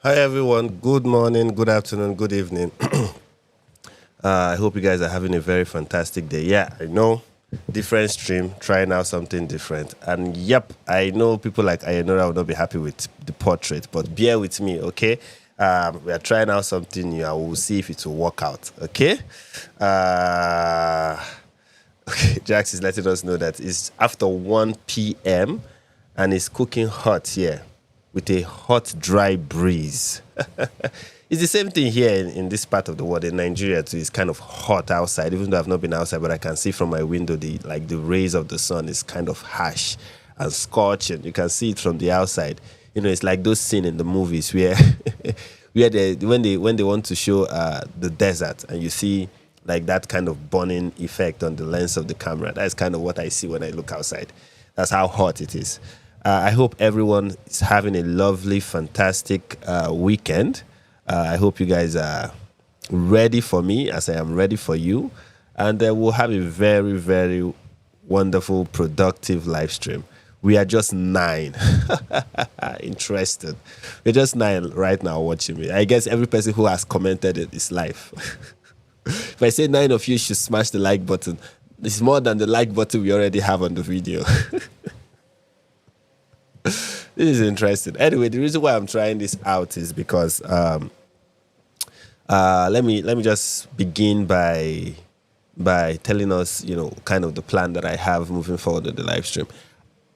Hi everyone. Good morning, good afternoon, good evening. I hope you guys are having a very fantastic day. Yeah, I know, different stream, trying out something different. And yep, I know people like Ayanora will not be happy with the portrait, but bear with me, okay? We are trying out something new and we'll see if it will work out, okay? Uh, okay, Jax is letting us know that it's after 1 p.m. and it's cooking hot here with a hot, dry breeze. It's the same thing here in this part of the world. In Nigeria too, it's kind of hot outside. Even though I've not been outside, but I can see from my window the rays of the sun is kind of harsh and scorching. You can see it from the outside. You know, it's like those scenes in the movies where where when they want to show the desert and you see like that kind of burning effect on the lens of the camera. That's kind of what I see when I look outside. That's how hot it is. I hope everyone is having a lovely, fantastic weekend. I hope you guys are ready for me as I am ready for you. And we'll have a very, very wonderful, productive live stream. We are just 9. Interested. We're just 9 right now watching me. I guess every person who has commented it is live. If I say 9 of you should smash the like button, it's more than the like button we already have on the video. This is interesting. Anyway, the reason why I'm trying this out is because let me just begin by telling us, kind of the plan that I have moving forward with the live stream.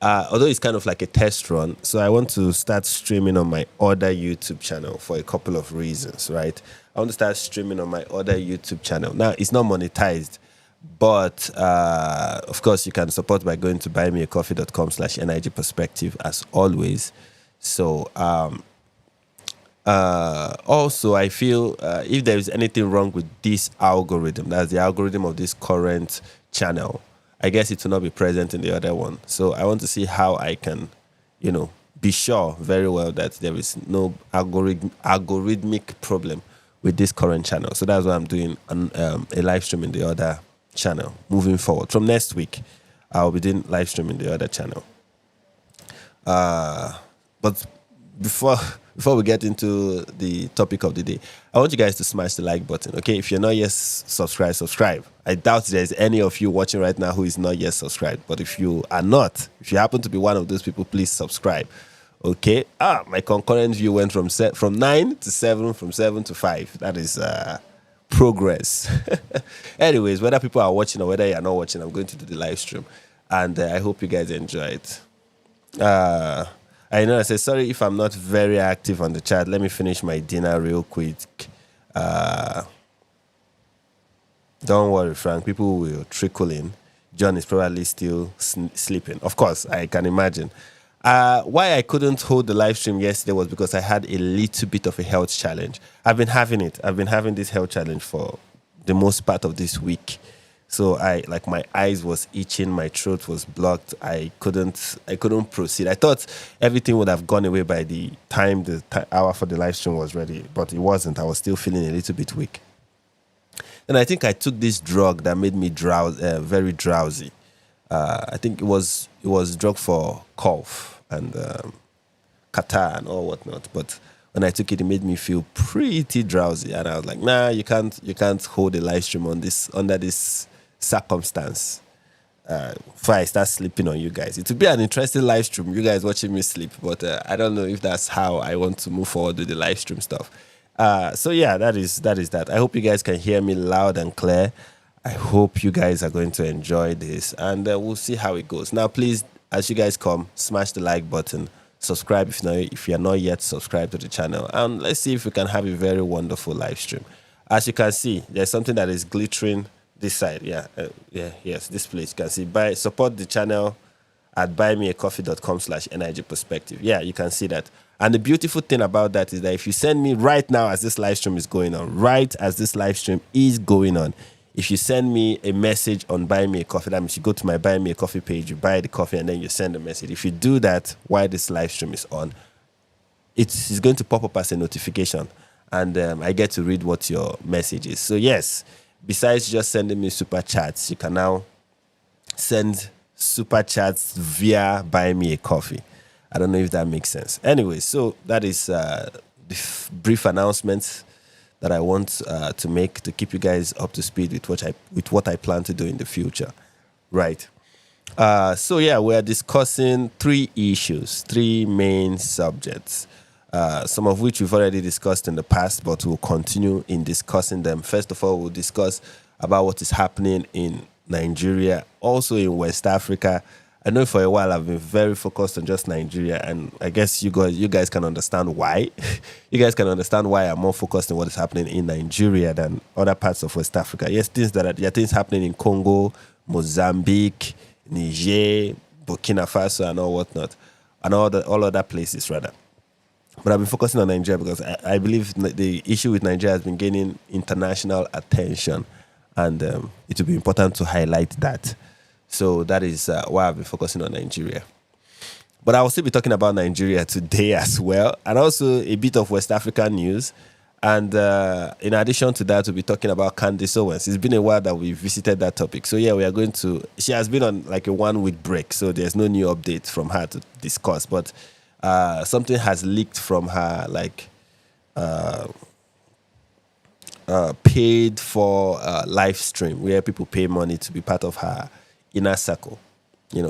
Although it's kind of like a test run, so I want to start streaming on my other YouTube channel for a couple of reasons, right? I want to start streaming on my other YouTube channel. Now, it's not monetized, but of course, you can support by going to buymeacoffee.com/NIG perspective as always. So also, I feel if there is anything wrong with this algorithm, that's the algorithm of this current channel, I guess it will not be present in the other one. So I want to see how I can, be sure very well that there is no algorithmic problem with this current channel. So that's why I'm doing a live stream in the other channel moving forward. From next week, I'll be doing live stream in the other channel. But before we get into the topic of the day, I want you guys to smash the like button, okay? If you're not yet subscribe. I doubt there's any of you watching right now who is not yet subscribed. But if you are not, if you happen to be one of those people, please subscribe, okay? My concurrent view went from 9 to 7, from 7 to 5. That is progress. Anyways, whether people are watching or whether you're not watching, I'm going to do the live stream. And I hope you guys enjoy it. I know I said, sorry if I'm not very active on the chat. Let me finish my dinner real quick. Don't worry, Frank. People will trickle in. John is probably still sleeping. Of course, I can imagine. Why I couldn't hold the live stream yesterday was because I had a little bit of a health challenge. I've been having it. I've been having this health challenge for the most part of this week. So my eyes was itching, my throat was blocked. I couldn't proceed. I thought everything would have gone away by the time the hour for the live stream was ready, but it wasn't. I was still feeling a little bit weak. And I think I took this drug that made me very drowsy. I think it was a drug for cough and catarrh and all whatnot. But when I took it, it made me feel pretty drowsy, and I was like, nah, you can't hold a live stream under this circumstance. Before I start sleeping on you guys, it would be an interesting live stream, you guys watching me sleep, but I don't know if that's how I want to move forward with the live stream stuff. So yeah, that is that. I hope you guys can hear me loud and clear. I hope you guys are going to enjoy this, and we'll see how it goes. Now, please, as you guys come, smash the like button, subscribe if you're not yet subscribed to the channel, and let's see if we can have a very wonderful live stream. As you can see, there's something that is glittering this side. Yes, this place. You can see, support the channel at buymeacoffee.com/NIG perspective. Yeah, you can see that. And the beautiful thing about that is that if you send me right now as this live stream is going on, if you send me a message on Buy Me a Coffee, that means you go to my Buy Me a Coffee page, you buy the coffee, and then you send a message. If you do that while this live stream is on, it's going to pop up as a notification, and I get to read what your message is. So yes, besides just sending me super chats, you can now send super chats via Buy Me a Coffee. I don't know if that makes sense. Anyway, so that is the brief announcements that I want to make to keep you guys up to speed with what I plan to do in the future. Right. So yeah, we are discussing three issues, three main subjects, some of which we've already discussed in the past, but we'll continue in discussing them. First of all, we'll discuss about what is happening in Nigeria, also in West Africa. I know for a while I've been very focused on just Nigeria, and I guess you guys can understand why. You guys can understand why I'm more focused on what is happening in Nigeria than other parts of West Africa. Yes, there are things happening in Congo, Mozambique, Niger, Burkina Faso, and all whatnot, and all other places rather. But I've been focusing on Nigeria because I believe the issue with Nigeria has been gaining international attention, and it will be important to highlight that. So that is why I've been focusing on Nigeria. But I will still be talking about Nigeria today as well, and also a bit of West African news. And in addition to that, we'll be talking about Candace Owens. It's been a while that we visited that topic. So yeah, we are going to... She has been on like a 1-week break, so there's no new updates from her to discuss. But something has leaked from her, like paid for live stream, where people pay money to be part of her inner circle,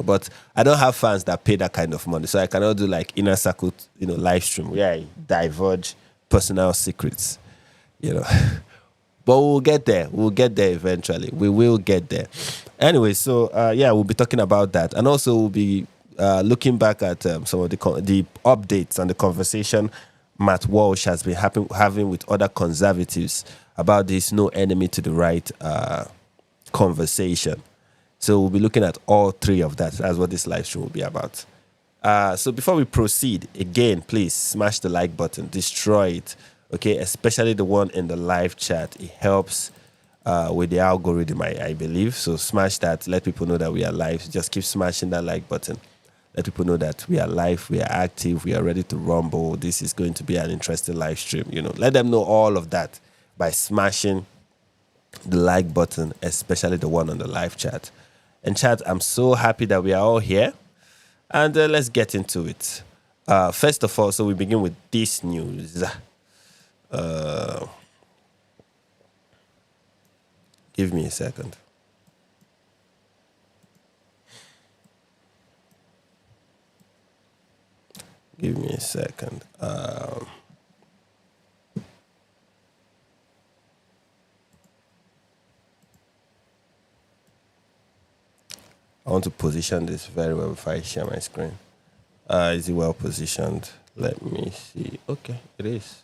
but I don't have fans that pay that kind of money, so I cannot do like inner circle, live stream where I divulge personal secrets, but we'll get there eventually. We will get there anyway. So yeah, we'll be talking about that, and also we'll be looking back at some of the updates and the conversation Matt Walsh has been having with other conservatives about this no enemy to the right conversation. So we'll be looking at all three of that. That's what this live stream will be about. So before we proceed, again, please smash the like button, destroy it, okay? Especially the one in the live chat. It helps with the algorithm, I believe. So smash that. Let people know that we are live. Just keep smashing that like button. Let people know that we are live, we are active, we are ready to rumble. This is going to be an interesting live stream. Let them know all of that by smashing the like button, especially the one on the live chat. And chat, I'm so happy that we are all here. And let's get into it. First of all, so we begin with this news. Give me a second. Give me a second. I want to position this very well before I share my screen. Is it well positioned? Let me see. Okay, it is.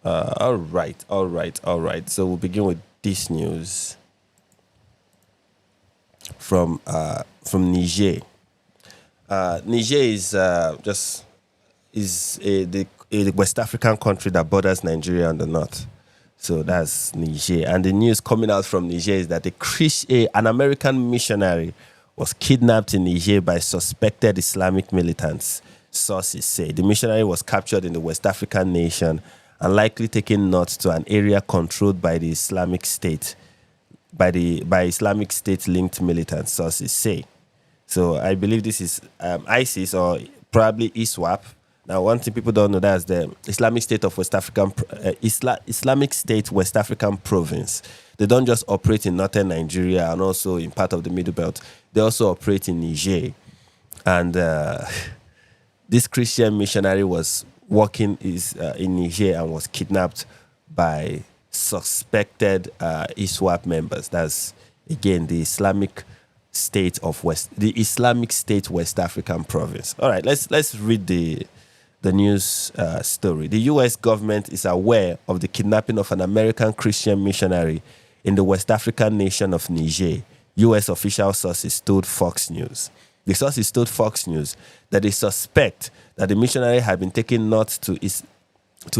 All right. So we'll begin with this news from Niger. Niger is a West African country that borders Nigeria on the north. So that's Niger. And the news coming out from Niger is that an American missionary was kidnapped in Niger by suspected Islamic militants, sources say. The missionary was captured in the West African nation and likely taken north to an area controlled by the Islamic State, by Islamic State-linked militants, sources say. So I believe this is ISIS or probably ISWAP. Now, one thing people don't know, that's the Islamic State of West African Islamic State West African Province. They don't just operate in northern Nigeria and also in part of the Middle Belt. They also operate in Niger. And this Christian missionary was working in Niger and was kidnapped by suspected ISWAP members. That's, again, the Islamic State West African Province. All right, let's read the news story. The U.S. government is aware of the kidnapping of an American Christian missionary in the West African nation of Niger, U.S. official sources told Fox News. The sources told Fox News that they suspect that the missionary had been taken north to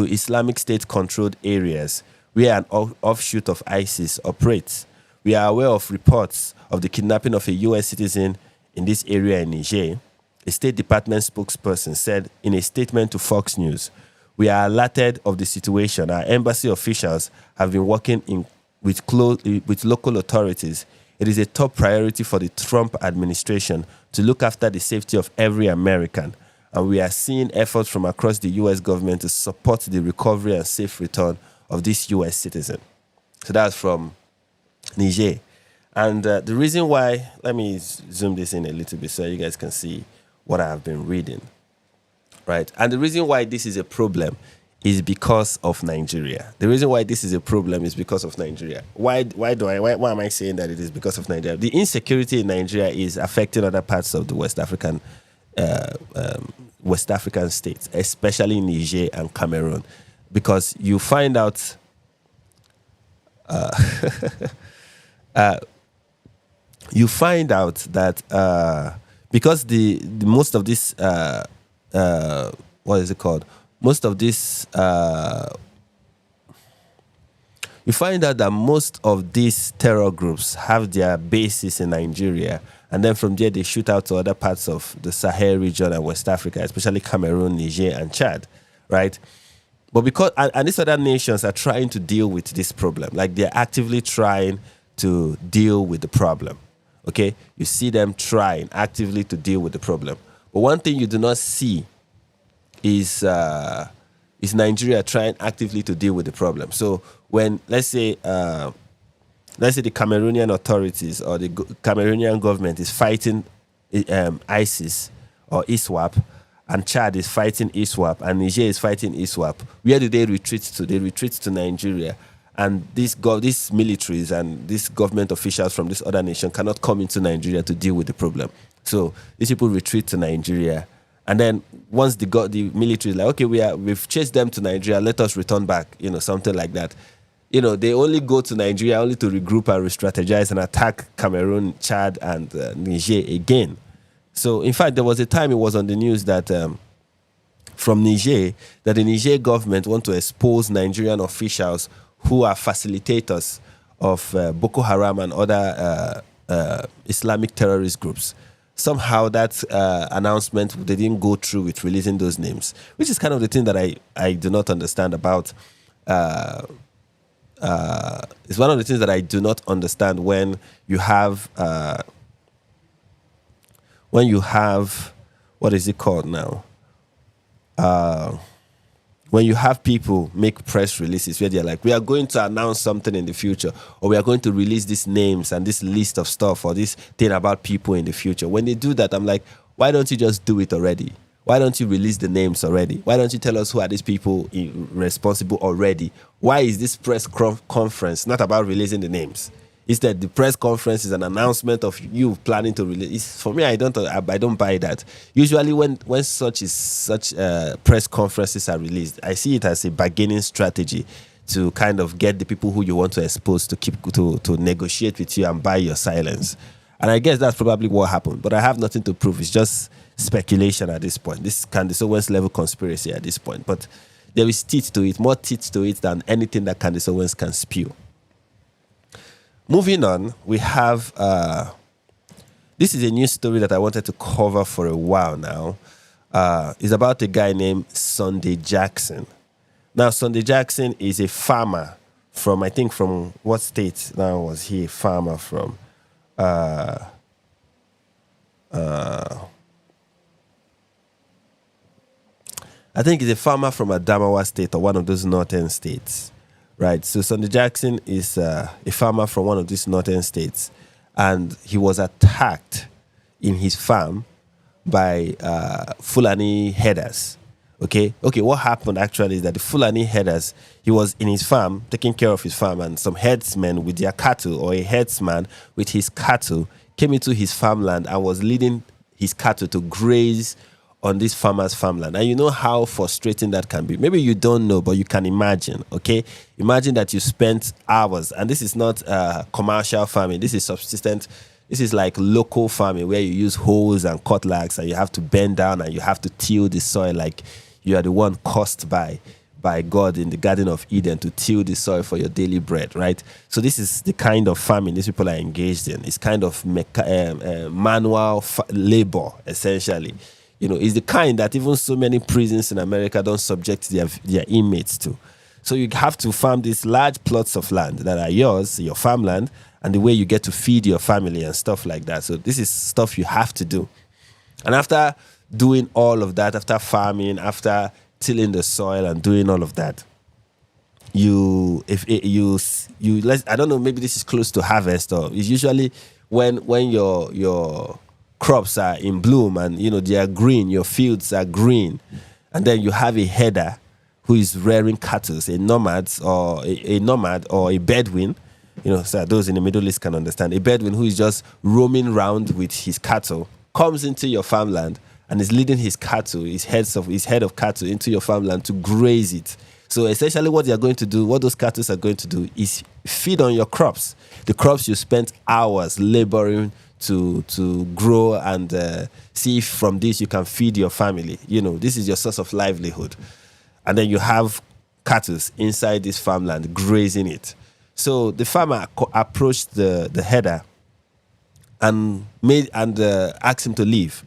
Islamic State-controlled areas where an offshoot of ISIS operates. We are aware of reports of the kidnapping of a U.S. citizen in this area in Niger, a State Department spokesperson said in a statement to Fox News. We are alerted of the situation. Our embassy officials have been working with local authorities. It is a top priority for the Trump administration to look after the safety of every American. and we are seeing efforts from across the U.S. government to support the recovery and safe return of this U.S. citizen. So that's from Niger. And the reason why, let me zoom this in a little bit so you guys can see what I have been reading, right? And the reason why this is a problem is because of Nigeria. The reason why this is a problem is because of Nigeria. Why am I saying that it is because of Nigeria? The insecurity in Nigeria is affecting other parts of the West African states, especially Niger and Cameroon, because you find out that because the most of this what is it called? Most of this you find out that most of these terror groups have their bases in Nigeria, and then from there they shoot out to other parts of the Sahel region and West Africa, especially Cameroon, Niger, and Chad, right? But because and these other nations are trying to deal with this problem, like they're actively trying to deal with the problem. Okay, you see them trying actively to deal with the problem. But one thing you do not see is Nigeria trying actively to deal with the problem. So when let's say the Cameroonian authorities or the Cameroonian government is fighting ISIS or ISWAP, and Chad is fighting ISWAP, and Niger is fighting ISWAP, where do they retreat to? They retreat to Nigeria. And these militaries and these government officials from this other nation cannot come into Nigeria to deal with the problem. So these people retreat to Nigeria. And then once the military is like, okay, we've chased them to Nigeria, let us return back, something like that. They only go to Nigeria only to regroup and re-strategize and attack Cameroon, Chad, and Niger again. So in fact, there was a time it was on the news that from Niger, that the Niger government want to expose Nigerian officials who are facilitators of Boko Haram and other Islamic terrorist groups. Somehow that announcement, they didn't go through with releasing those names, which is kind of the thing that I do not understand about. It's one of the things that I do not understand when you have, what is it called now? When you have people make press releases where they're like, we are going to announce something in the future, or we are going to release these names and this list of stuff or this thing about people in the future. When they do that, I'm like, why don't you just do it already? Why don't you release the names already? Why don't you tell us who are these people responsible already? Why is this press conference not about releasing the names? Instead, the press conference is an announcement of you planning to release. For me, I don't buy that. Usually, when such press conferences are released, I see it as a bargaining strategy to kind of get the people who you want to expose to negotiate with you and buy your silence. And I guess that's probably what happened. But I have nothing to prove. It's just speculation at this point. This is Candace Owens level conspiracy at this point. But there is teeth to it, more teeth to it than anything that Candace Owens can spew. Moving on, we have, this is a new story that I wanted to cover for a while now. It's about a guy named Sunday Jackson. Now, Sunday Jackson is a farmer from what state now was he a farmer from? I think he's a farmer from Adamawa State or one of those northern states. Right, so Sunday Jackson is a farmer from one of these northern states, and he was attacked in his farm by Fulani herders. Okay, what happened actually is that the Fulani herders, he was in his farm, taking care of his farm, and some herdsmen with their cattle, or a herdsman with his cattle, came into his farmland and was leading his cattle to graze on this farmer's farmland. And you know how frustrating that can be. Maybe you don't know, but you can imagine, okay? Imagine that you spent hours, and this is not commercial farming. This is subsistent. This is like local farming where you use hoes and cutlass, and you have to bend down and you have to till the soil like you are the one cursed by God in the Garden of Eden to till the soil for your daily bread, right? So this is the kind of farming these people are engaged in. It's kind of manual labor, essentially. It's the kind that even so many prisons in America don't subject their inmates to. So you have to farm these large plots of land that are yours, your farmland, and the way you get to feed your family and stuff like that. So this is stuff you have to do. And after doing all of that, after farming, after tilling the soil and doing all of that, I don't know, maybe this is close to harvest, or it's usually when your crops are in bloom and they are green, your fields are green, and then you have a header who is rearing cattle, a nomad or a Bedouin. So those in the Middle East can understand. A Bedouin who is just roaming around with his cattle comes into your farmland and is leading his cattle, his head of cattle into your farmland to graze it. So essentially what those cattle are going to do is feed on your crops. The crops you spent hours laboring to grow, and see if from this you can feed your family. This is your source of livelihood. And then you have cattle inside this farmland grazing it. So the farmer approached the header and asked him to leave.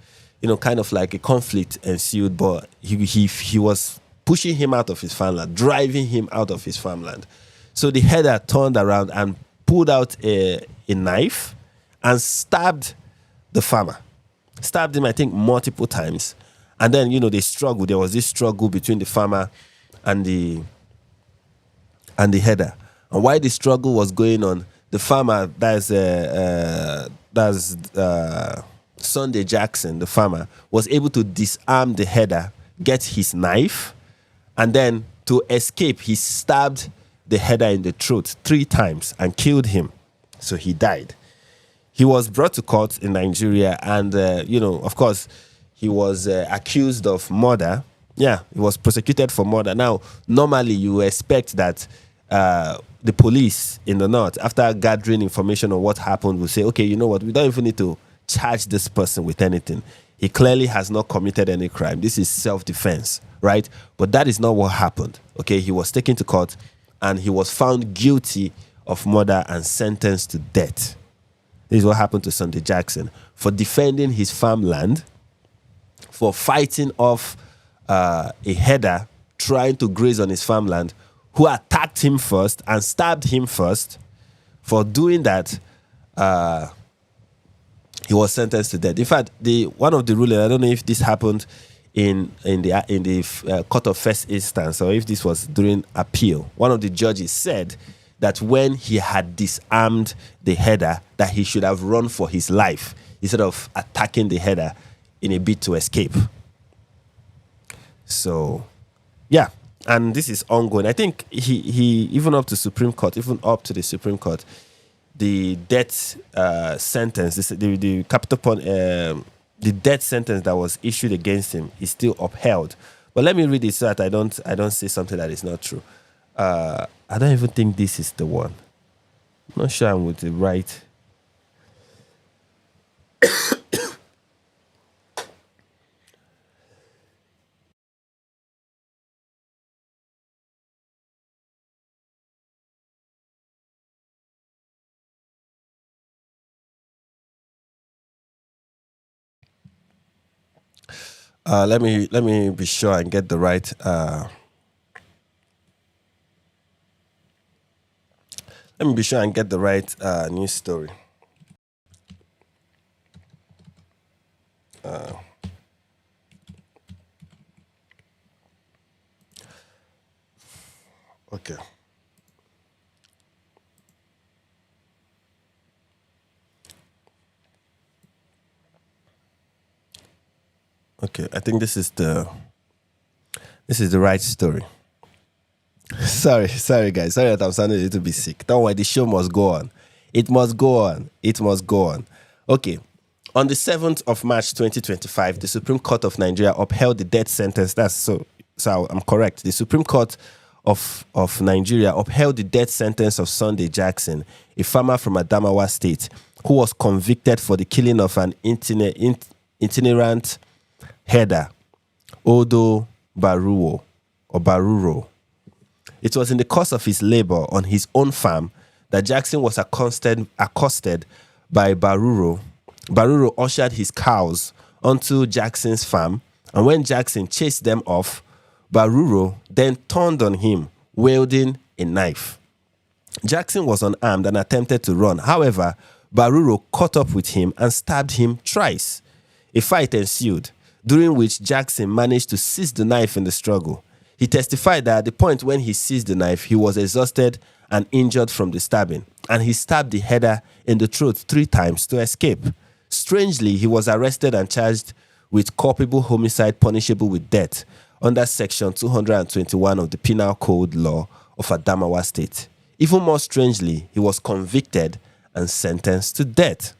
Kind of like a conflict ensued, but he was pushing him out of his farmland, driving him out of his farmland. So the header turned around and pulled out a knife and stabbed the farmer. Stabbed him, I think, multiple times. And then, they struggled. There was this struggle between the farmer and the header. And while the struggle was going on, the farmer, Sunday Jackson, the farmer, was able to disarm the header, get his knife, and then to escape, he stabbed the header in the throat 3 times and killed him. So he died. He was brought to court in Nigeria, and, of course, he was accused of murder. Yeah, he was prosecuted for murder. Now, normally you expect that the police in the north, after gathering information on what happened, will say, okay, you know what, we don't even need to charge this person with anything. He clearly has not committed any crime. This is self-defense, right? But that is not what happened. Okay, he was taken to court and he was found guilty of murder and sentenced to death. This is what happened to Sunday Jackson for defending his farmland, for fighting off a header trying to graze on his farmland, who attacked him first and stabbed him first. For doing that, he was sentenced to death. In fact, one of the rulings, I don't know if this happened in the court of first instance or if this was during appeal. One of the judges said that when he had disarmed the header, that he should have run for his life instead of attacking the header in a bid to escape. So, yeah. And this is ongoing. I think he even up to the Supreme Court, the death sentence, the capital the death sentence that was issued against him is still upheld. But let me read it so that I don't say something that is not true. I don't even think this is the one. I'm not sure I'm with the right. Let me be sure and get the right. Let me be sure and get the right news story. Okay. Okay, I think this is the right story. Sorry, guys. Sorry that I'm sounding a little bit sick. Don't worry, the show must go on. It must go on. Okay. On the 7th of March 2025, the Supreme Court of Nigeria upheld the death sentence. So I'm correct. The Supreme Court of Nigeria upheld the death sentence of Sunday Jackson, a farmer from Adamawa State, who was convicted for the killing of an itinerant header, Odo Baruro. It was in the course of his labor on his own farm that Jackson was accosted by Baruro. Baruro ushered his cows onto Jackson's farm, and when Jackson chased them off, Baruro then turned on him, wielding a knife. Jackson was unarmed and attempted to run. However, Baruro caught up with him and stabbed him thrice. A fight ensued. during which Jackson managed to seize the knife in the struggle. He testified that at the point when he seized the knife, he was exhausted and injured from the stabbing, and he stabbed the header in the throat 3 times to escape. Strangely, he was arrested and charged with culpable homicide punishable with death under Section 221 of the Penal Code Law of Adamawa State. Even more strangely, he was convicted and sentenced to death.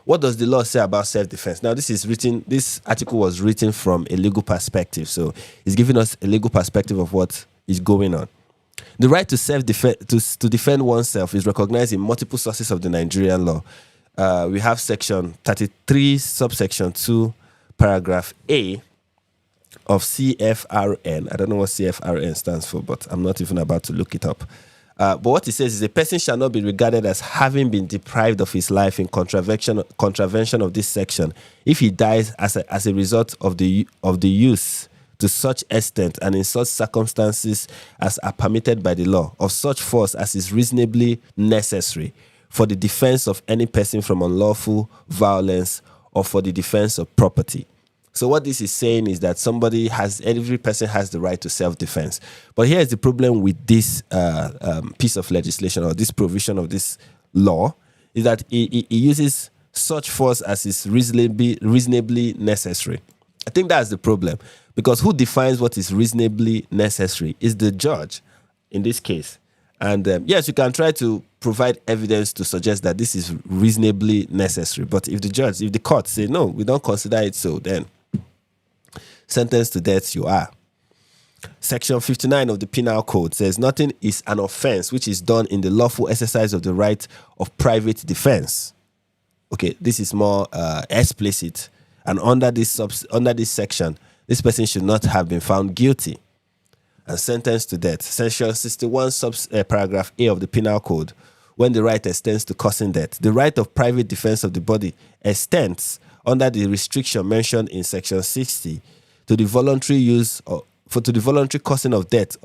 What does the law say about self-defense? Now, this article was written from a legal perspective, so it's giving us a legal perspective of what is going on. The right to to defend oneself is recognized in multiple sources of the Nigerian law. We have Section 33, subsection 2, paragraph A of CFRN. I don't know what CFRN stands for, but I'm not even about to look it up. But what it says is a person shall not be regarded as having been deprived of his life in contravention of this section if he dies as a result of the use to such extent and in such circumstances as are permitted by the law of such force as is reasonably necessary for the defense of any person from unlawful violence or for the defense of property. So what this is saying is that every person has the right to self-defense. But here's the problem with this piece of legislation or this provision of this law is that it uses such force as is reasonably necessary. I think that's the problem, because who defines what is reasonably necessary is the judge in this case. And yes, you can try to provide evidence to suggest that this is reasonably necessary. But if the court say, no, we don't consider it so, then sentenced to death you are. Section 59 of the Penal Code says nothing is an offense which is done in the lawful exercise of the right of private defense. Okay, this is more explicit. And under this section, this person should not have been found guilty and sentenced to death. Section 61, paragraph A of the Penal Code, when the right extends to causing death. The right of private defense of the body extends under the restriction mentioned in Section 60 to the voluntary causing of death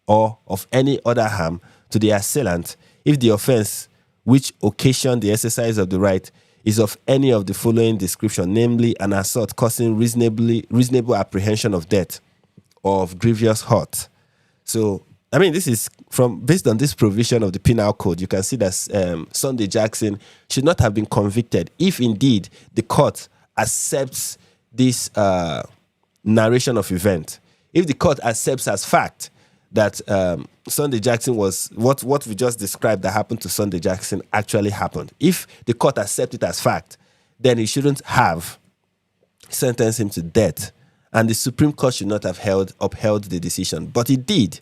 or of any other harm to the assailant if the offense which occasioned the exercise of the right is of any of the following description, namely an assault causing reasonable apprehension of death or of grievous hurt. So, I mean, this is based on this provision of the Penal Code. You can see that Sunday Jackson should not have been convicted if indeed the court accepts this narration of event. If the court accepts as fact that Sunday Jackson was what we just described that happened to Sunday Jackson actually happened. If the court accepts it as fact, then he shouldn't have sentenced him to death, and the Supreme Court should not have upheld the decision. But it did,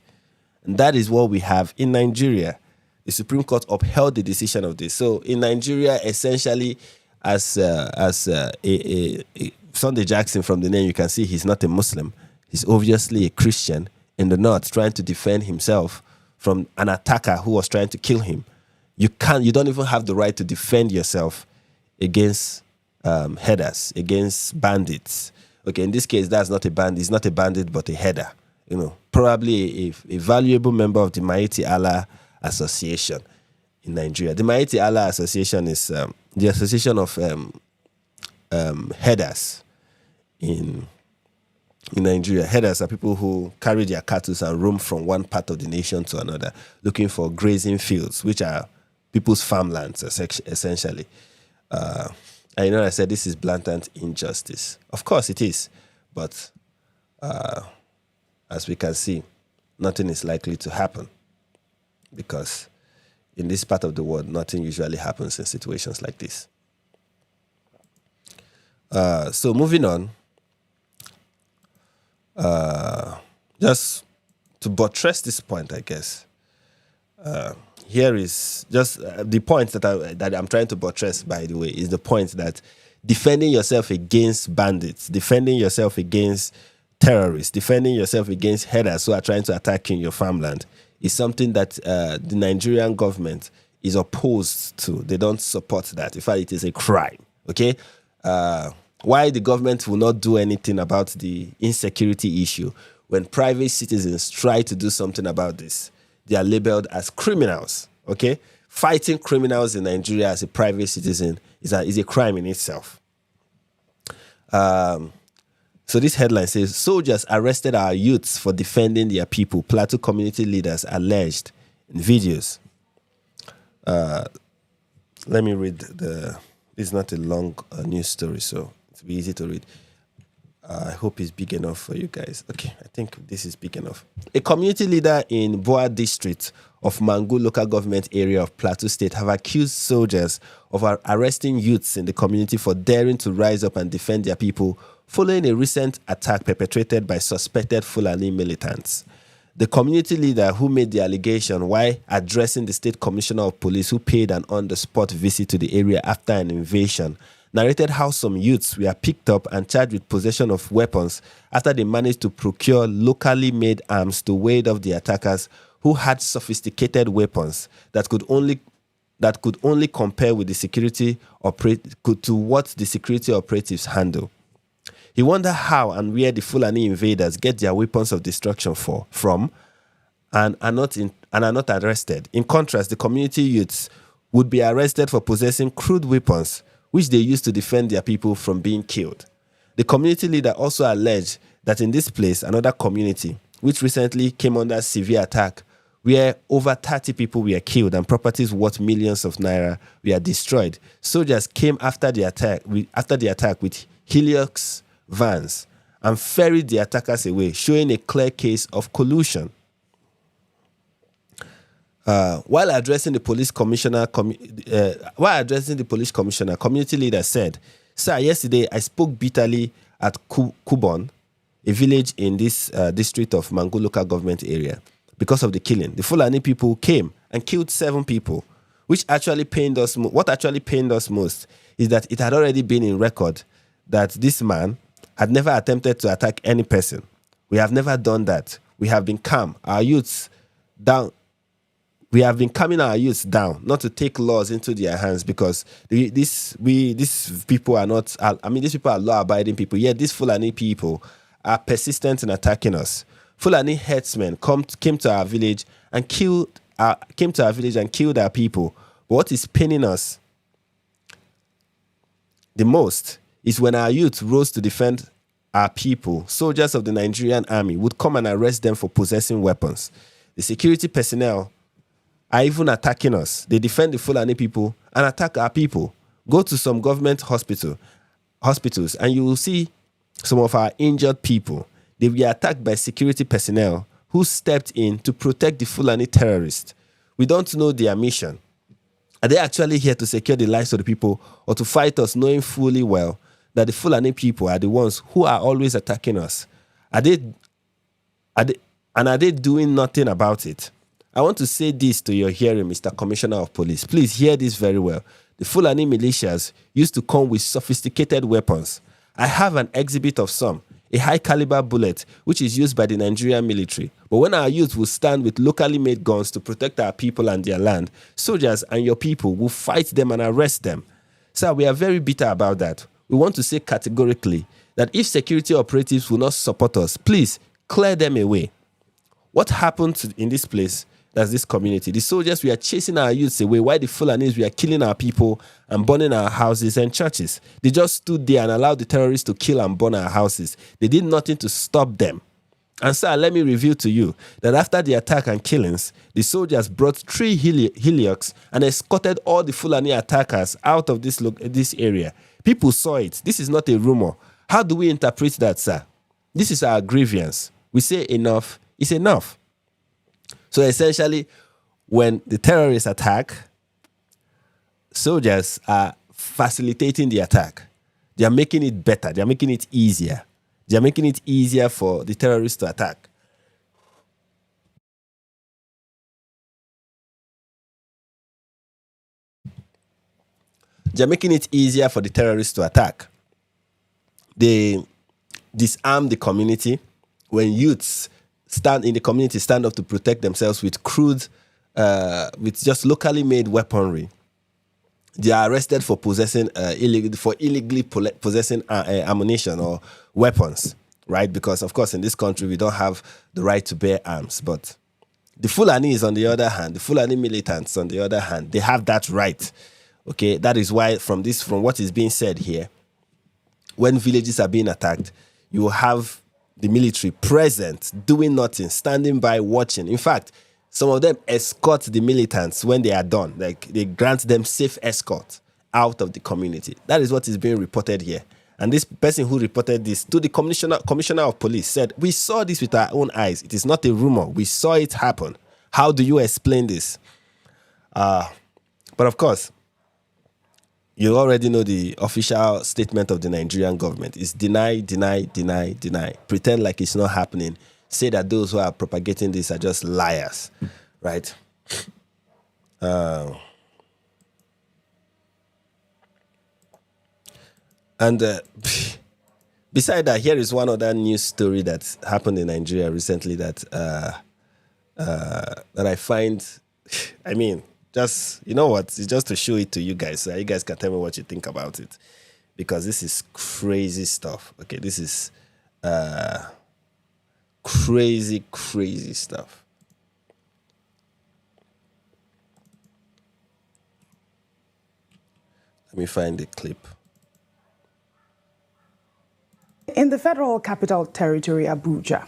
and that is what we have in Nigeria. The Supreme Court upheld the decision of this. So in Nigeria, essentially, as Sunday Jackson, from the name you can see he's not a Muslim. He's obviously a Christian in the north trying to defend himself from an attacker who was trying to kill him. You don't even have the right to defend yourself against headers, against bandits. Okay, in this case, that's not a bandit. He's not a bandit, but a header. Probably a valuable member of the Mighty Allah Association in Nigeria. The Mighty Allah Association is the association of headers in Nigeria. Headers are people who carry their cattle and roam from one part of the nation to another, looking for grazing fields, which are people's farmlands, essentially. I know I said this is blatant injustice. Of course it is. But as we can see, nothing is likely to happen, because in this part of the world, nothing usually happens in situations like this. So moving on, just to buttress this point, I guess, here is just the point that I'm trying to buttress, by the way, is the point that defending yourself against bandits, defending yourself against terrorists, defending yourself against headers who are trying to attack in your farmland is something that the Nigerian government is opposed to. They don't support that. In fact, it is a crime. Okay? Why the government will not do anything about the insecurity issue when private citizens try to do something about this? They are labeled as criminals. Okay? Fighting criminals in Nigeria as a private citizen is a crime in itself. So this headline says, soldiers arrested our youths for defending their people. Plateau community leaders alleged in videos. Let me read it's not a long news story, so it'll be easy to read. I hope it's big enough for you guys. Okay, I think this is big enough. A community leader in Boa district of Mangu local government area of Plateau State have accused soldiers of arresting youths in the community for daring to rise up and defend their people following a recent attack perpetrated by suspected Fulani militants. The community leader who made the allegation while addressing the state commissioner of police who paid an on-the-spot visit to the area after an invasion narrated how some youths were picked up and charged with possession of weapons after they managed to procure locally made arms to ward off the attackers who had sophisticated weapons that could only compare with to what the security operatives handle. He wondered how and where the Fulani invaders get their weapons of destruction from and are not arrested. In contrast, the community youths would be arrested for possessing crude weapons which they used to defend their people from being killed. The community leader also alleged that in this place, another community, which recently came under severe attack, where over 30 people were killed and properties worth millions of naira were destroyed, soldiers came after the attack with Hilux vans and ferried the attackers away, showing a clear case of collusion. While addressing the police commissioner, community leader said, "Sir, yesterday I spoke bitterly at Kubon, a village in this district of Mangu local government area, because of the killing. The Fulani people came and killed 7 people, which actually pained us. What actually pained us most is that it had already been in record that this man had never attempted to attack any person. We have never done that. We have been calm. Our youths down. We have been calming our youths down, not to take laws into their hands, because these people are not. These people are law-abiding people. Yet these Fulani people are persistent in attacking us. Fulani herdsmen came to our village and killed our people. But what is paining us the most is when our youth rose to defend our people, soldiers of the Nigerian army would come and arrest them for possessing weapons. The security personnel are even attacking us. They defend the Fulani people and attack our people. Go to some government hospitals and you will see some of our injured people. They were attacked by security personnel who stepped in to protect the Fulani terrorists. We don't know their mission. Are they actually here to secure the lives of the people or to fight us, knowing fully well that the Fulani people are the ones who are always attacking us? Are they doing nothing about it? I want to say this to your hearing, Mr. Commissioner of Police. Please hear this very well. The Fulani militias used to come with sophisticated weapons. I have an exhibit of some, a high-caliber bullet, which is used by the Nigerian military. But when our youth will stand with locally made guns to protect our people and their land, soldiers and your people will fight them and arrest them. Sir, we are very bitter about that. We want to say categorically that if security operatives will not support us, please clear them away. What happened in this place? That's this community. The soldiers were chasing our youths away while the Fulanis were killing our people and burning our houses and churches. They just stood there and allowed the terrorists to kill and burn our houses. They did nothing to stop them. And sir, let me reveal to you that after the attack and killings, the soldiers brought 3 Hilux and escorted all the Fulani attackers out of this area. People saw it. This is not a rumor. How do we interpret that, sir? This is our grievance. We say enough is enough. So essentially, when the terrorists attack, soldiers are facilitating the attack. They are making it better. They are making it easier. They are making it easier for the terrorists to attack. They are making it easier for the terrorists to attack. They disarm the community when youths stand up to protect themselves with crude, with just locally made weaponry. They are arrested for illegally possessing ammunition or weapons, right? Because of course in this country we don't have the right to bear arms. But the Fulanis, on the other hand, the Fulani militants, on the other hand, they have that right. Okay, that is why from what is being said here, when villages are being attacked, you will have the military present, doing nothing, standing by, watching. In fact, some of them escort the militants when they are done. Like, they grant them safe escort out of the community. That is what is being reported here. And this person who reported this to the commissioner of police said, we saw this with our own eyes. It is not a rumor. We saw it happen. How do you explain this? But of course, you already know the official statement of the Nigerian government is deny, deny, deny, deny. Pretend like it's not happening. Say that those who are propagating this are just liars, right? And beside that, here is one other news story that happened in Nigeria recently that that I find, I mean, just, you know what, it's just to show it to you guys so you guys can tell me what you think about it, because this is crazy stuff. Okay, this is crazy stuff. Let me find the clip. In the Federal Capital Territory, Abuja,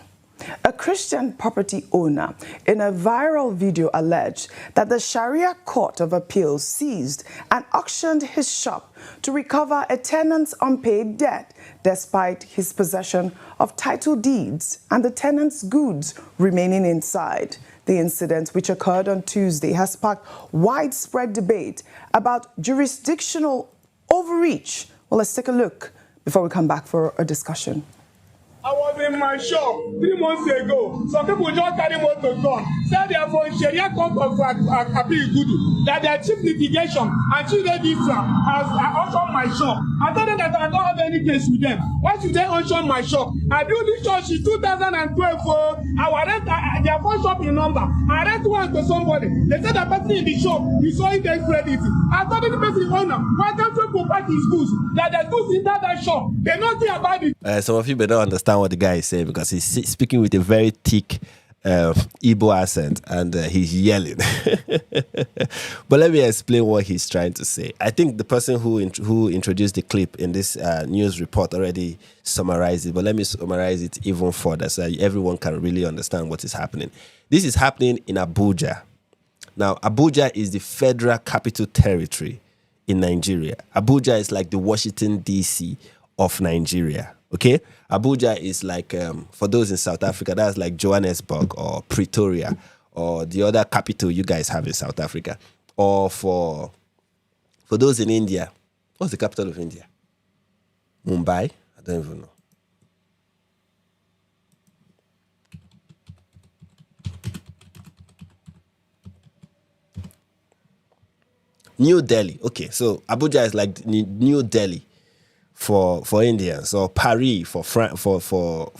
a Christian property owner in a viral video alleged that the Sharia Court of Appeal seized and auctioned his shop to recover a tenant's unpaid debt, despite his possession of title deeds and the tenant's goods remaining inside. The incident, which occurred on Tuesday, has sparked widespread debate about jurisdictional overreach. Well, let's take a look before we come back for a discussion. I was in my shop 3 months ago. Some people just carry motor gun. Said they are from Sharia Court of Appeal, that their chief litigation and chief registrar has auctioned my shop. I told them that I don't have any case with them. Why should they auction my shop? I built this shop in 2012 for our rent. Their first shop in number. I rent one to somebody. They said the person in the shop is showing their credit. I told the person owner, why can't you provide his goods? That the goods in that shop, they don't care about it. Some of you may not understand what the guy is saying because he's speaking with a very thick Igbo accent and he's yelling. But let me explain what he's trying to say. I think the person who introduced the clip in this news report already summarized it, but let me summarize it even further so that everyone can really understand what is happening. This is happening in Abuja. Now, Abuja is the Federal Capital Territory in Nigeria. Abuja is like the Washington, D.C. of Nigeria. Okay, Abuja is like, for those in South Africa, that's like Johannesburg or Pretoria or the other capital you guys have in South Africa. Or for those in India, what's the capital of India? Mumbai? I don't even know. New Delhi. Okay, so Abuja is like New Delhi for Indians, or Paris for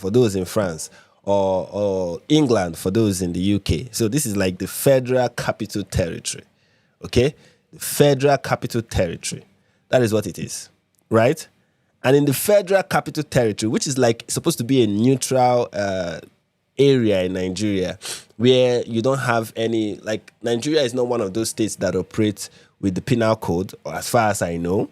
those in France, or England for those in the UK. So this is like the Federal Capital Territory. Okay? The Federal Capital Territory. That is what it is. Right? And in the Federal Capital Territory, which is like supposed to be a neutral area in Nigeria, where you don't have any, like, Nigeria is not one of those states that operates with the penal code, or as far as I know.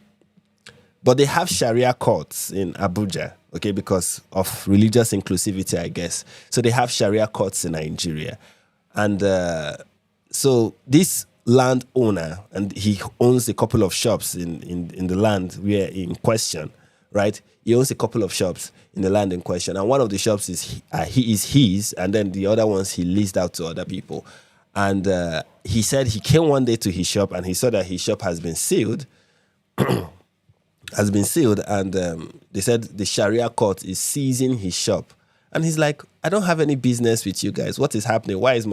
But they have Sharia courts in Abuja, okay, because of religious inclusivity, I guess. So they have Sharia courts in Nigeria. And so this landowner, and he owns a couple of shops in the land where in question, right? He owns a couple of shops in the land in question. And one of the shops is his, and then the other ones he leased out to other people. And he said he came one day to his shop and he saw that his shop has been sealed. And they said the Sharia court is seizing his shop. And he's like, I don't have any business with you guys. What is happening? Why is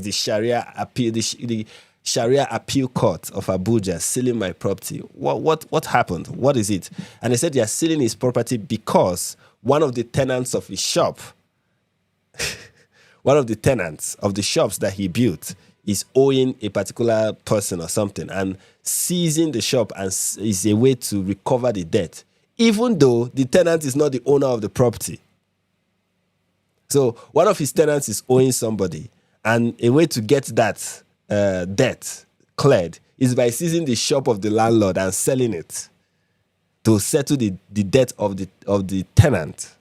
the Sharia appeal, the Sharia appeal court of Abuja sealing my property? What happened? What is it? And they said they are sealing his property because one of the tenants of his shop, one of the tenants of the shops that he built, is owing a particular person or something, and seizing the shop and is a way to recover the debt, even though the tenant is not the owner of the property. So one of his tenants is owing somebody, and a way to get that debt cleared is by seizing the shop of the landlord and selling it to settle the debt of the tenant.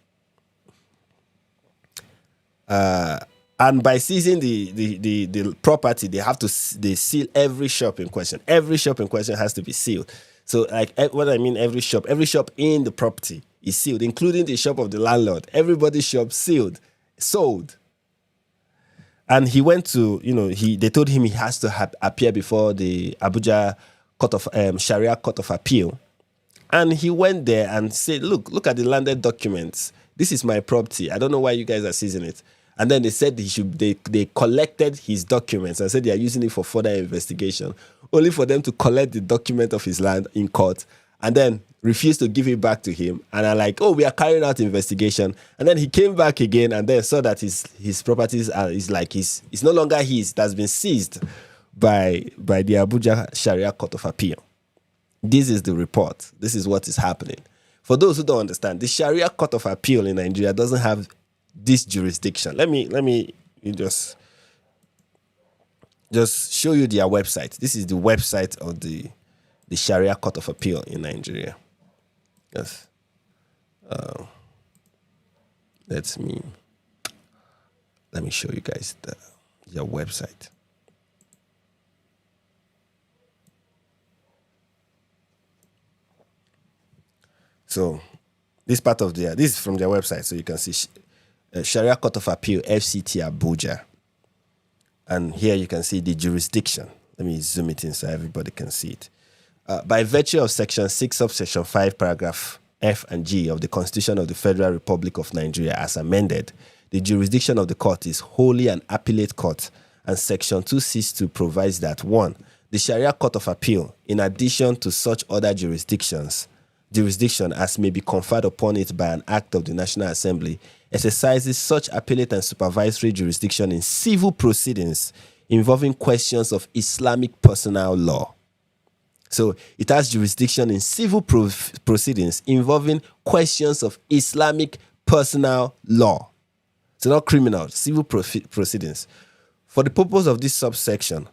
And by seizing the property, they seal every shop in question. Every shop in question has to be sealed. So, like, what I mean, every shop in the property is sealed, including the shop of the landlord. Everybody's shop sealed, sold. And he went to, they told him he has to appear before the Abuja Sharia Court of Appeal. And he went there and said, look at the landed documents. This is my property. I don't know why you guys are seizing it. And then they said they collected his documents and said they are using it for further investigation, only for them to collect the document of his land in court and then refuse to give it back to him. And are like, oh, we are carrying out investigation. And then he came back again and then saw that his properties it's no longer his. It has been seized by the Abuja Sharia Court of Appeal. This is the report. This is what is happening. For those who don't understand, the Sharia Court of Appeal in Nigeria doesn't have this jurisdiction. Let me just show you their website. This is the website of the Sharia Court of Appeal in Nigeria. Yes. Let me show you guys their website. So this is from their website, so you can see Sharia Court of Appeal, FCT Abuja. And here you can see the jurisdiction. Let me zoom it in so everybody can see it. By virtue of Section 6 of Section 5, Paragraph F and G of the Constitution of the Federal Republic of Nigeria as amended, the jurisdiction of the court is wholly an appellate court, and Section 262 provides that 1. The Sharia Court of Appeal, in addition to such other jurisdiction as may be conferred upon it by an act of the National Assembly, exercises such appellate and supervisory jurisdiction in civil proceedings involving questions of Islamic personal law. So it has jurisdiction in civil proceedings involving questions of Islamic personal law. So not criminal, civil proceedings. For the purpose of this subsection,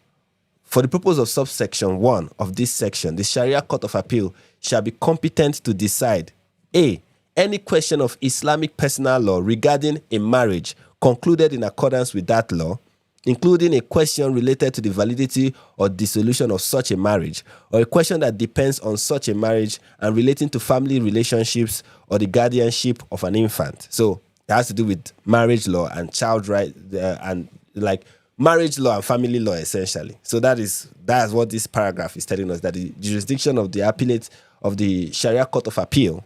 for the purpose of subsection 1 of this section, the Sharia Court of Appeal shall be competent to decide A. Any question of Islamic personal law regarding a marriage concluded in accordance with that law, including a question related to the validity or dissolution of such a marriage, or a question that depends on such a marriage and relating to family relationships or the guardianship of an infant. So it has to do with marriage law and child right and like marriage law and family law, essentially. So that's what this paragraph is telling us, that the jurisdiction of the appellate of the Sharia Court of Appeal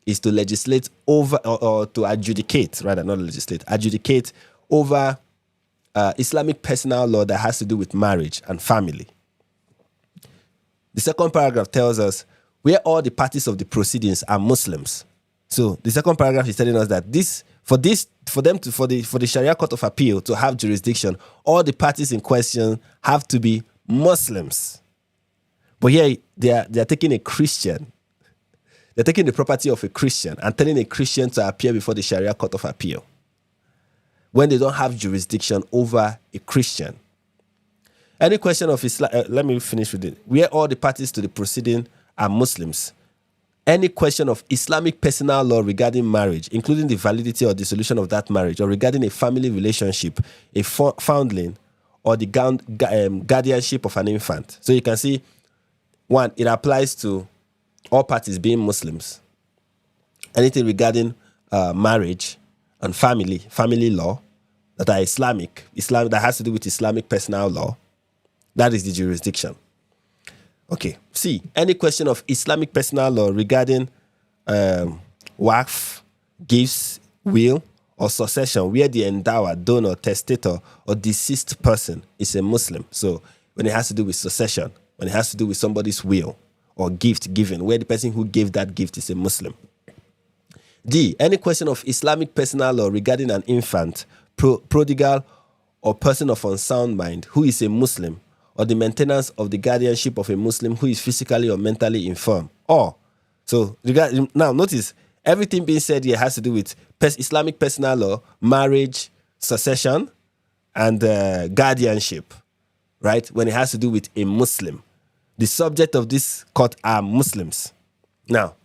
is to legislate over or to adjudicate, rather not legislate, adjudicate over Islamic personal law that has to do with marriage and family. The second paragraph tells us where all the parties of the proceedings are Muslims. So the second paragraph is telling us that for the Sharia Court of Appeal to have jurisdiction, all the parties in question have to be Muslims. But here they are taking a Christian. They're taking the property of a Christian and telling a Christian to appear before the Sharia Court of Appeal when they don't have jurisdiction over a Christian. Any question of Islam, let me finish with it. Where all the parties to the proceeding are Muslims, any question of Islamic personal law regarding marriage, including the validity or dissolution of that marriage, or regarding a family relationship, a foundling, or the guardianship of an infant. So you can see, 1, it applies to all parties being Muslims. Anything regarding marriage and family law that are Islam that has to do with Islamic personal law, that is the jurisdiction. Okay. C, any question of Islamic personal law regarding waqf, gifts, will, or succession, where the endower, donor, testator, or deceased person is a Muslim. So when it has to do with succession, when it has to do with somebody's will or gift given, where the person who gave that gift is a Muslim. D, any question of Islamic personal law regarding an infant, prodigal, or person of unsound mind who is a Muslim, or the maintenance of the guardianship of a Muslim who is physically or mentally infirm. Now notice, everything being said here has to do with Islamic personal law, marriage, succession, and guardianship, right? When it has to do with a Muslim. The subject of this court are Muslims. Now,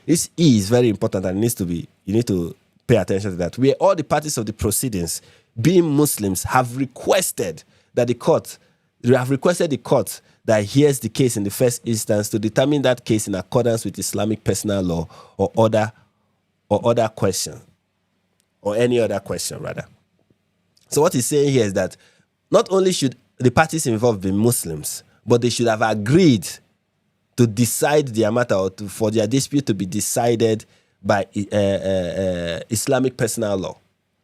this E is very important and you need to pay attention to that, where all the parties of the proceedings, being Muslims, have requested that the court that hears the case in the first instance to determine that case in accordance with Islamic personal law or other question, or any other question rather. So what he's saying here is that not only should the parties involved be Muslims, but they should have agreed to decide their matter, or for their dispute to be decided by Islamic personal law.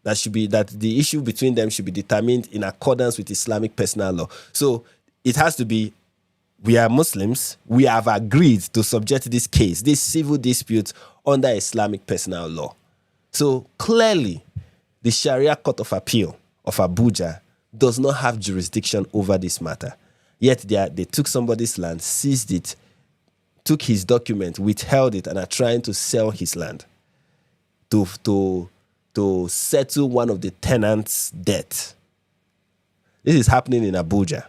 That the issue between them should be determined in accordance with Islamic personal law. So it has to be, we are Muslims, we have agreed to subject this case, this civil dispute, under Islamic personal law. So clearly, the Sharia Court of Appeal of Abuja does not have jurisdiction over this matter. Yet they took somebody's land, seized it, took his document, withheld it, and are trying to sell his land to settle one of the tenants' debt. This is happening in Abuja.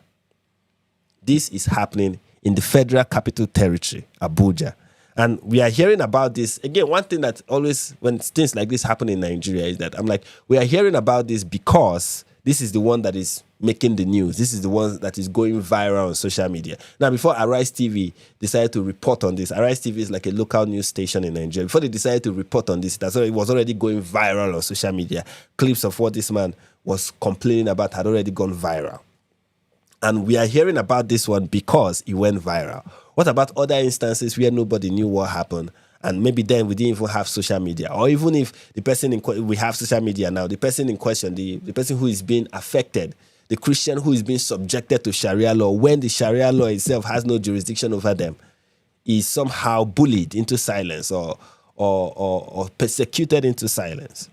This is happening in the Federal Capital Territory, Abuja. And we are hearing about this. Again, one thing that always, when things like this happen in Nigeria, is that I'm like, we are hearing about this because this is the one that is making the news. This is the one that is going viral on social media. Now, before Arise TV decided to report on this, Arise TV is like a local news station in Nigeria. Before they decided to report on this, it was already going viral on social media. Clips of what this man was complaining about had already gone viral. And we are hearing about this one because it went viral. What about other instances where nobody knew what happened? And maybe then we didn't even have social media. Or even if the person we have social media now, the person in question, the person who is being affected, the Christian who is being subjected to Sharia law, when the Sharia law itself has no jurisdiction over them, is somehow bullied into silence or persecuted into silence.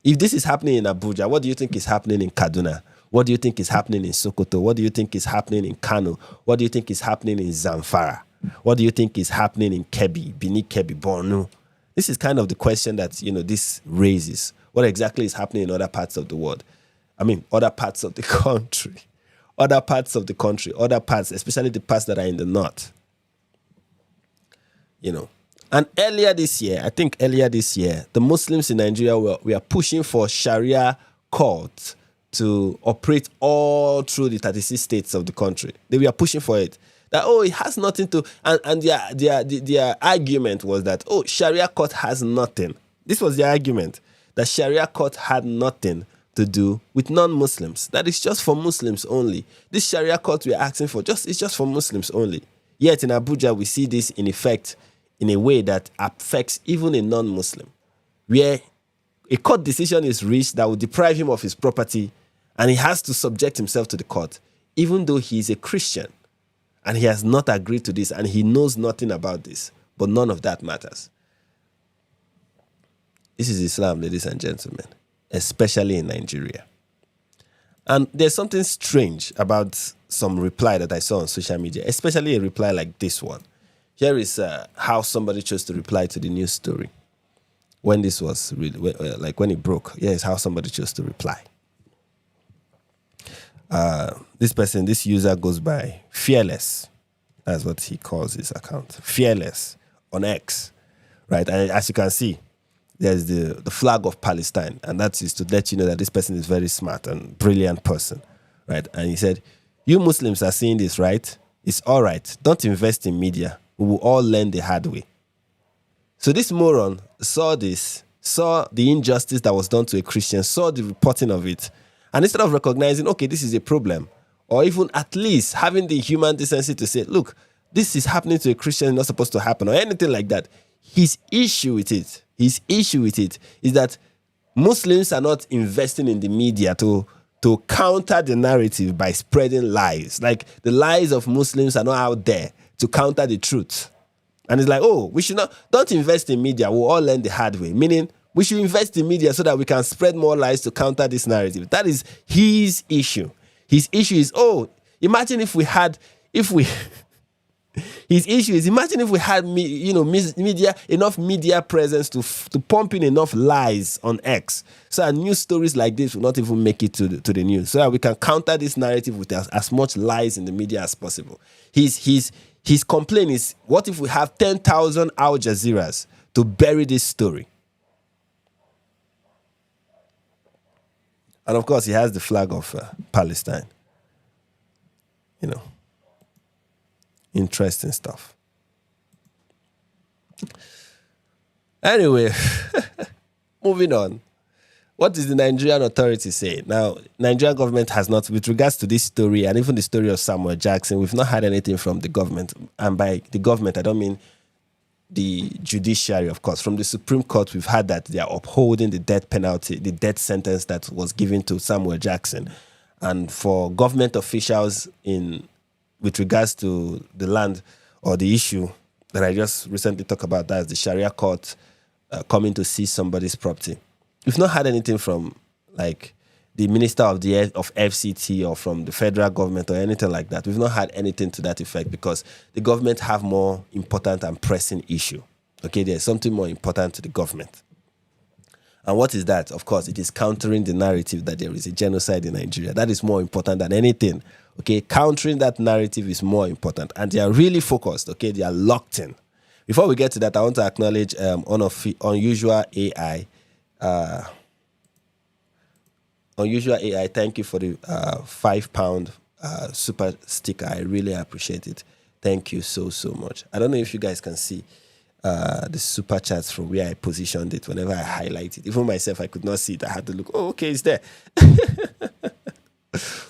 If this is happening in Abuja, what do you think is happening in Kaduna? What do you think is happening in Sokoto? What do you think is happening in Kano? What do you think is happening in Zamfara? What do you think is happening in Kebbi, Bini Kebbi, Borno? This is kind of the question that, this raises. What exactly is happening in other parts of the world? I mean, other parts of the country. Other parts, especially the parts that are in the north. And earlier this year, the Muslims in Nigeria were pushing for Sharia court to operate all through the 36 states of the country. They were pushing for it. That, it has nothing to... And their argument was that, Sharia court has nothing. This was their argument, that Sharia court had nothing to do with non-Muslims. That is just for Muslims only. This Sharia court we're asking for, it's just for Muslims only. Yet in Abuja, we see this in effect in a way that affects even a non-Muslim, where a court decision is reached that will deprive him of his property, and he has to subject himself to the court, even though he is a Christian, and he has not agreed to this, and he knows nothing about this. But none of that matters. This is Islam, ladies and gentlemen, especially in Nigeria. And there's something strange about some reply that I saw on social media, especially a reply like this one. Here is how somebody chose to reply to the news story. When this was really, when it broke, here's how somebody chose to reply. This user goes by Fearless. That's what he calls his account. Fearless on X, right? And as you can see, there's the flag of Palestine, and that is to let you know that this person is very smart and brilliant person, right? And he said, "You Muslims are seeing this, right? It's all right. Don't invest in media. We will all learn the hard way." So this moron saw the injustice that was done to a Christian, saw the reporting of it, and instead of recognizing, okay, this is a problem, or even at least having the human decency to say, look, this is happening to a Christian, not supposed to happen, or anything like that. His issue with it is that Muslims are not investing in the media to counter the narrative by spreading lies. Like, the lies of Muslims are not out there to counter the truth. And it's like, we should don't invest in media. We'll all learn the hard way. Meaning, we should invest in media so that we can spread more lies to counter this narrative. That is his issue. His issue is, imagine if we had media, enough media presence to pump in enough lies on X, so that news stories like this will not even make it to the news, so that we can counter this narrative with as much lies in the media as possible. His complaint is, what if we have 10,000 Al Jazeeras to bury this story? And of course, he has the flag of Palestine. You know, interesting stuff. Anyway, moving on. What is the Nigerian authority saying? Now, Nigerian government has not, with regards to this story and even the story of Samuel Jackson, we've not had anything from the government. And by the government, I don't mean the judiciary, of course. From the Supreme Court, we've had that they are upholding the death penalty, the death sentence that was given to Samuel Jackson. And for government officials with regards to the land or the issue that I just recently talked about, that's the Sharia court coming to seize somebody's property. We've not had anything from like the minister of FCT or from the federal government or anything like that. We've not had anything to that effect because the government have more important and pressing issue. Okay, there's something more important to the government. And what is that? Of course, it is countering the narrative that there is a genocide in Nigeria. That is more important than anything. Okay, countering that narrative is more important. And they are really focused. Okay, they are locked in. Before we get to that, I want to acknowledge Unusual AI. Unusual AI, thank you for the £5 super sticker. I really appreciate it. Thank you so much. I don't know if you guys can see the super chats from where I positioned it whenever I highlight it. Even myself, I could not see it. I had to look. Oh, okay, it's there.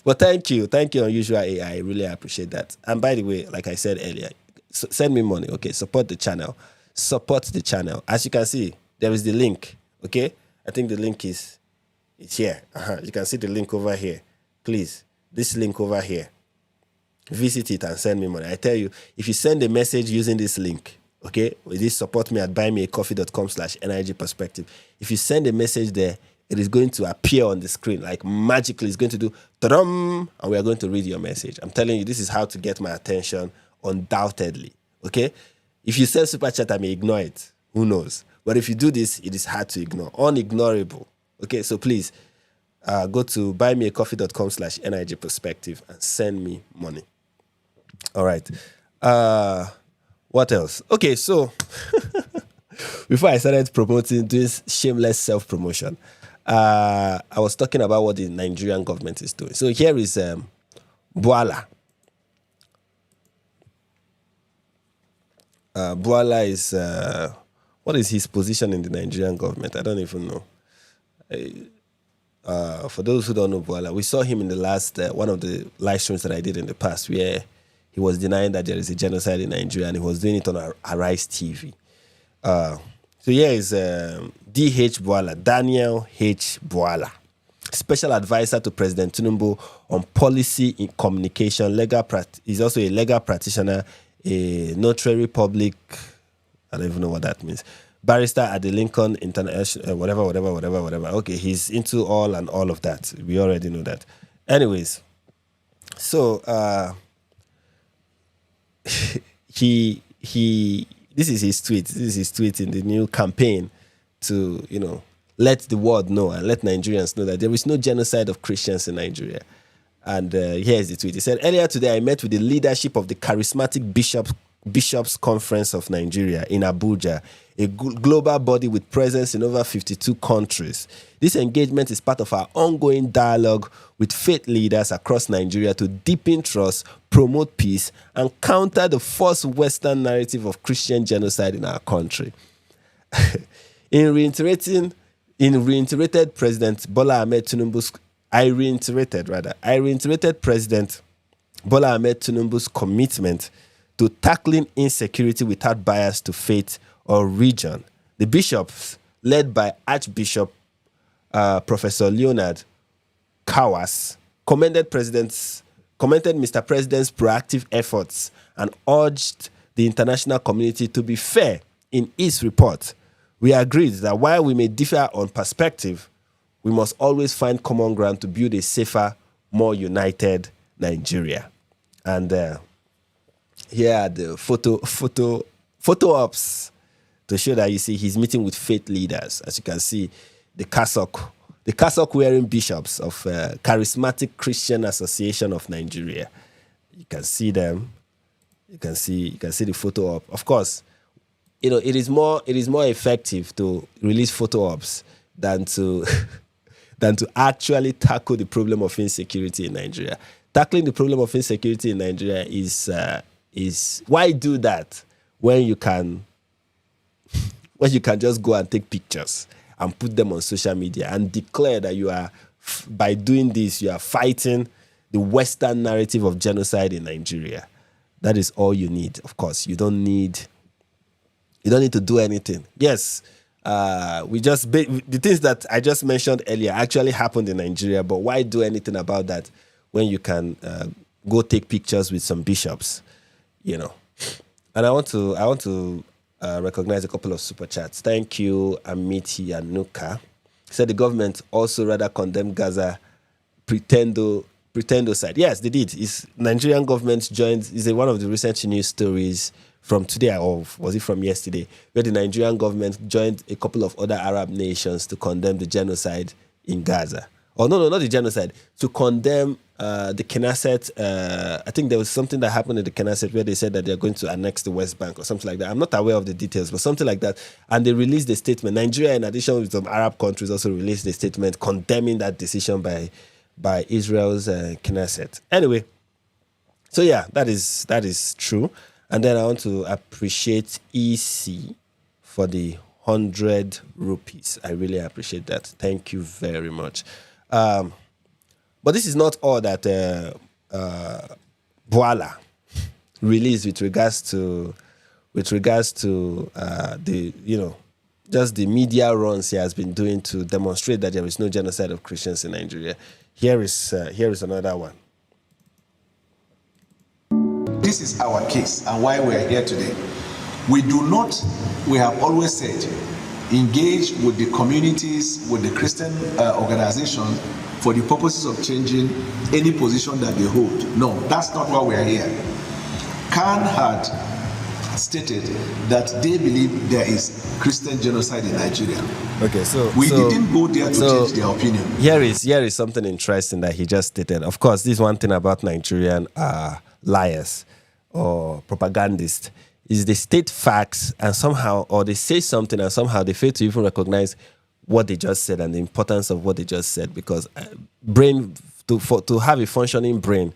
But thank you, Unusual AI. I really appreciate that. And by the way, like I said earlier, send me money. Okay, support the channel. As you can see, there is the link. Okay, I think the link it's here. You can see the link over here. Please, this link over here. Visit it and send me money. I tell you, if you send a message using this link, okay, with this support me at buymeacoffee.com/NIG perspective. If you send a message there, it is going to appear on the screen like magically. It's going to do ta-dum, and we are going to read your message. I'm telling you, this is how to get my attention, undoubtedly. Okay, if you send super chat, I may ignore it. Who knows? But if you do this, it is hard to ignore. Unignorable. Okay, so please go to buymeacoffee.com/NIG perspective and send me money. All right. What else? Okay, so before I started promoting this shameless self-promotion, I was talking about what the Nigerian government is doing. So here is Bwala. Bwala is... what is his position in the Nigerian government? I don't even know. For those who don't know Bwala, we saw him in the last one of the live streams that I did in the past where he was denying that there is a genocide in Nigeria and he was doing it on Arise TV. So here is D.H. Bwala, Daniel H. Bwala, Special Advisor to President Tinubu on Policy in Communication. He's also a legal practitioner, a notary public... I don't even know what that means. Barrister at the Lincoln International, whatever. Okay, he's into all and all of that. We already know that. Anyways, so this is his tweet. This is his tweet in the new campaign to, let the world know and let Nigerians know that there is no genocide of Christians in Nigeria. And here's the tweet. He said, earlier today, I met with the leadership of the Charismatic Bishops Conference of Nigeria in Abuja, a global body with presence in over 52 countries. This engagement is part of our ongoing dialogue with faith leaders across Nigeria to deepen trust, promote peace, and counter the false Western narrative of Christian genocide in our country. I reiterated President Bola Ahmed Tinubu's commitment to tackling insecurity without bias to faith or region. The bishops, led by Archbishop Professor Leonard Kawas, commended Mr. President's proactive efforts and urged the international community to be fair in its report. We agreed that while we may differ on perspective, we must always find common ground to build a safer, more united Nigeria. And here are the photo ops to show that you see he's meeting with faith leaders. As you can see, the cassock wearing bishops of Charismatic Christian Association of Nigeria. You can see them. You can see the photo op. Of course, it is more effective to release photo ops than to than to actually tackle the problem of insecurity in Nigeria. Tackling the problem of insecurity in Nigeria is why do that when you can just go and take pictures and put them on social media and declare that you are, by doing this, you are fighting the Western narrative of genocide in Nigeria. That is all you need. Of course, you don't need to do anything. Yes, the things that I just mentioned earlier actually happened in Nigeria, but why do anything about that when you can go take pictures with some bishops, you know? And I want to recognize a couple of super chats. Thank you, Amiti Anuka. Said the government also rather condemned Gaza pretendocide. Yes, they did. Nigerian government joined. Is one of the recent news stories from today, or was it from yesterday, where the Nigerian government joined a couple of other Arab nations to condemn the genocide in Gaza. Oh no, not the genocide. To condemn the Knesset. I think there was something that happened in the Knesset where they said that they're going to annex the West Bank or something like that. I'm not aware of the details, but something like that. And they released a statement. Nigeria, in addition with some Arab countries, also released a statement condemning that decision by Israel's Knesset. Anyway, so yeah, that is true. And then I want to appreciate EC for the 100 rupees. I really appreciate that. Thank you very much. But this is not all that Voila released with regards to the, just the media runs he has been doing to demonstrate that there is no genocide of Christians in Nigeria. Here is another one. This is our case and why we are here today. We have always said, engage with the communities, with the Christian organizations for the purposes of changing any position that they hold. No, that's not why we are here. Khan had stated that they believe there is Christian genocide in Nigeria. Okay, so we didn't go there to change their opinion. Here is something interesting that he just stated. Of course, this is one thing about Nigerian liars or propagandists, is they state facts and somehow, or they say something and somehow they fail to even recognize what they just said and the importance of what they just said. Because to have a functioning brain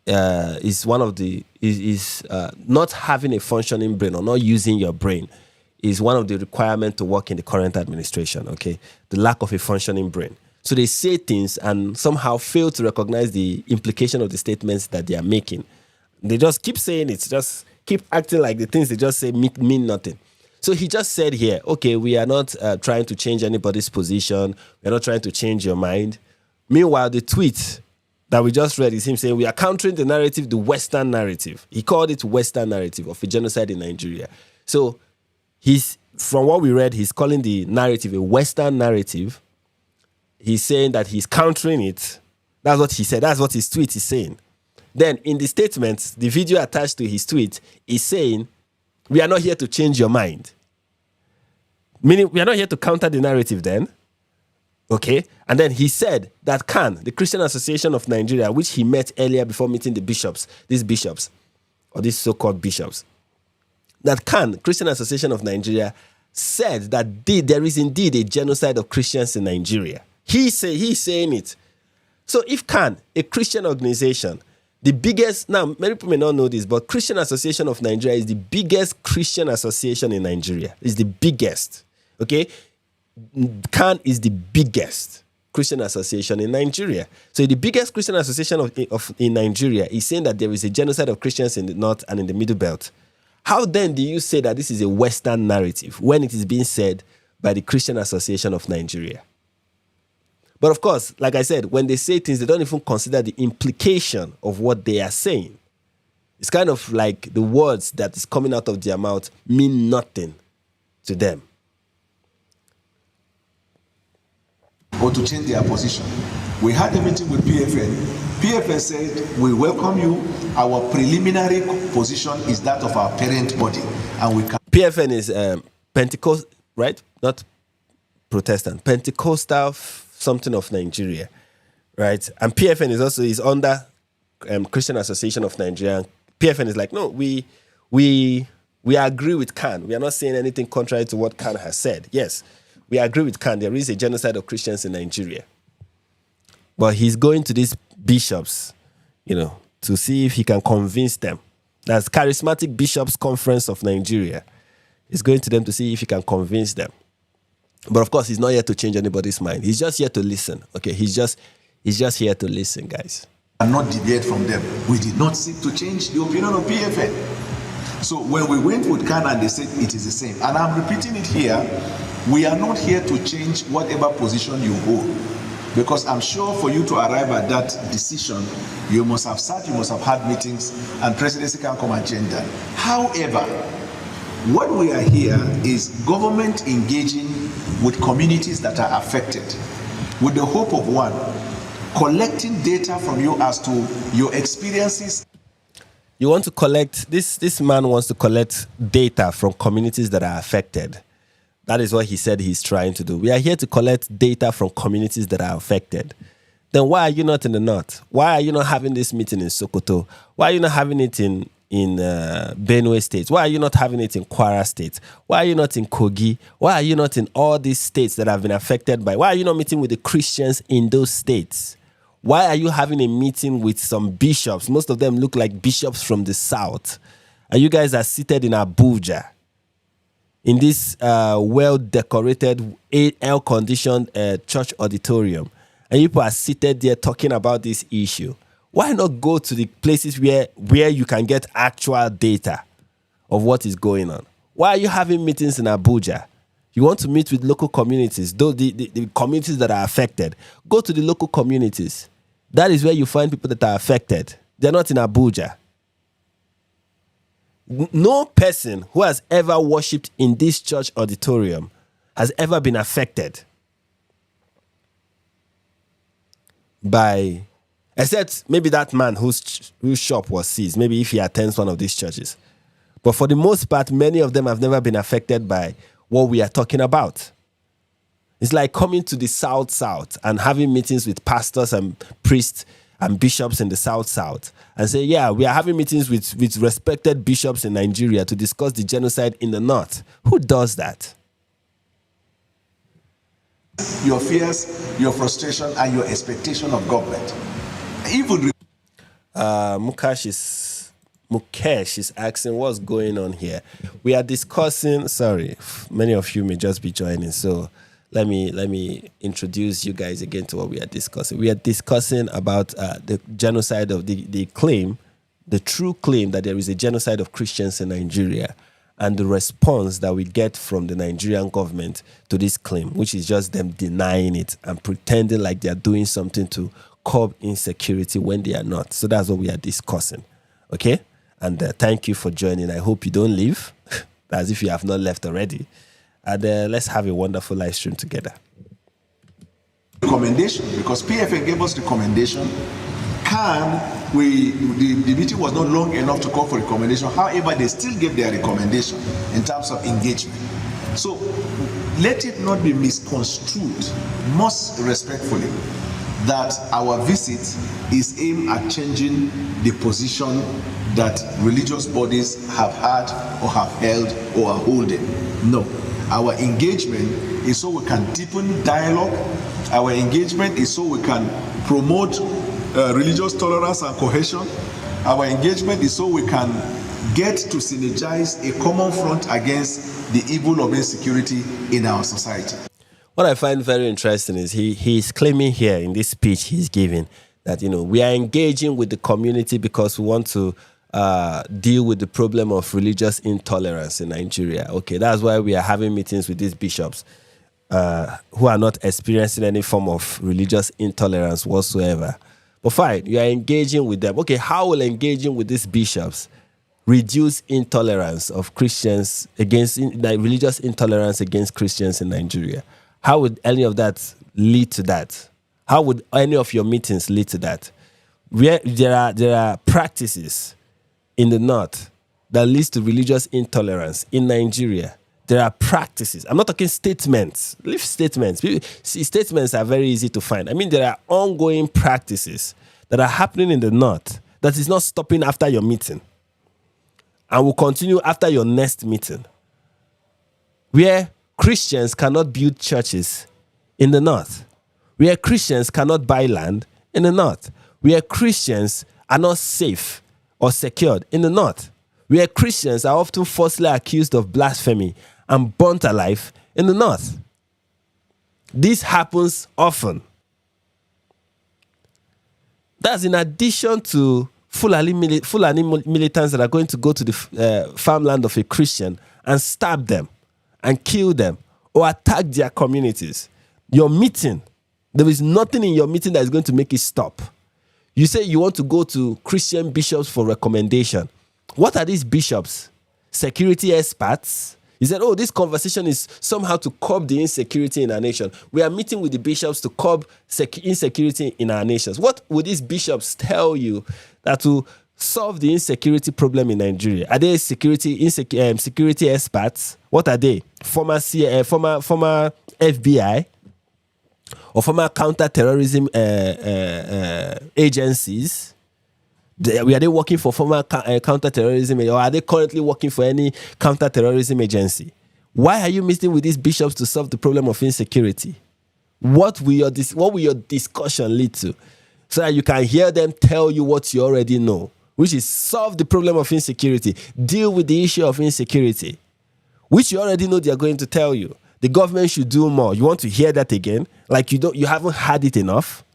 is one of the not having a functioning brain or not using your brain is one of the requirements to work in the current administration. Okay, the lack of a functioning brain. So they say things and somehow fail to recognize the implication of the statements that they are making. They just keep saying it, just keep acting like the things they just say mean nothing. So he just said here, okay, we are not trying to change anybody's position. We're not trying to change your mind. Meanwhile, the tweet that we just read is him saying we are countering the narrative, the Western narrative. He called it Western narrative of a genocide in Nigeria. So from what we read, he's calling the narrative a Western narrative. He's saying that he's countering it. That's what he said. That's what his tweet is saying. Then in the statement, the video attached to his tweet is saying, we are not here to change your mind. Meaning, we are not here to counter the narrative then. Okay? And then he said that CAN, the Christian Association of Nigeria, which he met earlier before meeting these so-called bishops, that CAN, Christian Association of Nigeria, said that there is indeed a genocide of Christians in Nigeria. He's saying it. So if CAN, a Christian organization, the biggest, now many people may not know this, but Christian Association of Nigeria is the biggest Christian association in Nigeria. It's the biggest. Okay? CAN is the biggest Christian association in Nigeria. So the biggest Christian association in Nigeria is saying that there is a genocide of Christians in the north and in the middle belt. How then do you say that this is a Western narrative when it is being said by the Christian Association of Nigeria? But of course, like I said, when they say things, they don't even consider the implication of what they are saying. It's kind of like the words that is coming out of their mouth mean nothing to them. Or to change their position. We had a meeting with PFN. PFN said, we welcome you. Our preliminary position is that of our parent body. And we can. PFN is Pentecost, right? Not Protestant. Pentecostal something of Nigeria, right? And PFN is under Christian Association of Nigeria. PFN is like, no, we agree with CAN. We are not saying anything contrary to what CAN has said. Yes, we agree with Khan, there is a genocide of Christians in Nigeria. But he's going to these bishops, to see if he can convince them. That's Charismatic Bishops Conference of Nigeria. He's going to them to see if he can convince them. But of course, he's not here to change anybody's mind. He's just here to listen. Okay, he's just here to listen, guys. And not deviate from them. We did not seek to change the opinion of PFN. So when we went with Khan and they said it is the same, and I'm repeating it here, we are not here to change whatever position you hold. Because I'm sure for you to arrive at that decision, you must have sat, you must have had meetings, and presidency can come and change that. However, what we are here is government engaging with communities that are affected with the hope of one, collecting data from you as to your experiences. You want to collect, this man wants to collect data from communities that are affected. That is what he said he's trying to do. We are here to collect data from communities that are affected. Then why are you not in the north? Why are you not having this meeting in Sokoto? Why are you not having it in Benue State? Why are you not having it in Kwara State? Why are you not in Kogi? Why are you not in all these states that have been affected by? Why are you not meeting with the Christians in those states? Why are you having a meeting with some bishops? Most of them look like bishops from the south. And you guys are seated in Abuja, in this well-decorated, air-conditioned church auditorium. And people are seated there talking about this issue. Why not go to the places where you can get actual data of what is going on? Why are you having meetings in Abuja? You want to meet with local communities, though the communities that are affected. Go to the local communities. That is where you find people that are affected. They're not in Abuja. No person who has ever worshipped in this church auditorium has ever been affected by, except maybe that man whose shop was seized, maybe if he attends one of these churches. But for the most part, many of them have never been affected by what we are talking about. It's like coming to the South and having meetings with pastors and priests and bishops in the South and say, yeah, we are having meetings with respected bishops in Nigeria to discuss the genocide in the North. Who does that? Your fears, your frustration, and your expectation of government. Even Mukesh is asking what's going on here. We are discussing, sorry, many of you may just be joining, so let me introduce you guys again to what we are discussing. We are discussing about the genocide of the claim, the true claim that there is a genocide of Christians in Nigeria, and the response that we get from the Nigerian government to this claim, which is just them denying it and pretending like they are doing something to curb insecurity when they are not. So that's what we are discussing. Okay? And thank you for joining. I hope you don't leave, as if you have not left already. And let's have a wonderful live stream together. Recommendation, because PFN gave us recommendation. The meeting was not long enough to call for recommendation. However, they still gave their recommendation in terms of engagement. So let it not be misconstrued, most respectfully, that our visit is aimed at changing the position that religious bodies have had or have held or are holding. No. Our engagement is so we can deepen dialogue. Our engagement is so we can promote religious tolerance and cohesion. Our engagement is so we can get to synergize a common front against the evil of insecurity in our society. What I find very interesting is he's claiming here in this speech he's giving that, we are engaging with the community because we want to deal with the problem of religious intolerance in Nigeria. Okay, that's why we are having meetings with these bishops who are not experiencing any form of religious intolerance whatsoever. But fine, you are engaging with them. Okay, how will engaging with these bishops reduce intolerance of Christians against religious intolerance against Christians in Nigeria? How would any of that lead to that? How would any of your meetings lead to that? Where there are practices in the north that leads to religious intolerance in Nigeria. There are practices. I'm not talking statements. Leave statements. See, statements are very easy to find. I mean, there are ongoing practices that are happening in the north that is not stopping after your meeting and will continue after your next meeting, where Christians cannot build churches in the north, where Christians cannot buy land in the north, where Christians are not safe or secured in the north, where Christians are often falsely accused of blasphemy and burnt alive in the north. This happens often. That's in addition to Fulani militants that are going to go to the farmland of a Christian and stab them and kill them or attack their communities. Your meeting, there is nothing in your meeting that is going to make it stop. You say you want to go to Christian bishops for recommendation. What are these bishops? Security experts? He said, oh, this conversation is somehow to curb the insecurity in our nation. We are meeting with the bishops to curb insecurity in our nations. What would these bishops tell you that will solve the insecurity problem in Nigeria? Are they security experts? What are they? Former FBI or former counter-terrorism agencies? Are they working for former counter-terrorism, or are they currently working for any counter-terrorism agency? Why are you meeting with these bishops to solve the problem of insecurity? What will your discussion lead to? So that you can hear them tell you what you already know, which is solve the problem of insecurity, deal with the issue of insecurity, which you already know they are going to tell you. The government should do more. You want to hear that again? Like you haven't had it enough?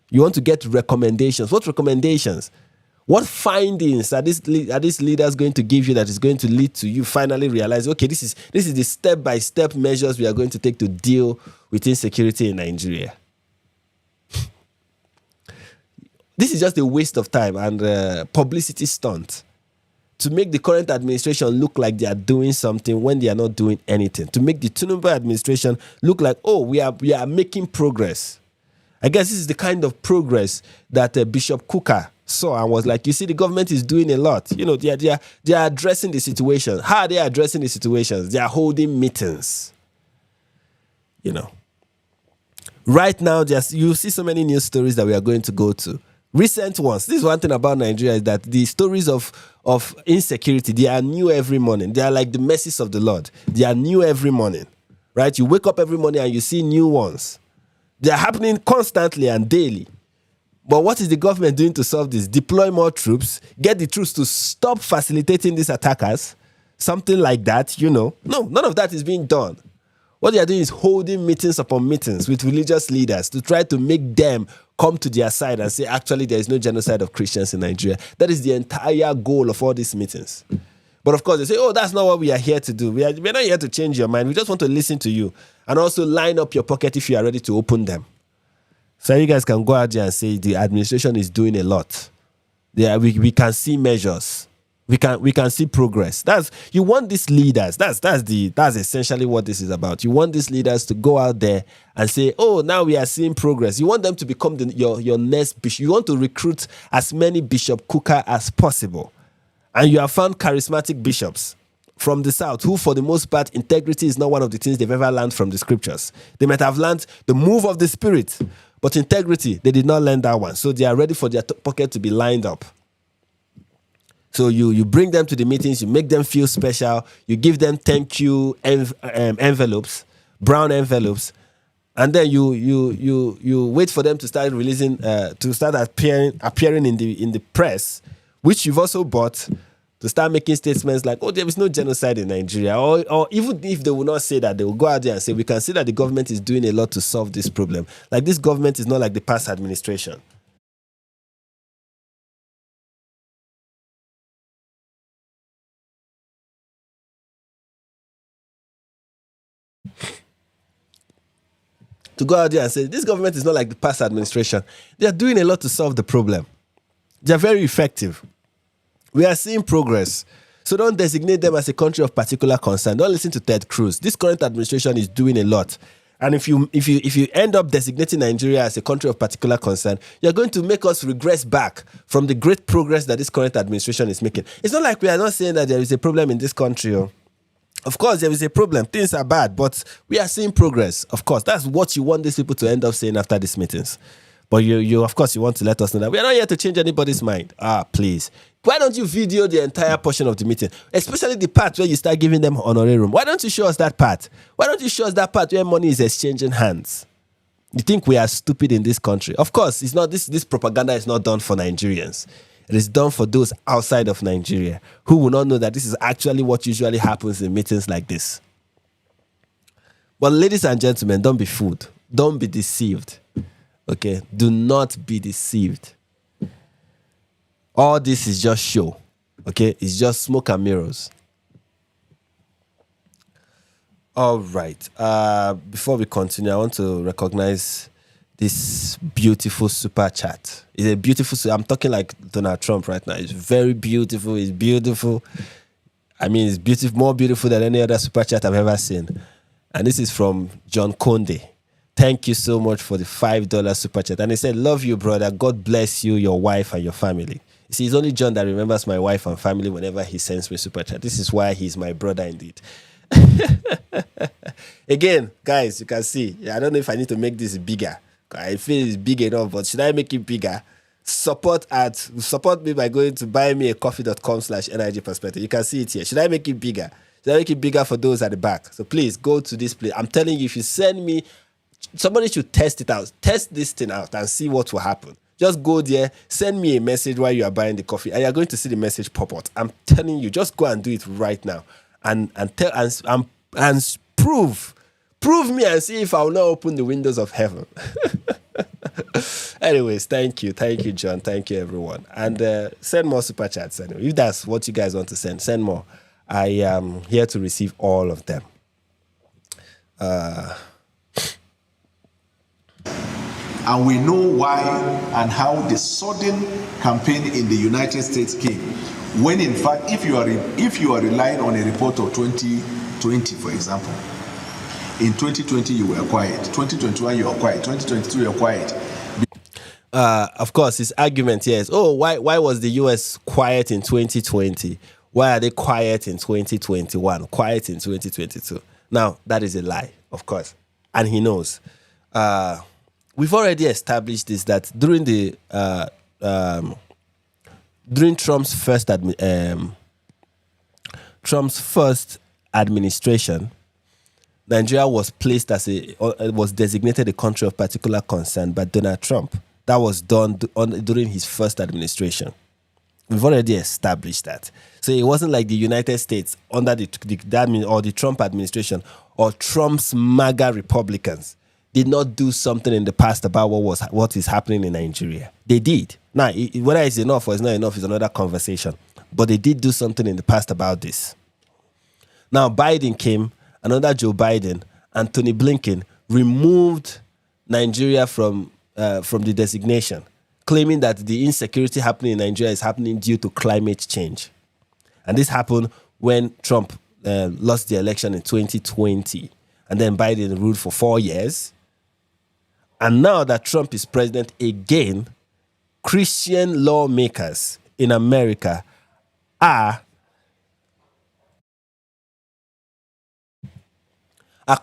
You want to get recommendations. What recommendations? What findings are these leaders going to give you that is going to lead to you finally realize, okay, this is the step-by-step measures we are going to take to deal with insecurity in Nigeria? This is just a waste of time and publicity stunt to make the current administration look like they are doing something when they are not doing anything. To make the Tinubu administration look like, oh, we are making progress. I guess this is the kind of progress that Bishop Kuka saw and was like, you see, the government is doing a lot. You know, they are addressing the situation. How are they addressing the situations? They are holding meetings. You know, right now, you see so many news stories that we are going to go to. Recent ones. This is one thing about Nigeria, is that the stories of insecurity, they are new every morning. They are like the mercies of the Lord. They are new every morning, right? You wake up every morning and you see new ones. They are happening constantly and daily. But what is the government doing to solve this? Deploy more troops, get the troops to stop facilitating these attackers, something like that, you know. No, none of that is being done. What they are doing is holding meetings upon meetings with religious leaders to try to make them come to their side and say, actually, there is no genocide of Christians in Nigeria. That is the entire goal of all these meetings. But of course, they say, oh, that's not what we are here to do. We're not here to change your mind. We just want to listen to you and also line up your pocket if you are ready to open them. So you guys can go out there and say the administration is doing a lot. We can see measures. We can see progress. You want these leaders. That's essentially what this is about. You want these leaders to go out there and say, oh, now we are seeing progress. You want them to become your next bishop. You want to recruit as many Bishop Kuka as possible. And you have found charismatic bishops from the south who, for the most part, integrity is not one of the things they've ever learned from the scriptures. They might have learned the move of the Spirit, but integrity, they did not learn that one. So they are ready for their pocket to be lined up. So you bring them to the meetings, you make them feel special, you give them thank you envelopes, brown envelopes, and then you wait for them to start releasing, to start appearing in the press, which you've also bought, to start making statements like, oh, there is no genocide in Nigeria. Or even if they will not say that, they will go out there and say, we can see that the government is doing a lot to solve this problem. Like, this government is not like the past administration. To go out there and say, this government is not like the past administration. They are doing a lot to solve the problem. They are very effective. We are seeing progress. So don't designate them as a country of particular concern. Don't listen to Ted Cruz. This current administration is doing a lot. And if you end up designating Nigeria as a country of particular concern, you're going to make us regress back from the great progress that this current administration is making. It's not like we are not saying that there is a problem in this country. Of course, there is a problem. Things are bad, but we are seeing progress. Of course, that's what you want these people to end up saying after these meetings. But you of course, you want to let us know that we are not here to change anybody's mind. Please. Why don't you video the entire portion of the meeting, especially the part where you start giving them honorarium? Why don't you show us that part? Why don't you show us that part where money is exchanging hands? You think we are stupid in this country? Of course, it's not. This propaganda is not done for Nigerians. It is done for those outside of Nigeria who will not know that this is actually what usually happens in meetings like this. But ladies and gentlemen, don't be fooled. Don't be deceived. Okay? Do not be deceived. All this is just show. Okay? It's just smoke and mirrors. All right. Before we continue, I want to recognize this beautiful super chat. It's a beautiful. I'm talking like Donald Trump right now. It's very beautiful. It's beautiful. I mean, it's beautiful, more beautiful than any other super chat I've ever seen. And this is from John Conde. Thank you so much for the $5 super chat. And he said, love you, brother. God bless you, your wife, and your family. You see, it's only John that remembers my wife and family whenever he sends me super chat. This is why he's my brother indeed. Again, guys, you can see. I don't know if I need to make this bigger. I feel it's big enough, but should I make it bigger? Support me by going to buymeacoffee.com/NIG perspective. You can see it here. Should I make it bigger? Should I make it bigger for those at the back? So please go to this place. I'm telling you, if you send me, somebody should test it out. Test this thing out and see what will happen. Just go there, send me a message while you are buying the coffee, and you're going to see the message pop out. I'm telling you, just go and do it right now, and prove me and see if I will not open the windows of heaven. Anyways, thank you, John, thank you, everyone, and send more super chats. Anyway, if that's what you guys want to send more. I am here to receive all of them. And we know why and how the sudden campaign in the United States came. When in fact, if you are relying on a report of 2020, for example, in 2020 you were quiet, 2021 you were quiet, 2022 you were quiet. Of course, his argument here is, why was the US quiet in 2020? Why are they quiet in 2021? Quiet in 2022? Now, that is a lie, of course. And he knows. We've already established this, that during Trump's first administration, Nigeria was placed was designated a country of particular concern by Donald Trump. That was done during his first administration. We've already established that. So it wasn't like the United States under the Trump administration or Trump's MAGA Republicans did not do something in the past about what is happening in Nigeria. They did. Now, whether it's enough or it's not enough is another conversation. But they did do something in the past about this. Now, Biden came, another Joe Biden, and Tony Blinken removed Nigeria from the designation, claiming that the insecurity happening in Nigeria is happening due to climate change. And this happened when Trump lost the election in 2020. And then Biden ruled for 4 years. And now that Trump is president again, Christian lawmakers in America are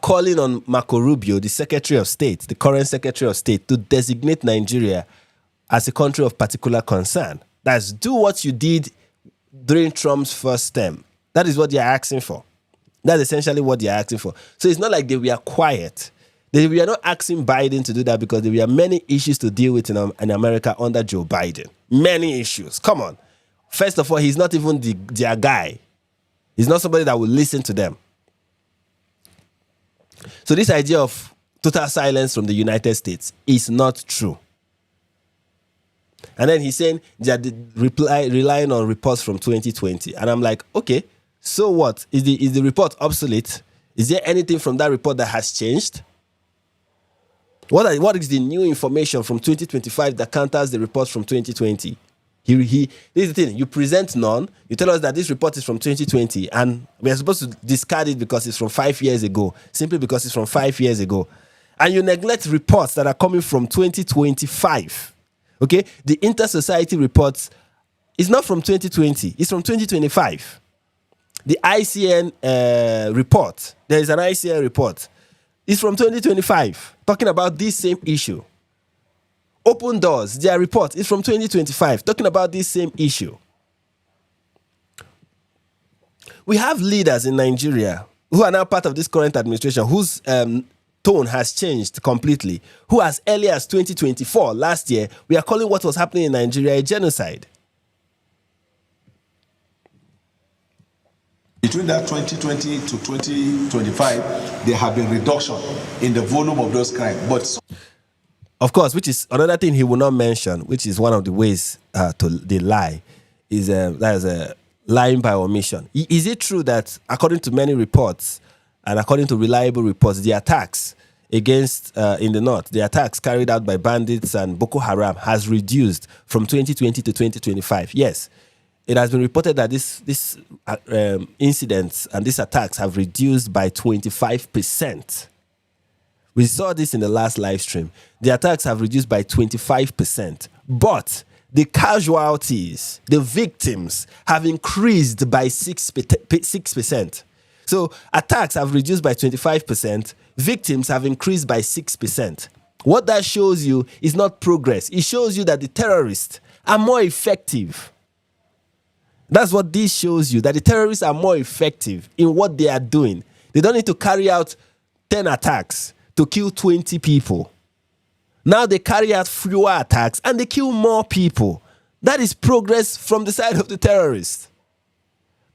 calling on Marco Rubio, the Secretary of State, the current Secretary of State, to designate Nigeria as a country of particular concern. That's do what you did during Trump's first term. That is what they are asking for. That's essentially what they are asking for. So it's not like they were quiet. They were not asking Biden to do that because there were many issues to deal with in America under Joe Biden. Many issues. Come on. First of all, he's not even their guy. He's not somebody that will listen to them. So this idea of total silence from the United States is not true. And then he's saying they're relying on reports from 2020. And I'm like, okay, so what? Is the report obsolete? Is there anything from that report that has changed? What is the new information from 2025 that counters the reports from 2020? This is the thing. You present none. You tell us that this report is from 2020, and we are supposed to discard it because it's from 5 years ago, simply because it's from 5 years ago. And you neglect reports that are coming from 2025. Okay? The Inter-Society reports is not from 2020. It's from 2025. The ICN report, there is an ICN report, is from 2025, talking about this same issue. Open Doors, their report is from 2025, talking about this same issue. We have leaders in Nigeria who are now part of this current administration whose tone has changed completely, who as early as 2024, last year, we are calling what was happening in Nigeria a genocide. Between that 2020 to 2025, there have been reduction in the volume of those crimes. But of course, which is another thing he will not mention, which is one of the ways to the lie, is that is a lying by omission. Is it true that according to many reports and according to reliable reports, the attacks against in the north, the attacks carried out by bandits and Boko Haram has reduced from 2020 to 2025? Yes. It has been reported that this incidents and these attacks have reduced by 25%. We saw this in the last live stream. The attacks have reduced by 25%, but the casualties, the victims, have increased by 6%. So attacks have reduced by 25%, victims have increased by 6%. What that shows you is not progress. It shows you that the terrorists are more effective. That's what this shows you, that the terrorists are more effective in what they are doing. They don't need to carry out 10 attacks to kill 20 people. Now they carry out fewer attacks and they kill more people. That is progress from the side of the terrorists.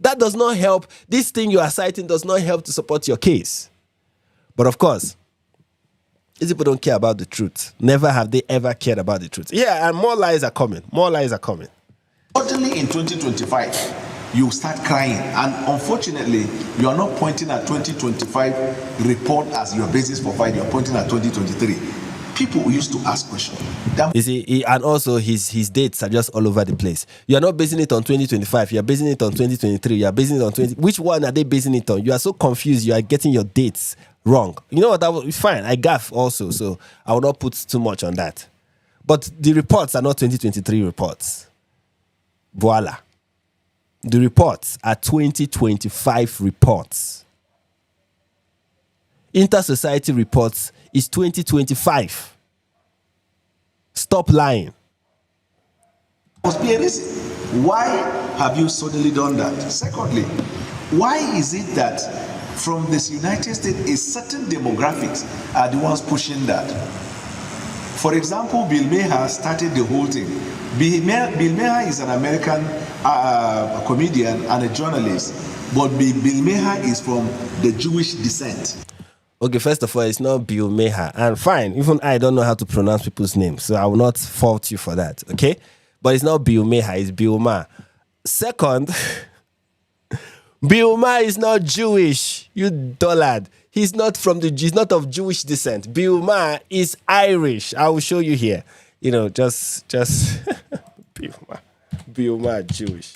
That does not help. This thing you are citing does not help to support your case. But of course, these people don't care about the truth. Never have they ever cared about the truth. Yeah, and more lies are coming. More lies are coming. Suddenly in 2025, you start crying. And unfortunately, you are not pointing at 2025 report as your basis for fight. You are pointing at 2023. People used to ask questions. You see, and also his dates are just all over the place. You are not basing it on 2025. You are basing it on 2023. You are basing it on 20. Which one are they basing it on? You are so confused. You are getting your dates wrong. You know what? That was fine. I gaff also, so I will not put too much on that. But the reports are not 2023 reports. Voila. The reports are 2025 reports. Inter-Society reports is 2025. Stop lying. Must be a reason. Why have you suddenly done that? Secondly, why is it that from this United States, a certain demographics are the ones pushing that? For example, Bill Maher started the whole thing. Bill Maher is an American comedian and a journalist, but Bill Maher is from the Jewish descent. Okay, first of all, it's not Bill Maher. And fine, even I don't know how to pronounce people's names, so I will not fault you for that, okay? But it's not Bill Maher, it's Bill Maher. Second, Bill Maher is not Jewish, you dullard. He's not of Jewish descent. Bill Maher is Irish. I will show you here. You know, just Bill Maher, Jewish.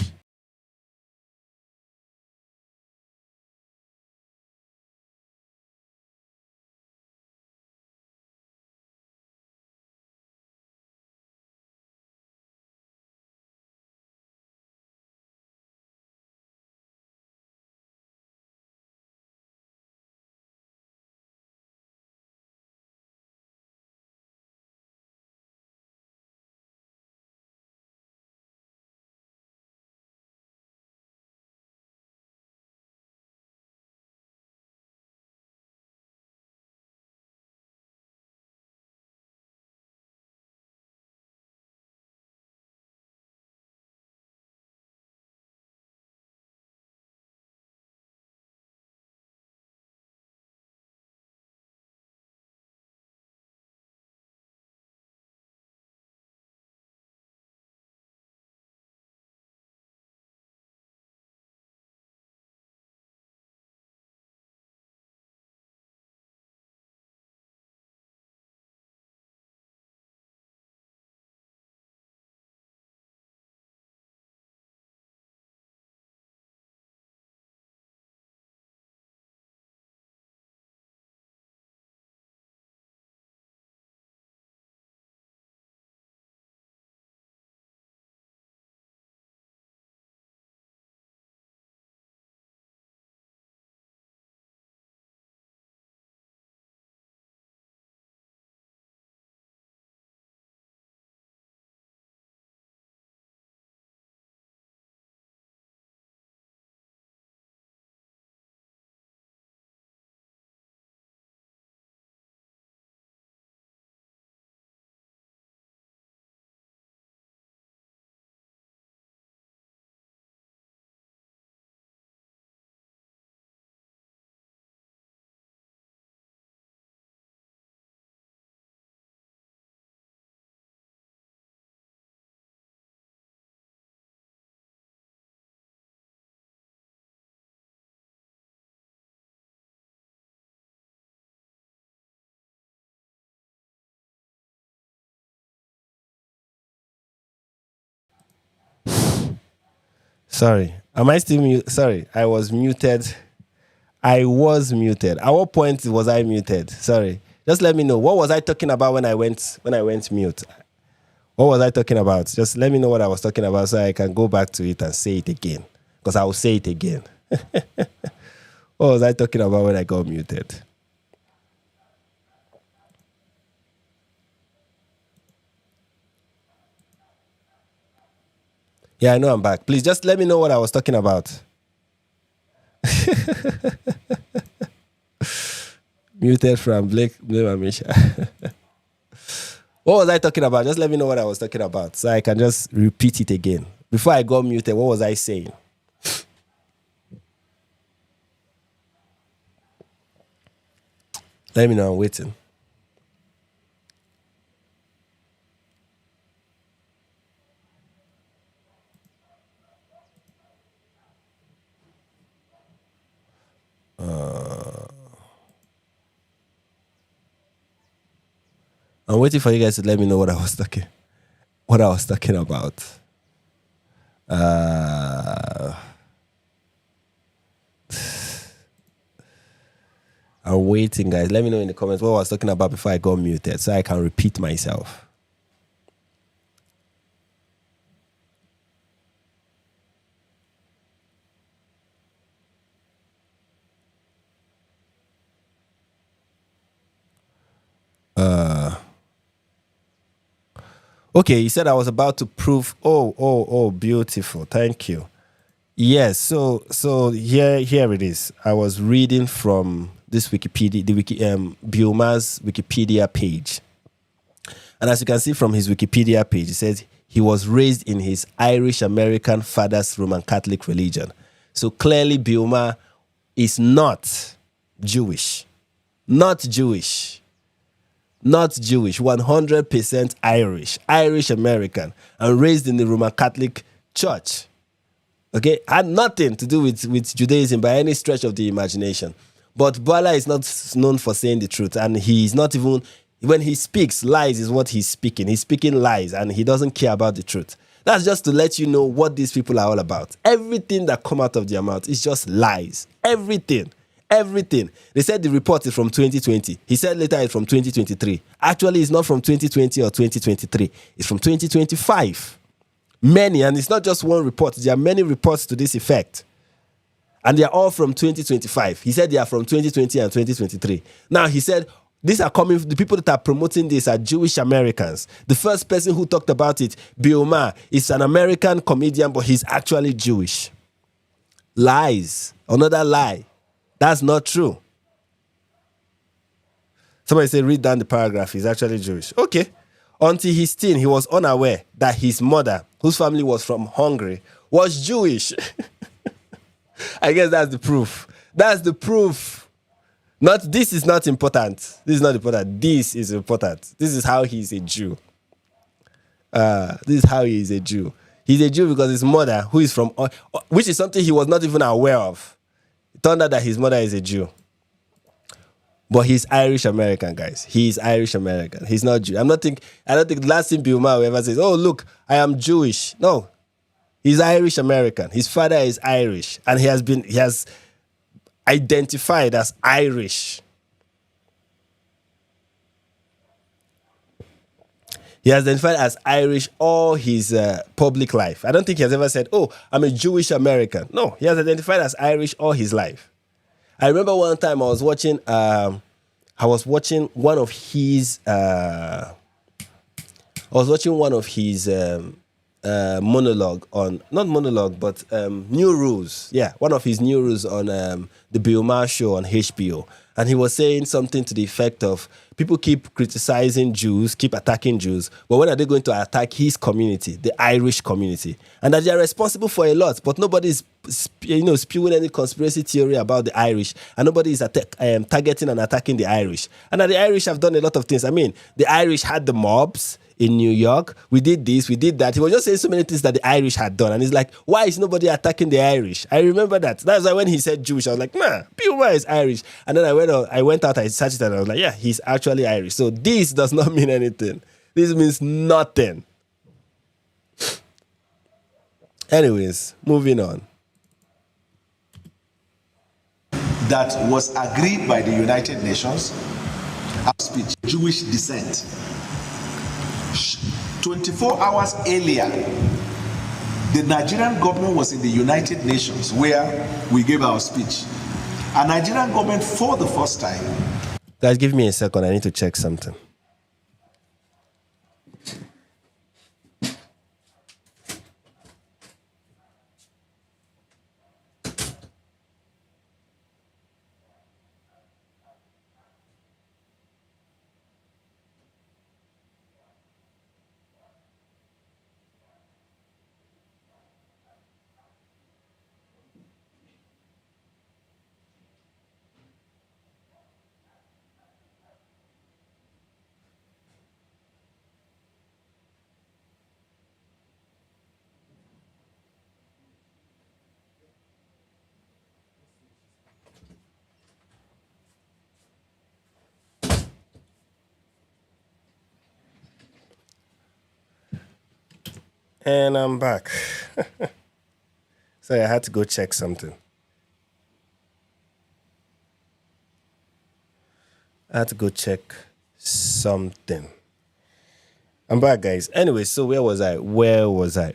Sorry. Am I still mute? Sorry, I was muted. I was muted. At what point was I muted? Sorry. Just let me know. What was I talking about when I went mute? What was I talking about? Just let me know what I was talking about so I can go back to it and say it again. Because I will say it again. What was I talking about when I got muted? Yeah, I know I'm back. Please just let me know what I was talking about. Muted from Blake Amisha. What was I talking about? Just let me know what I was talking about so I can just repeat it again. Before I got muted, what was I saying? Let me know. I'm waiting. I'm waiting for you guys to let me know what I was talking about. I'm waiting, guys. Let me know in the comments what I was talking about before I got muted so I can repeat myself. Okay, he said I was about to prove. Oh, beautiful. Thank you. Yes, so here it is. I was reading from this Wikipedia, Bioma's Wikipedia page. And as you can see from his Wikipedia page, it says he was raised in his Irish American father's Roman Catholic religion. So clearly Bioma is not Jewish. Not Jewish. Not Jewish, 100% Irish American, and raised in the Roman Catholic Church. Okay, had nothing to do with Judaism by any stretch of the imagination. But Bola is not known for saying the truth, and he's not even, when he speaks, lies is what he's speaking. He's speaking lies, and he doesn't care about the truth. That's just to let you know what these people are all about. Everything that come out of their mouth is just lies. Everything. They said the report is from 2020. He said later it's from 2023. Actually, it's not from 2020 or 2023. It's from 2025. Many, and it's not just one report. There are many reports to this effect. And they are all from 2025. He said they are from 2020 and 2023. Now, he said these are coming, the people that are promoting this are Jewish Americans. The first person who talked about it, Bioma, is an American comedian, but he's actually Jewish. Lies. Another lie. That's not true. Somebody said, read down the paragraph. He's actually Jewish. Okay. Until his teen, he was unaware that his mother, whose family was from Hungary, was Jewish. I guess that's the proof. That's the proof. Not, this is not important. This is not important. This is important. This is how he's a Jew. This is how he is a Jew. He's a Jew because his mother, who is from, which is something he was not even aware of. It turned out that his mother is a Jew. But he's Irish American, guys. He's Irish American. He's not Jew. I don't think the last thing Bioma ever says, oh, look, I am Jewish. No. He's Irish American. His father is Irish. And he has identified as Irish. He has identified as Irish all his public life. I don't think he has ever said, oh, I'm a Jewish American. No, he has identified as Irish all his life. I remember one time I was watching one of his monologue on, not monologue, but new rules. Yeah, one of his new rules on the Bioma show on HBO. And he was saying something to the effect of, people keep criticizing Jews, keep attacking Jews, but when are they going to attack his community, the Irish community? And that they are responsible for a lot, but nobody's spewing any conspiracy theory about the Irish, and nobody is targeting and attacking the Irish. And that the Irish have done a lot of things. I mean, the Irish had the mobs in New York. We did this, we did that. He was just saying so many things that the Irish had done. And he's like, why is nobody attacking the Irish? I remember that. That's why when he said Jewish, I was like, nah, Bioma is Irish. And then I went out, I searched it, and I was like, yeah, he's actually Irish. So this does not mean anything. This means nothing. Anyways, moving on. That was agreed by the United Nations, speech, Jewish descent. 24 hours earlier, the Nigerian government was in the United Nations where we gave our speech. A Nigerian government, for the first time. Guys, give me a second. I need to check something. And I'm back. Sorry, I had to go check something. I'm back, guys. Anyway, so where was I?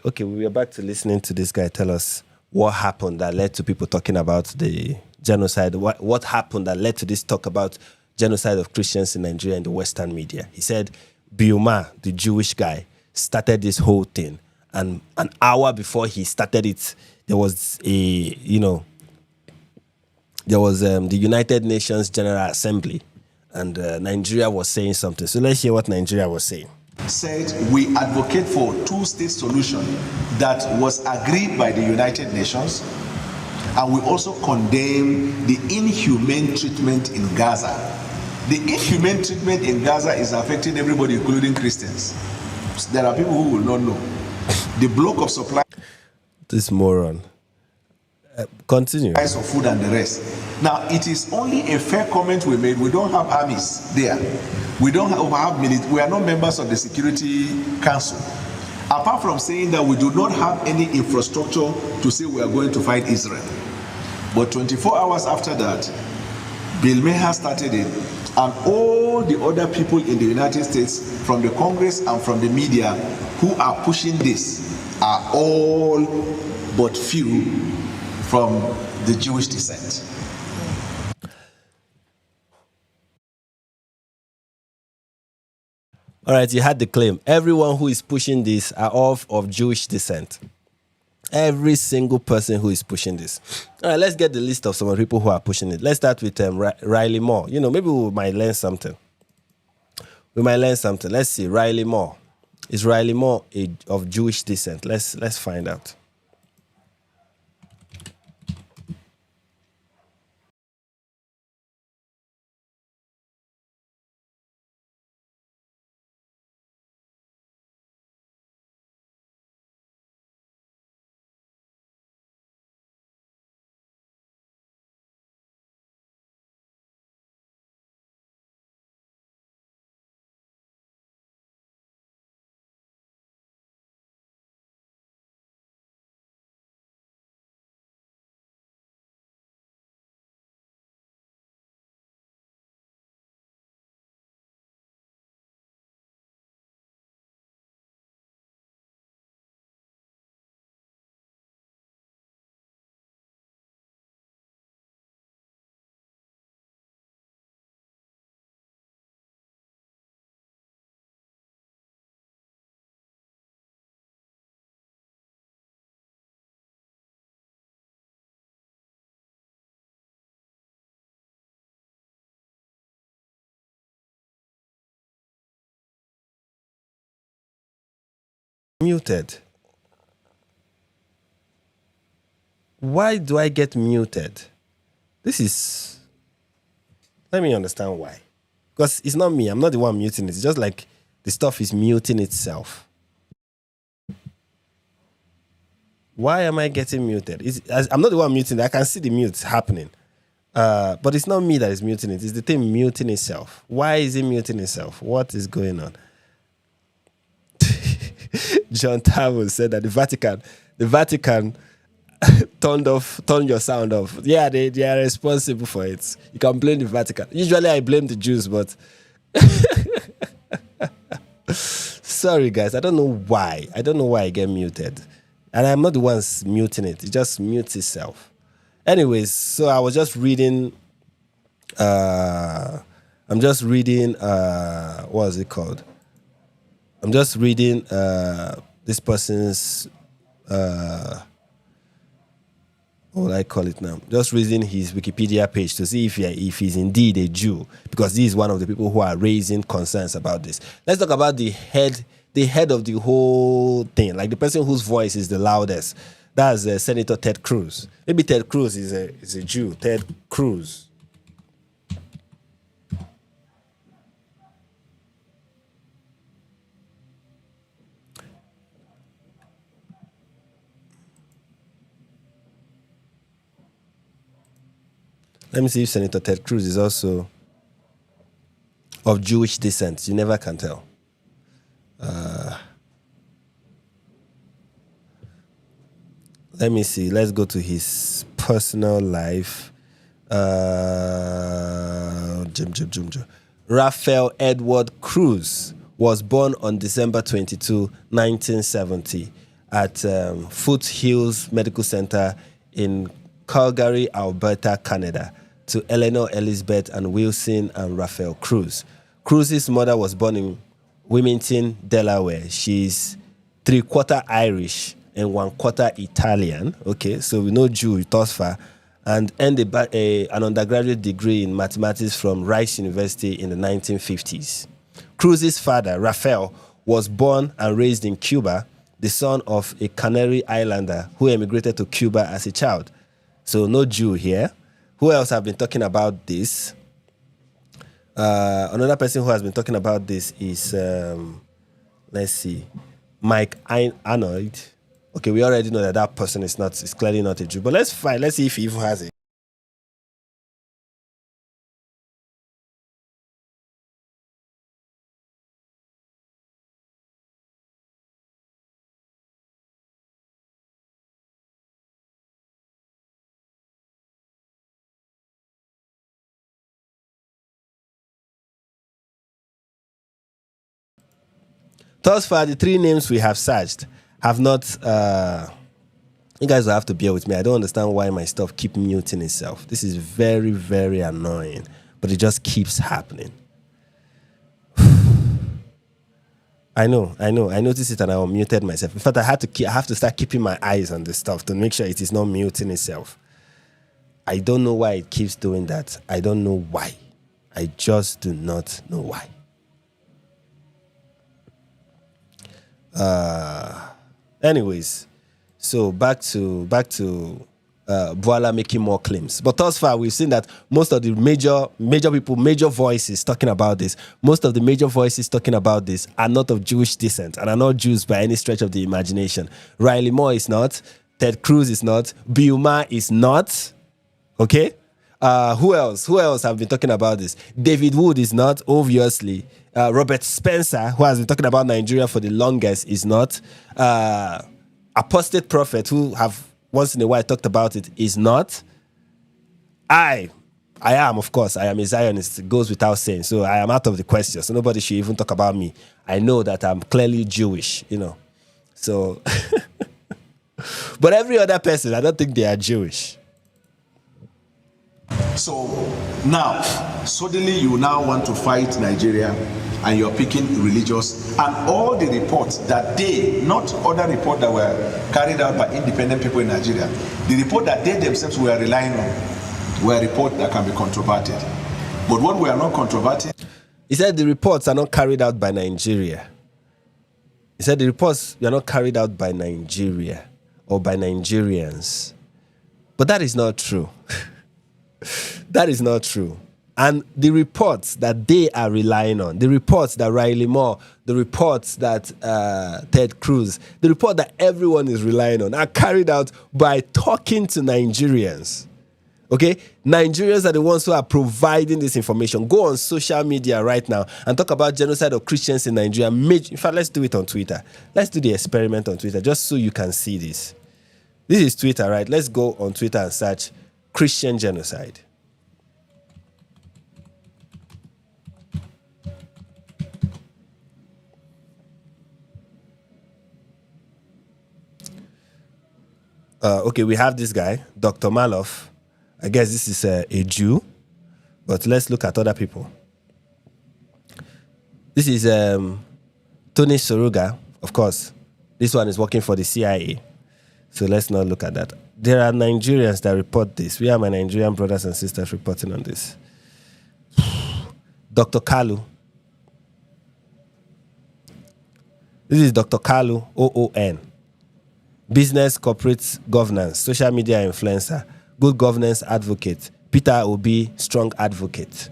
Okay, we were back to listening to this guy tell us what happened that led to people talking about the genocide. What happened that led to this talk about genocide of Christians in Nigeria in the Western media. He said Bioma, the Jewish guy, started this whole thing. And an hour before he started it, there was the United Nations General Assembly, and Nigeria was saying something. So let's hear what Nigeria was saying. Said we advocate for two-state solution that was agreed by the United Nations, and we also condemn the inhumane treatment in Gaza. The inhumane treatment in Gaza is affecting everybody, including Christians. There are people who will not know. The block of supply. This moron. Continue. Price of food and the rest. Now, it is only a fair comment we made. We don't have armies there. We don't have military. We are not members of the Security Council. Apart from saying that we do not have any infrastructure to say we are going to fight Israel. But 24 hours after that, Bill Maher started it, and all the other people in the United States, from the Congress and from the media, who are pushing this, are all but few from the Jewish descent. All right, you had the claim. Everyone who is pushing this are of Jewish descent. Every single person who is pushing this. All right, let's get the list of some of the people who are pushing it. Let's start with Riley Moore. Maybe we might learn something. Let's see. Riley Moore. Is Riley Moore of Jewish descent? Let's find out. Muted. Why do I get muted? Let me understand why. Because it's not me. I'm not the one muting it. It's just like the stuff is muting itself. Why am I getting muted? I'm not the one muting it. I can see the mute happening. But it's not me that is muting it. It's the thing muting itself. Why is it muting itself? What is going on? John Tavo said that the the Vatican turned your sound off. Yeah, they are responsible for it. You can blame the Vatican. Usually I blame the Jews, but sorry guys, I don't know why. I don't know why I get muted. And I'm not the ones muting it. It just mutes itself. Anyways, so I was just reading I'm just reading what is it called? I'm just reading this person's what would I call it now? Just reading his Wikipedia page to see if he's indeed a Jew, because he is one of the people who are raising concerns about this. Let's talk about the head of the whole thing, like the person whose voice is the loudest. That's Senator Ted Cruz. Maybe Ted Cruz is a Jew. Ted Cruz. Let me see if Senator Ted Cruz is also of Jewish descent. You never can tell. Let me see. Let's go to his personal life. Raphael Edward Cruz was born on December 22, 1970 at Foothills Medical Center in Calgary, Alberta, Canada, to Eleanor Elizabeth and Wilson and Raphael Cruz. Cruz's mother was born in Wilmington, Delaware. She's 3/4 Irish and 1/4 Italian. Okay, so we know Jew thus far, and earned an undergraduate degree in mathematics from Rice University in the 1950s. Cruz's father, Raphael, was born and raised in Cuba, the son of a Canary Islander who emigrated to Cuba as a child. So no Jew here. Who else have been talking about this? Another person who has been talking about this is, let's see, Mike Arnold. Okay, we already know that person is clearly not a Jew. But let's see if he even has it. Thus far, the three names we have searched have not. You guys will have to bear with me. I don't understand why my stuff keep muting itself. This is very, very annoying, but it just keeps happening. I know. I noticed it and I unmuted myself. In fact, I have to start keeping my eyes on this stuff to make sure it is not muting itself. I don't know why it keeps doing that. I don't know why. I just do not know why. Anyways, so back to Boala making more claims. But thus far, we've seen that most of the major voices talking about this, most of the major voices talking about this are not of Jewish descent and are not Jews by any stretch of the imagination. Riley Moore is not. Ted Cruz is not. Biuma is not. Okay? Who else? Who else have been talking about this? David Wood is not, obviously. Robert Spencer, who has been talking about Nigeria for the longest, is not. Apostate prophet, who have once in a while talked about it, is not. I am, of course, I am a Zionist. It goes without saying. So I am out of the question. So nobody should even talk about me. I know that I'm clearly Jewish, So, but every other person, I don't think they are Jewish. So now, suddenly you now want to fight Nigeria and you're picking religious, and all the reports that not other reports that were carried out by independent people in Nigeria, the report that they themselves were relying on were reports that can be controverted. But what we are not controverting... He said the reports are not carried out by Nigeria. He said the reports are not carried out by Nigeria or by Nigerians. But that is not true. That is not true. And the reports that they are relying on, the reports that Riley Moore, the reports that Ted Cruz, the report that everyone is relying on are carried out by talking to Nigerians. Okay? Nigerians are the ones who are providing this information. Go on social media right now and talk about genocide of Christians in Nigeria. In fact, let's do it on Twitter. Let's do the experiment on Twitter just so you can see this. This is Twitter, right? Let's go on Twitter and search Christian genocide. Okay, we have this guy, Dr. Maloff. I guess this is a Jew, but let's look at other people. This is Tony Soruga, of course. This one is working for the CIA. So let's not look at that. There are Nigerians that report this. We have my Nigerian brothers and sisters reporting on this. Dr. Kalu. This is Dr. Kalu, OON. Business, corporate governance, social media influencer, good governance advocate, Peter Obi, strong advocate,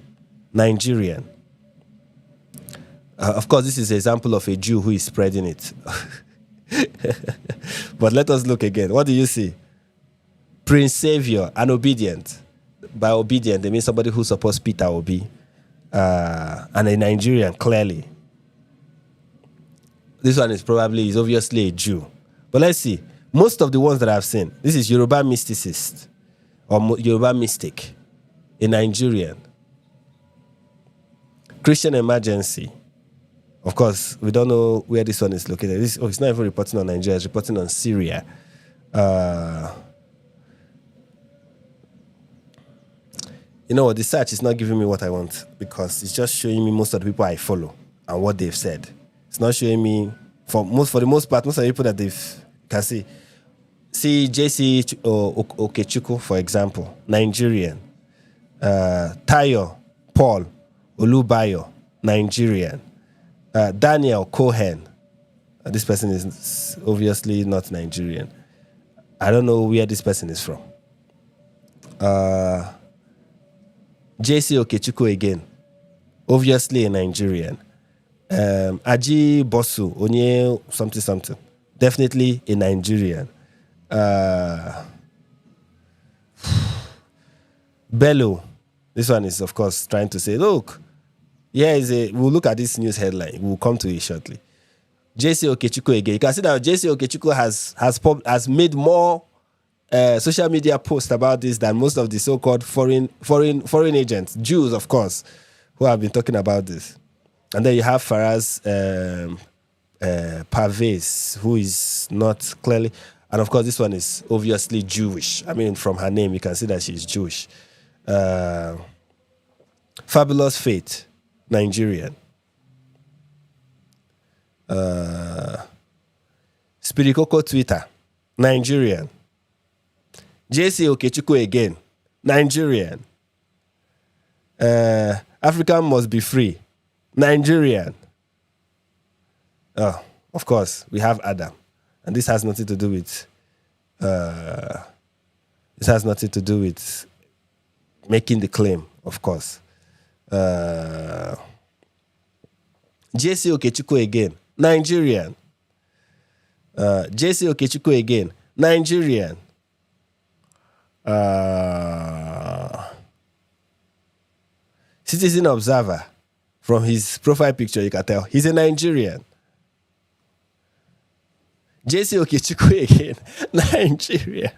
Nigerian. Of course, this is an example of a Jew who is spreading it. But let us look again. What do you see? Prince Savior, an obedient. By obedient, they mean somebody who supports Peter Obi. And a Nigerian, clearly. This one is obviously a Jew. But let's see. Most of the ones that I've seen, this is Yoruba mysticist or Yoruba mystic, a Nigerian. Christian Emergency. Of course, we don't know where this one is located. It's not even reporting on Nigeria, it's reporting on Syria. You know what? The search is not giving me what I want because it's just showing me most of the people I follow and what they've said. It's not showing me, for the most part, most of the people that they've can see. See JC Okechukwu, for example, Nigerian. Tayo Paul Olubayo, Nigerian. Daniel Cohen. This person is obviously not Nigerian. I don't know where this person is from. JC Okechukwu again. Obviously a Nigerian. Aji Bosu, Onye something. Definitely a Nigerian. Bello. This one is, of course, trying to say, look, we'll look at this news headline. We'll come to it shortly. JC Okechukwu again. You can see that JC Okechukwu has made more social media posts about this than most of the so-called foreign agents, Jews, of course, who have been talking about this. And then you have Faraz Parvez, who is not clearly, and of course this one is obviously Jewish. I mean, from her name you can see that she's Jewish. Fabulous Faith, Nigerian. Spirikoko Twitter, Nigerian. JC Okechukwu again, Nigerian. Africa must be free, Nigerian. Oh, of course, we have Adam. And this has nothing to do with making the claim, of course. JC Okechukwu again, Nigerian. JC Okechukwu again, Nigerian. Citizen Observer, from his profile picture, you can tell he's a Nigerian. JC Okechukwu again, Nigeria.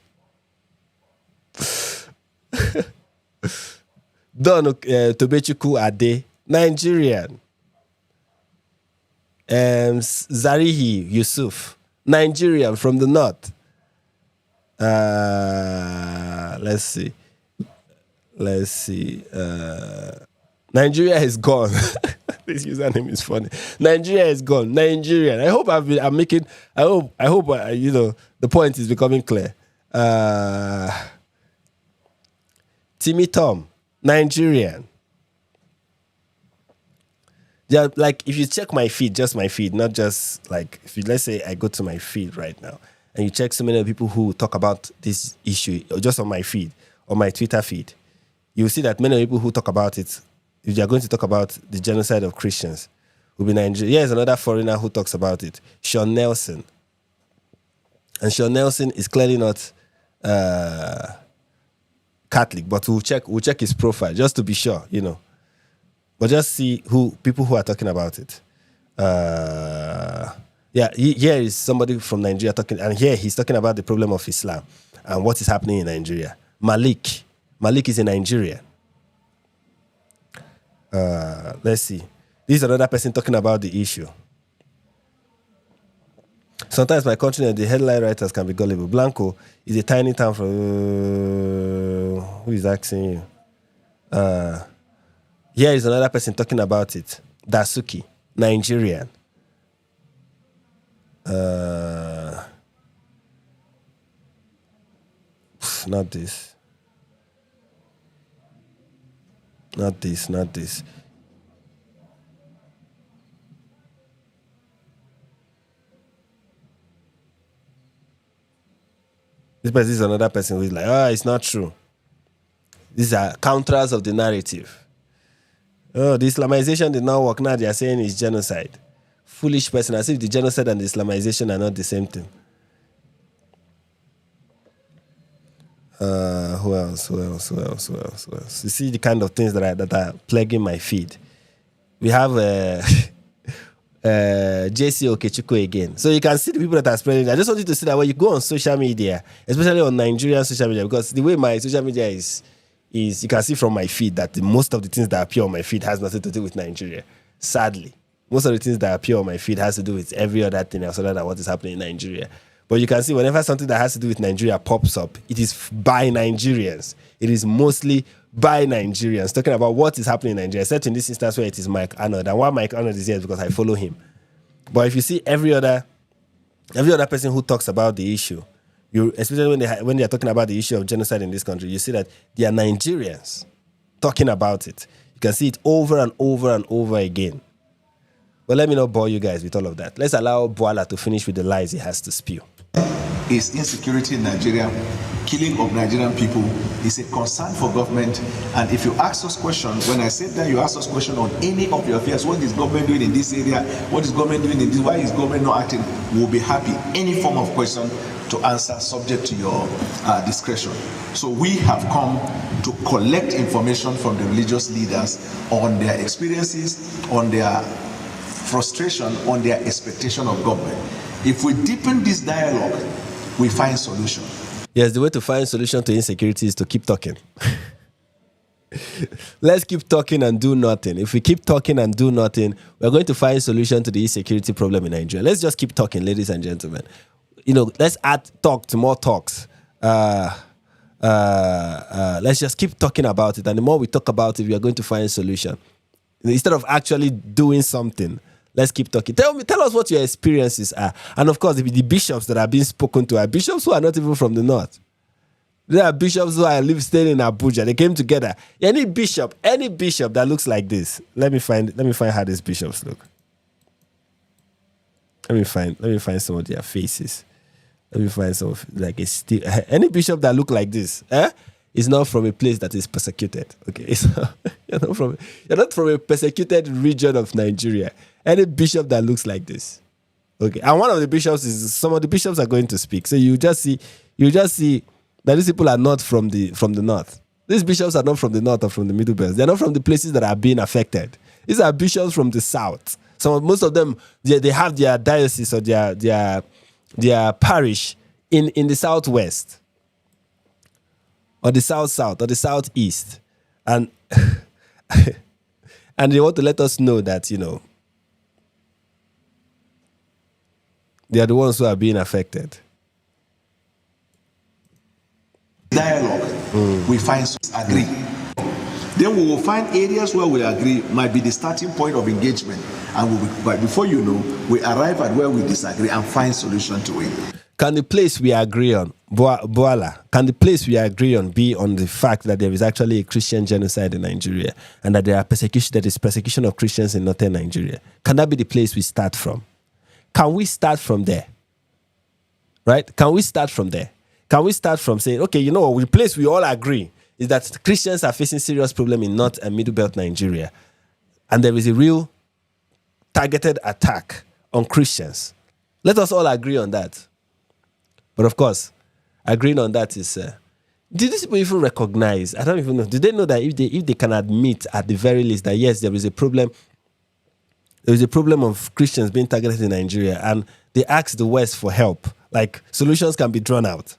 Don Tobechukwu Ade, Nigerian. Zarihi Yusuf, Nigerian from the north. Let's see. Nigeria is gone. This username is funny. Nigeria is gone. Nigerian. I hope the point is becoming clear. Timmy Tom, Nigerian. Yeah, like if you check my feed, just my feed, not just like let's say I go to my feed right now and you check so many people who talk about this issue just on my feed, on my Twitter feed, you'll see that many people who talk about it, if they are going to talk about the genocide of Christians, will be Nigeria. Here's another foreigner who talks about it, Sean Nelson. And Sean Nelson is clearly not Catholic, but we'll check his profile just to be sure, But just see people who are talking about it. Yeah, here is somebody from Nigeria talking, and here he's talking about the problem of Islam and what is happening in Nigeria. Malik is in Nigeria. Let's see. This is another person talking about the issue. Sometimes my country and the headline writers can be gullible. Blanco is a tiny town from... who is asking you? Here is another person talking about it. Dasuki, Nigerian. Not this. Not this. This person is another person who is like, it's not true. These are counters of the narrative. Oh, the Islamization did not work. Now they are saying it's genocide. Foolish person, as if the genocide and the Islamization are not the same thing. Who else? You see the kind of things that are plaguing my feed. We have JC Okechukwu again. So you can see the people that are spreading. I just want you to see that when you go on social media, especially on Nigerian social media, because the way my social media is you can see from my feed that most of the things that appear on my feed has nothing to do with Nigeria. Sadly, most of the things that appear on my feed has to do with every other thing else other than what is happening in Nigeria. But you can see whenever something that has to do with Nigeria pops up, it is by Nigerians. It is mostly by Nigerians talking about what is happening in Nigeria, except in this instance where it is Mike Arnold. And why Mike Arnold is here is because I follow him. But if you see every other person who talks about the issue, especially when they are talking about the issue of genocide in this country, you see that they are Nigerians talking about it. You can see it over and over and over again. But let me not bore you guys with all of that. Let's allow Boala to finish with the lies he has to spew. Is insecurity in Nigeria, killing of Nigerian people is a concern for government. And if you ask us questions, when I said that you ask us questions on any of your affairs, what is government doing in this area, what is government doing in this, why is government not acting, we'll be happy. Any form of question to answer subject to your discretion. So we have come to collect information from the religious leaders on their experiences, on their frustration, on their expectation of government. If we deepen this dialogue, we find solution. Yes, the way to find solution to insecurity is to keep talking. Let's keep talking and do nothing. If we keep talking and do nothing, we're going to find solution to the insecurity problem in Nigeria. Let's just keep talking, ladies and gentlemen. Let's add talk to more talks. Let's just keep talking about it. And the more we talk about it, we are going to find a solution. Instead of actually doing something, let's keep talking. Tell us what your experiences are. And of course, the bishops that are being spoken to are bishops who are not even from the north. There are bishops who are staying in Abuja. They came together. Any bishop that looks like this. Let me find how these bishops look. Let me find some of their faces. Let me find some of any bishop that look like this, is not from a place that is persecuted. Okay, you're not from a persecuted region of Nigeria. Any bishop that looks like this, okay. And one of the bishops some of the bishops are going to speak. So you just see that these people are not from the north. These bishops are not from the north or from the Middle Belt. They're not from the places that are being affected. These are bishops from the south. Most of them they have their diocese or their parish in the southwest, or the south or the southeast, and and they want to let us know that they are the ones who are being affected. Dialogue, we find agree. Then we will find areas where we agree might be the starting point of engagement, and but before you know, we arrive at where we disagree and find solution to it. Can the place we agree on, Boala, can the place we agree on be on the fact that there is actually a Christian genocide in Nigeria and that there is persecution of Christians in northern Nigeria? Can that be the place we start from? Can we start from there? Right? Can we start from there? Can we start from saying, okay, the place we all agree is that Christians are facing serious problem in North and Middle Belt Nigeria, and there is a real targeted attack on Christians. Let us all agree on that. But of course, agreeing on that is, did these people even recognize? I don't even know. Do they know that if they can admit at the very least that yes, there is a problem There was a problem of Christians being targeted in Nigeria, and they asked the West for help. Like, solutions can be drawn out.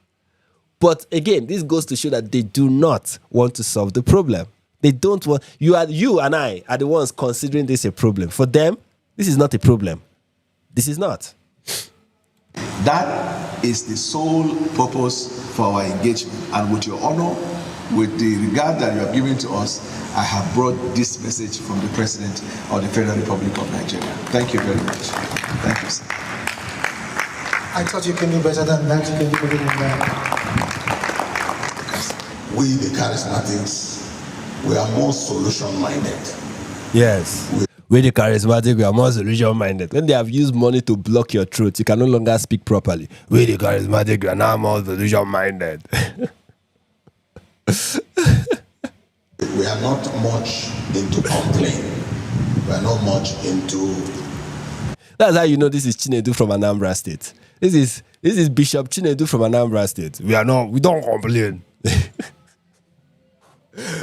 But again, this goes to show that they do not want to solve the problem. They don't want, you and I are the ones considering this a problem. For them, this is not a problem. This is not. That is the sole purpose for our engagement. And with your honor, with the regard that you have given to us, I have brought this message from the President of the Federal Republic of Nigeria. Thank you very much. Thank you, sir. I thought you can do better than that. You can do better than that. We, the charismatics, we are more solution-minded. Yes. We the charismatic, we are more solution-minded. When they have used money to block your throat, you can no longer speak properly. We the charismatic, we are now more solution-minded. We are not much into complaint. We are not much into... That's how you know this is Chinedu from Anambra State. This is Bishop Chinedu from Anambra State. We don't complain.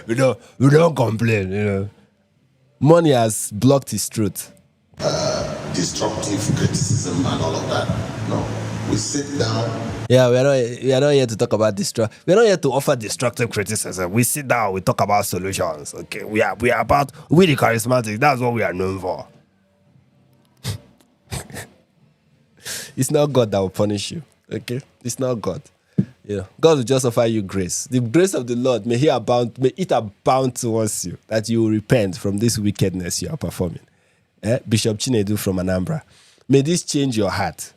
we don't complain, you know. Money has blocked his truth. destructive criticism and all of that. No, we sit down. Yeah, we are not here to talk about we're not here to offer destructive criticism. We sit down, we talk about solutions. Okay, we are the charismatic. That's what we are known for. It's not God that will punish you. Okay, it's not God. Yeah, God will just offer you grace. The grace of the Lord may it abound towards you, that you will repent from this wickedness you are performing. Bishop Chinedu from Anambra. May this change your heart.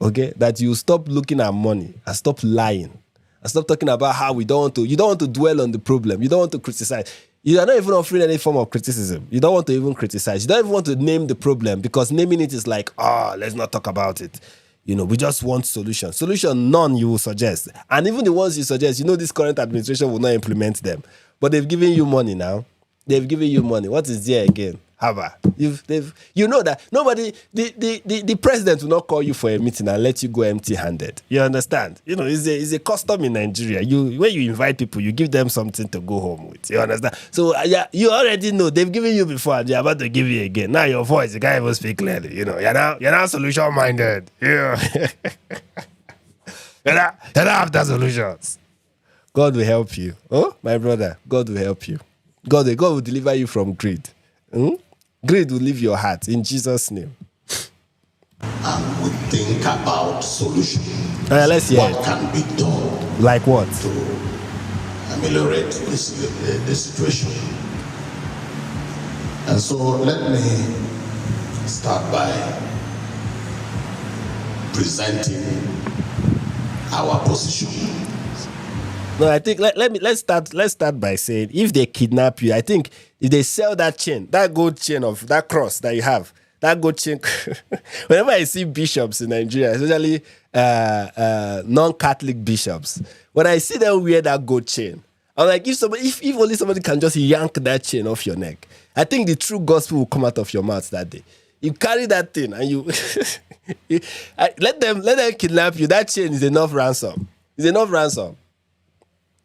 Okay, that you stop looking at money and stop lying and stop talking about how you don't want to dwell on the problem. You don't want to criticize. You are not even offering any form of criticism. You don't want to even criticize. You don't even want to name the problem, because naming it is like, let's not talk about it. You know, we just want solutions. Solution, none you will suggest. And even the ones you suggest, this current administration will not implement them. But they've given you money now. They've given you money. What is there again? Haba. You know that nobody, the president will not call you for a meeting and let you go empty-handed. You understand? It's a custom in Nigeria. When you invite people, you give them something to go home with. You understand? So you already know they've given you before and they're about to give you again. Now your voice, you can't even speak clearly. You're now solution-minded. Yeah. You're not after solutions. God will help you. Oh, my brother, God will help you. God will deliver you from greed. Greed will leave your heart in Jesus' name. And we think about solutions. Let's hear what can be done. Like what? To ameliorate the situation. And so let me start by presenting our position. No, I think let's start by saying, if they kidnap you, I think if they sell that chain, that gold chain of that cross that you have, that gold chain. Whenever I see bishops in Nigeria, especially non-Catholic bishops, when I see them wear that gold chain, I'm like, if only somebody can just yank that chain off your neck, I think the true gospel will come out of your mouth that day. You carry that thing and you let them kidnap you. That chain is enough ransom. It's enough ransom.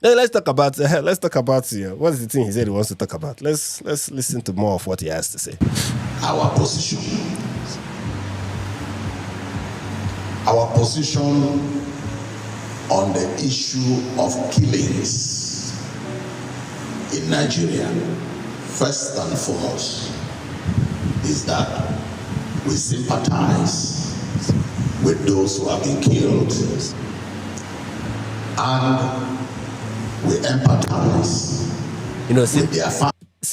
Let's talk about what is the thing he said he wants to talk about. Let's listen to more of what he has to say. Our position on the issue of killings in Nigeria, first and foremost, is that we sympathize with those who have been killed, and we empathize with their families.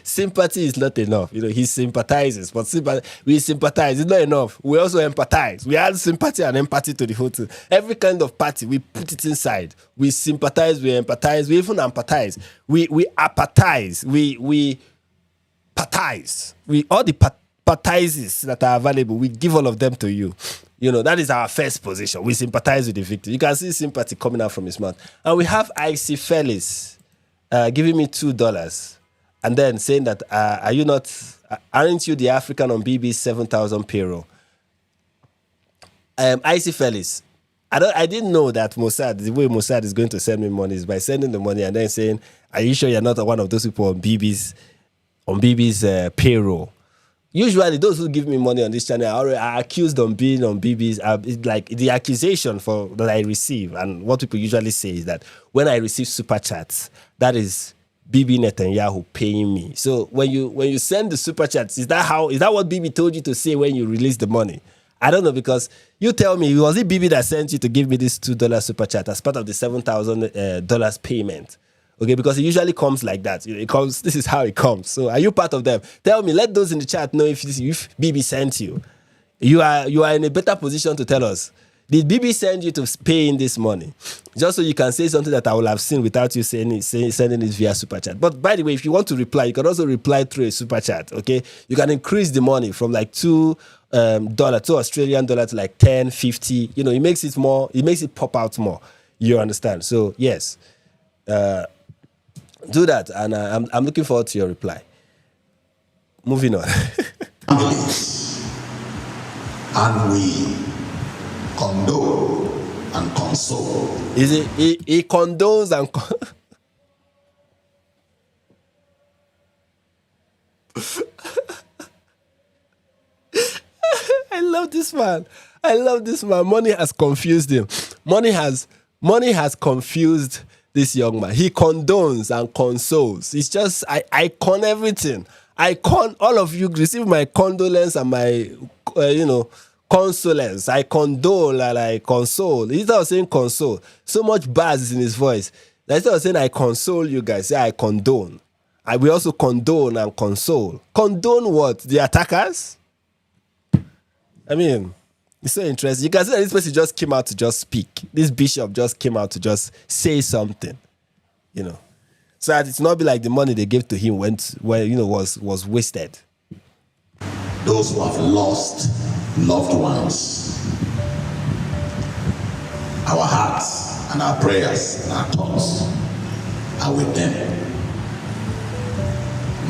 Sympathy is not enough. He sympathizes, but we sympathize. It's not enough. We also empathize. We add sympathy and empathy to the whole thing. Every kind of party, we put it inside. We sympathize, we empathize, we even empathize. We apathize. We pathize. All the pathizes that are available, we give all of them to you. That is our first position. We sympathize with the victim. You can see sympathy coming out from his mouth. And we have Icy Fellis giving me $2 and then saying that, aren't you the African on BB's 7,000 payroll? Icy Fellis, I didn't know that the way Mossad is going to send me money is by sending the money and then saying, are you sure you're not one of those people on BB's payroll? usually those who give me money on this channel are accused on being on BB's. It's like the accusation that I receive, and what people usually say is that when I receive super chats, that is Bibi Netanyahu paying me. So when you send the super chats, is that what Bibi told you to say when you release the money? I don't know, because you tell me, was it Bibi that sent you to give me this $2 super chat as part of the $7,000 payment? Okay, because it usually comes like that. It comes. This is how it comes. So are you part of them? Tell me. Let those in the chat know if Bibi sent you. You are in a better position to tell us. Did Bibi send you to pay in this money? Just so you can say something that I will have seen without you sending it via super chat. But by the way, if you want to reply, you can also reply through a super chat. Okay, you can increase the money from like $2 to Australian dollar to like 10, 50. You know, it makes it more. It makes it pop out more. You understand? So yes, do that, and I'm looking forward to your reply. Moving on. And we condole and console. Is it he condones and I love this man. Money has confused him. Money has confused this young man. He condones and consoles. It's just I con everything. I con all of you receive my condolence and my consolence. I condole and I console. Instead of saying console, so much buzz is in his voice. Instead of saying I console you guys, say I condone. We also condone and console. Condone what? The attackers? I mean, it's so interesting. You can see that this person just came out to just speak. This bishop just came out to just say something, you know, so that it's not be like the money they gave to him was wasted. Those who have lost loved ones, our hearts and our prayers and our thoughts are with them.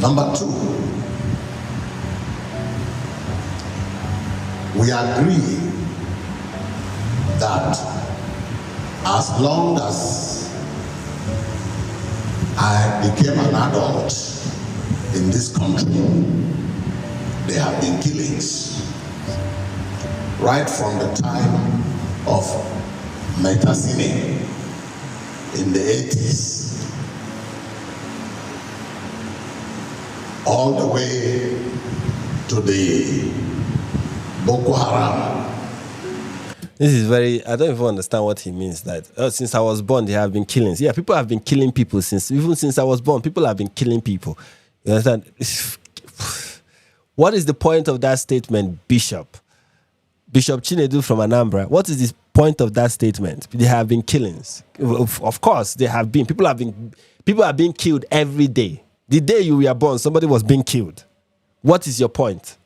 Number 2, we agree that as long as I became an adult in this country, there have been killings right from the time of Metasine in the 80s all the way to the Boko Haram. This is I don't even understand what he means. That since I was born, there have been killings. Yeah, people have been killing people even since I was born. People have been killing people. You understand? What is the point of that statement, Bishop Chinedu from Anambra? What is the point of that statement? There have been killings. Of course, there have been. People are being killed every day. The day you were born, somebody was being killed. What is your point?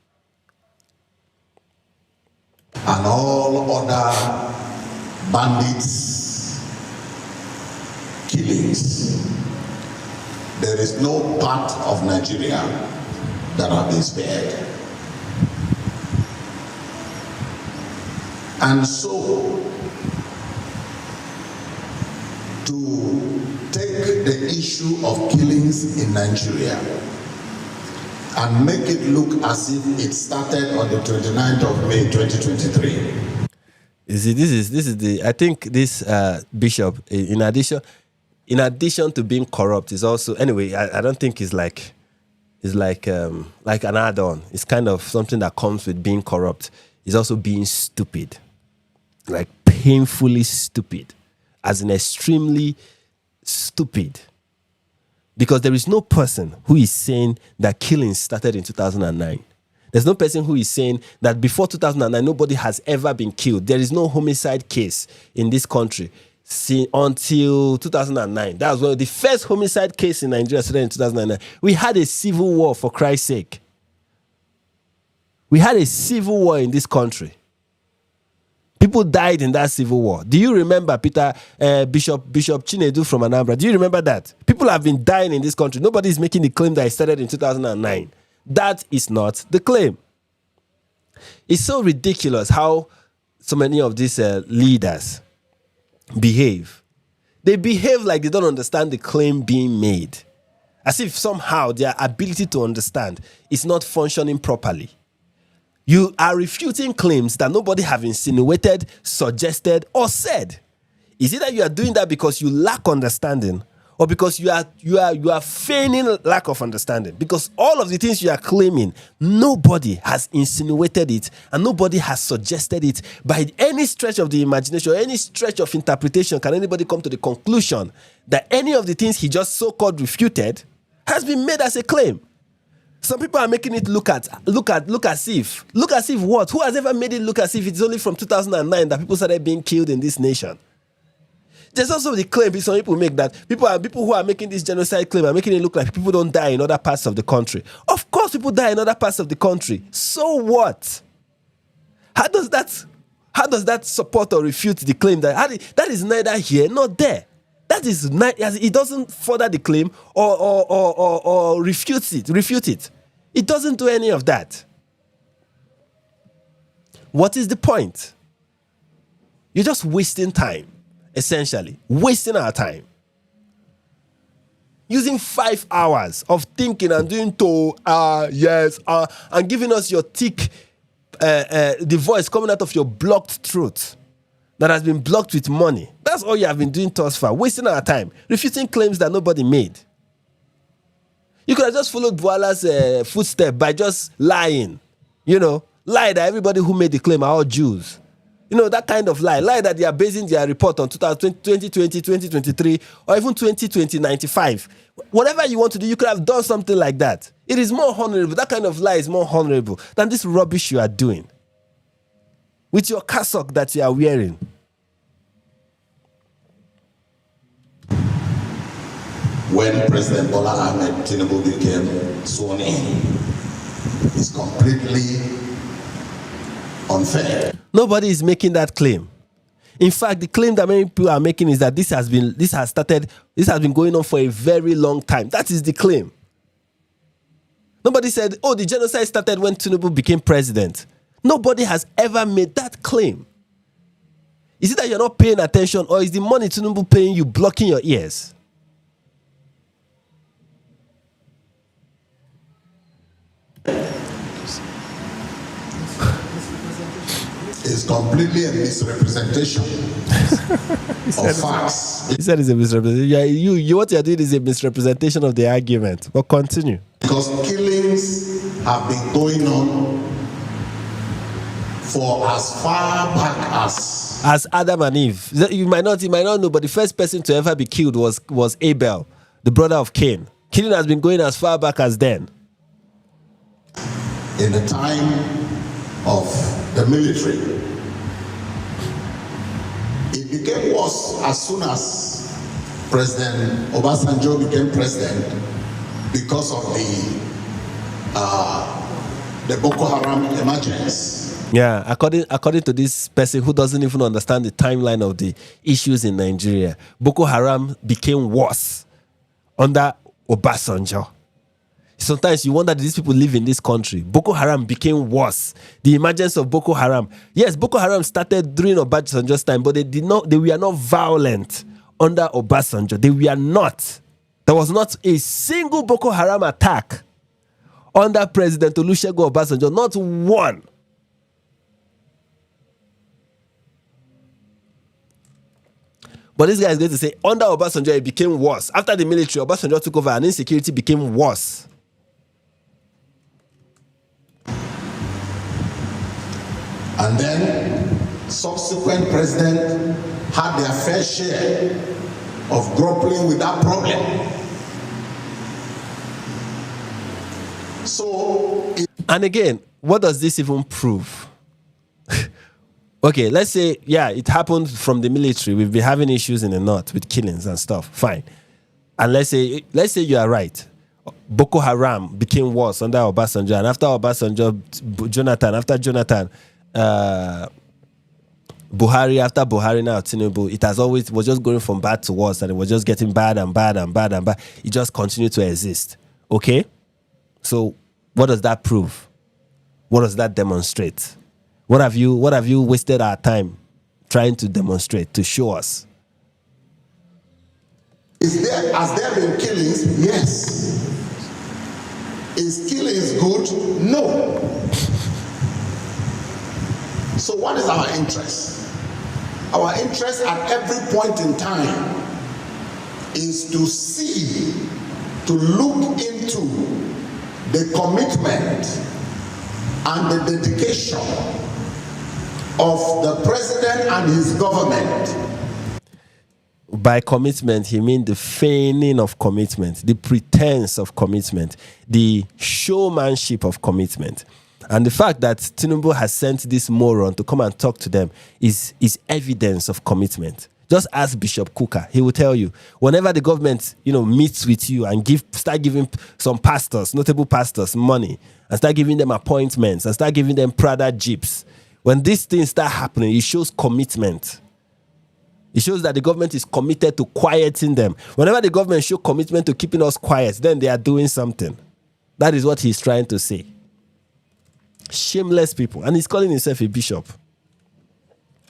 And all other bandits, killings. There is no part of Nigeria that have been spared. And so, to take the issue of killings in Nigeria and make it look as if it started on the 29th of May 2023. You see, this is I think this bishop, in addition to being corrupt, is also, anyway, I don't think it's like an add-on. It's kind of something that comes with being corrupt. It's also being stupid, like painfully stupid, as in extremely stupid. Because there is no person who is saying that killings started in 2009. There's no person who is saying that before 2009, nobody has ever been killed. There is no homicide case in this country until 2009. That was the first homicide case in Nigeria started in 2009. We had a civil war, for Christ's sake. We had a civil war in this country. People died in that civil war. Do you remember, Bishop Chinedu from Anambra? Do you remember that? People have been dying in this country. Nobody is making the claim that it started in 2009. That is not the claim. It's so ridiculous how so many of these leaders behave. They behave like they don't understand the claim being made. As if somehow their ability to understand is not functioning properly. You are refuting claims that nobody have insinuated, suggested, or said. Is it that you are doing that because you lack understanding, or because you are feigning lack of understanding? Because all of the things you are claiming, nobody has insinuated it, and nobody has suggested it by any stretch of the imagination, or any stretch of interpretation. Can anybody come to the conclusion that any of the things he just so-called refuted has been made as a claim? Some people are making it look as if what? Who has ever made it look as if it's only from 2009 that people started being killed in this nation? There's also the claim some people make that people who are making this genocide claim are making it look like people don't die in other parts of the country. Of course, people die in other parts of the country. So what? How does that support or refute the claim that is neither here nor there? That is not, it doesn't further the claim or refute it. It doesn't do any of that. What is the point? You're just wasting time, essentially. Wasting our time. Using 5 hours of thinking and doing and giving us your thick, the voice coming out of your blocked throat that has been blocked with money. That's all you have been doing thus far, wasting our time, refuting claims that nobody made. You could have just followed Boala's footstep by just lying. Lie that everybody who made the claim are all Jews. That kind of lie. Lie that they are basing their report on 2020, 2023, or even 2020, 95. Whatever you want to do, you could have done something like that. It is more honorable. That kind of lie is more honorable than this rubbish you are doing with your cassock that you are wearing. When President Bola Ahmed Tinubu became sworn in, is completely unfair. Nobody is making that claim. In fact, the claim that many people are making is that this has been going on for a very long time. That is the claim. Nobody said, the genocide started when Tinubu became president. Nobody has ever made that claim. Is it that you're not paying attention, or is the money Tinubu paying you blocking your ears? It's completely a misrepresentation of facts. He said it's a misrepresentation. What you're doing is a misrepresentation of the argument. But continue. Because killings have been going on for as far back as Adam and Eve. You might not know, but the first person to ever be killed was Abel, the brother of Cain. Killing has been going as far back as then. In the time of the military, it became worse as soon as President Obasanjo became president because of the Boko Haram emergence. Yeah, according to this person who doesn't even understand the timeline of the issues in Nigeria, Boko Haram became worse under Obasanjo. Sometimes you wonder, these people live in this country. Boko Haram became worse. The emergence of Boko Haram. Yes, Boko Haram started during Obasanjo's time, but they were not violent under Obasanjo. They were not. There was not a single Boko Haram attack under President Olusegun Obasanjo. Not one. But this guy is going to say, under Obasanjo, it became worse. After the military, Obasanjo took over and insecurity became worse. And then subsequent presidents had their fair share of grappling with that problem. And again, what does this even prove? Okay, let's say, it happened from the military. We've been having issues in the north with killings and stuff. Fine. And let's say you are right. Boko Haram became worse under Obasanjo. And after Obasanjo, Jonathan, Buhari, after Buhari, now Tinubu, it was just going from bad to worse, and it was just getting bad and bad and bad and bad. It just continued to exist. Okay? So what does that prove? What does that demonstrate? What have you wasted our time trying to demonstrate, to show us? Has there been killings? Yes. Is killings good? No. So what is our interest? Our interest at every point in time is to see, to look into the commitment and the dedication of the president and his government. By commitment, he means the feigning of commitment, the pretense of commitment, the showmanship of commitment. And the fact that Tinubu has sent this moron to come and talk to them is evidence of commitment. Just ask Bishop Kuka. He will tell you, whenever the government, meets with you and start giving some pastors, notable pastors, money, and start giving them appointments, and start giving them Prada jeeps, when these things start happening, it shows commitment. It shows that the government is committed to quieting them. Whenever the government shows commitment to keeping us quiet, then they are doing something. That is what he's trying to say. Shameless people. And he's calling himself a bishop.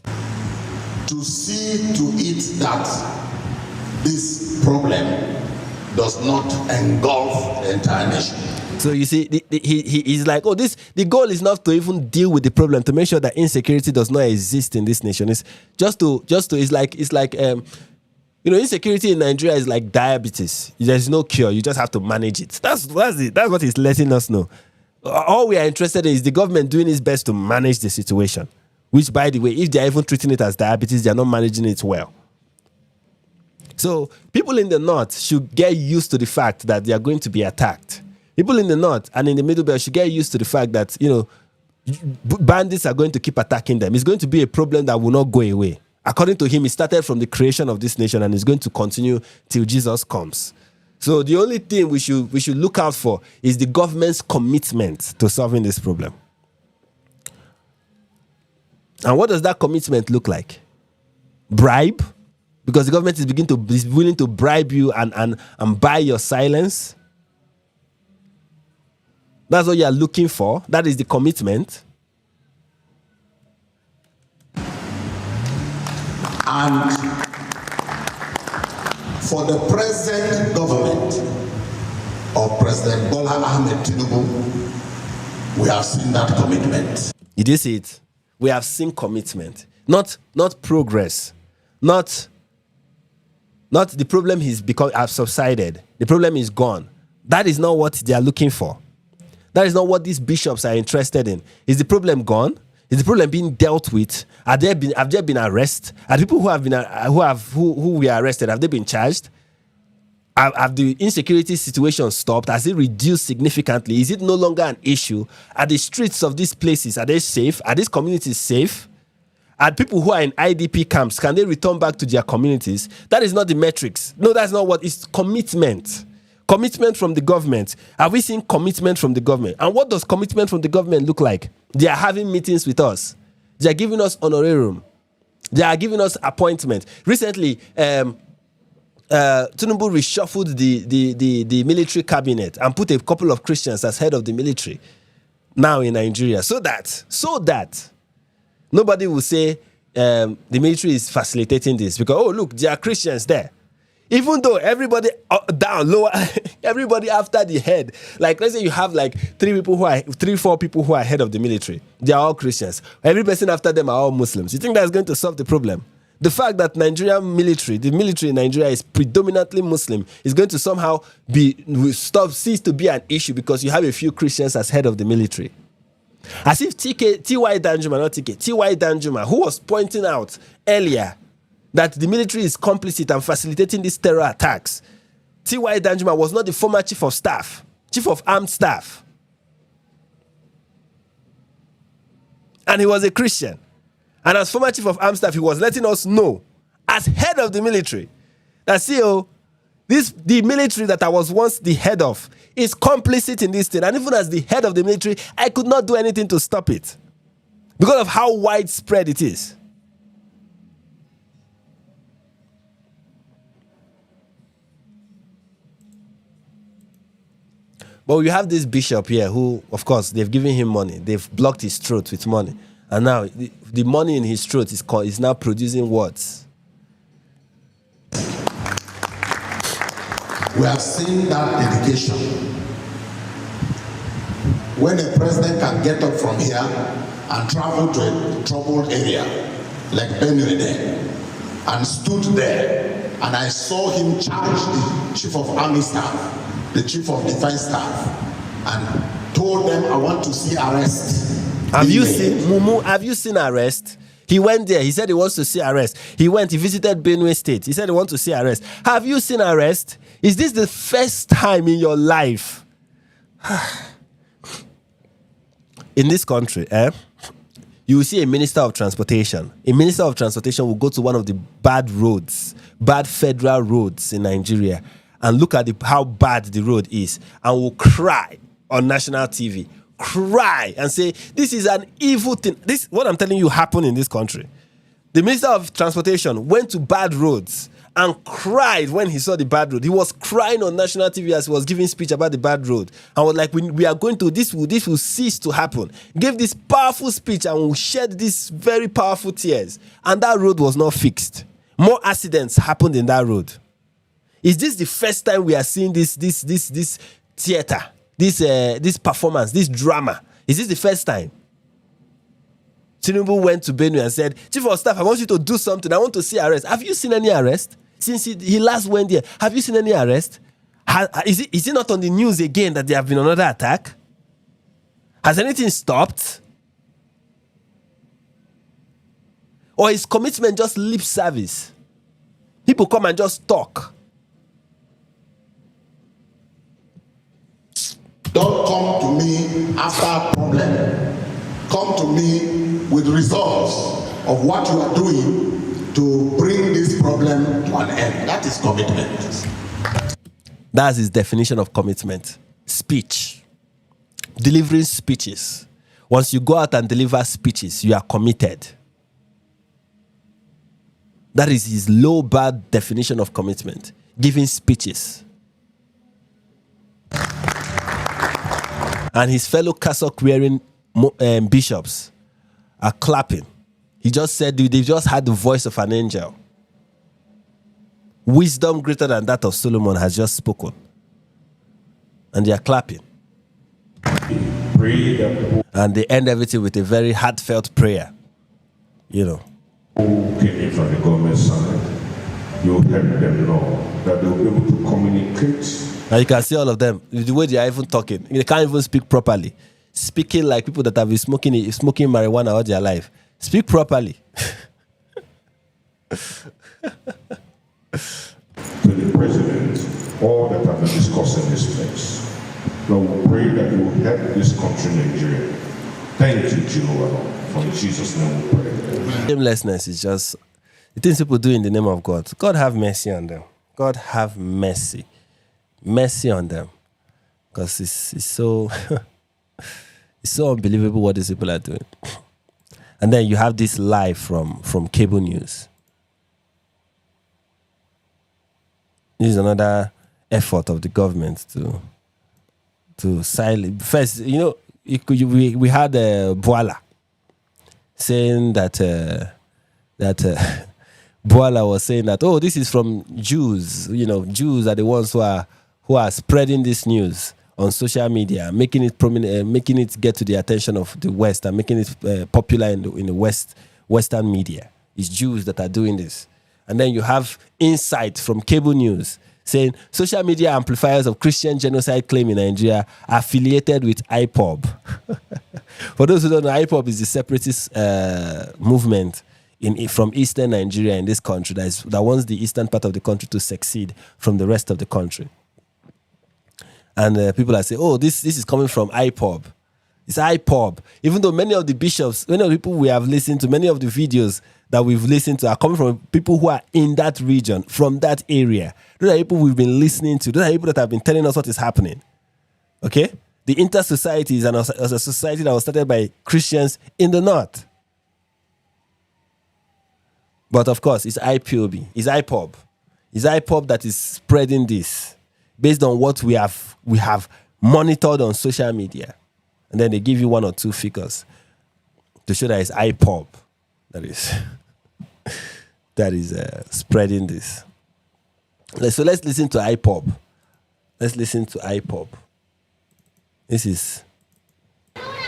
To see to it that this problem does not engulf the entire nation. So you see, he's like, the goal is not to even deal with the problem, to make sure that insecurity does not exist in this nation. It's insecurity in Nigeria is like diabetes. There's no cure. You just have to manage it. That's what he's letting us know. All we are interested in is the government doing its best to manage the situation. Which, by the way, if they're even treating it as diabetes, they're not managing it well. So people in the north should get used to the fact that they are going to be attacked. People in the north and in the middle belt should get used to the fact that, bandits are going to keep attacking them. It's going to be a problem that will not go away. According to him, it started from the creation of this nation and is going to continue till Jesus comes. So the only thing we should look out for is the government's commitment to solving this problem. And what does that commitment look like? Bribe? Because the government is willing to bribe you and buy your silence. That's what you are looking for. That is the commitment. And for the present government of President Bola Ahmed Tinubu, we have seen that commitment. Did you see it? We have seen commitment. Not progress. Not the problem has subsided. The problem is gone. That is not what they are looking for. That is not what these bishops are interested in. Is the problem gone? Is the problem being dealt with? Have there been arrests? Are the people who were arrested, have they been charged? Have the insecurity situation stopped? Has it reduced significantly? Is it no longer an issue? Are the streets of these places, are they safe? Are these communities safe? Are people who are in IDP camps, can they return back to their communities? That is not the metrics. No, that's not what it's commitment. Commitment from the government. Have we seen commitment from the government? And what does commitment from the government look like? They are having meetings with us. They are giving us honorarium. They are giving us appointment. Recently, Tinubu reshuffled the military cabinet and put a couple of Christians as head of the military now in Nigeria. So that nobody will say the military is facilitating this because, look, there are Christians there. Even though everybody down, lower, everybody after the head, like let's say you have like 4 people who are head of the military. They are all Christians. Every person after them are all Muslims. You think that's going to solve the problem? The fact that the military in Nigeria is predominantly Muslim is going to somehow cease to be an issue because you have a few Christians as head of the military. As if T.Y. Danjuma, who was pointing out earlier that the military is complicit and facilitating these terror attacks. T.Y. Danjuma was not the former chief of armed staff. And he was a Christian. And as former chief of armed staff, he was letting us know, as head of the military, that the military that I was once the head of is complicit in this thing. And even as the head of the military, I could not do anything to stop it because of how widespread it is. But you have this bishop here who, of course, they've given him money. They've blocked his throat with money. And now the money in his throat is now producing words. We have seen that dedication. When a president can get up from here and travel to a troubled area like Benue there and stood there, and I saw him charge the chief of army staff, the chief of defense staff, and told them, I want to see arrest. Have you seen Mumu? Have you seen arrest? He went there. He said he wants to see arrest. He visited Benue State. He said he wants to see arrest. Have you seen arrest? Is this the first time in your life? In this country, you will see a minister of transportation. A minister of transportation will go to one of the bad roads, bad federal roads in Nigeria, and look at how bad the road is, and will cry on national TV. Cry and say, this is an evil thing. This, what I'm telling you, happened in this country. The Minister of Transportation went to bad roads and cried when he saw the bad road. He was crying on national TV as he was giving speech about the bad road. And was like, we are going to, this will cease to happen. Gave this powerful speech and will shed these very powerful tears. And that road was not fixed. More accidents happened in that road. Is this the first time we are seeing this theater? This performance, this drama? Is this the first time? Tinubu went to Benue and said, Chief of Staff, I want you to do something. I want to see arrest. Have you seen any arrest? Since he last went there, have you seen any arrest? Is it not on the news again that there have been another attack? Has anything stopped? Or is commitment just lip service? People come and just talk. Don't come to me after a problem. Come to me with results of what you are doing to bring this problem to an end. That is commitment. That's his definition of commitment. Speech. Delivering speeches. Once you go out and deliver speeches, you are committed. That is his low bad definition of commitment. Giving speeches. And his fellow cassock-wearing bishops are clapping. He just said they just had the voice of an angel. Wisdom greater than that of Solomon has just spoken. And they are clapping. And they end everything with a very heartfelt prayer. You know. Who came in from the government side, you help them know that they will be able to communicate. And you can see all of them, the way they are even talking. They can't even speak properly. Speaking like people that have been smoking marijuana all their life. Speak properly. To the president, all that have been discussed in this place, Lord, we pray that you will help this country, Nigeria. Thank you, Jehovah. From Jesus' name we pray. Shamelessness is just the things people do in the name of God. God have mercy on them. God have mercy. Mercy on them. Because it's so it's so unbelievable what these people are doing. And then you have this live from cable news. This is another effort of the government to silence. First, you know, we had Boala saying that Boala was saying that, oh, this is from Jews. You know, Jews are the ones who are spreading this news on social media, making it prominent, making it get to the attention of the West, and making it popular in the Western media. It's Jews that are doing this. And then you have insight from cable news saying social media amplifiers of Christian genocide claim in Nigeria affiliated with IPOB. For those who don't know, IPOB is the separatist movement from eastern Nigeria in this country that wants the eastern part of the country to succeed from the rest of the country. And people are saying, oh, this is coming from IPOB. It's IPOB. Even though many of the bishops, many of the people we have listened to, many of the videos that we've listened to are coming from people who are in that region, from that area. Those are people we've been listening to. Those are people that have been telling us what is happening. Okay? The Inter-Society is a society that was started by Christians in the north. But of course, it's IPOB. It's IPOB. It's IPOB that is spreading this based on what we have monitored on social media. And then they give you one or two figures to show that it's IPOB that is spreading this. So let's listen to IPOB Let's listen to IPOB. This is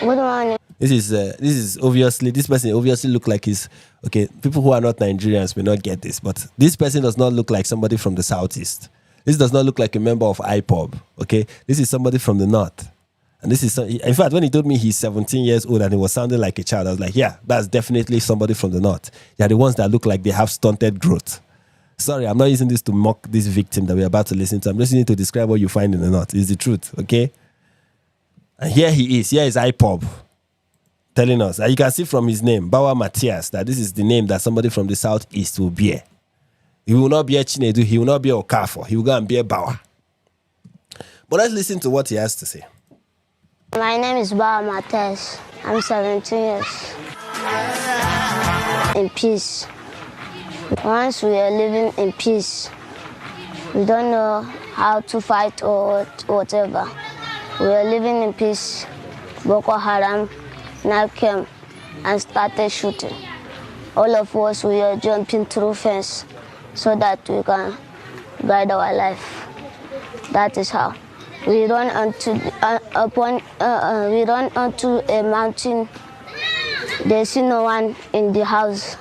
Good morning. this is obviously, this person obviously look like he's okay. People who are not Nigerians may not get this, but this person does not look like somebody from the southeast. This does not look like a member of IPOB. Okay, this is somebody from the north, and this is in fact when he told me he's 17 years old and he was sounding like a child, I was like, yeah, that's definitely somebody from the north. They are the ones that look like they have stunted growth. Sorry, I'm not using this to mock this victim that we're about to listen to. I'm just using it to describe what you find in the north. It's the truth, okay? And here he is. Here is IPOB telling us. And you can see from his name, Bawa Matthias, that this is the name that somebody from the southeast will bear. He will not be a Chinedu. He will not be a Okafo. He will go and be a Bawa. But let's listen to what he has to say. My name is Bawa Matthias. I'm 17 years. In peace. Once we are living in peace, we don't know how to fight or whatever. We are living in peace. Boko Haram now came and started shooting. All of us, we are jumping through fence so that we can guide our life. That is how. We run onto a mountain. They see no one in the house.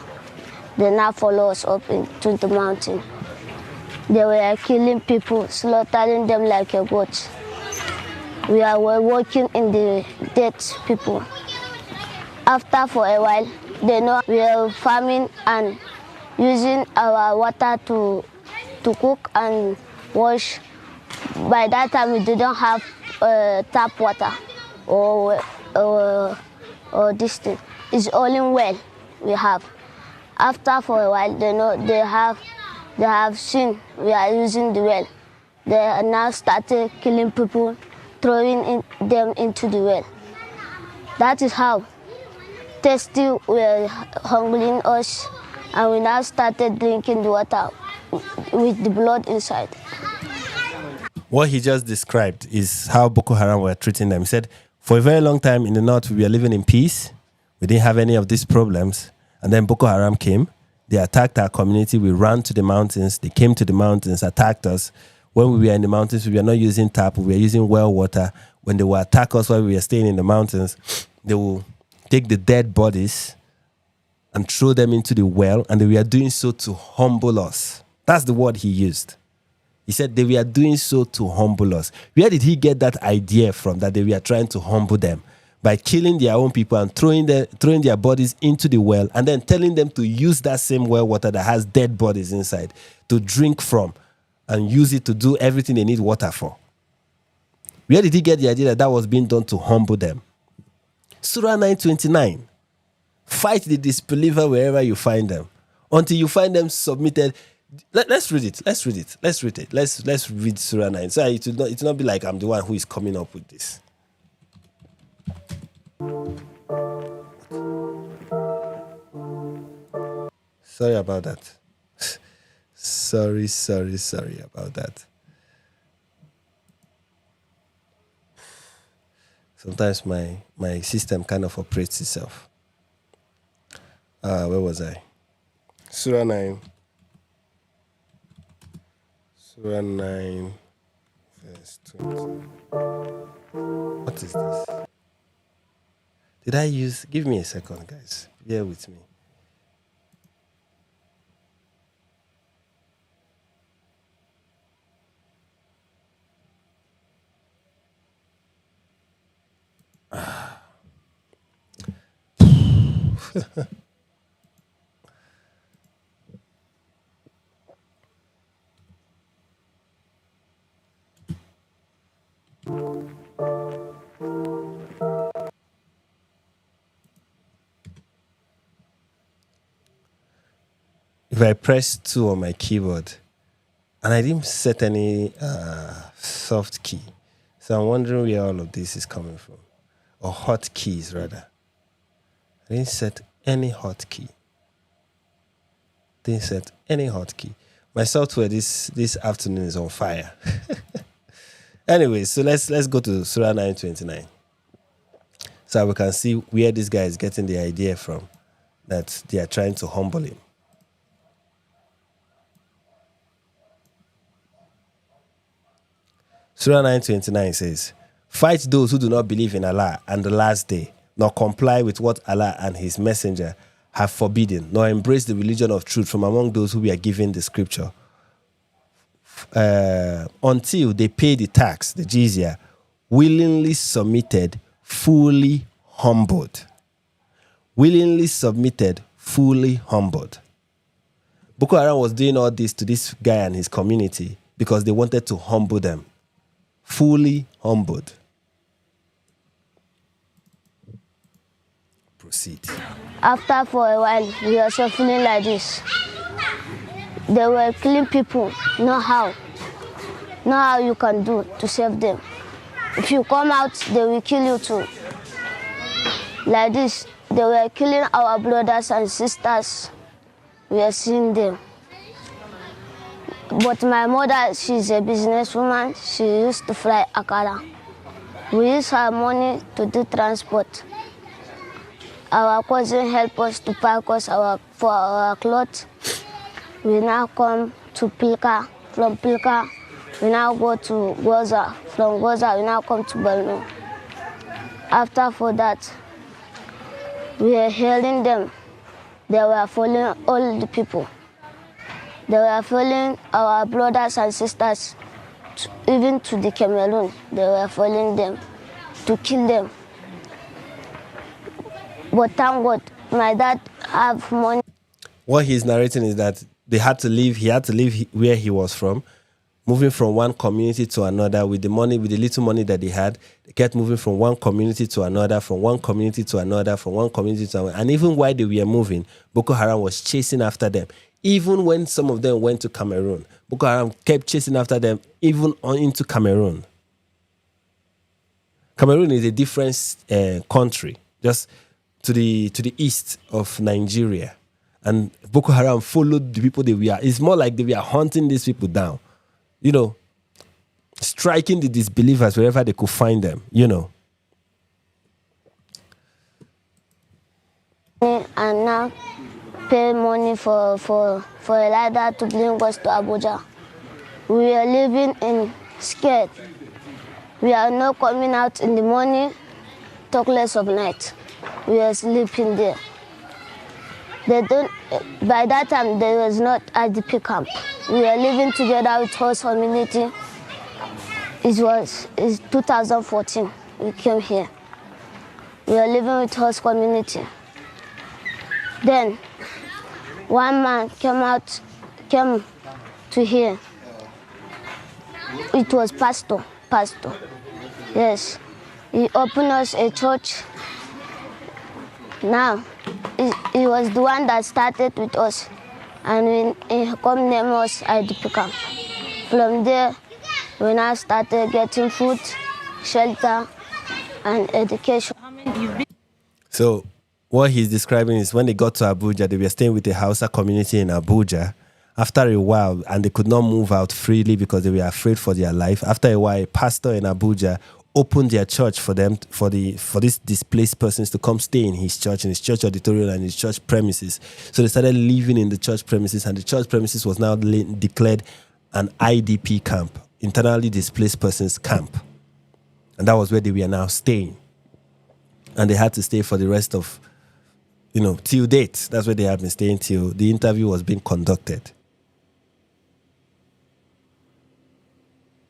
They now follow us up into the mountain. They were killing people, slaughtering them like a goat. We were walking in the dead people. After for a while, they know we are farming and using our water to cook and wash. By that time, we didn't have tap water or this thing. It's only well we have. After for a while, they know they have seen we are using the well. They are now started killing people, throwing them into the well. That is how thirsty were hungering us, and we now started drinking the water with the blood inside. What he just described is how Boko Haram were treating them. He said, for a very long time in the north, we were living in peace. We didn't have any of these problems. And then Boko Haram came. They attacked our community. We ran to the mountains. They came to the mountains, attacked us. When we were in the mountains, we were not using tap. We were using well water. When they would attack us while we were staying in the mountains, they will take the dead bodies and throw them into the well. And they were doing so to humble us. That's the word he used. He said they were doing so to humble us. Where did he get that idea from, that they were trying to humble them? By killing their own people and throwing their bodies into the well and then telling them to use that same well water that has dead bodies inside to drink from and use it to do everything they need water for. Where did he get the idea that that was being done to humble them? Surah 9:29. Fight the disbeliever wherever you find them until you find them submitted. Let's read it. Let's read Surah 9. So it will not be like I'm the one who is coming up with this. Sorry about that. Sorry about that. Sometimes my system kind of operates itself. Where was I? Surah 9. Surah 9, verse 20. What is this? Did I use... Give me a second, guys. Bear with me. If I press 2 on my keyboard and I didn't set any soft key, so I'm wondering where all of this is coming from, or hot keys rather. I didn't set any hot key. My software this afternoon is on fire. Anyway, so let's go to Surah 9:29, so we can see where this guy is getting the idea from that they are trying to humble him. Surah 9:29 says, fight those who do not believe in Allah and the last day, nor comply with what Allah and his messenger have forbidden, nor embrace the religion of truth from among those who we are given the scripture, until they pay the tax, the jizya, willingly submitted, fully humbled. Willingly submitted, fully humbled. Boko Haram was doing all this to this guy and his community because they wanted to humble them. Fully humbled. Proceed. After for a while, we were suffering like this. They were killing people. Not how you can do to save them. If you come out, they will kill you too. Like this, they were killing our brothers and sisters. We are seeing them. But my mother, she's a businesswoman. She used to fly Akara. We use her money to do transport. Our cousin helped us to pack us for our clothes. We now come to Pilka. From Pilka, we now go to Goza. From Goza, we now come to Borno. After for that, we are hearing them. They were following all the people. They were following our brothers and sisters, even to the Cameroon. They were following them to kill them. But thank God, my dad have money. What he's narrating is that he had to leave where he was from, moving from one community to another with the little money that they had. They kept moving from one community to another, from one community to another, from one community to another. And even while they were moving, Boko Haram was chasing after them. Even when some of them went to Cameroon, Boko Haram kept chasing after them, even into Cameroon. Cameroon is a different country, just to the east of Nigeria. And Boko Haram followed the people they were. It's more like they were hunting these people down. You know, striking the disbelievers wherever they could find them, you know. And now pay money for a ladder to bring us to Abuja. We are living in scared. We are not coming out in the morning, talk less of night. We are sleeping there. By that time, there was not IDP camp. We are living together with host community. It's 2014, we came here. We are living with host community. Then, one man came to here. It was pastor. Yes. He opened us a church. Now, he was the one that started with us. And he come name us IDP camp. From there, we now started getting food, shelter, and education. So, what he's describing is when they got to Abuja, they were staying with the Hausa community in Abuja. After a while, and they could not move out freely because they were afraid for their life. After a while, a pastor in Abuja opened their church for them, for these displaced persons to come stay in his church auditorium and his church premises. So they started living in the church premises, and the church premises was now declared an IDP camp, internally displaced persons camp. And that was where they were now staying. And they had to stay for the rest of, till date. That's where they had been staying till the interview was being conducted.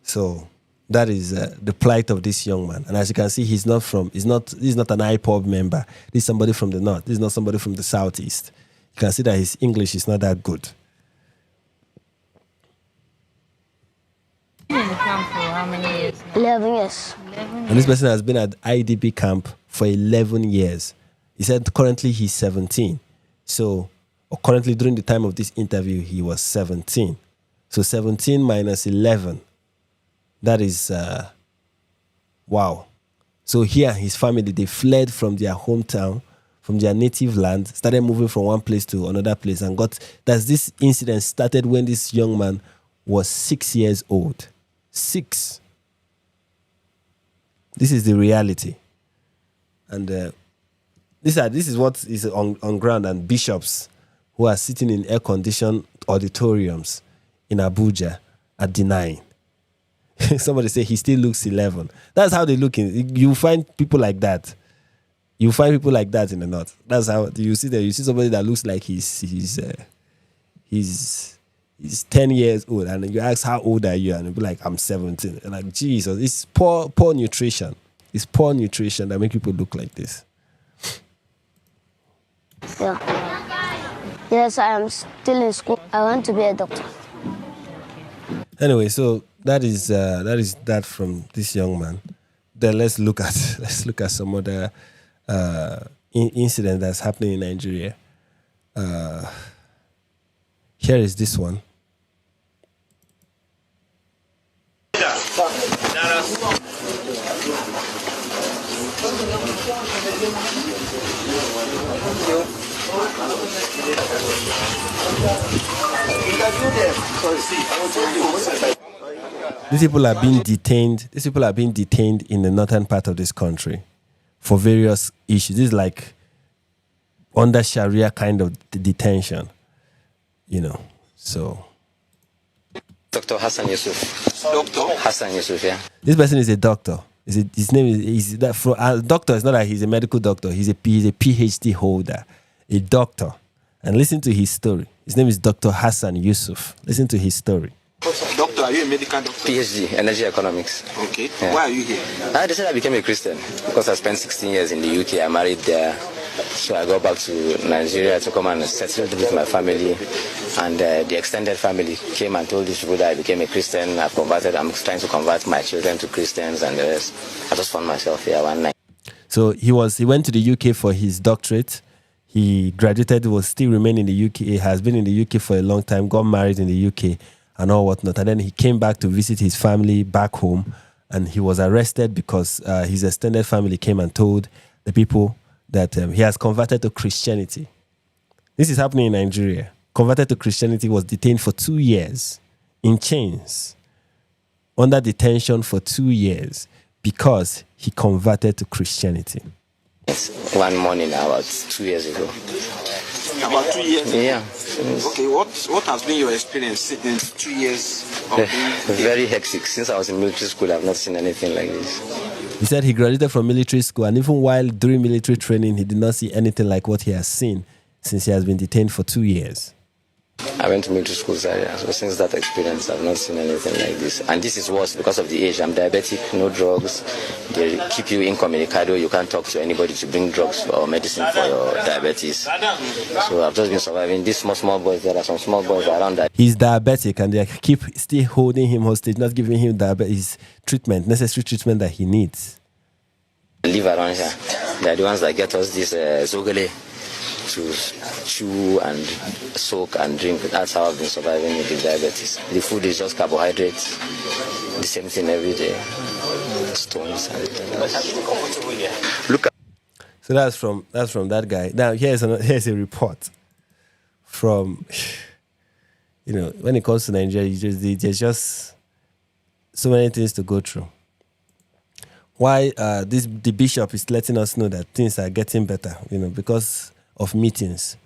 So that is the plight of this young man. And as you can see, he's not an IPOB member. This is somebody from the north. This is not somebody from the southeast. You can see that his English is not that good. Been in the camp for how many years? 11 years. And this person has been at IDP camp for 11 years. He said currently he's 17. So, or currently during the time of this interview, he was 17. So 17 minus 11. That is, wow. So here, his family, they fled from their hometown, from their native land, started moving from one place to another place, and this incident started when this young man was 6 years old. 6. This is the reality. And this is what is on ground, and bishops who are sitting in air-conditioned auditoriums in Abuja are denying. Somebody say he still looks 11. That's how they look. You find people like that. You find people like that in the north. That's how you see that. You see somebody that looks like he's 10 years old, and you ask how old are you, and you'll be like, I'm 17. And like, Jesus, it's poor nutrition. It's poor nutrition that make people look like this. Yeah. Yes, I am still in school. I want to be a doctor. Anyway, so that is that from this young man. Then let's look at some other incident that's happening in Nigeria. Here is this one. These people are being detained. These people are being detained in the northern part of this country for various issues. This is like under Sharia kind of detention, So, Dr. Hassan Yusuf. Dr. Hassan Yusuf, yeah. This person is a doctor. His name is that for a doctor. It's not like he's a medical doctor. He's a PhD holder, a doctor. And listen to his story. His name is Dr. Hassan Yusuf. Listen to his story. Doctor, are you a medical doctor? PhD, energy economics. Okay. Yeah. Why are you here? I decided I became a Christian because I spent 16 years in the UK. I married there. So I got back to Nigeria to come and settle with my family. And the extended family came and told these people that I became a Christian. I've converted. I'm trying to convert my children to Christians and the rest. I just found myself here one night. So he went to the UK for his doctorate. He graduated, was still remaining in the UK. He has been in the UK for a long time, got married in the UK and all whatnot. And then he came back to visit his family back home. And he was arrested because his extended family came and told the people that he has converted to Christianity. This is happening in Nigeria. Converted to Christianity, was detained for 2 years in chains, under detention for 2 years because he converted to Christianity. One morning, about 2 years ago. About 2 years? Yeah. Okay, what has been your experience in 2 years of being very hectic. Since I was in military school, I've not seen anything like this. He said he graduated from military school, and even while during military training, he did not see anything like what he has seen since he has been detained for 2 years. I went to military school, so since that experience, I've not seen anything like this. And this is worse because of the age. I'm diabetic, no drugs. They keep you incommunicado. You can't talk to anybody to bring drugs or medicine for your diabetes. So I've just been surviving. These small boys, there are some small boys around that. He's diabetic, and they keep still holding him hostage, not giving him his treatment, necessary treatment that he needs. Live around here. They're the ones that get us this zogale to chew and soak and drink. That's how I've been surviving with the diabetes. The food is just carbohydrates, the same thing every day. Stones and look at. So that's from that guy. Now here's a report from when it comes to Nigeria, there's just so many things to go through. Why the bishop is letting us know that things are getting better, because of meetings.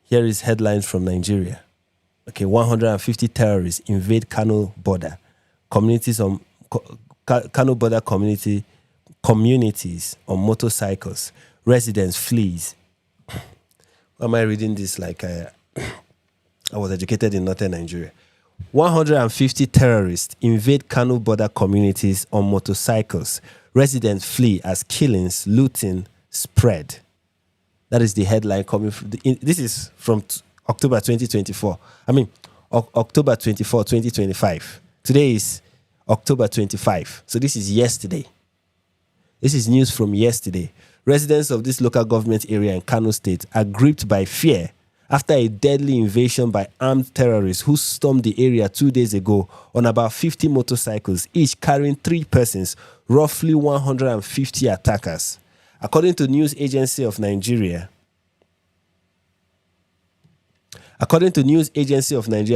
Here is headlines from Nigeria. Okay, 150 terrorists invade Kano border. Kano border communities on motorcycles. Residents flees. Why am I reading this like I was educated in northern Nigeria? 150 terrorists invade Kano border communities on motorcycles. Residents flee as killings, looting spread. That is the headline coming from. This is from October 2024. October 24, 2025. Today is October 25. So this is yesterday. This is news from yesterday. Residents of this local government area in Kano State are gripped by fear after a deadly invasion by armed terrorists who stormed the area 2 days ago on about 50 motorcycles, each carrying 3 persons, roughly 150 attackers. According to News Agency of Nigeria,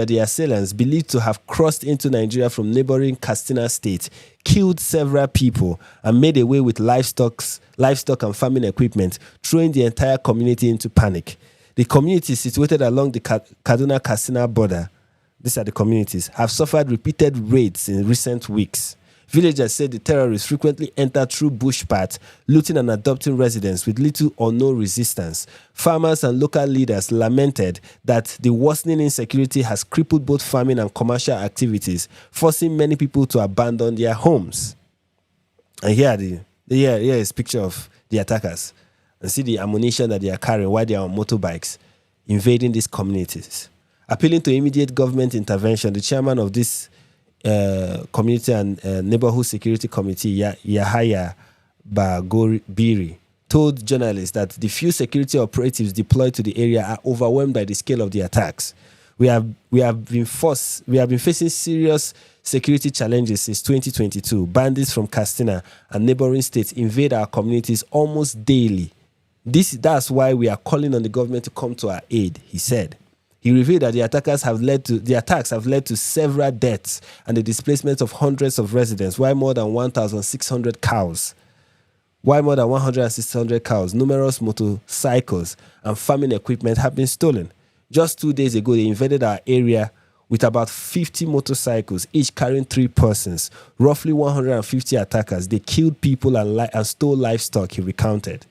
the assailants, believed to have crossed into Nigeria from neighboring Katsina State, killed several people, and made away with livestock and farming equipment, throwing the entire community into panic. The communities situated along the Kaduna-Katsina border, these are the communities, have suffered repeated raids in recent weeks, Villagers said the terrorists frequently entered through bush paths, looting and abducting residents with little or no resistance. Farmers and local leaders lamented that the worsening insecurity has crippled both farming and commercial activities, forcing many people to abandon their homes. And here is a picture of the attackers. And see the ammunition that they are carrying while they are on motorbikes, invading these communities. Appealing to immediate government intervention, the chairman of this Community and Neighborhood Security Committee, Yahaya Bagobiri, told journalists that the few security operatives deployed to the area are overwhelmed by the scale of the attacks. We have been facing serious security challenges since 2022. Bandits from Katsina and neighboring states invade our communities almost daily. That's why we are calling on the government to come to our aid, he said. He revealed that the attacks have led to several deaths and the displacement of hundreds of residents, while more than 1,600 cows, numerous motorcycles, and farming equipment have been stolen. Just 2 days ago, they invaded our area with about 50 motorcycles, each carrying 3 persons, roughly 150 attackers. They killed people and stole livestock, he recounted.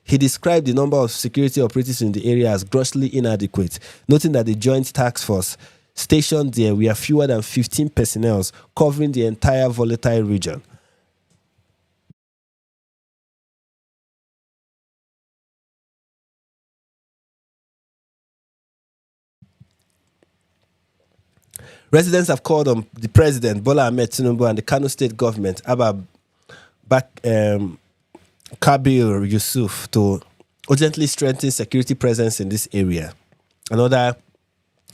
He described the number of security operatives in the area as grossly inadequate, noting that the Joint Task Force stationed there were fewer than 15 personnel covering the entire volatile region. Residents have called on the President, Bola Ahmed Tinubu, and the Kano State government, Kabir Yusuf, to urgently strengthen security presence in this area and other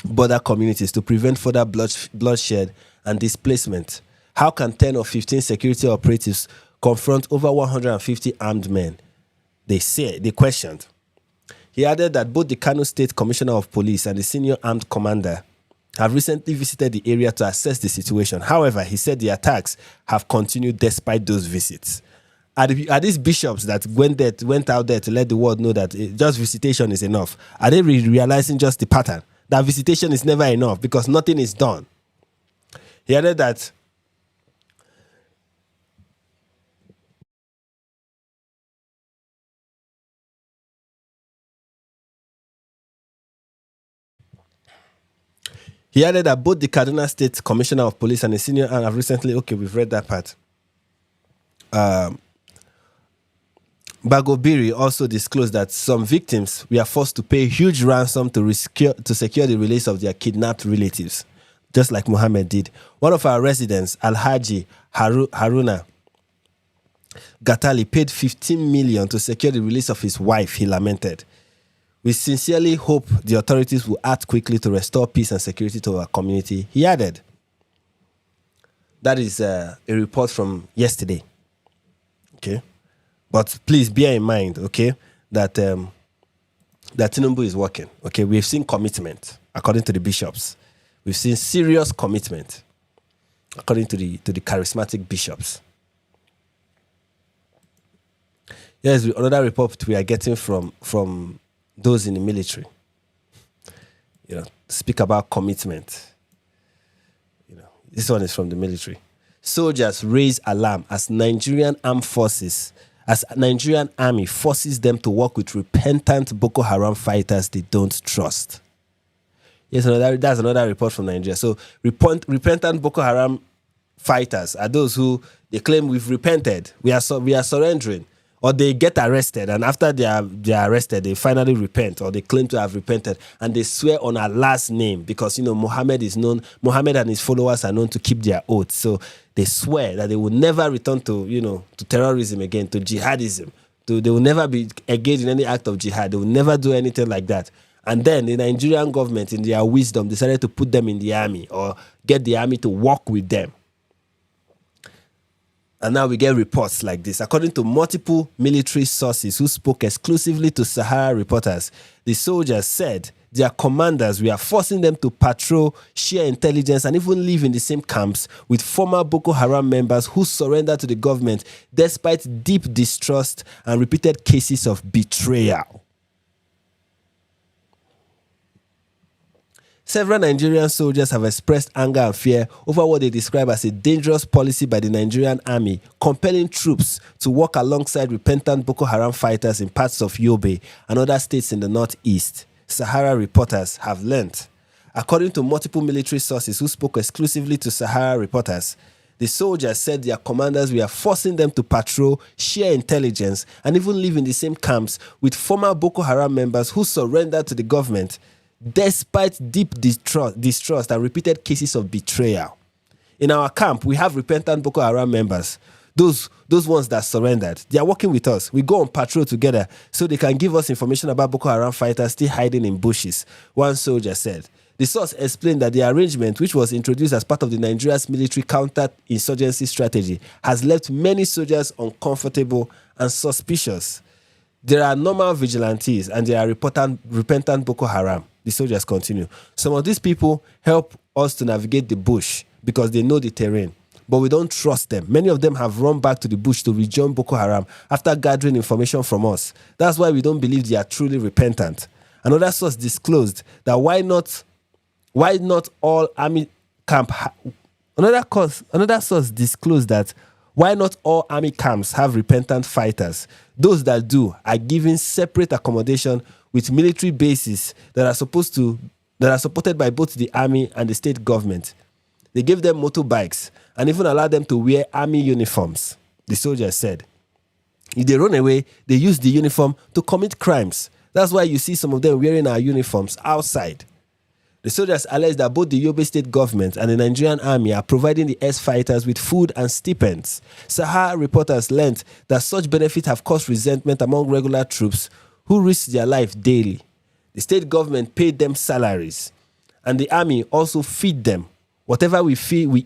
border communities to prevent further bloodshed and displacement. How can 10 or 15 security operatives confront over 150 armed men? They questioned. He added that both the Kano State Commissioner of Police and the Senior Armed Commander have recently visited the area to assess the situation. However, he said the attacks have continued despite those visits. Are these bishops that went out there to let the world know that just visitation is enough? Are they realizing just the pattern? That visitation is never enough because nothing is done. He added that both the Kaduna State Commissioner of Police and the Senior have recently, we've read that part. Bagobiri also disclosed that some victims were forced to pay huge ransom to secure the release of their kidnapped relatives, just like Mohammed did. One of our residents, Alhaji Haruna Gatali, paid 15 million to secure the release of his wife, he lamented. We sincerely hope the authorities will act quickly to restore peace and security to our community, he added. That is a report from yesterday. Okay? But please bear in mind, okay, that Tinubu is working. Okay, we've seen commitment, according to the bishops. We've seen serious commitment, according to the charismatic bishops. Here's another report we are getting from those in the military. Speak about commitment. This one is from the military. Soldiers raise alarm as Nigerian army forces them to work with repentant Boko Haram fighters they don't trust. Yes, that's another report from Nigeria. So repentant Boko Haram fighters are those who they claim we've repented, we are surrendering, or they get arrested, and after they are arrested, they finally repent, or they claim to have repented, and they swear on Allah's name because Muhammad and his followers are known to keep their oaths. So they swear that they will never return to terrorism again, to jihadism. They will never be engaged in any act of jihad. They will never do anything like that. And then the Nigerian government, in their wisdom, decided to put them in the army or get the army to work with them. And now we get reports like this. According to multiple military sources who spoke exclusively to Sahara reporters, the soldiers said their commanders were forcing them to patrol, share intelligence, and even live in the same camps with former Boko Haram members who surrendered to the government despite deep distrust and repeated cases of betrayal. Several Nigerian soldiers have expressed anger and fear over what they describe as a dangerous policy by the Nigerian army, compelling troops to work alongside repentant Boko Haram fighters in parts of Yobe and other states in the northeast, Sahara reporters have learnt. According to multiple military sources who spoke exclusively to Sahara reporters, the soldiers said their commanders were forcing them to patrol, share intelligence, and even live in the same camps with former Boko Haram members who surrendered to the government despite deep distrust and repeated cases of betrayal. In our camp, we have repentant Boko Haram members, those ones that surrendered. They are working with us. We go on patrol together so they can give us information about Boko Haram fighters still hiding in bushes, one soldier said. The source explained that the arrangement, which was introduced as part of the Nigeria's military counter-insurgency strategy, has left many soldiers uncomfortable and suspicious. There are normal vigilantes and there are repentant Boko Haram. The soldiers continue. Some of these people help us to navigate the bush because they know the terrain, but we don't trust them. Many of them have run back to the bush to rejoin Boko Haram after gathering information from us. That's why we don't believe they are truly repentant. Another source disclosed that why not all army camps have repentant fighters. Those that do are given separate accommodation with military bases that are supported by both the army and the state government. They gave them motorbikes and even allowed them to wear army uniforms, the soldiers said. If they run away, they use the uniform to commit crimes. That's why you see some of them wearing our uniforms outside. The soldiers allege that both the Yobe state government and the Nigerian army are providing the ex-fighters with food and stipends. Sahara reporters learned that such benefits have caused resentment among regular troops who risk their life daily. The state government paid them salaries, and the army also feed them whatever we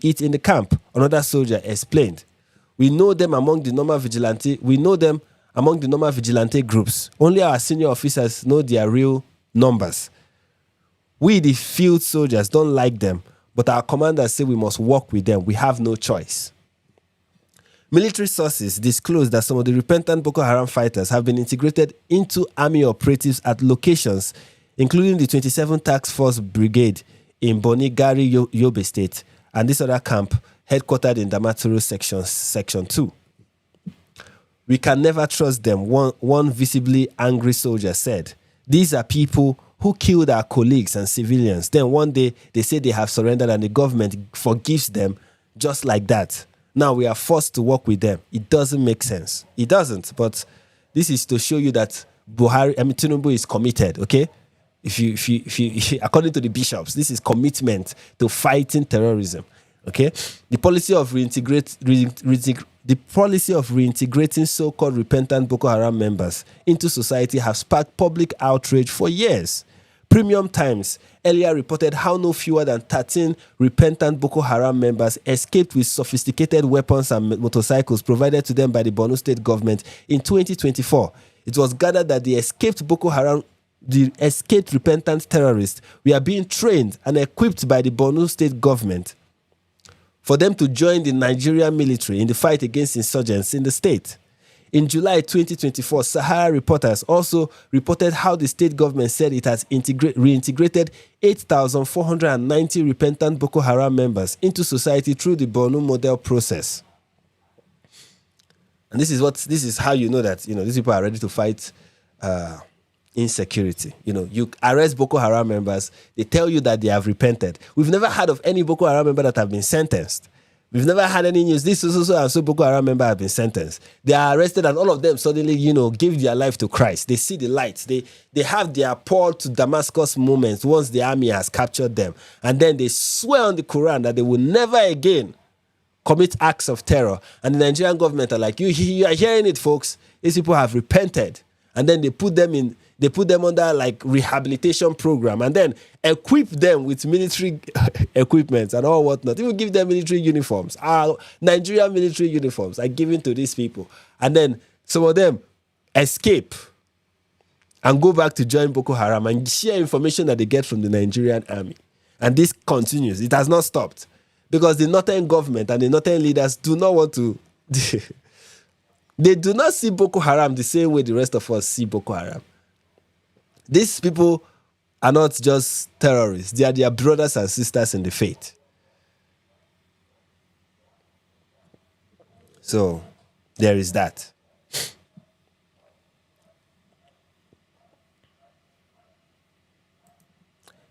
eat in the camp, another soldier explained. We know them among the normal vigilante groups. Only our senior officers know their real numbers. We, the field soldiers, don't like them, but our commanders say we must work with them. We have no choice. Military sources disclosed that some of the repentant Boko Haram fighters have been integrated into army operatives at locations, including the 27th Task Force Brigade in Bonigari, Yobe State, and this other camp headquartered in Damaturu Section 2. We can never trust them, one visibly angry soldier said. These are people who killed our colleagues and civilians. Then one day they say they have surrendered and the government forgives them just like that. Now we are forced to work with them. It doesn't make sense. It doesn't, but this is to show you that Tinubu is committed, okay? If you according to the bishops, this is commitment to fighting terrorism, okay? The policy of reintegrating so-called repentant Boko Haram members into society has sparked public outrage for years. Premium Times earlier reported how no fewer than 13 repentant Boko Haram members escaped with sophisticated weapons and motorcycles provided to them by the Borno state government in 2024. It was gathered that the escaped repentant terrorists were being trained and equipped by the Borno state government for them to join the Nigerian military in the fight against insurgents in the state. In July 2024, Sahara reporters also reported how the state government said it has reintegrated 8,490 repentant Boko Haram members into society through the Borno model process. And this is how you know that these people are ready to fight insecurity. You arrest Boko Haram members, they tell you that they have repented. We've never heard of any Boko Haram member that have been sentenced. We've never had any news. This so Boko Haram member have been sentenced. They are arrested and all of them suddenly, give their life to Christ. They see the light. They have their Paul to Damascus moments once the army has captured them. And then they swear on the Quran that they will never again commit acts of terror. And the Nigerian government are like, you are hearing it, folks. These people have repented. And then they put them under like rehabilitation program and then equip them with military equipment and all whatnot. Even give them military uniforms. Our Nigerian military uniforms are given to these people. And then some of them escape and go back to join Boko Haram and share information that they get from the Nigerian army. And this continues. It has not stopped. Because the northern government and the northern leaders do not want to... They do not see Boko Haram the same way the rest of us see Boko Haram. These people are not just terrorists. They are their brothers and sisters in the faith. So, there is that.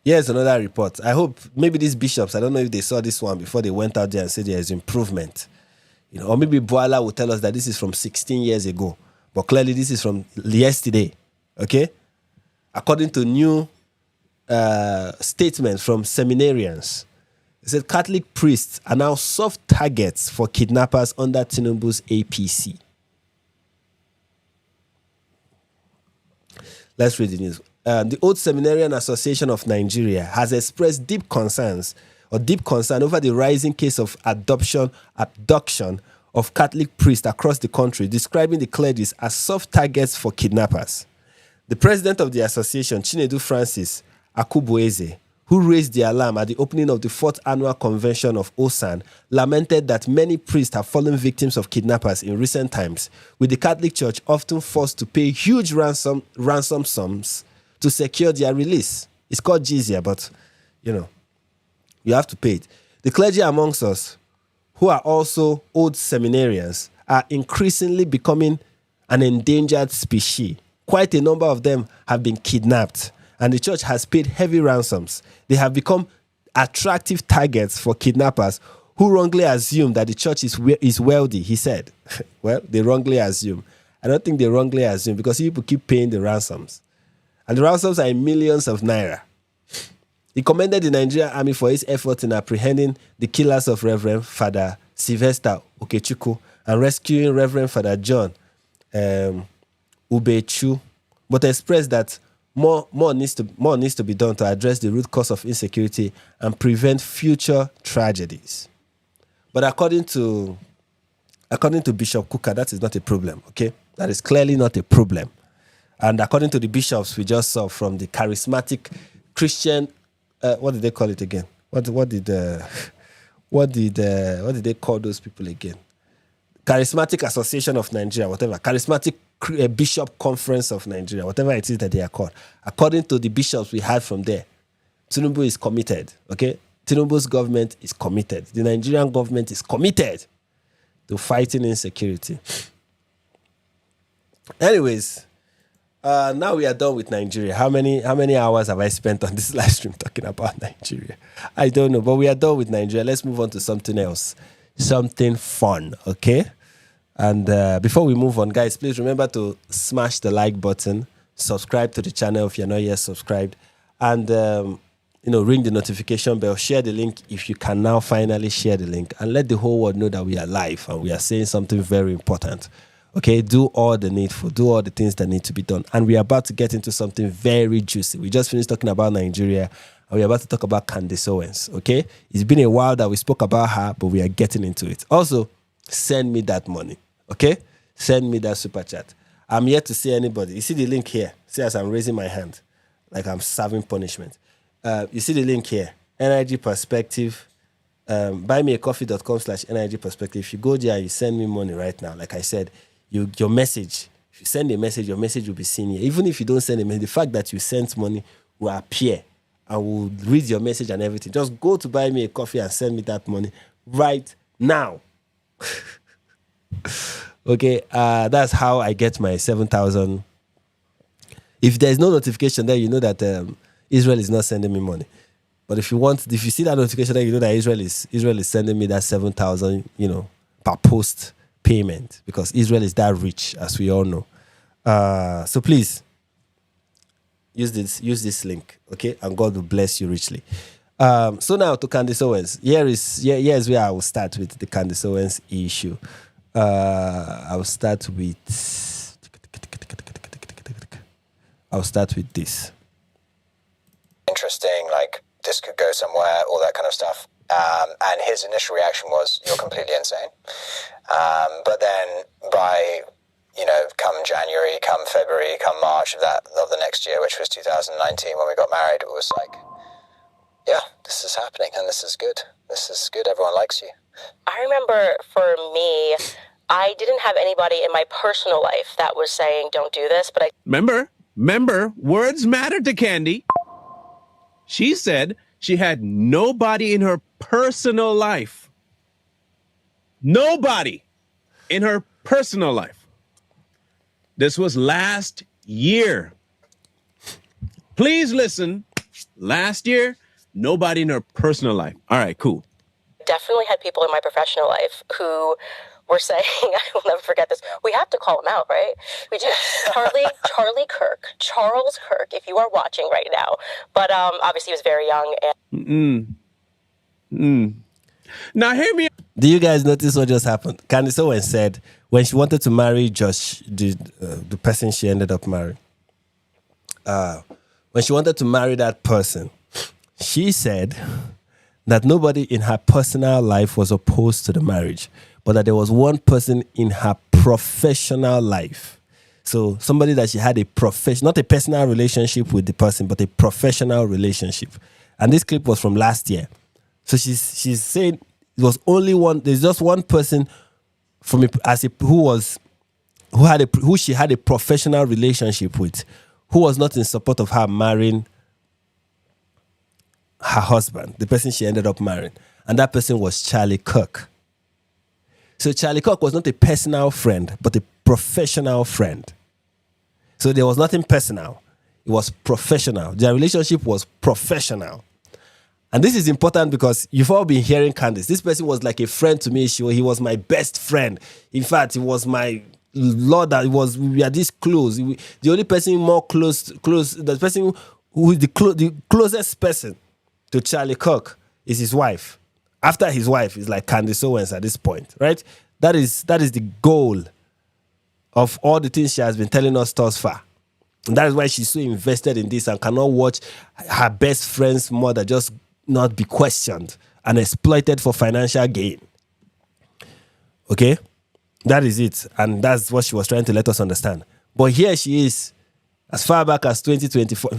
Here's another report. I hope maybe these bishops, I don't know if they saw this one before they went out there and said there is improvement. Or maybe Boala will tell us that this is from 16 years ago. But clearly this is from yesterday. Okay? According to new statement from seminarians, it said Catholic priests are now soft targets for kidnappers under Tinubu's APC. Let's read the news. The Old Seminarian Association of Nigeria has expressed deep concern over the rising case of abduction of Catholic priests across the country, describing the clergy as soft targets for kidnappers. The president of the association, Chinedu Francis Akubueze, who raised the alarm at the opening of the 4th annual convention of OSAN, lamented that many priests have fallen victims of kidnappers in recent times, with the Catholic Church often forced to pay huge ransom sums to secure their release. It's called jizya, but, you have to pay it. The clergy amongst us, who are also old seminarians, are increasingly becoming an endangered species. Quite a number of them have been kidnapped, and the church has paid heavy ransoms. They have become attractive targets for kidnappers who wrongly assume that the church is wealthy, he said. Well, they wrongly assume. I don't think they wrongly assume, because people keep paying the ransoms. And the ransoms are in millions of naira. He commended the Nigerian army for its efforts in apprehending the killers of Reverend Father Sylvester Okechukwu and rescuing Reverend Father John Ubechu, but expressed that more needs to be done to address the root cause of insecurity and prevent future tragedies. But according to Bishop Kuka, that is not a problem, okay? That is clearly not a problem. And according to the bishops we just saw from the charismatic Christian, what did they call it again? What did they call those people again? Charismatic Association of Nigeria, whatever. Charismatic Bishop Conference of Nigeria, whatever it is that they are called. According to the bishops we had from there, Tinubu is committed, okay? Tinubu's government is committed. The Nigerian government is committed to fighting insecurity. Anyways, now we are done with Nigeria. How many hours have I spent on this live stream talking about Nigeria? I don't know, but we are done with Nigeria. Let's move on to something else. Something fun, okay? And before we move on, guys, please remember to smash the like button, subscribe to the channel if you're not yet subscribed, and ring the notification bell, share the link if you can now finally share the link, and let the whole world know that we are live and we are saying something very important. Okay, do all the needful, do all the things that need to be done. And we are about to get into something very juicy. We just finished talking about Nigeria, and we're about to talk about Candace Owens, okay? It's been a while that we spoke about her, but we are getting into it. Also, send me that money, okay? Send me that super chat. I'm yet to see anybody. You see the link here? See, as I'm raising my hand, like I'm serving punishment. You see the link here, NIG Perspective, buymeacoffee.com/NIG Perspective. If you go there and you send me money right now, like I said, your message, if you send a message, your message will be seen here. Even if you don't send a message, the fact that you sent money will appear and will read your message and everything. Just go to Buy Me a Coffee and send me that money right now. Okay, that's how I get my 7,000. If there's no notification there, you know that Israel is not sending me money. But if you see that notification there, you know that Israel is sending me that 7,000, per post payment, because Israel is that rich, as we all know. So please use this link, okay? And God will bless you richly. So now to Candace Owens. Here's where I will start with the Candace Owens issue. I will start with this. Interesting, like this could go somewhere, all that kind of stuff. And his initial reaction was, "You're completely insane." But then by, come January, come February, come March of the next year, which was 2019 when we got married, it was like, yeah, this is happening and this is good. This is good. Everyone likes you. I remember for me, I didn't have anybody in my personal life that was saying, "Don't do this," but Remember, words matter to Candy. She said she had nobody in her personal life. Nobody in her personal life. This was last year. Please listen. Last year, nobody in her personal life. All right, cool. Definitely had people in my professional life who were saying, I will never forget this. We have to call him out, right? We do. Charlie Kirk, Charles Kirk, if you are watching right now. But obviously he was very young. Now hear me. Do you guys notice what just happened? Candace Owens said when she wanted to marry Josh, the person she ended up marrying, when she wanted to marry that person, she said that nobody in her personal life was opposed to the marriage, but that there was one person in her professional life. So somebody that she had a not a personal relationship with the person, but a professional relationship. And this clip was from last year. So she's saying it was only one. There's just one person who she had a professional relationship with, who was not in support of her marrying her husband, the person she ended up marrying. And that person was Charlie Kirk. So Charlie Kirk was not a personal friend, but a professional friend. So there was nothing personal. It was professional. Their relationship was professional. And this is important because you've all been hearing Candace. This person was like a friend to me. He was my best friend. In fact, he was my Lord. We are this close. The only person more close, the person who is the closest person to Charlie Kirk is his wife. After his wife is like Candace Owens at this point, right? That is the goal of all the things she has been telling us thus far. And that is why she's so invested in this and cannot watch her best friend's mother just not be questioned and exploited for financial gain. Okay? That is it. And that's what she was trying to let us understand. But here she is, as far back as 2024,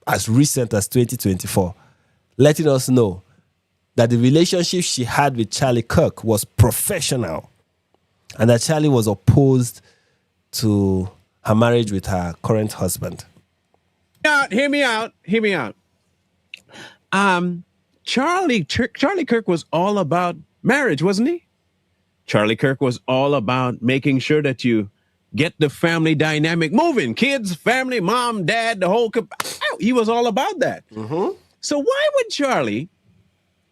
as recent as 2024, letting us know that the relationship she had with Charlie Kirk was professional and that Charlie was opposed to her marriage with her current husband. Hear me out. Charlie Kirk was all about marriage, wasn't he? Charlie Kirk was all about making sure that you get the family dynamic moving. Kids, family, mom, dad, the whole... He was all about that. Mm-hmm. So why would Charlie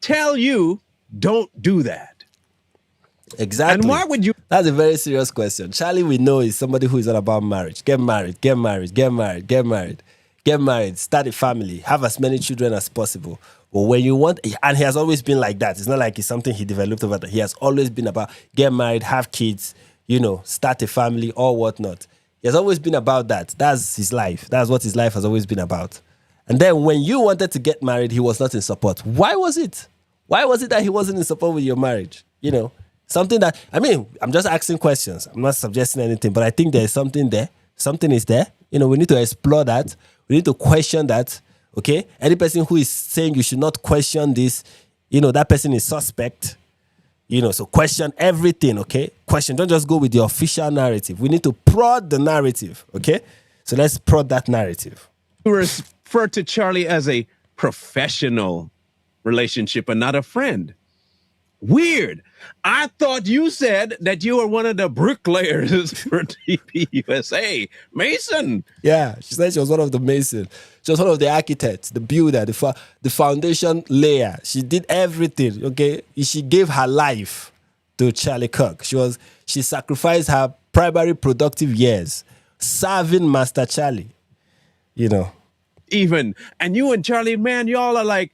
tell you don't do that? Exactly. And why would you? That's a very serious question. Charlie, we know, is somebody who is all about marriage. Get married. Start a family. Have as many children as possible. But when you want, and he has always been like that. It's not like it's something he developed over that. He has always been about get married, have kids, start a family or whatnot. He has always been about that. That's his life. That's what his life has always been about. And then when you wanted to get married, he was not in support. Why was it? Why was it that he wasn't in support with your marriage? Something that, I'm just asking questions. I'm not suggesting anything, but I think there's something there. Something is there. We need to explore that. We need to question that. Okay? Any person who is saying you should not question this, that person is suspect. So question everything, okay? Question. Don't just go with the official narrative. We need to prod the narrative, okay? So let's prod that narrative. You refer to Charlie as a professional relationship and not a friend. Weird. I thought you said that you were one of the bricklayers for TPUSA. Mason. Yeah, she said she was one of the masons. She was one of the architects, the builder, the foundation layer. She did everything, okay? She gave her life to Charlie Kirk. She sacrificed her primary productive years serving Master Charlie, Even. And you and Charlie, man, y'all are like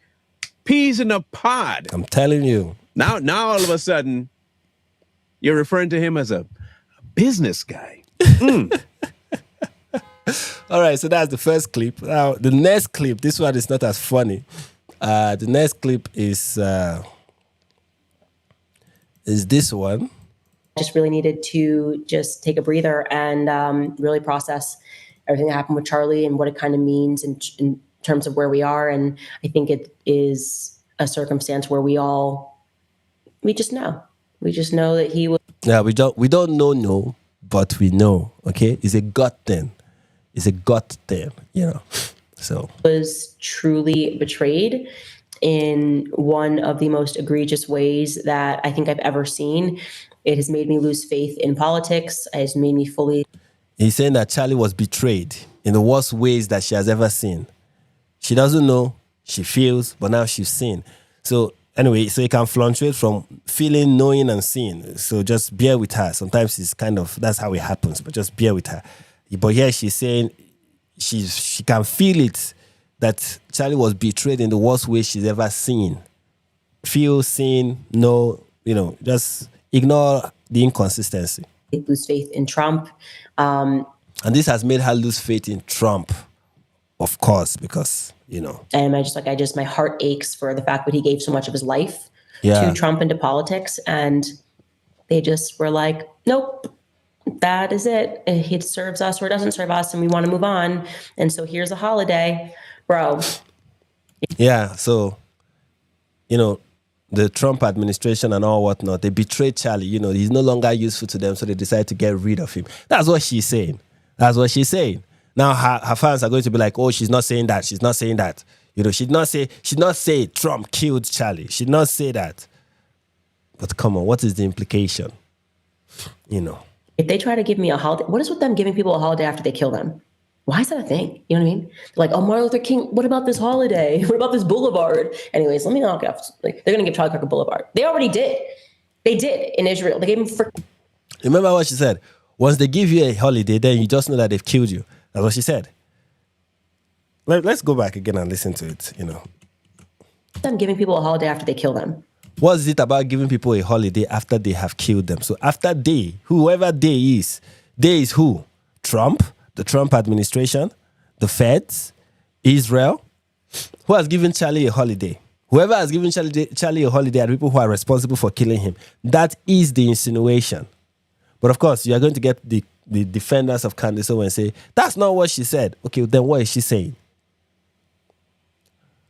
peas in a pod. I'm telling you. Now all of a sudden, you're referring to him as a business guy. All right, so that's the first clip. Now, the next clip, this one is not as funny. The next clip is this one. Just really needed to just take a breather and really process everything that happened with Charlie and what it kind of means in terms of where we are. And I think it is a circumstance where we just know. We just know that he was. Yeah, we don't but we know. Okay, it's a gut thing. It's a gut thing. So was truly betrayed in one of the most egregious ways that I think I've ever seen. It has made me lose faith in politics. It has made me fully. he's saying that Charlie was betrayed in the worst ways that she has ever seen. She doesn't know, she feels, but now she's seen. So anyway, so it can fluctuate from feeling, knowing, and seeing. So just bear with her. Sometimes it's kind of, that's how it happens, but just bear with her. But here she's saying she can feel it, that Charlie was betrayed in the worst way she's ever seen. Feel, seen, know, just ignore the inconsistency. Lose faith in Trump. And this has made her lose faith in Trump, of course, because, And my heart aches for the fact that he gave so much of his life to Trump and to politics. And they just were like, nope, that is it. It serves us or it doesn't serve us, and we want to move on. And so here's a holiday, bro. Yeah, so, the Trump administration and all whatnot, they betrayed Charlie. He's no longer useful to them, so they decided to get rid of him. That's what she's saying. Now her fans are going to be like, oh, she's not saying that. She's not saying that. She'd not say Trump killed Charlie. She'd not say that. But come on, what is the implication? If they try to give me a holiday, what is with them giving people a holiday after they kill them? Why is that a thing? You know what I mean? They're like, oh, Martin Luther King, what about this holiday? What about this boulevard? Anyways, let me knock it off. They're going to give Charlie Kirk a boulevard. They already did. They did in Israel. They gave him Remember what she said? Once they give you a holiday, then you just know that they've killed you. That's what she said. Let's go back again and listen to it, Them giving people a holiday after they kill them. What is it about giving people a holiday after they have killed them? So after they, whoever they is who? Trump, the Trump administration, the feds, Israel. Who has given Charlie a holiday? Whoever has given Charlie a holiday are people who are responsible for killing him. That is the insinuation. But of course, you are going to get the defenders of Candace and say, that's not what she said. Okay, then what is she saying?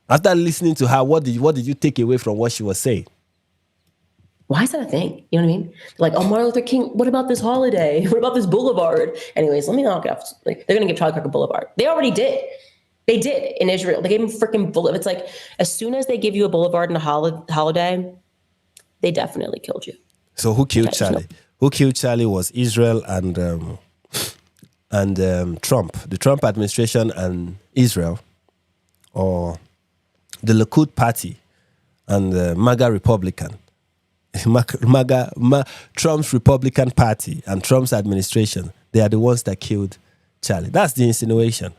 After listening to her, what did you take away from what she was saying? Why is that a thing? You know what I mean? They're like, oh, Martin Luther King, what about this holiday? What about this boulevard? Anyways, let me knock it off. They're going to give Charlie Kirk a boulevard. They already did. They did in Israel. They gave him freaking boulevard. It's like, as soon as they give you a boulevard and a holiday, they definitely killed you. So who killed Charlie? Who killed Charlie was Israel and Trump. The Trump administration and Israel, or the Likud party and the MAGA Republican. Trump's Republican Party and Trump's administration, they are the ones that killed Charlie. That's the insinuation.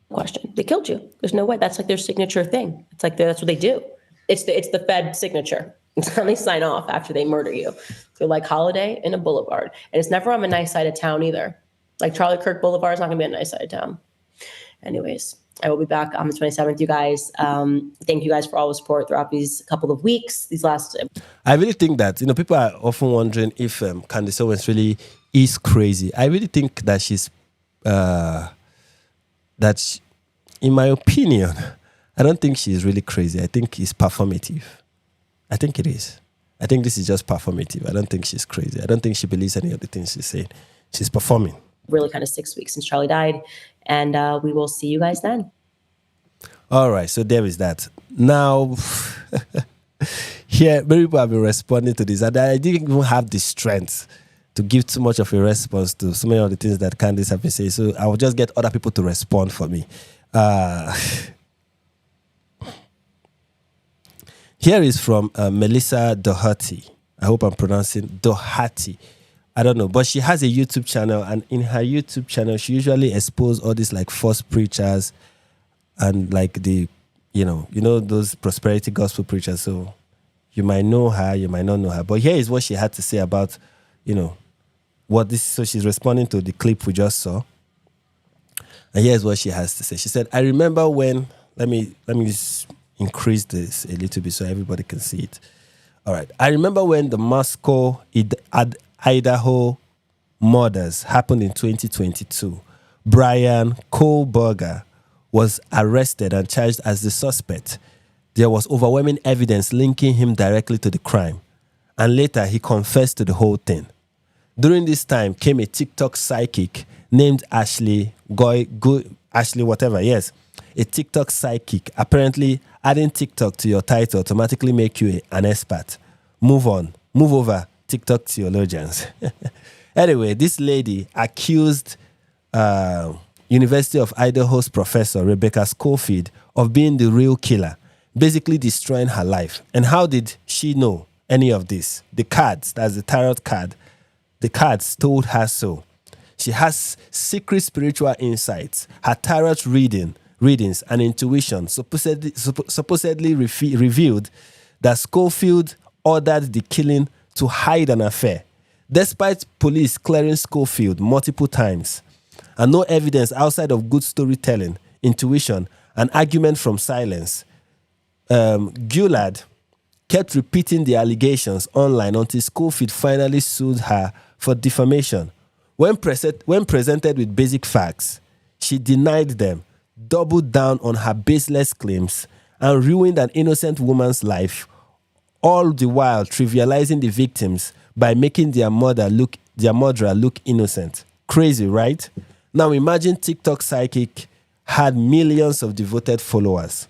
Question. They killed you. There's no way. That's like their signature thing. It's like that's what they do. It's the Fed signature. It's how they sign off after they murder you. They're like holiday in a boulevard. And it's never on a nice side of town either. Like Charlie Kirk Boulevard is not going to be a nice side of town. Anyways, I will be back on the 27th, you guys. Thank you guys for all the support throughout these couple of weeks. I really think that, people are often wondering if Candace Owens really is crazy. I really think that she's, in my opinion, I don't think she's really crazy. I think it's performative. I think it is. I think this is just performative. I don't think she's crazy. I don't think she believes any of the things she's saying. She's performing. Really kind of 6 weeks since Charlie died. And we will see you guys then. All right. So there is that. Now, here, many people have been responding to this. And I didn't even have the strength to give too much of a response to so many of the things that Candace have been saying. So I will just get other people to respond for me. Here is from Melissa Doherty. I hope I'm pronouncing Doherty. I don't know, but she has a YouTube channel, and in her YouTube channel, she usually exposes all these like false preachers and like the, those prosperity gospel preachers. So you might know her, you might not know her. But here is what she had to say about, what this. So she's responding to the clip we just saw, and here's what she has to say. She said, "I remember when." Let me just increase this a little bit so everybody can see it. All right. I remember when the Moscow, Idaho murders happened in 2022. Brian Kohlberger was arrested and charged as the suspect. There was overwhelming evidence linking him directly to the crime. And later, he confessed to the whole thing. During this time came a TikTok psychic named Ashley Ashley whatever, yes, a TikTok psychic. Apparently, adding TikTok to your title automatically make you an expert. Move over, TikTok theologians. Anyway, this lady accused University of Idaho's professor Rebecca Schofield of being the real killer, basically destroying her life. And how did she know any of this? The cards, that's the tarot card, the cards told her so. She has secret spiritual insights. Her tarot readings and intuition supposedly revealed that Schofield ordered the killing to hide an affair, despite police clearing Schofield multiple times, and no evidence outside of good storytelling, intuition, and argument from silence. Gillard kept repeating the allegations online until Schofield finally sued her for defamation. When presented with basic facts, she denied them, doubled down on her baseless claims, and ruined an innocent woman's life, all the while trivializing the victims by making their murderer look innocent. Crazy, right? Now imagine TikTok psychic had millions of devoted followers.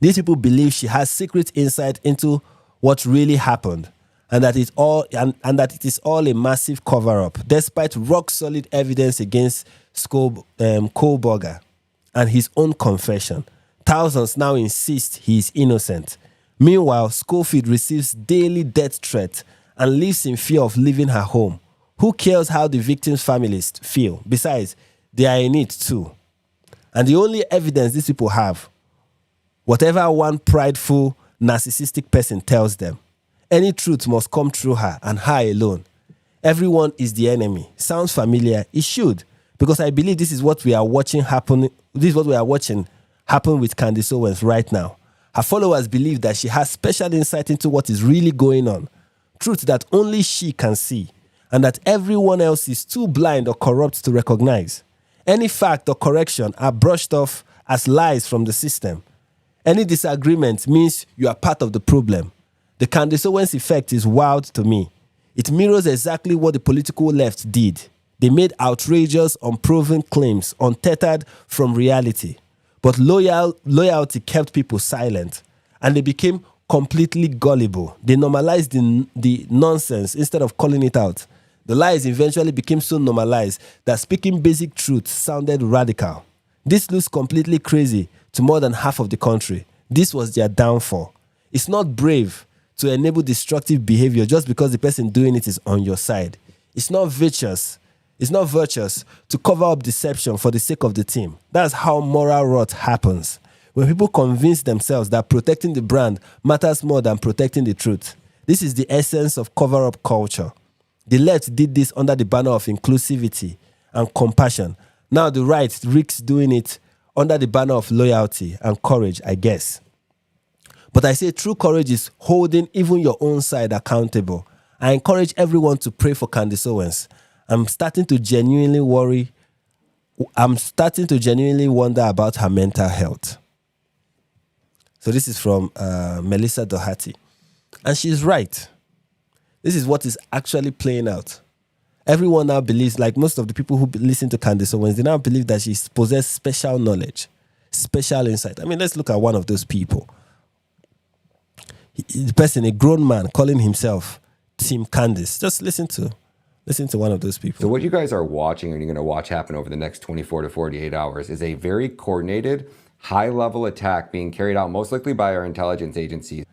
These people believe she has secret insight into what really happened, and that it is all a massive cover-up, despite rock-solid evidence against Kohlberger and his own confession. Thousands now insist he is innocent. Meanwhile, Schofield receives daily death threats and lives in fear of leaving her home. Who cares how the victims' families feel? Besides, they are in it too. And the only evidence these people have, whatever one prideful, narcissistic person tells them, any truth must come through her and her alone. Everyone is the enemy. Sounds familiar? It should, because I believe this is what we are watching happen. This is what we are watching happen with Candace Owens right now. Her followers believe that she has special insight into what is really going on, truth that only she can see, and that everyone else is too blind or corrupt to recognize. Any fact or correction are brushed off as lies from the system. Any disagreement means you are part of the problem. The Candace Owens effect is wild to me. It mirrors exactly what the political left did. They made outrageous, unproven claims untethered from reality. But loyalty kept people silent, and they became completely gullible. They normalized the nonsense instead of calling it out. The lies eventually became so normalized that speaking basic truths sounded radical. This looks completely crazy to more than half of the country. This was their downfall. It's not brave to enable destructive behavior just because the person doing it is on your side. It's not virtuous. It's not virtuous to cover up deception for the sake of the team. That's how moral rot happens. When people convince themselves that protecting the brand matters more than protecting the truth. This is the essence of cover-up culture. The left did this under the banner of inclusivity and compassion. Now the right risks doing it under the banner of loyalty and courage, I guess. But I say true courage is holding even your own side accountable. I encourage everyone to pray for Candace Owens. I'm starting to genuinely wonder about her mental health. So this is from Melissa Doherty. And she's right. This is what is actually playing out. Everyone now believes, like most of the people who listen to Candace Owens, they now believe that she possesses special knowledge, special insight. I mean, let's look at one of those people. The person, a grown man, calling himself Team Candace. Just listen to one of those people. So what you guys are watching and you're going to watch happen over the next 24 to 48 hours is a very coordinated, high-level attack being carried out most likely by our intelligence agencies.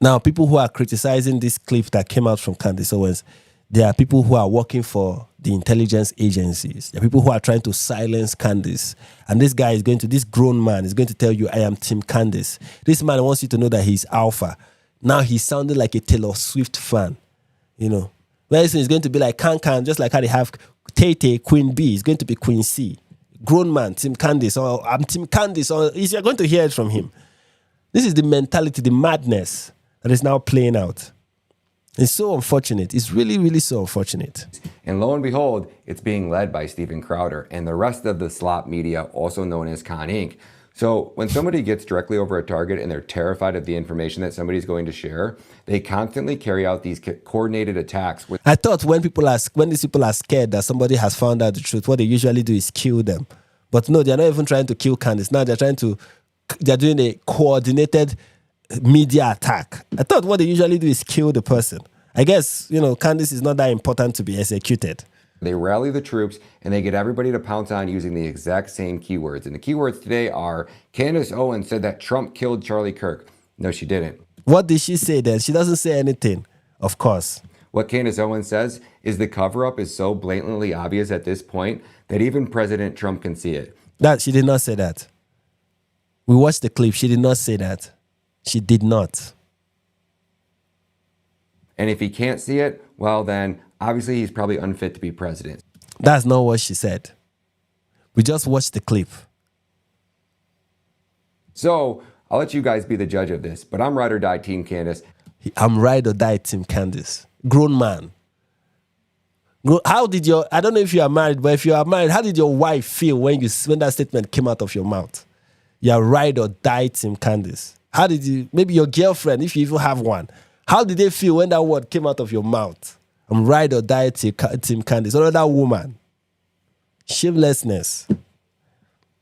Now, people who are criticizing this clip that came out from Candace Owens, there are people who are working for the intelligence agencies. There are people who are trying to silence Candace. And this grown man is going to tell you, I am Team Candace. This man wants you to know that he's alpha. Now he's sounding like a Taylor Swift fan, you know. Very soon it's going to be like Can, just like how they have Tay, Queen B. It's going to be Queen C. Grown man, Team Candace, or I'm Team Candace, or you're going to hear it from him. This is the mentality, the madness that is now playing out. It's so unfortunate. It's really, really so unfortunate. And lo and behold, it's being led by Steven Crowder and the rest of the slop media, also known as Con Inc. So when somebody gets directly over a target and they're terrified of the information that somebody's going to share, they constantly carry out these coordinated attacks. I thought when these people are scared that somebody has found out the truth, what they usually do is kill them. But no, they're not even trying to kill Candace. Now they're doing a coordinated media attack. I thought what they usually do is kill the person. I guess, Candace is not that important to be executed. They rally the troops and they get everybody to pounce on using the exact same keywords. And the keywords today are Candace Owens said that Trump killed Charlie Kirk. No, she didn't. What did she say then? She doesn't say anything, of course. What Candace Owens says is the cover-up is so blatantly obvious at this point that even President Trump can see it. She did not say that. We watched the clip. She did not say that. She did not. And if he can't see it, well then, obviously he's probably unfit to be president. That's not what she said. We just watched the clip. So, I'll let you guys be the judge of this, but I'm ride or die Team Candace. I'm ride or die Team Candace. Grown man. I don't know if you are married, but if you are married, how did your wife feel when that statement came out of your mouth? You are ride or die Team Candace. How did maybe your girlfriend, if you even have one, how did they feel when that word came out of your mouth? I'm ride or die Team Candace. Or that woman. Shamelessness.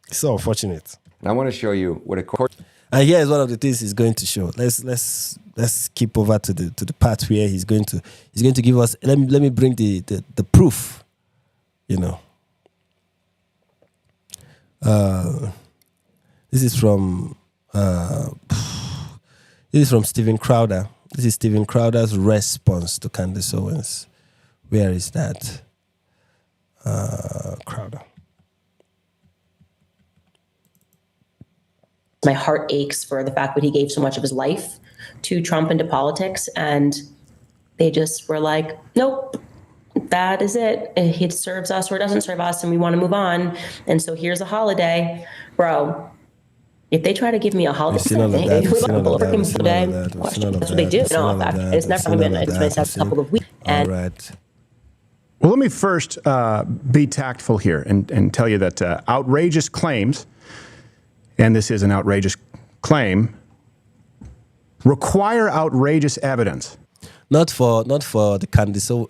It's so unfortunate. And I want to show you what a court. And here is one of the things he's going to show. Let's skip over to the part where he's going to give us. Let me bring the proof. This is from Steven Crowder. This is Steven Crowder's response to Candace Owens. Where is that? Crowder. My heart aches for the fact that he gave so much of his life to Trump and to politics, and they just were like, nope, that is it. It serves us or it doesn't serve us, and we want to move on. And so here's a holiday. Bro, if they try to give me a holiday, that's what they do. No, in fact, it's never been. It's been a couple of weeks. All right. Well, let me first be tactful here and tell you that outrageous claims, and this is an outrageous claim, require outrageous evidence. Not for the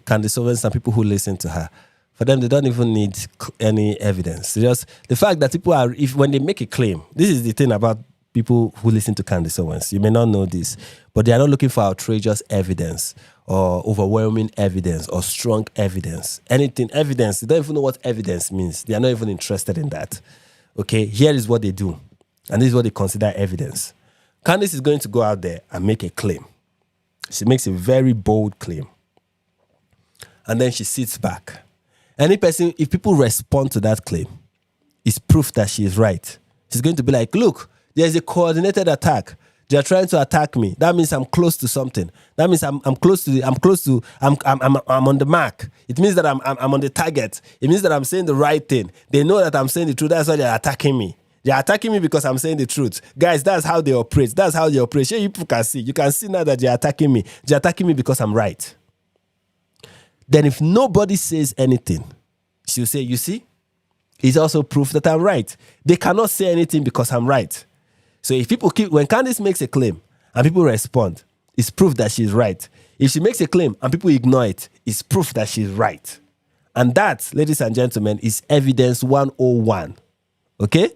Candace Owens and people who listen to her. For them, they don't even need any evidence. Just the fact that people when they make a claim, this is the thing about people who listen to Candace Owens. You may not know this, but they are not looking for outrageous evidence or overwhelming evidence or strong evidence. Anything, evidence, they don't even know what evidence means. They are not even interested in that. Okay, here is what they do. And this is what they consider evidence. Candace is going to go out there and make a claim. She makes a very bold claim. And then she sits back. If people respond to that claim, it's proof that she is right. She's going to be like, look, there's a coordinated attack. They are trying to attack me. That means I'm close to something. That means I'm on the mark. It means that I'm on the target. It means that I'm saying the right thing. They know that I'm saying the truth. That's why they're attacking me. They're attacking me because I'm saying the truth. Guys, that's how they operate. That's how they operate. Sure, you people can see. You can see now that they're attacking me. They're attacking me because I'm right. Then if nobody says anything, she'll say, you see, it's also proof that I'm right. They cannot say anything because I'm right. So if people when Candace makes a claim and people respond, it's proof that she's right. If she makes a claim and people ignore it, it's proof that she's right. And that, ladies and gentlemen, is evidence 101. Okay?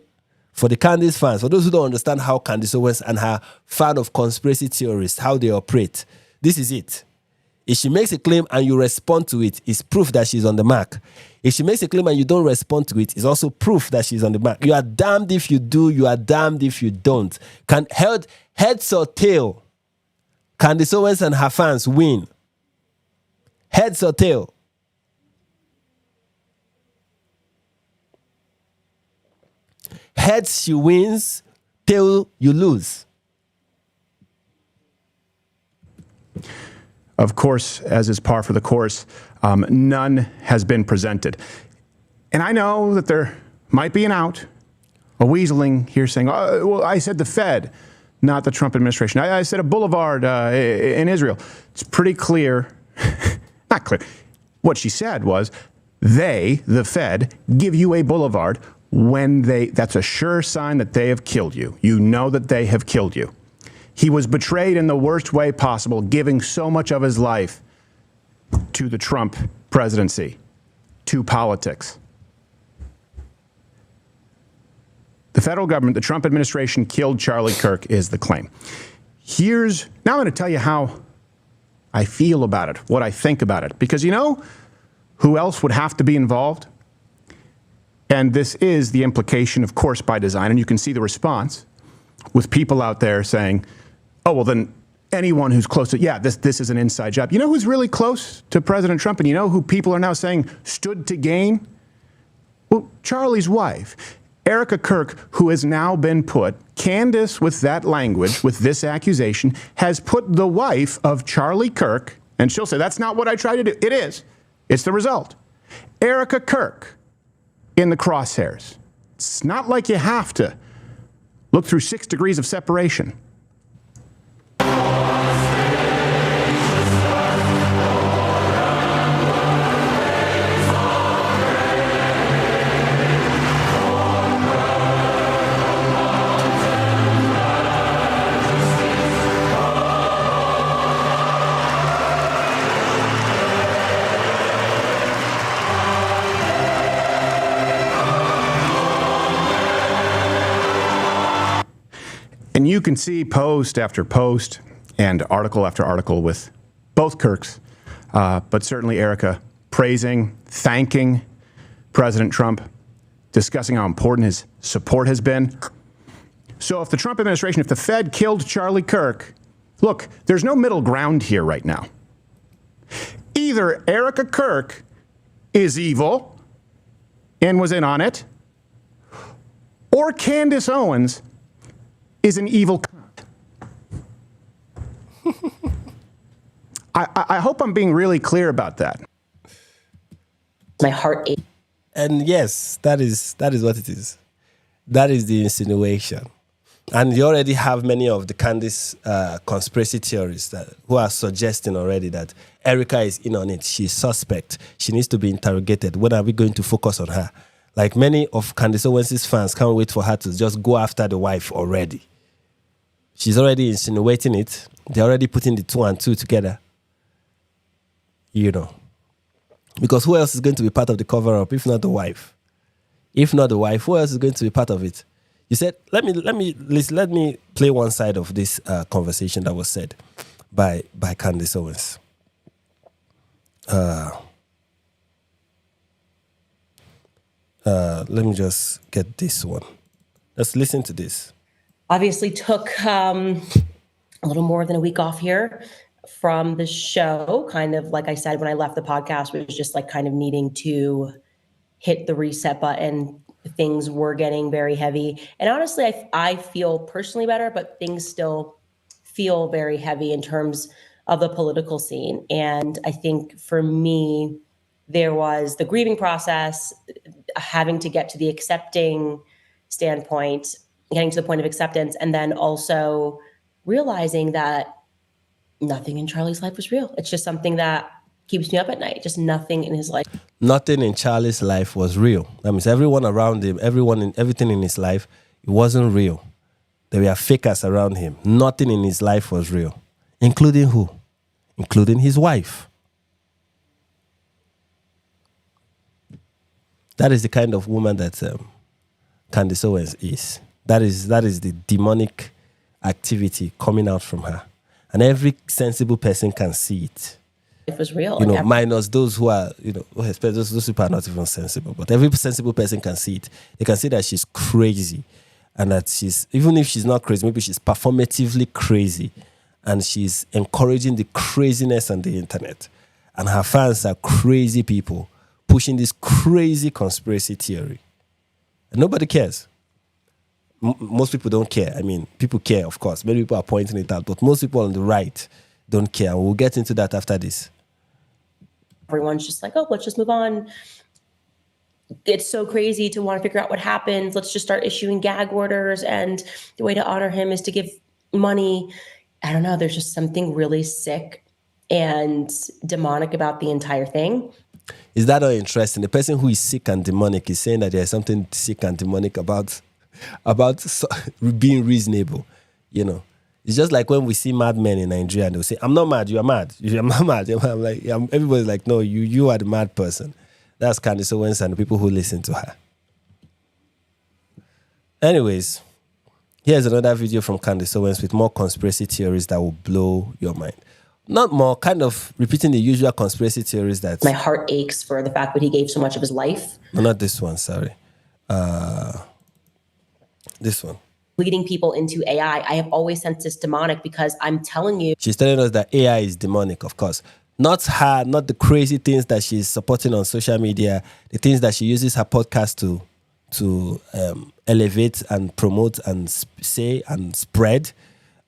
For the Candace fans, for those who don't understand how Candace Owens and her fan of conspiracy theorists, how they operate, this is it. If she makes a claim and you respond to it, it's proof that she's on the mark. If she makes a claim and you don't respond to it, it's also proof that she's on the mark. You are damned if you do, you are damned if you don't. Heads or tail, Candace Owens and her fans win. Heads or tail. Heads, she wins. Tail, you lose. Of course, as is par for the course, none has been presented. And I know that there might be an out, a weaseling here saying, oh, well, I said the Fed, not the Trump administration. I said a boulevard in Israel. It's pretty clear, not clear. What she said was, they, the Fed, give you a boulevard that's a sure sign that they have killed you. You know that they have killed you. He was betrayed in the worst way possible, giving so much of his life to the Trump presidency, to politics. The federal government, the Trump administration killed Charlie Kirk is the claim. Now I'm going to tell you how I feel about it, what I think about it, because you know who else would have to be involved? And this is the implication, of course, by design, and you can see the response with people out there saying, oh, well, then anyone who's close to, this is an inside job. You know who's really close to President Trump, and you know who people are now saying stood to gain? Well, Charlie's wife, Erica Kirk, who has now been put, Candace with that language, with this accusation, has put the wife of Charlie Kirk, and she'll say, that's not what I tried to do. It is. It's the result. Erica Kirk in the crosshairs. It's not like you have to look through 6 degrees of separation. And you can see post after post and article after article with both Kirks, but certainly Erica praising, thanking President Trump, discussing how important his support has been. So if the Trump administration, if the Fed killed Charlie Kirk, look, there's no middle ground here right now. Either Erica Kirk is evil and was in on it, or Candace Owens is an evil cunt. I hope I'm being really clear about that. My heart aches. And yes, that is what it is. That is the insinuation. And you already have many of the Candace conspiracy theorists who are suggesting already that Erica is in on it. She's suspect. She needs to be interrogated. When are we going to focus on her? Like many of Candace Owens' fans can't wait for her to just go after the wife already. She's already insinuating it. They're already putting the 2 and 2 together. You know. Because who else is going to be part of the cover-up if not the wife? If not the wife, who else is going to be part of it? You said, let me play one side of this conversation that was said by Candace Owens. Let me just get this one. Let's listen to this. Obviously took a little more than a week off here from the show. Kind of like I said, when I left the podcast, was just like kind of needing to hit the reset button. Things were getting very heavy. And honestly, I feel personally better, but things still feel very heavy in terms of the political scene. And I think for me, there was the grieving process, having to get to the accepting standpoint, getting to the point of acceptance, and then also realizing that nothing in Charlie's life was real. It's just something that keeps me up at night. Just nothing in his life. Nothing in Charlie's life was real. That means everyone around him, everything in his life, it wasn't real. There were fakers around him. Nothing in his life was real. Including who? Including his wife. That is the kind of woman that Candace Owens is. That is the demonic activity coming out from her. And every sensible person can see it. It was real. You know, minus those who are, those people are not even sensible. But every sensible person can see it. They can see that she's crazy. And that she's, even if she's not crazy, maybe she's performatively crazy. And she's encouraging the craziness on the internet. And her fans are crazy people pushing this crazy conspiracy theory. And nobody cares. Most people don't care. I mean, people care, of course. Many people are pointing it out. But most people on the right don't care. And we'll get into that after this. Everyone's just like, oh, let's just move on. It's so crazy to want to figure out what happened. Let's just start issuing gag orders. And the way to honor him is to give money. I don't know. There's just something really sick and demonic about the entire thing. Is that not interesting? The person who is sick and demonic is saying that there's something sick and demonic about being reasonable. It's just like when we see mad men in Nigeria and they'll say, I'm not mad, you are mad. I'm not mad. I'm like, everybody's like, no, you are the mad person. That's Candace Owens and the people who listen to her. Anyways, here's another video from Candace Owens with more conspiracy theories that will blow your mind. Not more, kind of repeating the usual conspiracy theories that... My heart aches for the fact that he gave so much of his life. No, not this one, sorry. This one. Leading people into AI, I have always sensed this demonic because I'm telling you. She's telling us that AI is demonic, of course. Not her, not the crazy things that she's supporting on social media, the things that she uses her podcast to elevate and promote and say and spread,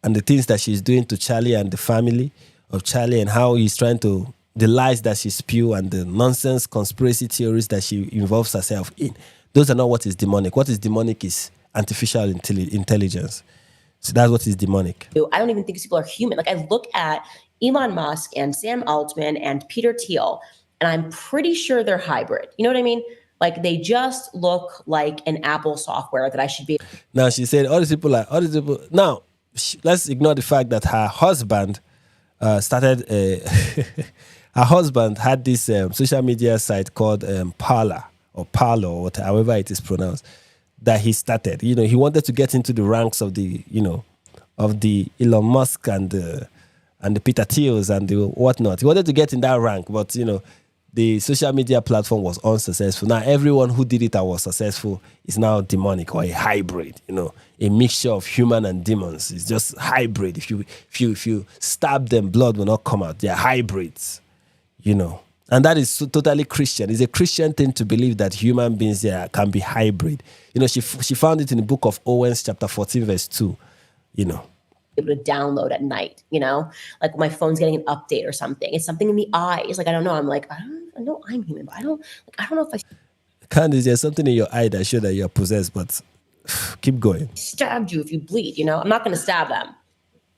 and the things that she's doing to Charlie and the family of Charlie and how he's trying to, the lies that she spew and the nonsense conspiracy theories that she involves herself in. Those are not what is demonic. What is demonic is artificial intelligence. So that's what is demonic. I don't even think these people are human. Like, I look at Elon Musk and Sam Altman and Peter Thiel, and I'm pretty sure they're hybrid. You know what I mean? Like, they just look like an Apple software that I should be. Now, she said all these people. Now, let's ignore the fact that her husband started. Her husband had this social media site called Parler or Parlo, or whatever, however it is pronounced, that he started. He wanted to get into the ranks of the, of the Elon Musk and the Peter Thiels and the whatnot. He wanted to get in that rank, but the social media platform was unsuccessful. Now everyone who did it and was successful is now demonic or a hybrid. A mixture of human and demons. It's just hybrid. If you stab them, blood will not come out. They're hybrids. And that is totally Christian. It's a Christian thing to believe that human beings can be hybrid. She found it in the book of Owens, chapter 14, verse 2. Able to download at night, like my phone's getting an update or something. It's something in the eyes. Like, I don't know. I'm like, I know I'm human, but I don't know if I. Candace, there's something in your eye that shows that you're possessed, but keep going. Stabbed you if you bleed, I'm not going to stab them,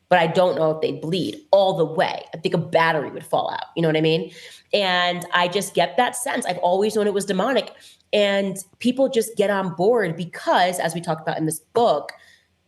but I don't know if they bleed all the way. I think a battery would fall out. You know what I mean? And I just get that sense. I've always known it was demonic. And people just get on board because, as we talked about in this book,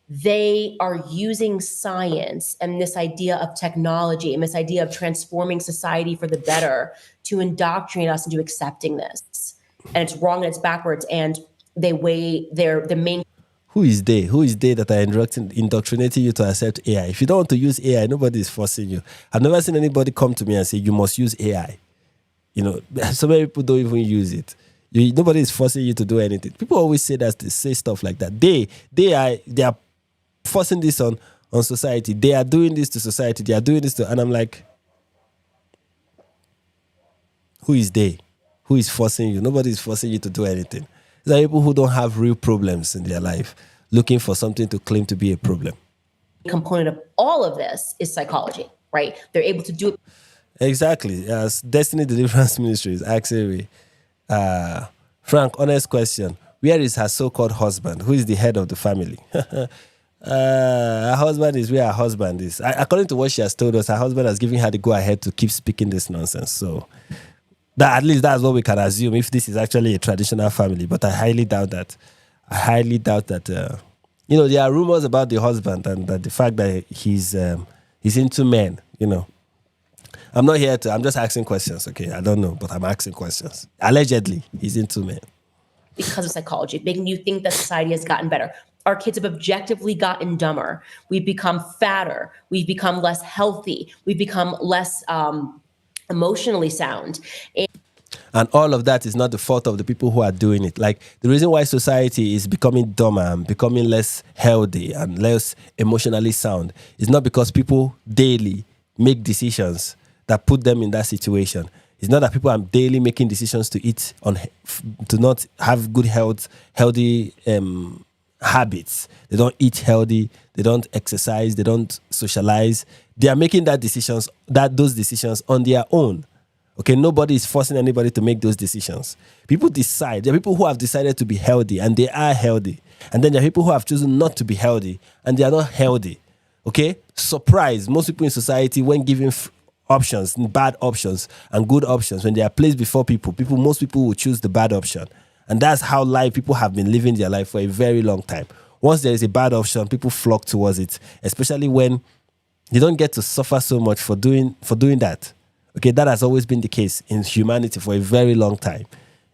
they are using science and this idea of technology and this idea of transforming society for the better to indoctrinate us into accepting this. And it's wrong and it's backwards. And they weigh the main. Who is they? Who is they that are indoctrinating you to accept AI? If you don't want to use AI, nobody is forcing you. I've never seen anybody come to me and say, you must use AI. So many people don't even use it. Nobody is forcing you to do anything. People always say stuff like that. They are forcing this on society. They are doing this to society. They are doing this to, and I'm like, who is they? Who is forcing you? Nobody is forcing you to do anything. These are people who don't have real problems in their life, looking for something to claim to be a problem. Component of all of this is psychology, right? They're able to do it. Exactly. As Destiny Deliverance Ministries asking me, Frank, honest question. Where is her so-called husband? Who is the head of the family? Her husband is where her husband is. According to what she has told us, her husband has given her the go-ahead to keep speaking this nonsense. So at least that's what we can assume if this is actually a traditional family. But I highly doubt that. There are rumors about the husband and that the fact that he's into men, I'm not here I'm just asking questions, okay? I don't know, but I'm asking questions. Allegedly, he's into men. Because of psychology, making you think that society has gotten better. Our kids have objectively gotten dumber. We've become fatter. We've become less healthy. We've become less emotionally sound. And all of that is not the fault of the people who are doing it. Like, the reason why society is becoming dumber and becoming less healthy and less emotionally sound is not because people daily make decisions that put them in that situation. It's not that people are daily making decisions to eat to not have good healthy habits. They don't eat healthy. They don't exercise. They don't socialize. They are making those decisions on their own. Okay, nobody is forcing anybody to make those decisions. People decide. There are people who have decided to be healthy and they are healthy. And then there are people who have chosen not to be healthy and they are not healthy. Okay? Surprise. Most people in society, when given options, bad options and good options, when they are placed before people, most people will choose the bad option. And that's how people have been living their life for a very long time. Once there is a bad option, people flock towards it, especially when they don't get to suffer so much for doing that. Okay, that has always been the case in humanity for a very long time.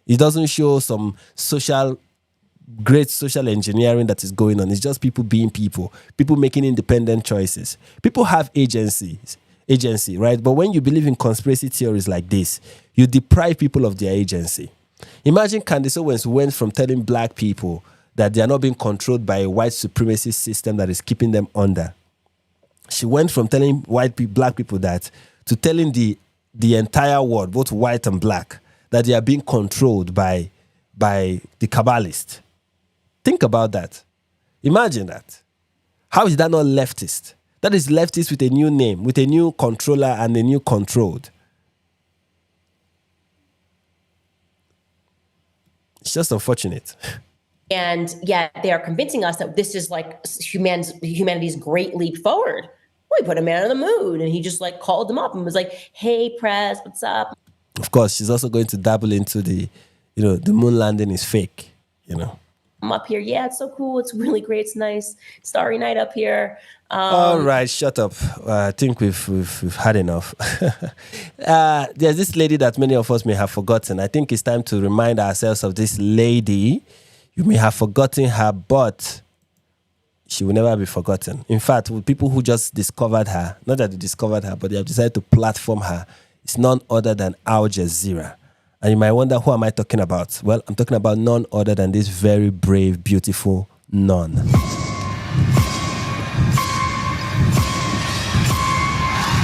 It doesn't show some great social engineering that is going on. It's just people being people making independent choices. People have agency, right? But when you believe in conspiracy theories like this, you deprive people of their agency. Imagine Candace Owens went from telling black people that they are not being controlled by a white supremacy system that is keeping them under. She went from telling black people that to telling the entire world, both white and black, that they are being controlled by the Kabbalists. Think about that. Imagine that. How is that not leftist? That is leftist with a new name, with a new controller and a new controlled. It's just unfortunate. And yet they are convincing us that this is like humanity's great leap forward. We put a man on the moon, and he just like called them up and was like, "Hey, press, what's up?" Of course, she's also going to dabble into the moon landing is fake, I'm up here. Yeah, it's so cool. It's really great. It's nice. Starry night up here. All right, shut up. I think we've had enough. There's this lady that many of us may have forgotten. I think it's time to remind ourselves of this lady. You may have forgotten her, but she will never be forgotten. In fact, with people who just discovered her, not that they discovered her, but they have decided to platform her, it's none other than Al Jazeera. And you might wonder, who am I talking about? Well, I'm talking about none other than this very brave, beautiful nun.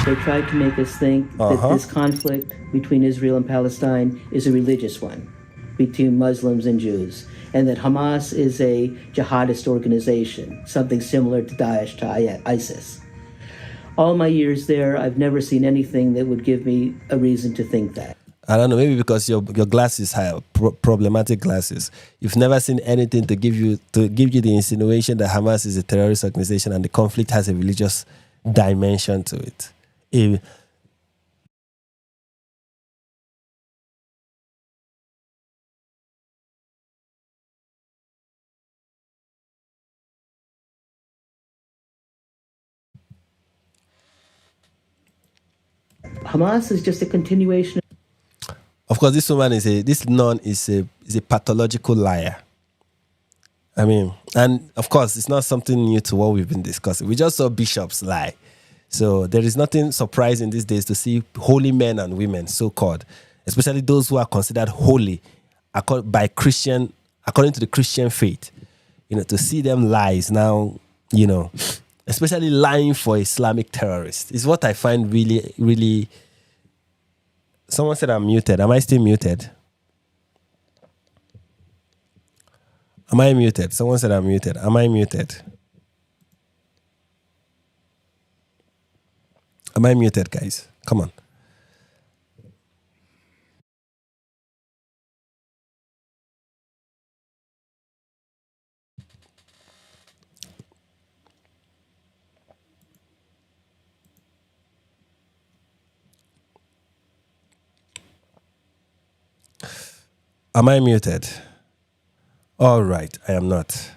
They tried to make us think that this conflict between Israel and Palestine is a religious one, between Muslims and Jews, and that Hamas is a jihadist organization, something similar to Daesh, to ISIS. All my years there, I've never seen anything that would give me a reason to think that. I don't know, maybe because your glasses have problematic glasses. You've never seen anything to give you the insinuation that Hamas is a terrorist organization and the conflict has a religious dimension to it. Hamas is just a continuation. Of course, this nun is a pathological liar. I mean, and of course, it's not something new to what we've been discussing. We just saw bishops lie. So there is nothing surprising these days to see holy men and women, so-called, especially those who are considered holy according to the Christian faith. To see them lies now, especially lying for Islamic terrorists is what I find really, really. Someone said I'm muted. Am I still muted? Am I muted? Someone said I'm muted. Am I muted? Am I muted, guys? Come on. Am I muted? All right, I am not.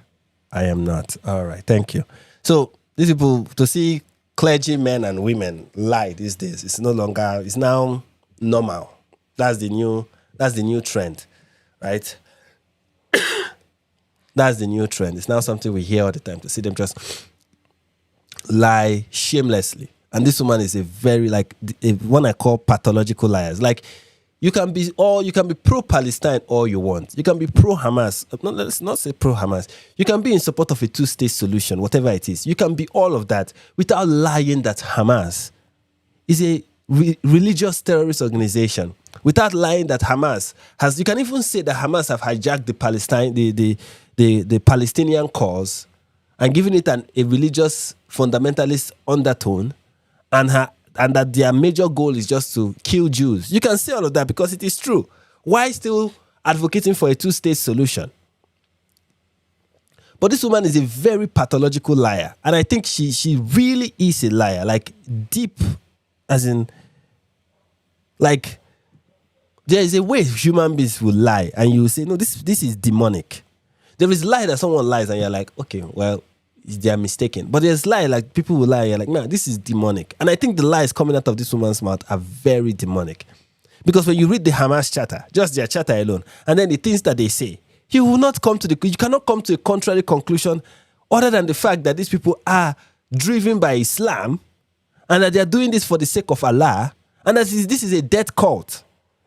All right, thank you. So these people, to see clergymen and women lie these days, it's now normal. That's the new trend, right? That's the new trend. It's now something we hear all the time, to see them just lie shamelessly. And this woman is a very, one I call pathological liars. You can be pro-Palestine all you want. You can be pro-Hamas. No, let's not say pro-Hamas. You can be in support of a two-state solution, whatever it is. You can be all of that without lying that Hamas is a religious terrorist organization. Without lying that Hamas has. You can even say that Hamas have hijacked the Palestinian cause and given it a religious fundamentalist undertone, and that their major goal is just to kill Jews. You can say all of that because it is true. Why still advocating for a two-state solution? But this woman is a very pathological liar. And I think she really is a liar. Deep, as in, Like, there is a way human beings will lie, and you will say, no, this is demonic. There is lie that someone lies, and you're like, okay, well, they are mistaken. But there's lie, like people will lie, and you're like, no, this is demonic. And I think the lies coming out of this woman's mouth are very demonic. Because when you read the Hamas charter, just their charter alone, and then the things that they say, you cannot come to a contrary conclusion other than the fact that these people are driven by Islam, and that they are doing this for the sake of Allah, and that this is a death cult.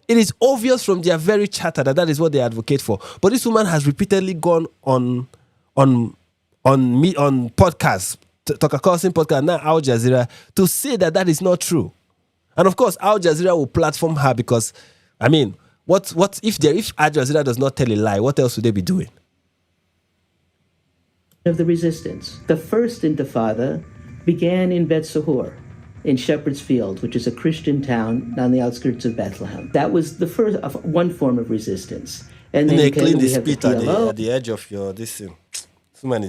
It is obvious from their very charter that is what they advocate for. But this woman has repeatedly gone on podcasts, Tucker Carlson podcast, now Al Jazeera, to say that is not true. And of course, Al Jazeera will platform her because, I mean, what if Al Jazeera does not tell a lie, what else would they be doing? Of the resistance. The first Intifada began in Bet Sahur, in Shepherd's Field, which is a Christian town on the outskirts of Bethlehem. That was the first of one form of resistance. And then they clean the we have spit at the edge of your this thing. This man I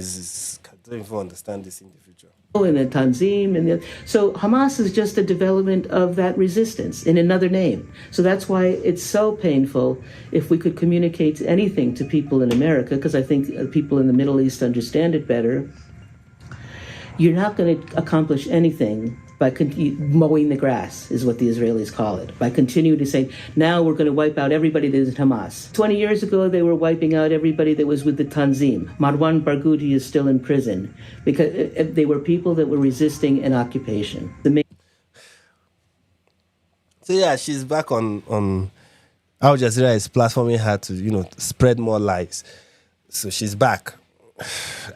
don't even understand this individual. And the Tanzim, so Hamas is just a development of that resistance in another name. So that's why it's so painful if we could communicate anything to people in America, because I think people in the Middle East understand it better. You're not going to accomplish anything by mowing the grass, is what the Israelis call it, by continuing to say, now we're going to wipe out everybody that is Hamas. 20 years ago, they were wiping out everybody that was with the Tanzim. Marwan Barghouti is still in prison because they were people that were resisting an occupation. So yeah, she's back on Al Jazeera is platforming her to, spread more lies. So she's back.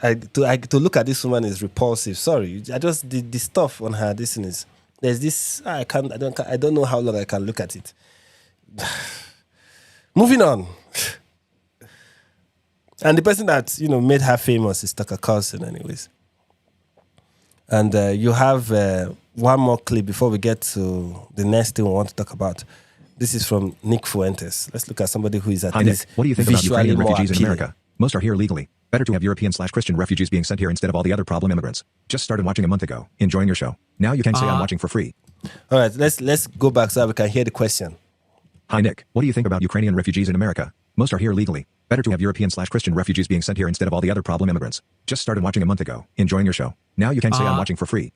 To look at this woman is repulsive. Sorry, I just the stuff on her. This is there's this. I don't know how long I can look at it. Moving on. And the person that made her famous is Tucker Carlson, anyways. And you have one more clip before we get to the next thing we want to talk about. This is from Nick Fuentes. Let's look at somebody who is at least what do you think about Ukrainian refugees in appealing. America? Most are here legally. Better to have European/Christian refugees being sent here instead of all the other problem immigrants. Just started watching a month ago. Enjoying your show. Now you can say I'm watching for free. All right, let's go back so that we can hear the question. Hi Nick, what do you think about Ukrainian refugees in America? Most are here legally. Better to have European/Christian refugees being sent here instead of all the other problem immigrants. Just started watching a month ago. Enjoying your show. Now you can say I'm watching for free.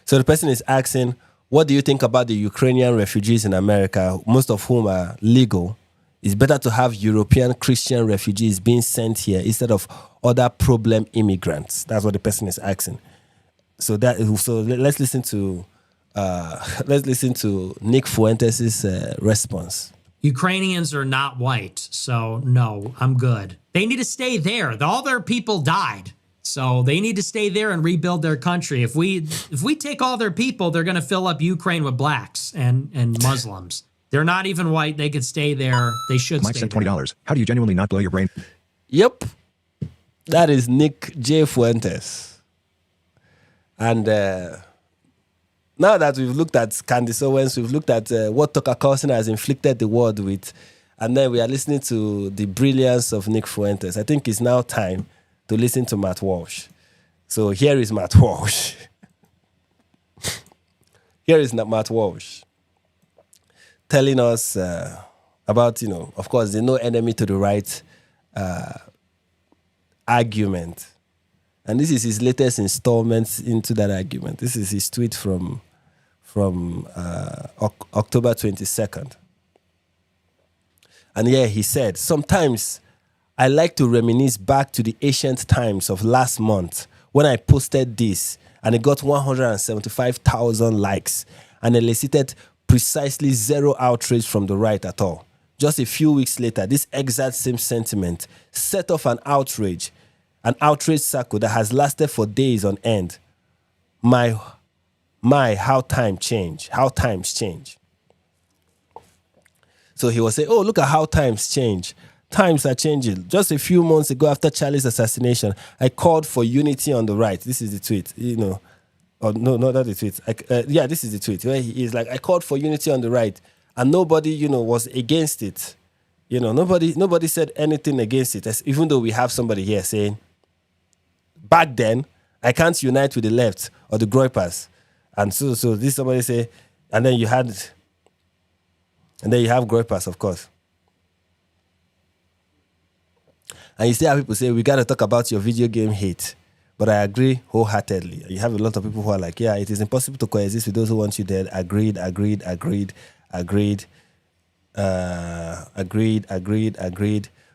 So the person is asking, what do you think about the Ukrainian refugees in America, most of whom are legal? It's better to have European Christian refugees being sent here instead of other problem immigrants. That's what the person is asking. So let's listen to Nick Fuentes' response. Ukrainians are not white, so no, I'm good. They need to stay there. All their people died, so they need to stay there and rebuild their country. If we take all their people, they're going to fill up Ukraine with blacks and Muslims. They're not even white. They could stay there. They should Mike stay sent there. $20. How do you genuinely not blow your brain? Yep. That is Nick J. Fuentes. And now that we've looked at Candace Owens, we've looked at what Tucker Carlson has inflicted the world with, and then we are listening to the brilliance of Nick Fuentes. I think it's now time to listen to Matt Walsh. So here is Matt Walsh. Here is Matt Walsh telling us about, of course, the no enemy to the right argument. And this is his latest installment into that argument. This is his tweet from October 22nd. And yeah, he said, sometimes I like to reminisce back to the ancient times of last month when I posted this and it got 175,000 likes and elicited precisely zero outrage from the right at all. Just a few weeks later, this exact same sentiment set off an outrage circle that has lasted for days on end. My, how times change. So he was saying, oh, look at how times change. Times are changing. Just a few months ago after Charlie's assassination, I called for unity on the right. This is the tweet, Oh, no, not the tweet. This is the tweet. Where he is like, I called for unity on the right, and nobody, was against it. Nobody said anything against it. Even though we have somebody here saying, back then, I can't unite with the left or the groypers. And so this somebody say, and then you had And then you have Groypas, of course. And you see how people say, we got to talk about your video game hate. But I agree wholeheartedly. You have a lot of people who are like, yeah, it is impossible to coexist with those who want you dead. Agreed.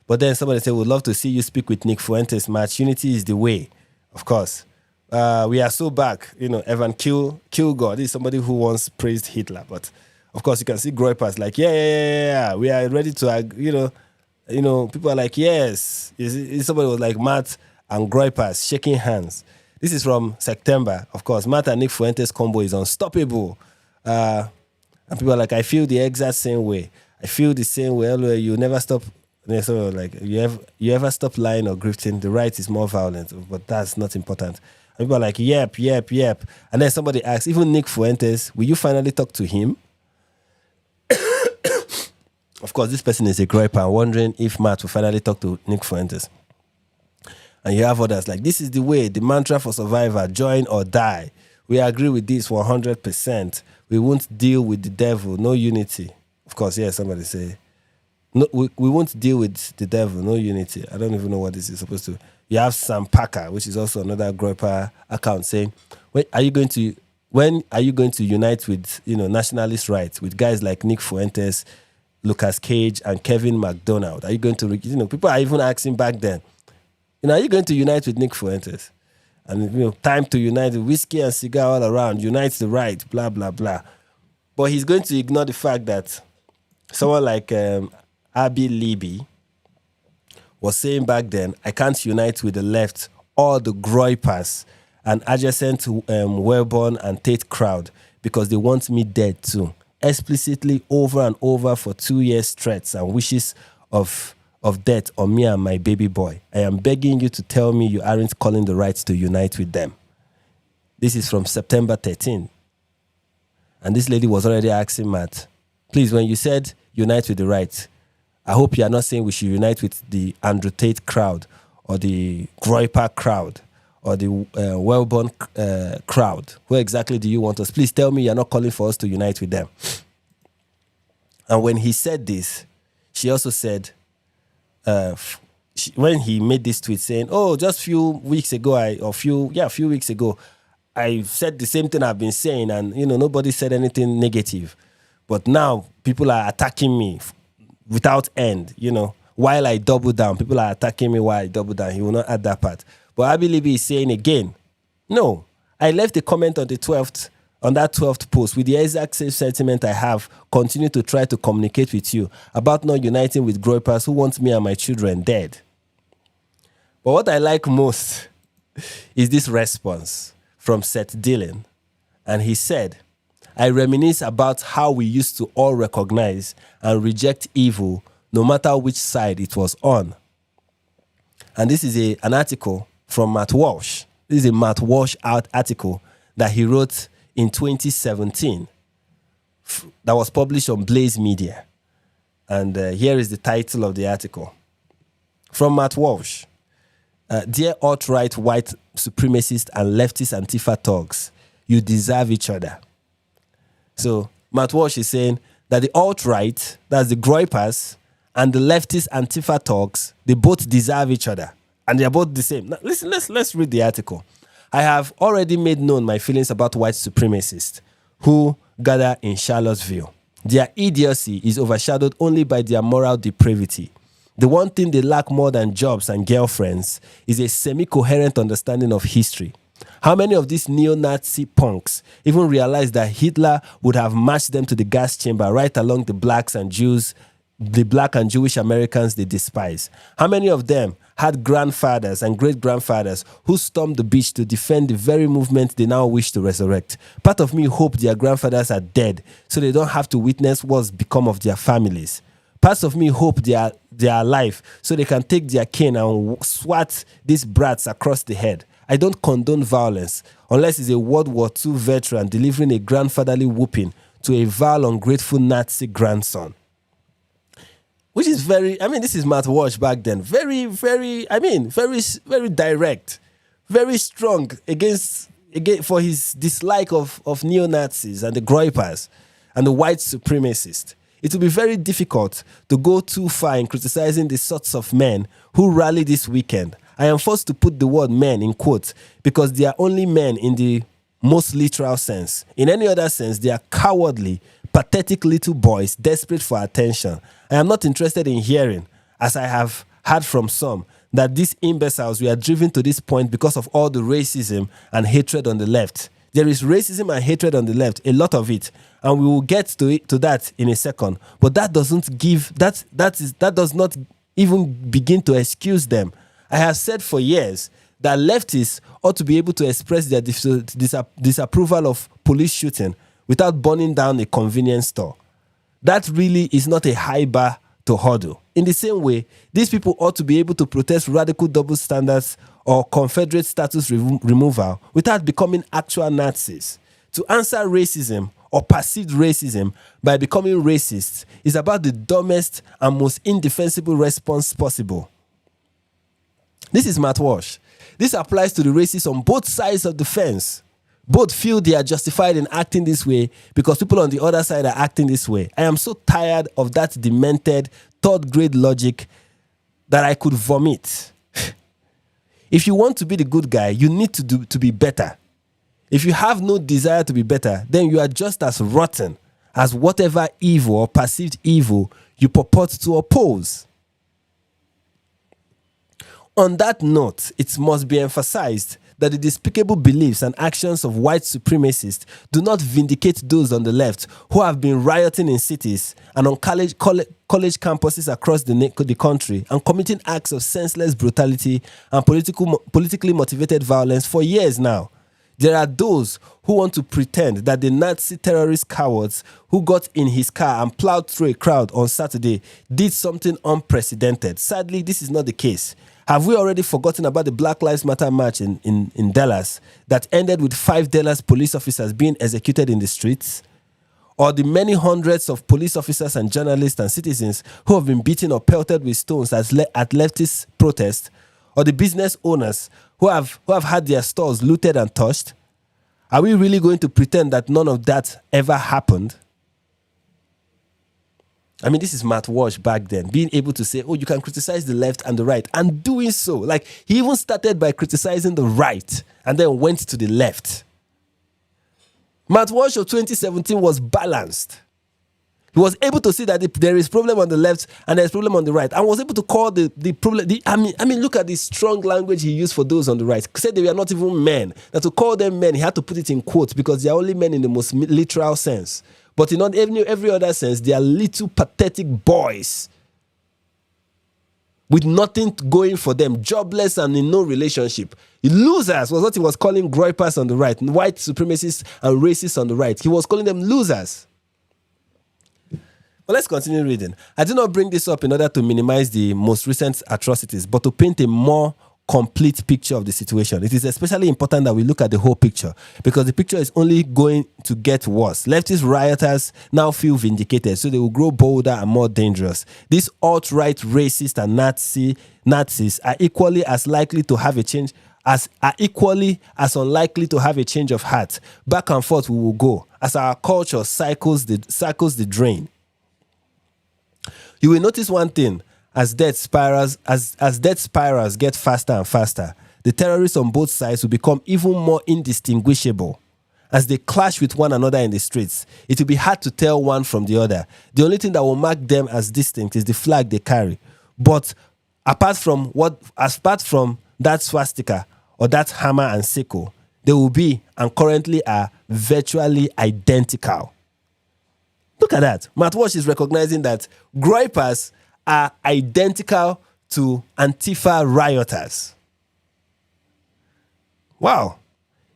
But then somebody said, we'd love to see you speak with Nick Fuentes, match. Unity is the way, of course. We are so back. Evan Kilgore. This is somebody who once praised Hitler. But, of course, you can see Groypas like, yeah. We are ready to, people are like, yes. Somebody was like, Matt and Groypas shaking hands. This is from September, of course. Matt and Nick Fuentes combo is unstoppable. And people are like, I feel the exact same way. I feel the same way. You never stop. So like, you ever stop lying or grifting? The right is more violent, but that's not important. And people are like, yep. And then somebody asks, even Nick Fuentes, will you finally talk to him? Of course, this person is a Groypa wondering if Matt will finally talk to Nick Fuentes. And you have others like, this is the way, the mantra for survivor, join or die. We agree with this 100%. We won't deal with the devil, no unity. Of course, yeah, somebody say, no, we won't deal with the devil, no unity. I don't even know what this is supposed to. You have Sam Parker, which is also another Groypa account, saying, when are you going to unite with nationalist rights with guys like Nick Fuentes, Lucas Cage, and Kevin McDonald? Are you going to people are even asking back then, are you going to unite with Nick Fuentes? And time to unite the whiskey and cigar all around, unite the right, blah blah blah. But he's going to ignore the fact that someone like Abby Libby was saying back then, I can't unite with the left or the Groypas and adjacent Wellborn and Tate crowd because they want me dead too. Explicitly over and over for 2 years threats and wishes of death on me and my baby boy. I am begging you to tell me you aren't calling the right to unite with them. This is from September 13. And this lady was already asking Matt, please, when you said unite with the right, I hope you are not saying we should unite with the Andrew Tate crowd or the Groypa crowd or the Wellborn crowd. Where exactly do you want us? Please tell me you're not calling for us to unite with them. And when he said this, she also said, when he made this tweet saying, oh, just a few weeks ago, a few weeks ago, I said the same thing I've been saying and, nobody said anything negative. But now people are attacking me without end, while I double down. People are attacking me while I double down. He will not add that part. But Abby Libby is saying again, no, I left a comment on that 12th post with the exact same sentiment I have. Continue to try to communicate with you about not uniting with Groypas who want me and my children dead. But what I like most is this response from Seth Dillon. And he said, I reminisce about how we used to all recognize and reject evil no matter which side it was on. And this is an article from Matt Walsh. This is a Matt Walsh article that he wrote in 2017 that was published on Blaze Media. And here is the title of the article. From Matt Walsh. Dear alt-right white supremacist and leftist Antifa thugs, you deserve each other. So Matt Walsh is saying that the alt-right, that's the Groypas, and the leftist Antifa thugs, they both deserve each other. And they are both the same. Now, listen, let's read the article. I have already made known my feelings about white supremacists who gather in Charlottesville. Their idiocy is overshadowed only by their moral depravity. The one thing they lack more than jobs and girlfriends is a semi-coherent understanding of history. How many of these neo-Nazi punks even realize that Hitler would have marched them to the gas chamber right along the blacks and Jews, the black and Jewish Americans they despise? How many of them had grandfathers and great-grandfathers who stormed the beach to defend the very movement they now wish to resurrect? Part of me hope their grandfathers are dead so they don't have to witness what's become of their families. Parts of me hope they are alive so they can take their cane and swat these brats across the head. I don't condone violence unless it's a World War II veteran delivering a grandfatherly whooping to a vile, ungrateful Nazi grandson. Which is this is Matt Walsh back then. Very, very direct, very strong against for his dislike of neo-Nazis and the Groypas and the white supremacists. it will be very difficult to go too far in criticizing the sorts of men who rally this weekend. I am forced to put the word men in quotes because they are only men in the most literal sense. In any other sense, they are cowardly, pathetic little boys desperate for attention. I am not interested in hearing, as I have heard from some, that these imbeciles were driven to this point because of all the racism and hatred on the left. There is racism and hatred on the left, a lot of it, and we will get to that in a second. But that does not even begin to excuse them. I have said for years that leftists ought to be able to express their disapproval of police shooting without burning down a convenience store. That really is not a high bar to hurdle. In the same way, these people ought to be able to protest radical double standards or Confederate status removal without becoming actual Nazis. To answer racism or perceived racism by becoming racist is about the dumbest and most indefensible response possible. This is Matt Walsh. This applies to the racists on both sides of the fence. Both feel they are justified in acting this way because people on the other side are acting this way. I am so tired of that demented third-grade logic that I could vomit. If you want to be the good guy, you need to be better. If you have no desire to be better, then you are just as rotten as whatever evil or perceived evil you purport to oppose. On that note, it must be emphasized that the despicable beliefs and actions of white supremacists do not vindicate those on the left who have been rioting in cities and on college campuses across the country and committing acts of senseless brutality and politically motivated violence for years now. There are those who want to pretend that the Nazi terrorist cowards who got in his car and plowed through a crowd on Saturday did something unprecedented. Sadly, this is not the case. Have we already forgotten about the Black Lives Matter march in Dallas that ended with 5 Dallas police officers being executed in the streets? Or the many hundreds of police officers and journalists and citizens who have been beaten or pelted with stones at leftist protests? Or the business owners who have had their stores looted and touched? Are we really going to pretend that none of that ever happened? I mean, this is Matt Walsh back then, being able to say, oh, you can criticize the left and the right, and doing so. Like, he even started by criticizing the right and then went to the left. Matt Walsh of 2017 was balanced. He was able to see that there is problem on the left and there's problem on the right, and was able to call the problem. I mean, look at the strong language he used for those on the right. He said they were not even men. That to call them men, he had to put it in quotes because they are only men in the most literal sense. But in not every other sense, they are little pathetic boys with nothing going for them, jobless and in no relationship. Losers was what he was calling groypers on the right, white supremacists and racists on the right. He was calling them losers. But let's continue reading. I did not bring this up in order to minimize the most recent atrocities, but to paint a more complete picture of the situation. It is especially important that we look at the whole picture because the picture is only going to get worse. Leftist rioters now feel vindicated, so they will grow bolder and more dangerous. These alt-right racists and Nazis are equally as likely to have a change as unlikely to have a change of heart. Back and forth we will go as our culture cycles the drain. You will notice one thing. As death spirals get faster and faster, the terrorists on both sides will become even more indistinguishable. As they clash with one another in the streets, it will be hard to tell one from the other. The only thing that will mark them as distinct is the flag they carry. But apart from that swastika or that hammer and sickle, they will be and currently are virtually identical. Look at that. Matt Walsh is recognizing that groypers are identical to Antifa rioters. Wow.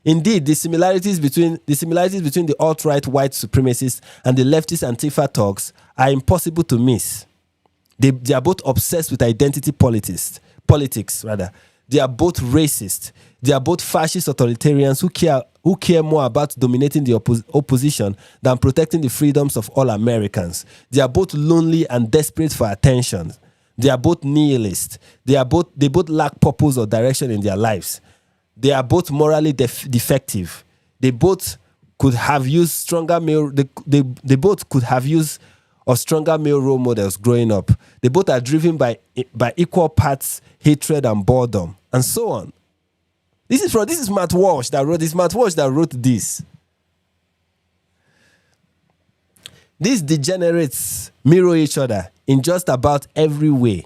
Indeed, the similarities between the alt-right white supremacists and the leftist Antifa thugs are impossible to miss. They are both obsessed with identity politics. They are both racist. They are both fascist authoritarians who care more about dominating the opposition than protecting the freedoms of all Americans. They are both lonely and desperate for attention. They are both nihilists. They both lack purpose or direction in their lives. They are both morally defective. They both could have used stronger male. They both could have used of stronger male role models growing up. They both are driven by equal parts hatred and boredom, and so on. This is Matt Walsh that wrote this. Matt Walsh that wrote this. These degenerates mirror each other in just about every way.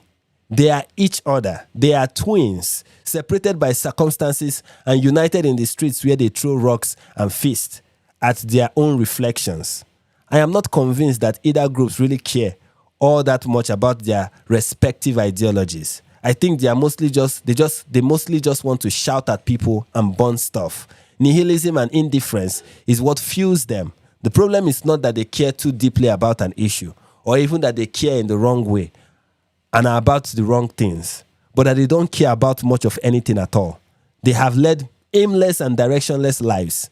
They are each other. They are twins, separated by circumstances and united in the streets where they throw rocks and feast at their own reflections. I am not convinced that either groups really care all that much about their respective ideologies. I think they mostly just want to shout at people and burn stuff. Nihilism and indifference is what fuels them. The problem is not that they care too deeply about an issue, or even that they care in the wrong way and are about the wrong things, but that they don't care about much of anything at all. They have led aimless and directionless lives,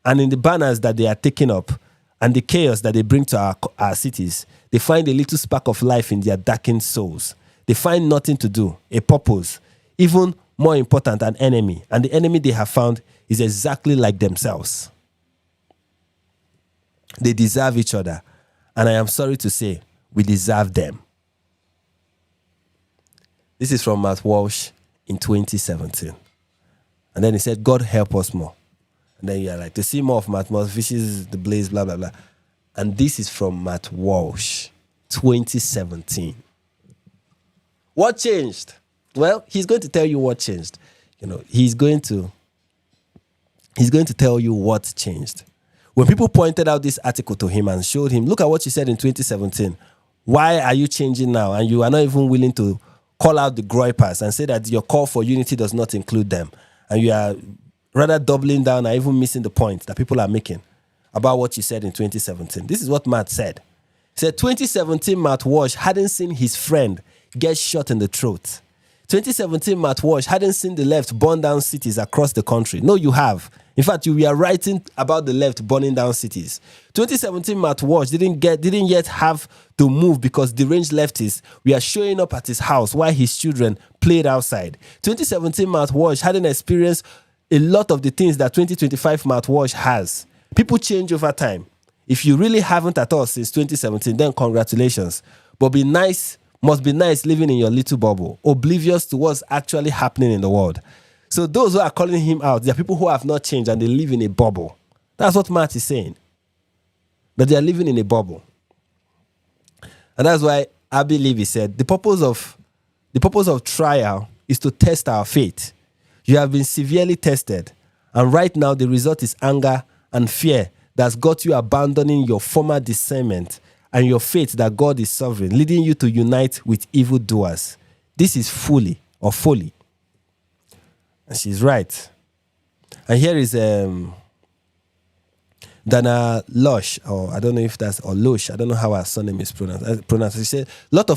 and in the banners that they are taking up and the chaos that they bring to our cities, they find a little spark of life in their darkened souls. They find nothing to do, a purpose, even more important, an enemy, and the enemy they have found is exactly like themselves. They deserve each other, and I am sorry to say, we deserve them. This is from Matt Walsh in 2017. And then he said, God help us more. And then you're like, to see more of Matt Walsh, fishes the blaze, blah, blah, blah. And this is from Matt Walsh, 2017. What changed? Well, he's going to tell you what changed. He's going to tell you what changed. When people pointed out this article to him and showed him, look at what you said in 2017. Why are you changing now? And you are not even willing to call out the groypers and say that your call for unity does not include them. And you are rather doubling down and even missing the point that people are making about what you said in 2017. This is what Matt said. He said, 2017 Matt Walsh hadn't seen his friend get shot in the throat. 2017 Matt Walsh hadn't seen the left burn down cities across the country. No, you have. In fact, we are writing about the left burning down cities. 2017 Matt Walsh didn't yet have to move because deranged leftists were showing up at his house while his children played outside. 2017 Matt Walsh hadn't experienced a lot of the things that 2025 Matt Walsh has. People change over time. If you really haven't at all since 2017, then congratulations. But must be nice living in your little bubble, oblivious to what's actually happening in the world. So those who are calling him out, they are people who have not changed and they live in a bubble. That's what Matt is saying. That they are living in a bubble. And that's why I believe he said, the purpose of trial is to test our faith. You have been severely tested, and right now the result is anger and fear that's got you abandoning your former discernment and your faith that God is sovereign, leading you to unite with evildoers. This is folly. And she's right. And here is Dana Lush, or I don't know if that's, or Lush, I don't know how her surname is pronounced. She said, lots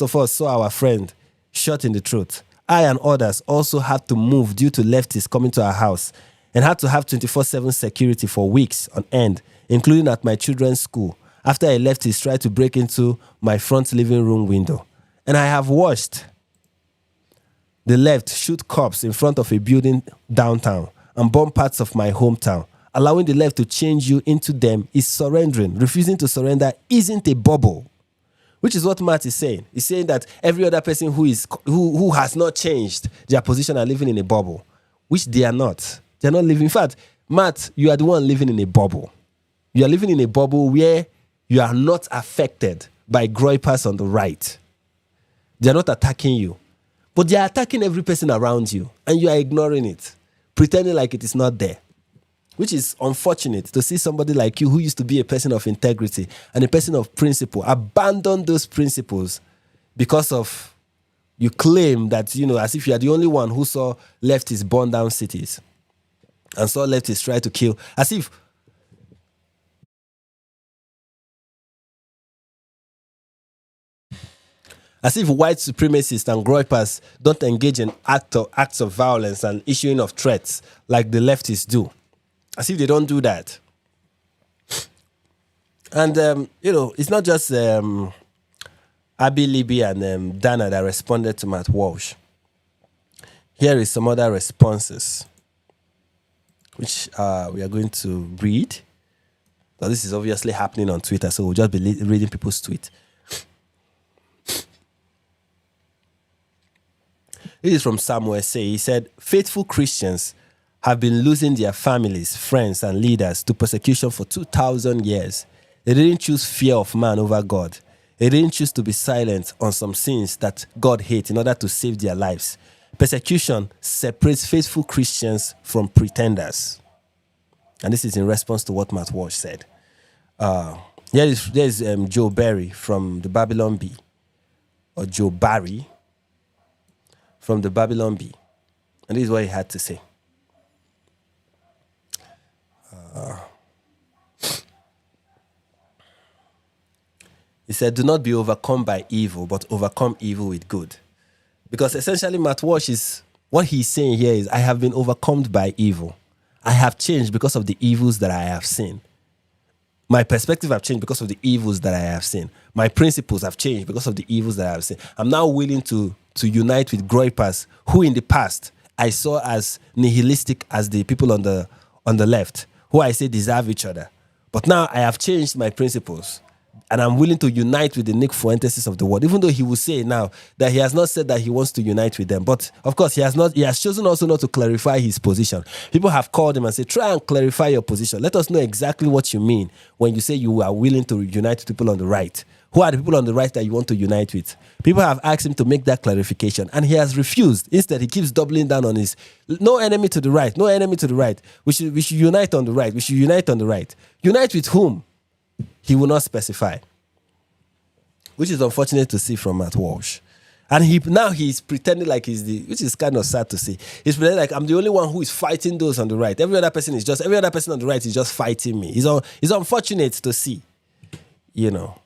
of us saw our friend shot in the throat. I and others also had to move due to leftists coming to our house and had to have 24/7 security for weeks on end, including at my children's school, after a leftist tried to break into my front living room window. And I have watched the left shoot cops in front of a building downtown and bomb parts of my hometown. Allowing the left to change you into them is surrendering. Refusing to surrender isn't a bubble. Which is what Matt is saying. He's saying that every other person who has not changed their position are living in a bubble, which they are not. They are not living. In fact, Matt, you are the one living in a bubble. You are living in a bubble where you are not affected by groypers on the right. They are not attacking you. But they are attacking every person around you, and you are ignoring it, pretending like it is not there. Which is unfortunate to see somebody like you who used to be a person of integrity and a person of principle abandon those principles because of you claim that, as if you are the only one who saw leftists burn down cities and saw leftists try to kill, as if white supremacists and groypers don't engage in acts of violence and issuing of threats like the leftists do. As if they don't do that. And, it's not just Abby, Libby, and Dana that responded to Matt Walsh. Here is some other responses, which we are going to read. So this is obviously happening on Twitter, so we'll just be reading people's tweets. This is from Samuel Say. He said, faithful Christians have been losing their families, friends, and leaders to persecution for 2,000 years. They didn't choose fear of man over God. They didn't choose to be silent on some sins that God hates in order to save their lives. Persecution separates faithful Christians from pretenders. And this is in response to what Matt Walsh said. There's Joe Barry from the Babylon Bee, or Joe Barry from the Babylon Bee. And this is what he had to say. He said, do not be overcome by evil, but overcome evil with good. Because essentially, Matt Walsh is, what he's saying here is, I have been overcome by evil. I have changed because of the evils that I have seen. My perspective have changed because of the evils that I have seen. My principles have changed because of the evils that I have seen. I'm now willing to unite with groypers who in the past I saw as nihilistic as the people on the left, who I say deserve each other. But now I have changed my principles. And I'm willing to unite with the Nick Fuentes of the world, even though he will say now that he has not said that he wants to unite with them. But of course, he has chosen also not to clarify his position. People have called him and said, try and clarify your position. Let us know exactly what you mean when you say you are willing to unite with people on the right. Who are the people on the right that you want to unite with? People have asked him to make that clarification, and he has refused. Instead, he keeps doubling down on his no enemy to the right, no enemy to the right. We should unite on the right. We should unite on the right. Unite with whom? He will not specify, which is unfortunate to see from Matt Walsh. And he's pretending like which is kind of sad to see. He's pretending like I'm the only one who is fighting those on the right. Every other person on the right is just fighting me. It's unfortunate to see, you know.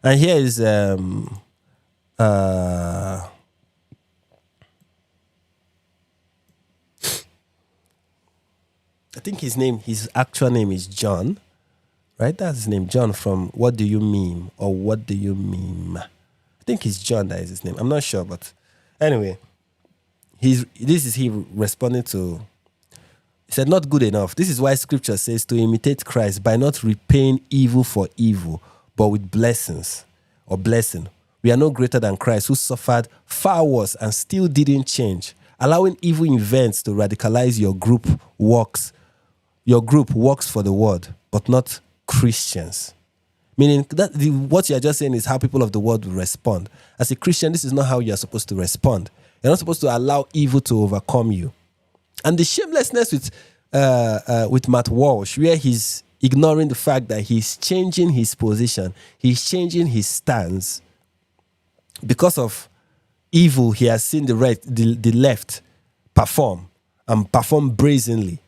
And here is I think his actual name is John. Right? That's his name, John from What Do You Meme or What Do You Meme? I think it's John that is his name. I'm not sure, but anyway, he responding to, he said, not good enough. This is why scripture says to imitate Christ by not repaying evil for evil, but with blessings or blessing. We are no greater than Christ, who suffered far worse and still didn't change, allowing evil events to radicalize your group works. Your group works for the world, but not Christians. Meaning that what you're just saying is how people of the world will respond. As a Christian, this is not how you're supposed to respond. You're not supposed to allow evil to overcome you. And the shamelessness with Matt Walsh, where he's ignoring the fact that he's changing his position, he's changing his stance because of evil he has seen the left perform and perform brazenly.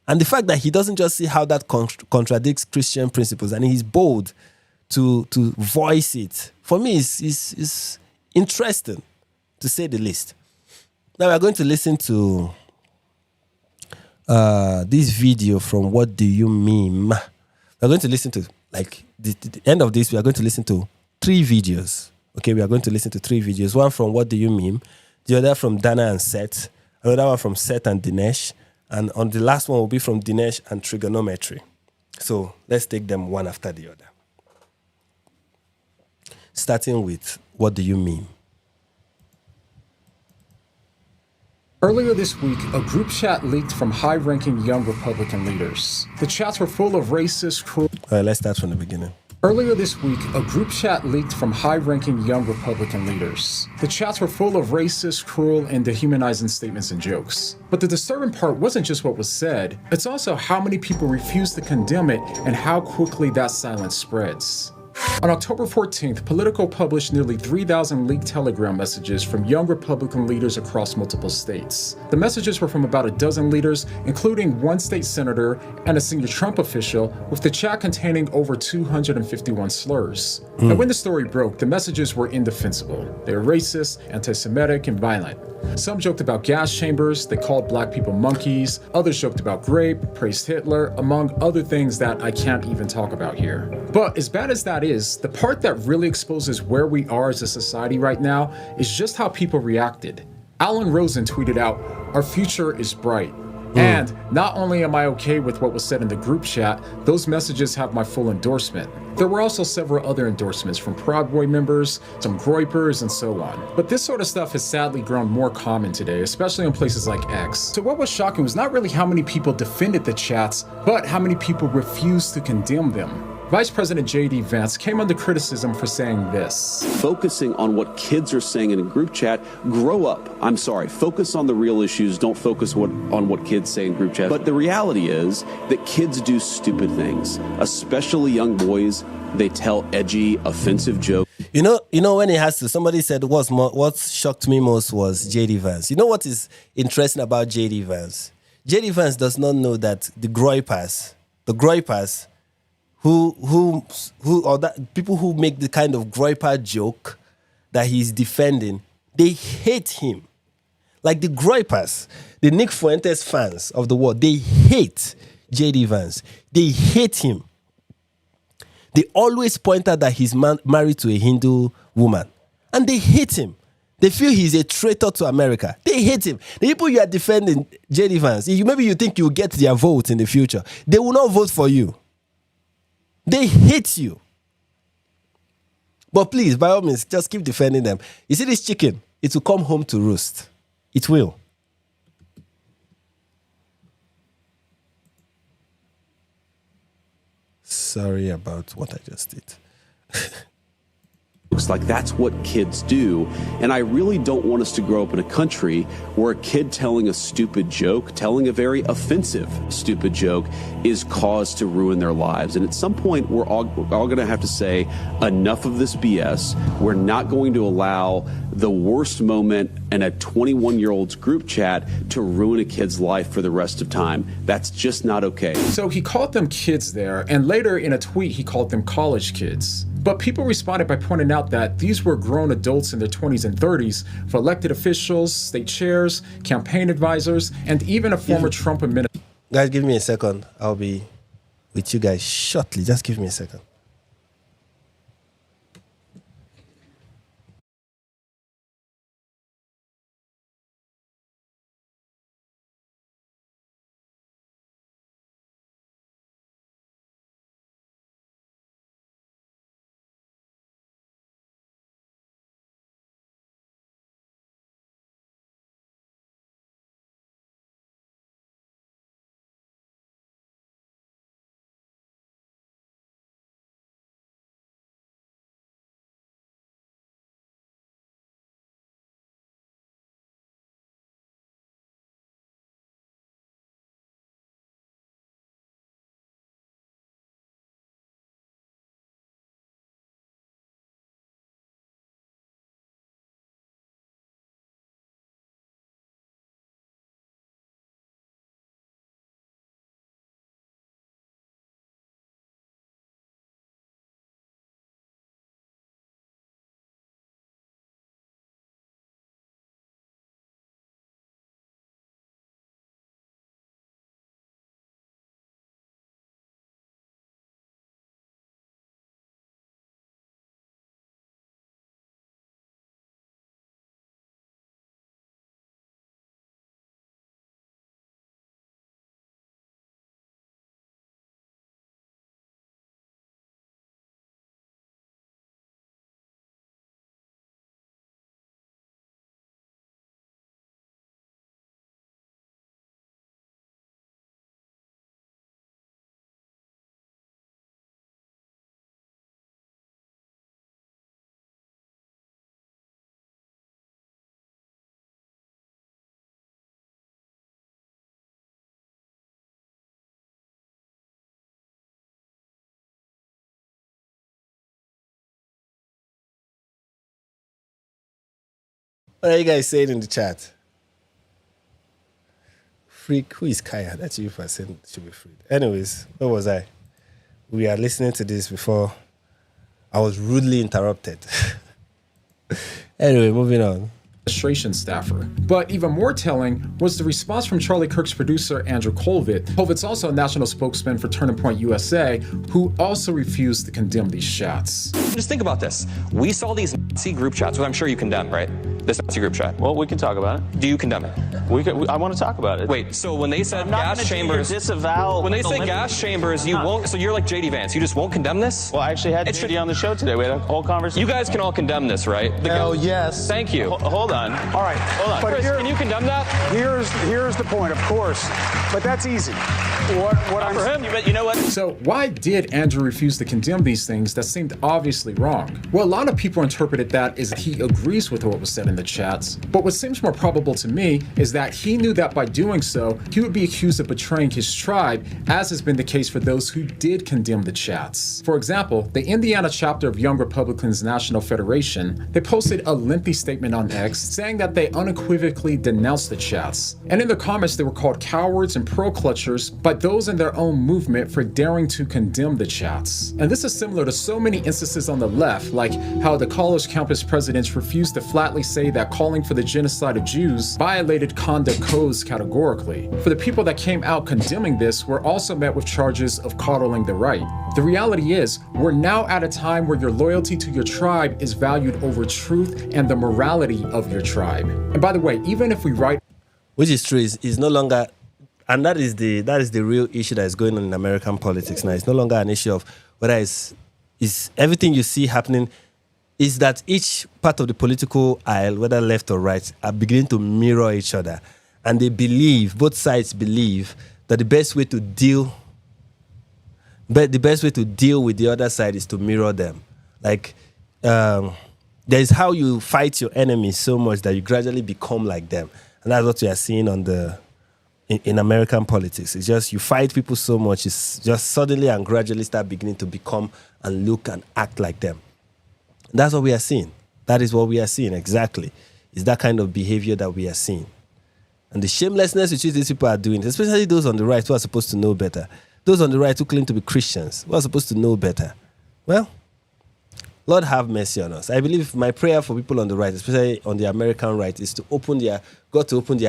And the fact that he doesn't just see how that contradicts Christian principles, and he's bold to voice it, for me, is interesting, to say the least. Now we're going to listen to this video from What Do You Meme? We're going to listen to, like, the end of this, we are going to listen to 3 videos. Okay, we are going to listen to 3 videos. One from What Do You Meme? The other from Dana and Seth. Another one from Seth and Dinesh. And on the last one will be from Dinesh and Trigonometry. So let's take them one after the other. Starting with What Do You Meme? Earlier this week, a group chat leaked from high-ranking young Republican leaders. The chats were full of racist, cruel... All right, let's start from the beginning. Earlier this week, a group chat leaked from high-ranking young Republican leaders. The chats were full of racist, cruel, and dehumanizing statements and jokes. But the disturbing part wasn't just what was said, it's also how many people refused to condemn it and how quickly that silence spreads. On October 14th, Politico published nearly 3,000 leaked Telegram messages from young Republican leaders across multiple states. The messages were from about a dozen leaders, including one state senator and a senior Trump official, with the chat containing over 251 slurs. And when the story broke, the messages were indefensible. They were racist, anti-Semitic, and violent. Some joked about gas chambers, they called black people monkeys, others joked about grape, praised Hitler, among other things that I can't even talk about here. But as bad as that is, the part that really exposes where we are as a society right now is just how people reacted. Alan Rosen tweeted out, "Our future is bright." And not only am I okay with what was said in the group chat, those messages have my full endorsement. There were also several other endorsements from Proud Boy members, some Groypers, and so on. But this sort of stuff has sadly grown more common today, especially on places like X. So what was shocking was not really how many people defended the chats, but how many people refused to condemn them. Vice President J.D. Vance came under criticism for saying this. Focusing on what kids are saying in a group chat, grow up. I'm sorry, focus on the real issues, don't focus on what kids say in group chat. But the reality is that kids do stupid things, especially young boys. They tell edgy, offensive jokes. You know when he has to, somebody said what shocked me most was J.D. Vance. You know what is interesting about J.D. Vance? J.D. Vance does not know that the Groypers, or that people who make the kind of Groyper joke that he's defending, they hate him. Like the Groypers, the Nick Fuentes fans of the world, they hate J.D. Vance. They hate him. They always point out that he's married to a Hindu woman. And they hate him. They feel he's a traitor to America. They hate him. The people you are defending, J.D. Vance, maybe you think you'll get their vote in the future. They will not vote for you. They hate you. But please, by all means, just keep defending them. You see this chicken? It will come home to roost. It will. Sorry about what I just did. Looks like that's what kids do. And I really don't want us to grow up in a country where a kid telling a stupid joke, telling a very offensive stupid joke, is cause to ruin their lives. And at some point, we're all going to have to say, enough of this BS. We're not going to allow the worst moment in a 21-year-old's group chat to ruin a kid's life for the rest of time. That's just not okay. So he called them kids there, and later in a tweet, he called them college kids. But people responded by pointing out that these were grown adults in their 20s and 30s for elected officials, state chairs, campaign advisors, and even a former Trump administrator. Guys, give me a second. I'll be with you guys shortly. Just give me a second. What are you guys saying in the chat? Freak, who is Kaya? That's you for saying should be freed. Anyways, where was I? We are listening to this before I was rudely interrupted. Anyway, moving on. Administration staffer. But even more telling was the response from Charlie Kirk's producer, Andrew Colvett. Colvett's also a national spokesman for Turning Point USA, who also refused to condemn these chats. Just think about this. We saw these Nazi group chats, which I'm sure you condemn, right? this Nazi group chat? Well, we can talk about it. Do you condemn it? I want to talk about it. Wait, so when they said I'm not gas gonna chambers, disavow. when they say gas chambers, you won't. So you're like JD Vance. You just won't condemn this? Well, I actually had JD on the show today. We had a whole conversation. You guys can all condemn this, right? Hell yes. Thank you. Hold on. All right. Hold on. But Chris, can you condemn that? Here's the point, of course. But that's easy. What I'm for him, you know what? So why did Andrew refuse to condemn these things that seemed obviously wrong? Well, a lot of people interpreted that as he agrees with what was said in the chats. But what seems more probable to me is that he knew that by doing so, he would be accused of betraying his tribe, as has been the case for those who did condemn the chats. For example, the Indiana chapter of Young Republicans National Federation, they posted a lengthy statement on X saying that they unequivocally denounced the chats. And in their comments, they were called cowards and pro-clutchers by those in their own movement for daring to condemn the chats. And this is similar to so many instances on the left, like how the college campus presidents refused to flatly say that calling for the genocide of Jews violated conduct codes categorically. For the people that came out condemning this were also met with charges of coddling the right. The reality is, we're now at a time where your loyalty to your tribe is valued over truth and the morality of your tribe. And by the way, even if we write, which is true, is no longer, and that is the real issue that is going on in American politics now. It's no longer an issue of whether is everything you see happening is that each part of the political aisle, whether left or right, are beginning to mirror each other. And they believe, both sides believe, that the best way to deal with the other side is to mirror them. Like, there's how you fight your enemies so much that you gradually become like them. And that's what we are seeing in American politics. It's just you fight people so much, it's just suddenly and gradually start beginning to become and look and act like them. That's what we are seeing. That is what we are seeing, exactly. It's that kind of behavior that we are seeing. And the shamelessness which these people are doing, especially those on the right who are supposed to know better. Those on the right who claim to be Christians, who are supposed to know better. Well, Lord have mercy on us. I believe my prayer for people on the right, especially on the American right, is to open their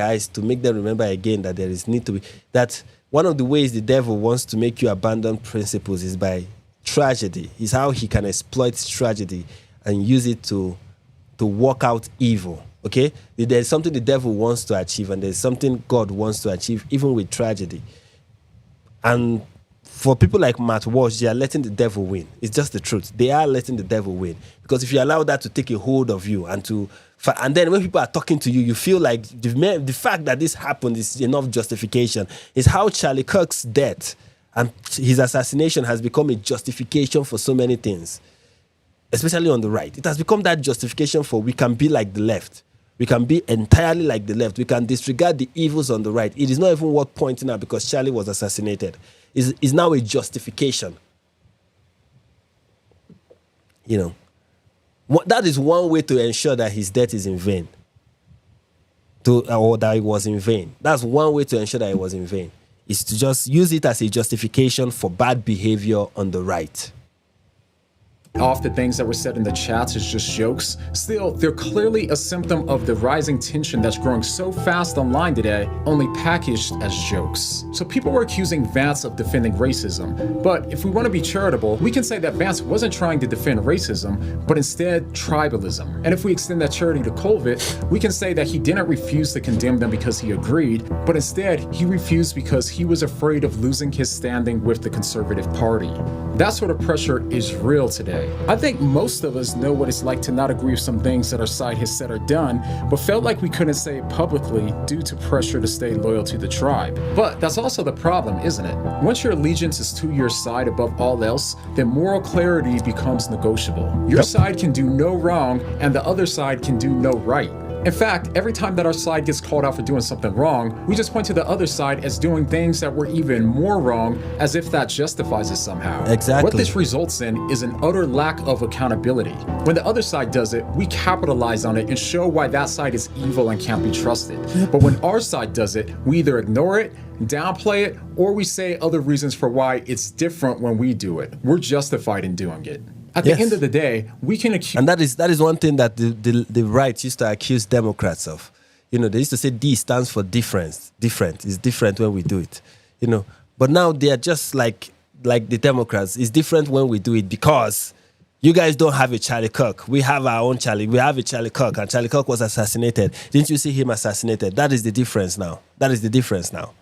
eyes to make them remember again that there is need to be, that one of the ways the devil wants to make you abandon principles is by tragedy, is how he can exploit tragedy and use it to work out evil. Okay? There's something the devil wants to achieve, and there's something God wants to achieve, even with tragedy. And for people like Matt Walsh, they are letting the devil win. It's just the truth. They are letting the devil win. Because if you allow that to take a hold of you and then when people are talking to you, you feel like the fact that this happened is enough justification. It's how Charlie Kirk's death and his assassination has become a justification for so many things, especially on the right. It has become that justification for we can be like the left. We can be entirely like the left. We can disregard the evils on the right. It is not even worth pointing out because Charlie was assassinated. Is now a justification. You know, that is one way to ensure that his death is in vain. Or that it was in vain. That's one way to ensure that it was in vain. Is to just use it as a justification for bad behavior on the right. Off the things that were said in the chats as just jokes, still, they're clearly a symptom of the rising tension that's growing so fast online today, only packaged as jokes. So people were accusing Vance of defending racism, but if we want to be charitable, we can say that Vance wasn't trying to defend racism, but instead tribalism. And if we extend that charity to COVID, we can say that he didn't refuse to condemn them because he agreed, but instead he refused because he was afraid of losing his standing with the Conservative Party. That sort of pressure is real today. I think most of us know what it's like to not agree with some things that our side has said or done, but felt like we couldn't say it publicly due to pressure to stay loyal to the tribe. But that's also the problem, isn't it? Once your allegiance is to your side above all else, then moral clarity becomes negotiable. Your side can do no wrong, and the other side can do no right. In fact, every time that our side gets called out for doing something wrong, we just point to the other side as doing things that were even more wrong, as if that justifies it somehow. Exactly. What this results in is an utter lack of accountability. When the other side does it, we capitalize on it and show why that side is evil and can't be trusted. But when our side does it, we either ignore it, downplay it, or we say other reasons for why it's different when we do it. We're justified in doing it. At the end of the day, we can accuse... And that is one thing that the right used to accuse Democrats of. You know, they used to say D stands for different. It's different when we do it. You know, but now they are just like the Democrats. It's different when we do it because You guys don't have a Charlie Kirk. We have our own Charlie. We have a Charlie Kirk, and Charlie Kirk was assassinated. Didn't you see him assassinated? That is the difference now. That is the difference now.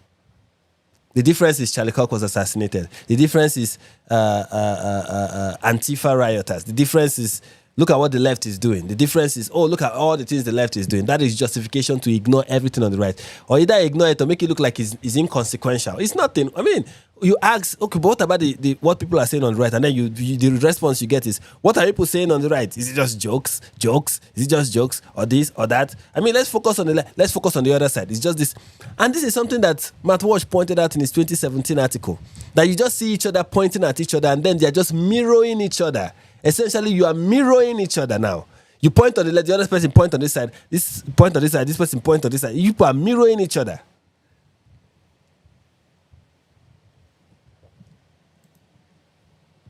The difference is Charlie Kirk was assassinated. The difference is Antifa rioters. The difference is, look at what the left is doing. The difference is, oh, look at all the things the left is doing. That is justification to ignore everything on the right. Or either ignore it or make it look like it's inconsequential. It's nothing. I mean, you ask, okay, but what about what people are saying on the right? And then the response you get is, what are people saying on the right? Is it just jokes? Jokes? Is it just jokes? Or this or that? I mean, let's focus on the other side. It's just this. And this is something that Matt Walsh pointed out in his 2017 article. That you just see each other pointing at each other and then they're just mirroring each other. Essentially, you are mirroring each other now. You point on the left, the other person point on this side, this point on this side, this person point on this side. You are mirroring each other.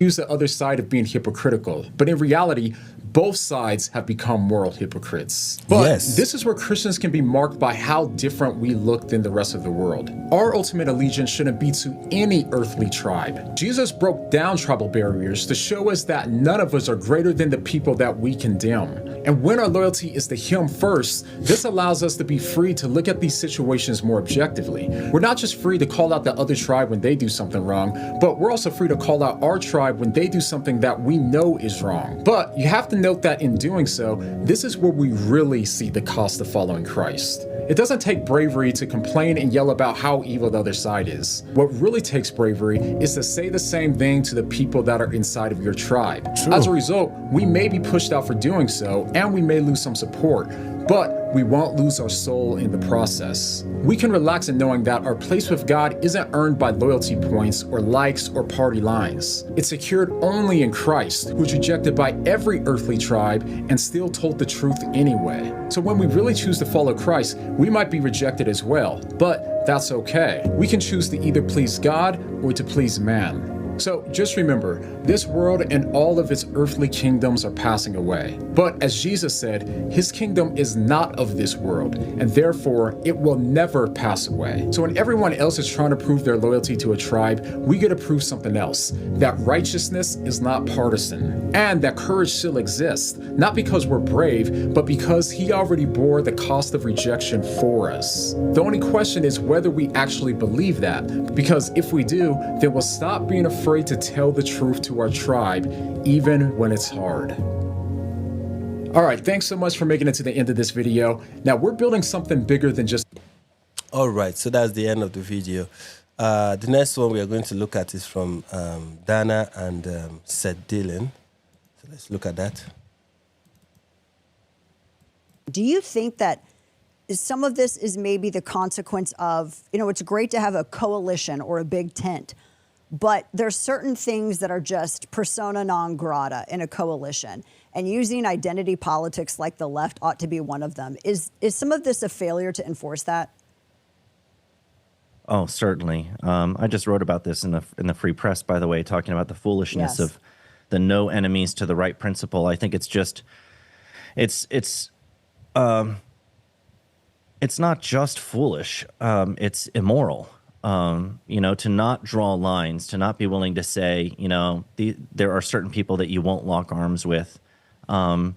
Use the other side of being hypocritical, but in reality, both sides have become moral hypocrites. But yes, this is where Christians can be marked by how different we look than the rest of the world. Our ultimate allegiance shouldn't be to any earthly tribe. Jesus broke down tribal barriers to show us that none of us are greater than the people that we condemn. And when our loyalty is to Him first, this allows us to be free to look at these situations more objectively. We're not just free to call out the other tribe when they do something wrong, but we're also free to call out our tribe when they do something that we know is wrong. But you have to note that in doing so, this is where we really see the cost of following Christ. It doesn't take bravery to complain and yell about how evil the other side is. What really takes bravery is to say the same thing to the people that are inside of your tribe. True. As a result, we may be pushed out for doing so, and we may lose some support, but we won't lose our soul in the process. We can relax in knowing that our place with God isn't earned by loyalty points or likes or party lines. It's secured only in Christ, who's rejected by every earthly tribe and still told the truth anyway. So when we really choose to follow Christ, we might be rejected as well, but that's okay. We can choose to either please God or to please man. So just remember, this world and all of its earthly kingdoms are passing away. But as Jesus said, His kingdom is not of this world, and therefore it will never pass away. So when everyone else is trying to prove their loyalty to a tribe, we get to prove something else, that righteousness is not partisan, and that courage still exists, not because we're brave, but because He already bore the cost of rejection for us. The only question is whether we actually believe that, because if we do, then we'll stop being afraid to tell the truth to our tribe, even when it's hard. All right, thanks so much for making it to the end of this video. Now we're building something bigger than just... All right, so that's the end of the video. The next one we are going to look at is from Dana and Seth Dillon. So let's look at that. Do you think that some of this is maybe the consequence of, it's great to have a coalition or a big tent, but there's certain things that are just persona non grata in a coalition, and using identity politics like the left ought to be one of them. Is some of this a failure to enforce that? Oh, certainly. I just wrote about this in the Free Press, by the way, talking about the foolishness of the no enemies to the right principle. I think it's just, it's not just foolish. It's immoral. To not draw lines, to not be willing to say, there are certain people that you won't lock arms with. A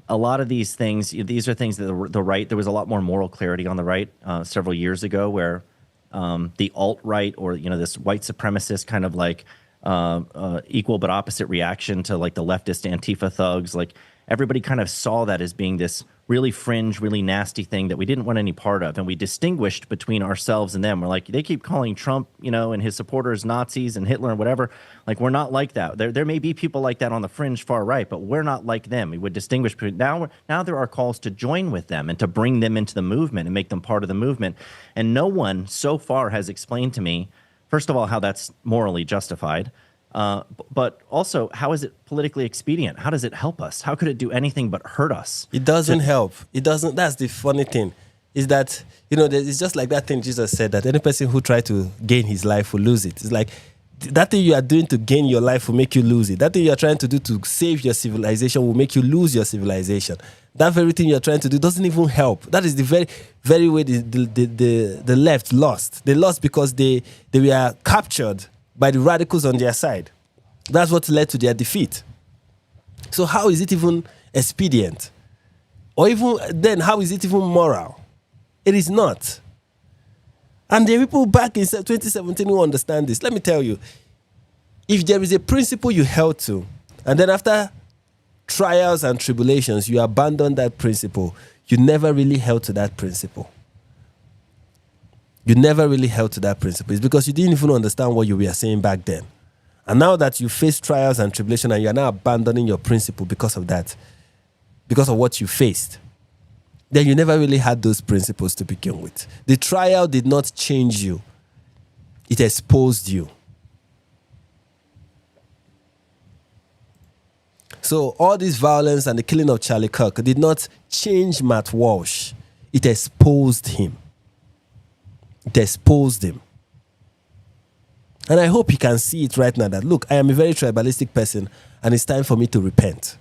lot of these things, these are things that the right, there was a lot more moral clarity on the right several years ago where the alt-right or, this white supremacist kind of like equal but opposite reaction to like the leftist Antifa thugs, like everybody kind of saw that as being this really fringe, really nasty thing that we didn't want any part of. And we distinguished between ourselves and them. We're like, they keep calling Trump, and his supporters Nazis and Hitler and whatever. Like, we're not like that. There may be people like that on the fringe far right, but we're not like them. We would distinguish between, now there are calls to join with them and to bring them into the movement and make them part of the movement. And no one so far has explained to me, first of all, how that's morally justified. But also, how is it politically expedient? How does it help us? How could it do anything but hurt us? It doesn't help. It doesn't. That's the funny thing, is that, it's just like that thing Jesus said, that any person who tries to gain his life will lose it. It's like that thing you are doing to gain your life will make you lose it. That thing you are trying to do to save your civilization will make you lose your civilization. That very thing you are trying to do doesn't even help. That is the very, very way the left lost. They lost because they were captured by the radicals on their side. That's what led to their defeat. So how is it even expedient? Or even then, how is it even moral? It is not. And there are people back in 2017 who understand this. Let me tell you, if there is a principle you held to, and then after trials and tribulations, you abandon that principle, you never really held to that principle. You never really held to that principle. It's because you didn't even understand what you were saying back then. And now that you face trials and tribulation and you are now abandoning your principle because of that, because of what you faced, then you never really had those principles to begin with. The trial did not change you. It exposed you. So all this violence and the killing of Charlie Kirk did not change Matt Walsh. It exposed him. It exposed him. And I hope he can see it right now that, look, I am a very tribalistic person and it's time for me to repent.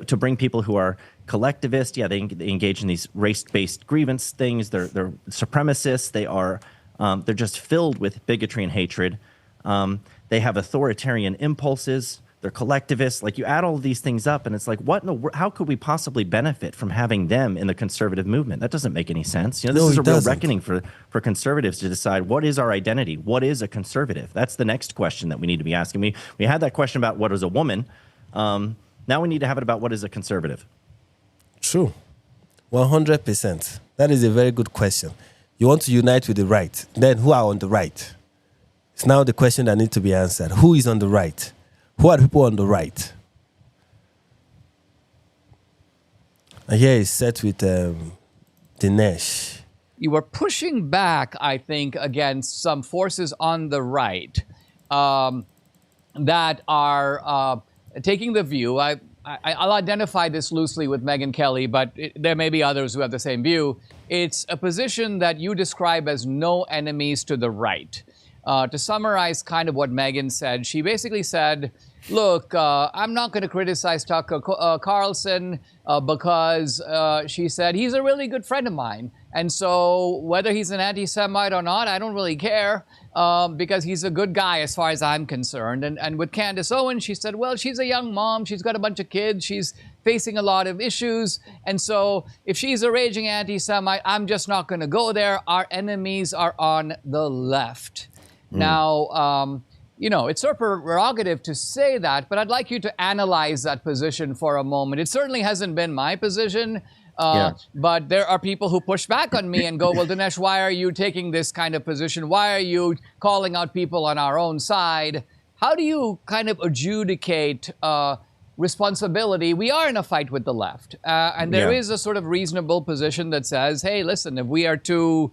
To bring people who are collectivist, yeah, they engage in these race-based grievance things. They're supremacists. They're just filled with bigotry and hatred. They have authoritarian impulses. They're collectivists. Like, you add all of these things up, and it's like, how could we possibly benefit from having them in the conservative movement? That doesn't make any sense. This is a real reckoning for conservatives to decide what is our identity. What is a conservative? That's the next question that we need to be asking. We had that question about what is a woman. Now we need to have it about what is a conservative. True. 100%. That is a very good question. You want to unite with the right. Then who are on the right? It's now the question that needs to be answered. Who is on the right? Who are the people on the right? And here is set with Dinesh. You were pushing back, I think, against some forces on the right that are taking the view. I'll identify this loosely with Megyn Kelly, but there may be others who have the same view. It's a position that you describe as no enemies to the right. To summarize kind of what Megyn said, she basically said, look, I'm not going to criticize Tucker Carlson because she said he's a really good friend of mine. And so whether he's an anti-Semite or not, I don't really care because he's a good guy as far as I'm concerned. And with Candace Owens, she said, well, she's a young mom. She's got a bunch of kids. She's facing a lot of issues. And so if she's a raging anti-Semite, I'm just not going to go there. Our enemies are on the left. Now, it's her prerogative to say that, but I'd like you to analyze that position for a moment. It certainly hasn't been my position, but there are people who push back on me and go, well, Dinesh, why are you taking this kind of position? Why are you calling out people on our own side? How do you kind of adjudicate responsibility? We are in a fight with the left, and there is a sort of reasonable position that says, hey, listen, if we are two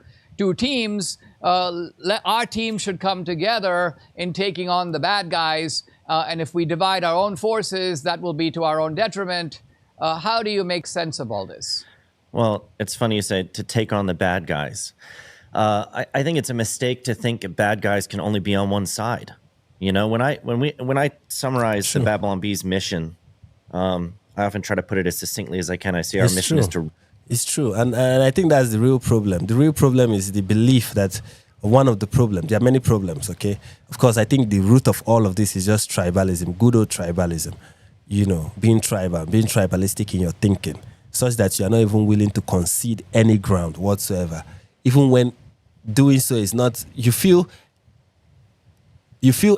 teams, our team should come together in taking on the bad guys. And if we divide our own forces, that will be to our own detriment. How do you make sense of all this? Well, it's funny you say to take on the bad guys. I think it's a mistake to think bad guys can only be on one side. You know, when I summarize the Babylon Bee's mission, I often try to put it as succinctly as I can. I say our mission is to... It's true. And I think that's the real problem. The real problem is the belief that one of the problems, there are many problems, okay? Of course, I think the root of all of this is just tribalism, good old tribalism. You know, being tribal, being tribalistic in your thinking, such that you are not even willing to concede any ground whatsoever. Even when doing so is not, you feel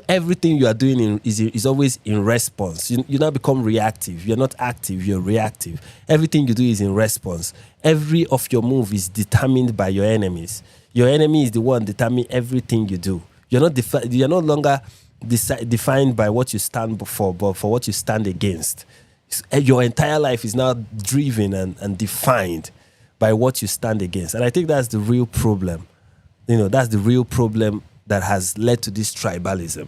everything you are doing is always in response. You now become reactive. You're not active, you're reactive. Everything you do is in response. Every of your move is determined by your enemies. Your enemy is the one determining everything you do. You're no longer defined by what you stand for, but for what you stand against. Your entire life is now driven and defined by what you stand against. And I think that's the real problem. That's the real problem that has led to this tribalism.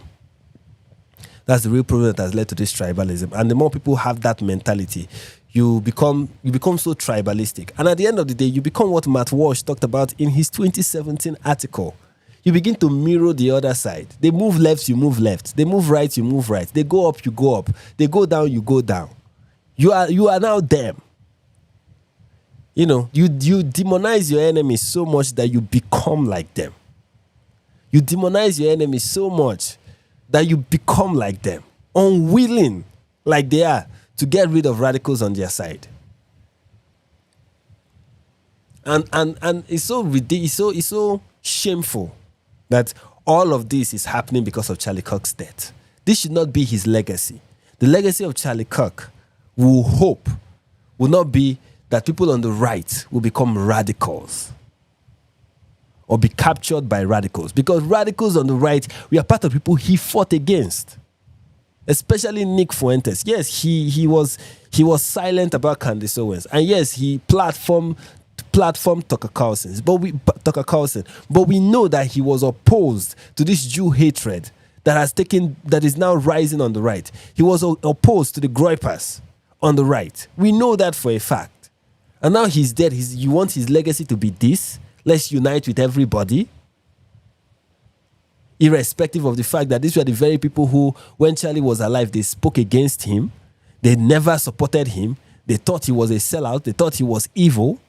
That's the real problem that has led to this tribalism. And the more people have that mentality, you become so tribalistic. And at the end of the day, you become what Matt Walsh talked about in his 2017 article. You begin to mirror the other side. They move left, you move left. They move right, you move right. They go up, you go up. They go down, you go down. You are now them. You demonize your enemies so much that you become like them. You demonize your enemies so much that you become like them, unwilling like they are to get rid of radicals on their side. And it's so ridiculous, it's so shameful that all of this is happening because of Charlie Kirk's death. This should not be his legacy. The legacy of Charlie Kirk, will not be that people on the right will become radicals or be captured by radicals. Because radicals on the right, we are part of people he fought against. Especially Nick Fuentes. Yes, he was silent about Candace Owens. And yes, he platformed Tucker Carlson. But we know that he was opposed to this Jew hatred that is now rising on the right. He was opposed to the Groypers on the right. We know that for a fact. And now he's dead. You want his legacy to be this? Let's unite with everybody. Irrespective of the fact that these were the very people who, when Charlie was alive, they spoke against him. They never supported him. They thought he was a sellout. They thought he was evil.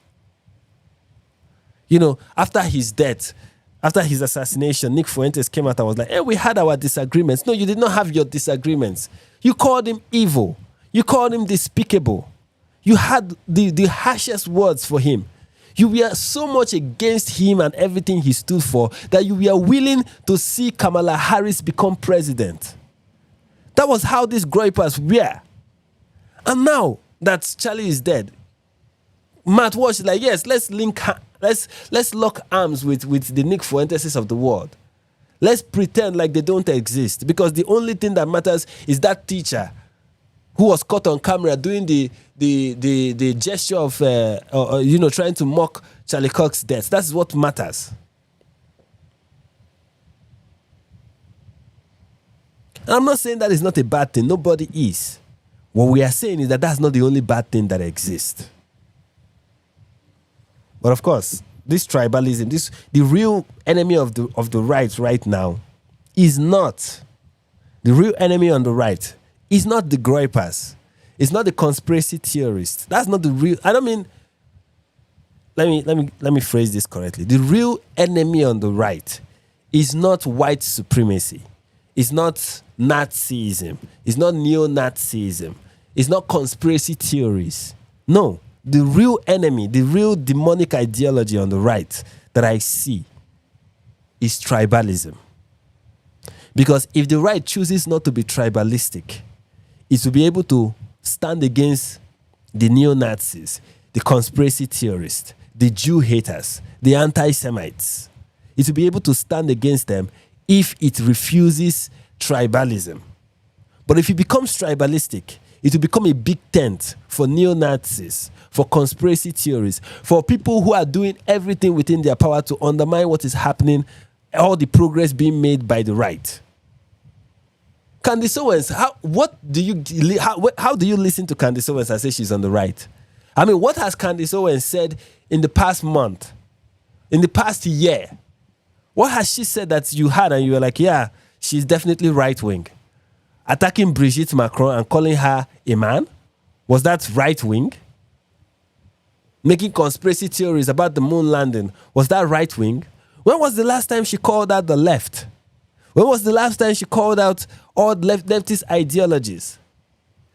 You know, after his death, after his assassination, Nick Fuentes came out and was like, hey, we had our disagreements. No, you did not have your disagreements. You called him evil. You called him despicable. You had the harshest words for him. You were so much against him and everything he stood for that you were willing to see Kamala Harris become president. That was how these Groypers were. And now that Charlie is dead, Matt Walsh is like, yes, let's lock arms with the Nick Fuenteses of the world. Let's pretend like they don't exist, because the only thing that matters is that teacher who was caught on camera doing the gesture of trying to mock Charlie Kirk's death. That's what matters. And I'm not saying that is not a bad thing. Nobody is. What we are saying is that that's not the only bad thing that exists. But of course, this tribalism, the real enemy of the right now is not the real enemy on the right. Is not the Groypers. It's not the conspiracy theorists. That's not the real. I don't mean. Let me phrase this correctly. The real enemy on the right is not white supremacy. It's not Nazism. It's not neo-Nazism. It's not conspiracy theories. No. The real enemy, the real demonic ideology on the right that I see is tribalism. Because if the right chooses not to be tribalistic, it will be able to stand against the neo-Nazis, the conspiracy theorists, the Jew haters, the anti-Semites. It will be able to stand against them if it refuses tribalism. But if it becomes tribalistic, it will become a big tent for neo-Nazis, for conspiracy theories, for people who are doing everything within their power to undermine what is happening, all the progress being made by the right. Candace Owens, how do you listen to Candace Owens and say she's on the right? I mean, what has Candace Owens said in the past month, in the past year? What has she said that you had and you were like, yeah, she's definitely right-wing? Attacking Brigitte Macron and calling her a man? Was that right-wing? Making conspiracy theories about the moon landing, was that right-wing? When was the last time she called out the left? When was the last time she called out all leftist ideologies?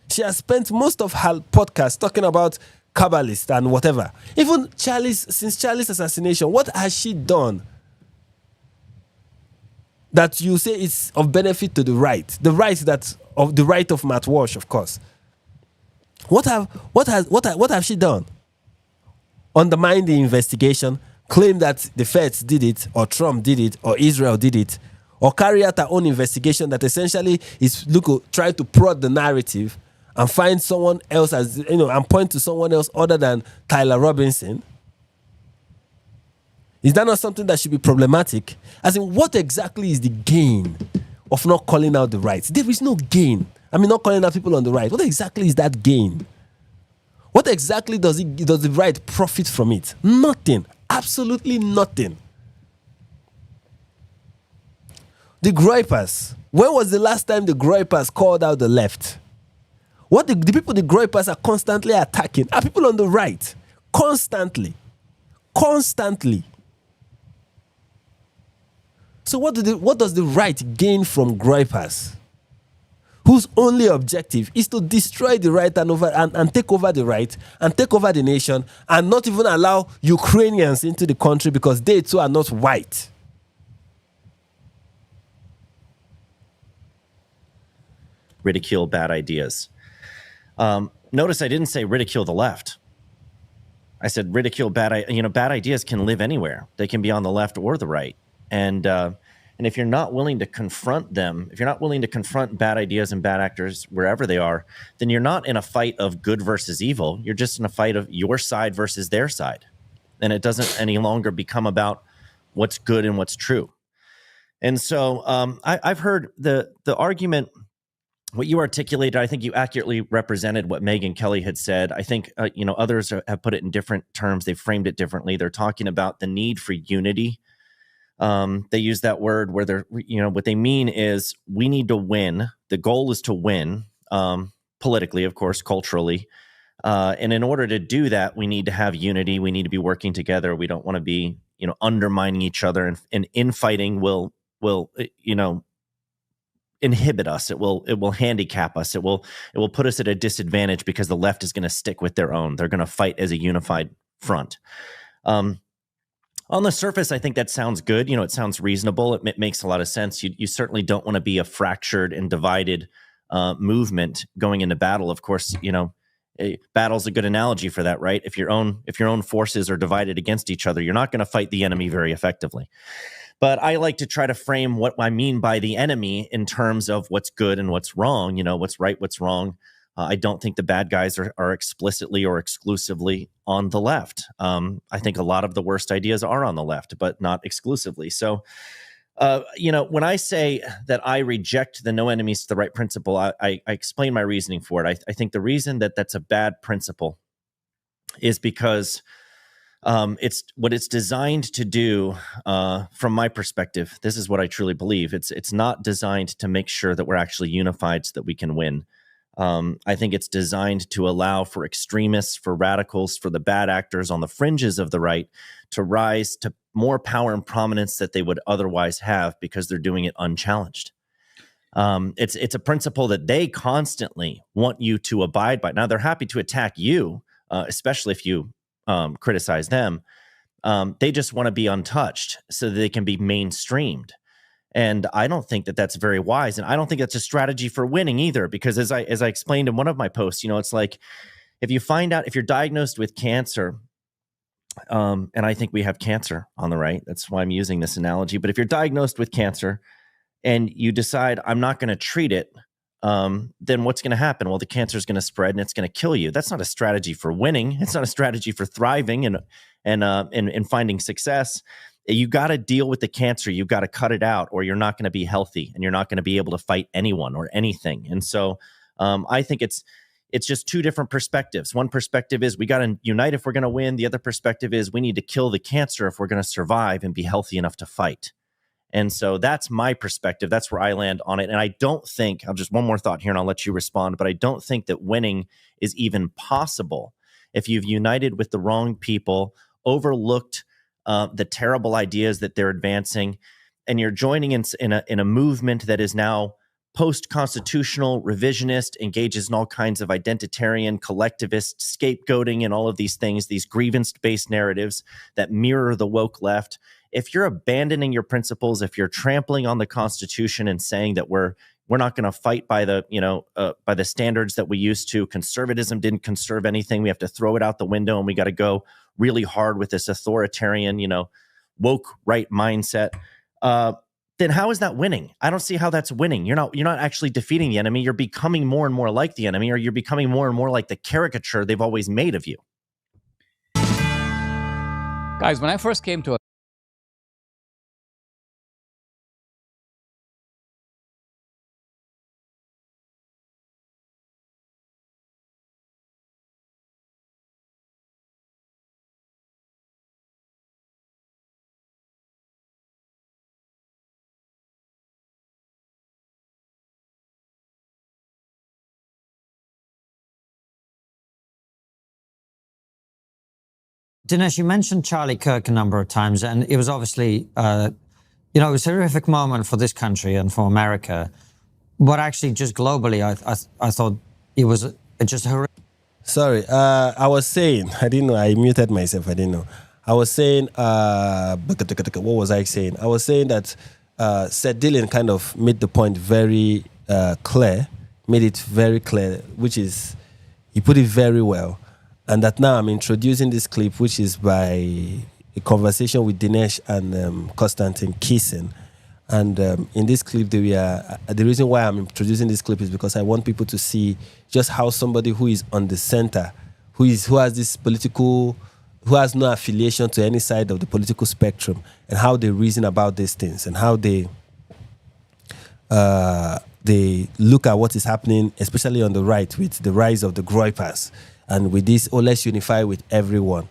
She has spent most of her podcast talking about Kabbalists and whatever. Even since Charlie's assassination, what has she done that you say is of benefit to the right? The right of Matt Walsh, of course. What have she done? Undermine the investigation, claim that the feds did it, or Trump did it, or Israel did it, or carry out her own investigation that essentially is try to prod the narrative and find someone else and point to someone else other than Tyler Robinson. Is that not something that should be problematic? As in, what exactly is the gain of not calling out the right? There is no gain. I mean, not calling out people on the right. What exactly is that gain? What exactly does the right profit from it? Nothing. Absolutely nothing. The Groypers. When was the last time the Groypers called out the left? What the people the Groypers are constantly attacking are people on the right. Constantly. So what does the right gain from gripers, whose only objective is to destroy the right and take over the right and take over the nation and not even allow Ukrainians into the country because they too are not white? Ridicule bad ideas. Notice I didn't say ridicule the left. I said ridicule bad ideas can live anywhere. They can be on the left or the right. And if you're not willing to confront them, if you're not willing to confront bad ideas and bad actors wherever they are, then you're not in a fight of good versus evil. You're just in a fight of your side versus their side. And it doesn't any longer become about what's good and what's true. And so I've heard the argument, what you articulated. I think you accurately represented what Megyn Kelly had said. I think, others have put it in different terms. They've framed it differently. They're talking about the need for unity. They use that word where they're, what they mean is we need to win. The goal is to win, politically, of course, culturally. And in order to do that, we need to have unity. We need to be working together. We don't want to be, undermining each other, and infighting will inhibit us. It will handicap us. It will put us at a disadvantage because the left is going to stick with their own. They're going to fight as a unified front. On the surface, I think that sounds good. It sounds reasonable. It makes a lot of sense. You certainly don't want to be a fractured and divided movement going into battle. Of course, battle's a good analogy for that, right? If your own forces are divided against each other, you're not going to fight the enemy very effectively. But I like to try to frame what I mean by the enemy in terms of what's good and what's wrong, what's right, what's wrong. I don't think the bad guys are explicitly or exclusively on the left. I think a lot of the worst ideas are on the left, but not exclusively. So, when I say that I reject the no enemies to the right principle, I explain my reasoning for it. I think the reason that that's a bad principle is because it's what it's designed to do. From my perspective, this is what I truly believe. It's not designed to make sure that we're actually unified so that we can win. I think it's designed to allow for extremists, for radicals, for the bad actors on the fringes of the right to rise to more power and prominence that they would otherwise have because they're doing it unchallenged. It's a principle that they constantly want you to abide by. Now, they're happy to attack you, especially if you criticize them. They just want to be untouched so that they can be mainstreamed. And I don't think that that's very wise. And I don't think that's a strategy for winning either, because as I explained in one of my posts, it's like if you're diagnosed with cancer, and I think we have cancer on the right, that's why I'm using this analogy. But if you're diagnosed with cancer and you decide I'm not going to treat it, then what's going to happen? Well, the cancer is going to spread and it's going to kill you. That's not a strategy for winning. It's not a strategy for thriving and finding success. You got to deal with the cancer. You've got to cut it out, or you're not going to be healthy and you're not going to be able to fight anyone or anything. And so I think it's just two different perspectives. One perspective is we got to unite if we're going to win. The other perspective is we need to kill the cancer if we're going to survive and be healthy enough to fight. And so that's my perspective. That's where I land on it. And I don't think, I'll just one more thought here and I'll let you respond, but I don't think that winning is even possible if you've united with the wrong people, overlooked the terrible ideas that they're advancing, and you're joining in a movement that is now post-constitutional, revisionist, engages in all kinds of identitarian, collectivist, scapegoating, and all of these things, these grievance-based narratives that mirror the woke left. If you're abandoning your principles, if you're trampling on the Constitution and saying that we're not going to fight by the standards that we used to, conservatism didn't conserve anything, we have to throw it out the window, and we got to go really hard with this authoritarian, woke right mindset, then how is that winning? I don't see how that's winning. You're not actually defeating the enemy. You're becoming more and more like the enemy, or you're becoming more and more like the caricature they've always made of you. Guys, when I first came to Dinesh, you mentioned Charlie Kirk a number of times, and it was obviously You know, it was a horrific moment for this country and for America. But actually, just globally, I thought it was just horrific. Sorry, I was saying, I didn't know, I muted myself, I didn't know. I was saying, what was I saying? I was saying that Seth Dillon kind of made the point very clear, made it very clear, which is, he put it very well. And that now I'm introducing this clip, which is by a conversation with Dinesh and Konstantin kissing. And in this clip, the reason why I'm introducing this clip is because I want people to see just how somebody who is on the center, who has this political, who has no affiliation to any side of the political spectrum, and how they reason about these things, and how they look at what is happening, especially on the right, with the rise of the Groypers, and with this, let's unify with everyone.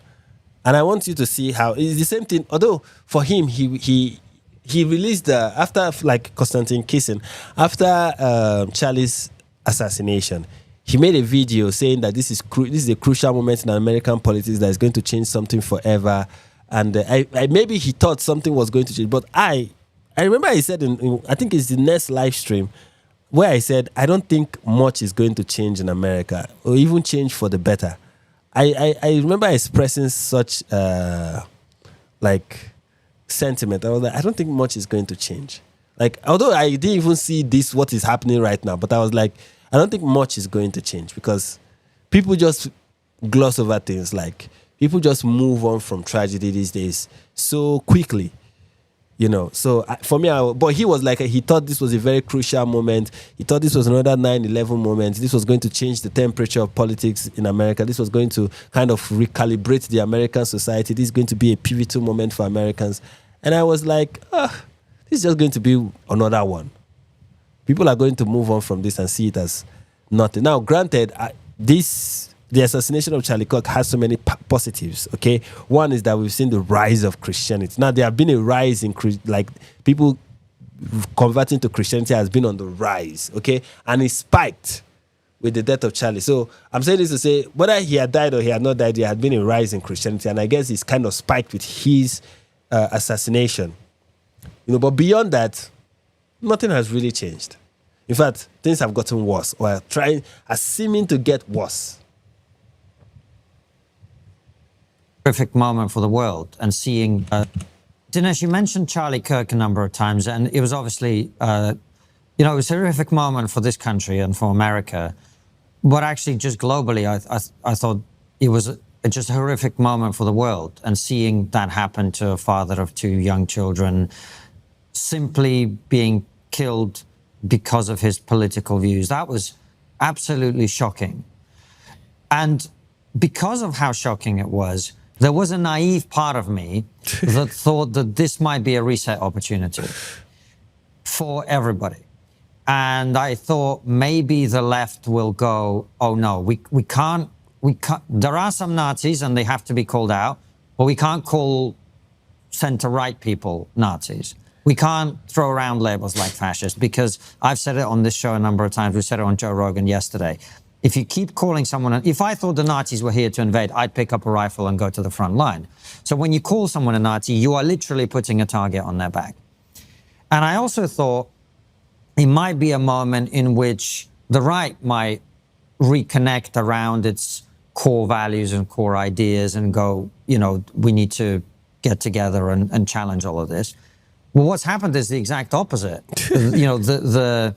And I want you to see how it's the same thing. Although for him, he released after like Konstantin kissing, after Charlie's assassination, he made a video saying that this is a crucial moment in American politics that is going to change something forever. And maybe he thought something was going to change, but I remember he said in I think it's the next live stream where I said I don't think much is going to change in America, or even change for the better. I remember expressing such like sentiment. I was like, I don't think much is going to change. Like, although I didn't even see this, what is happening right now, but I was like, I don't think much is going to change, because people just gloss over things. Like, people just move on from tragedy these days so quickly, you know. So for me, but he was like, he thought this was a very crucial moment. He thought this was another 9/11 moment. This was going to change the temperature of politics in America. This was going to kind of recalibrate the American society. This is going to be a pivotal moment for Americans. And I was like, this is just going to be another one. People are going to move on from this and see it as nothing. Now, granted, the assassination of Charlie Kirk has so many positives, okay? One is that we've seen the rise of Christianity. Now, there have been a rise in, like, people converting to Christianity has been on the rise, okay? And it spiked with the death of Charlie. So I'm saying this to say, whether he had died or he had not died, there had been a rise in Christianity. And I guess it's kind of spiked with his assassination. You know, but beyond that, nothing has really changed. In fact, things have gotten worse, or are seeming to get worse. Perfect moment for the world, and seeing Dinesh, you mentioned Charlie Kirk a number of times, and it was obviously it was a horrific moment for this country and for America, but actually just globally, I thought it was just a horrific moment for the world, and seeing that happen to a father of 2 young children simply being killed because of his political views, that was absolutely shocking. And because of how shocking it was, there was a naive part of me that thought that this might be a reset opportunity for everybody. And I thought maybe the left will go, oh no, we can't, there are some Nazis and they have to be called out, but we can't call center-right people Nazis. We can't throw around labels like fascist, because I've said it on this show a number of times. We said it on Joe Rogan yesterday. If you keep calling someone, if I thought the Nazis were here to invade, I'd pick up a rifle and go to the front line. So when you call someone a Nazi, you are literally putting a target on their back. And I also thought it might be a moment in which the right might reconnect around its core values and core ideas and go, we need to get together and challenge all of this. Well, what's happened is the exact opposite. The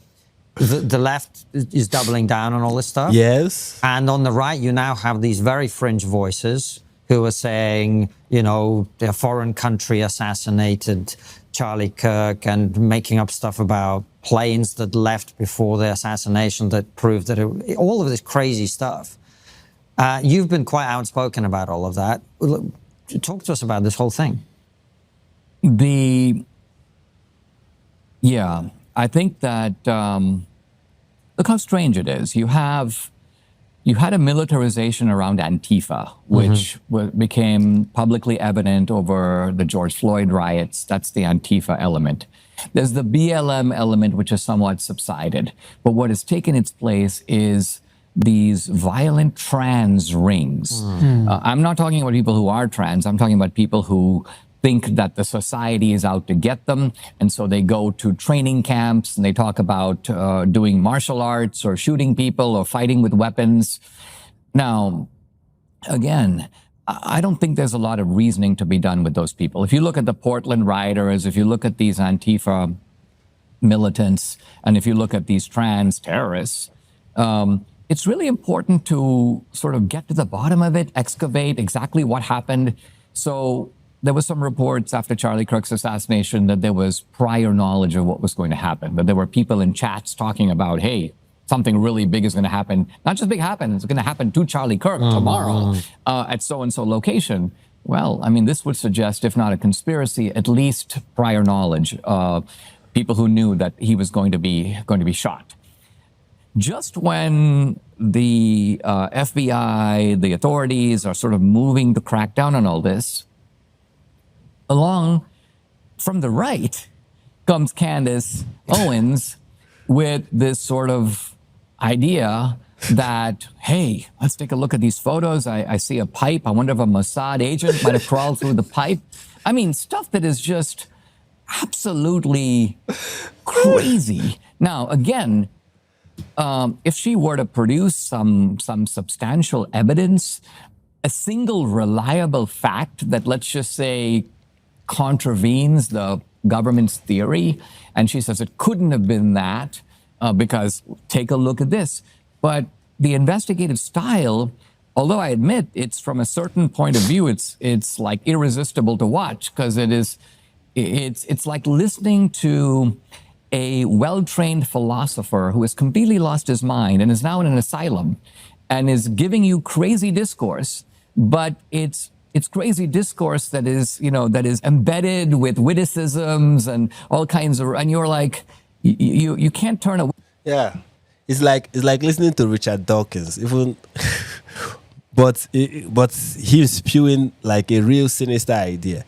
left is doubling down on all this stuff. Yes. And on the right, you now have these very fringe voices who are saying, their foreign country assassinated Charlie Kirk, and making up stuff about planes that left before the assassination that proved that all of this crazy stuff. You've been quite outspoken about all of that. Talk to us about this whole thing. Yeah, I think that, look how strange it is. You had a militarization around Antifa, which became publicly evident over the George Floyd riots. That's the Antifa element. There's the BLM element, which has somewhat subsided. But what has taken its place is these violent trans rings. I'm not talking about people who are trans. I'm talking about people who think that the society is out to get them. And so they go to training camps and they talk about doing martial arts or shooting people or fighting with weapons. Now, again, I don't think there's a lot of reasoning to be done with those people. If you look at the Portland rioters, if you look at these Antifa militants, and if you look at these trans terrorists, it's really important to sort of get to the bottom of it, excavate exactly what happened. So there was some reports after Charlie Kirk's assassination that there was prior knowledge of what was going to happen, that there were people in chats talking about, hey, something really big is going to happen. Not just big happen, it's going to happen to Charlie Kirk tomorrow at so-and-so location. Well, I mean, this would suggest, if not a conspiracy, at least prior knowledge. People who knew that he was going to be shot. Just when the FBI, the authorities are sort of moving to crack down on all this, along from the right comes Candace Owens with this sort of idea that, hey, let's take a look at these photos. I see a pipe. I wonder if a Mossad agent might have crawled through the pipe. I mean, stuff that is just absolutely crazy. Now, again, if she were to produce some substantial evidence, a single reliable fact that, let's just say, contravenes the government's theory, and she says it couldn't have been that because take a look at this. But the investigative style, although I admit it's from a certain point of view, it's like irresistible to watch because it's like listening to a well-trained philosopher who has completely lost his mind and is now in an asylum and is giving you crazy discourse, but it's crazy discourse that is, that is embedded with witticisms and all kinds of, and you're like, you can't turn away. Yeah, it's like listening to Richard Dawkins, even, but he's spewing like a real sinister idea,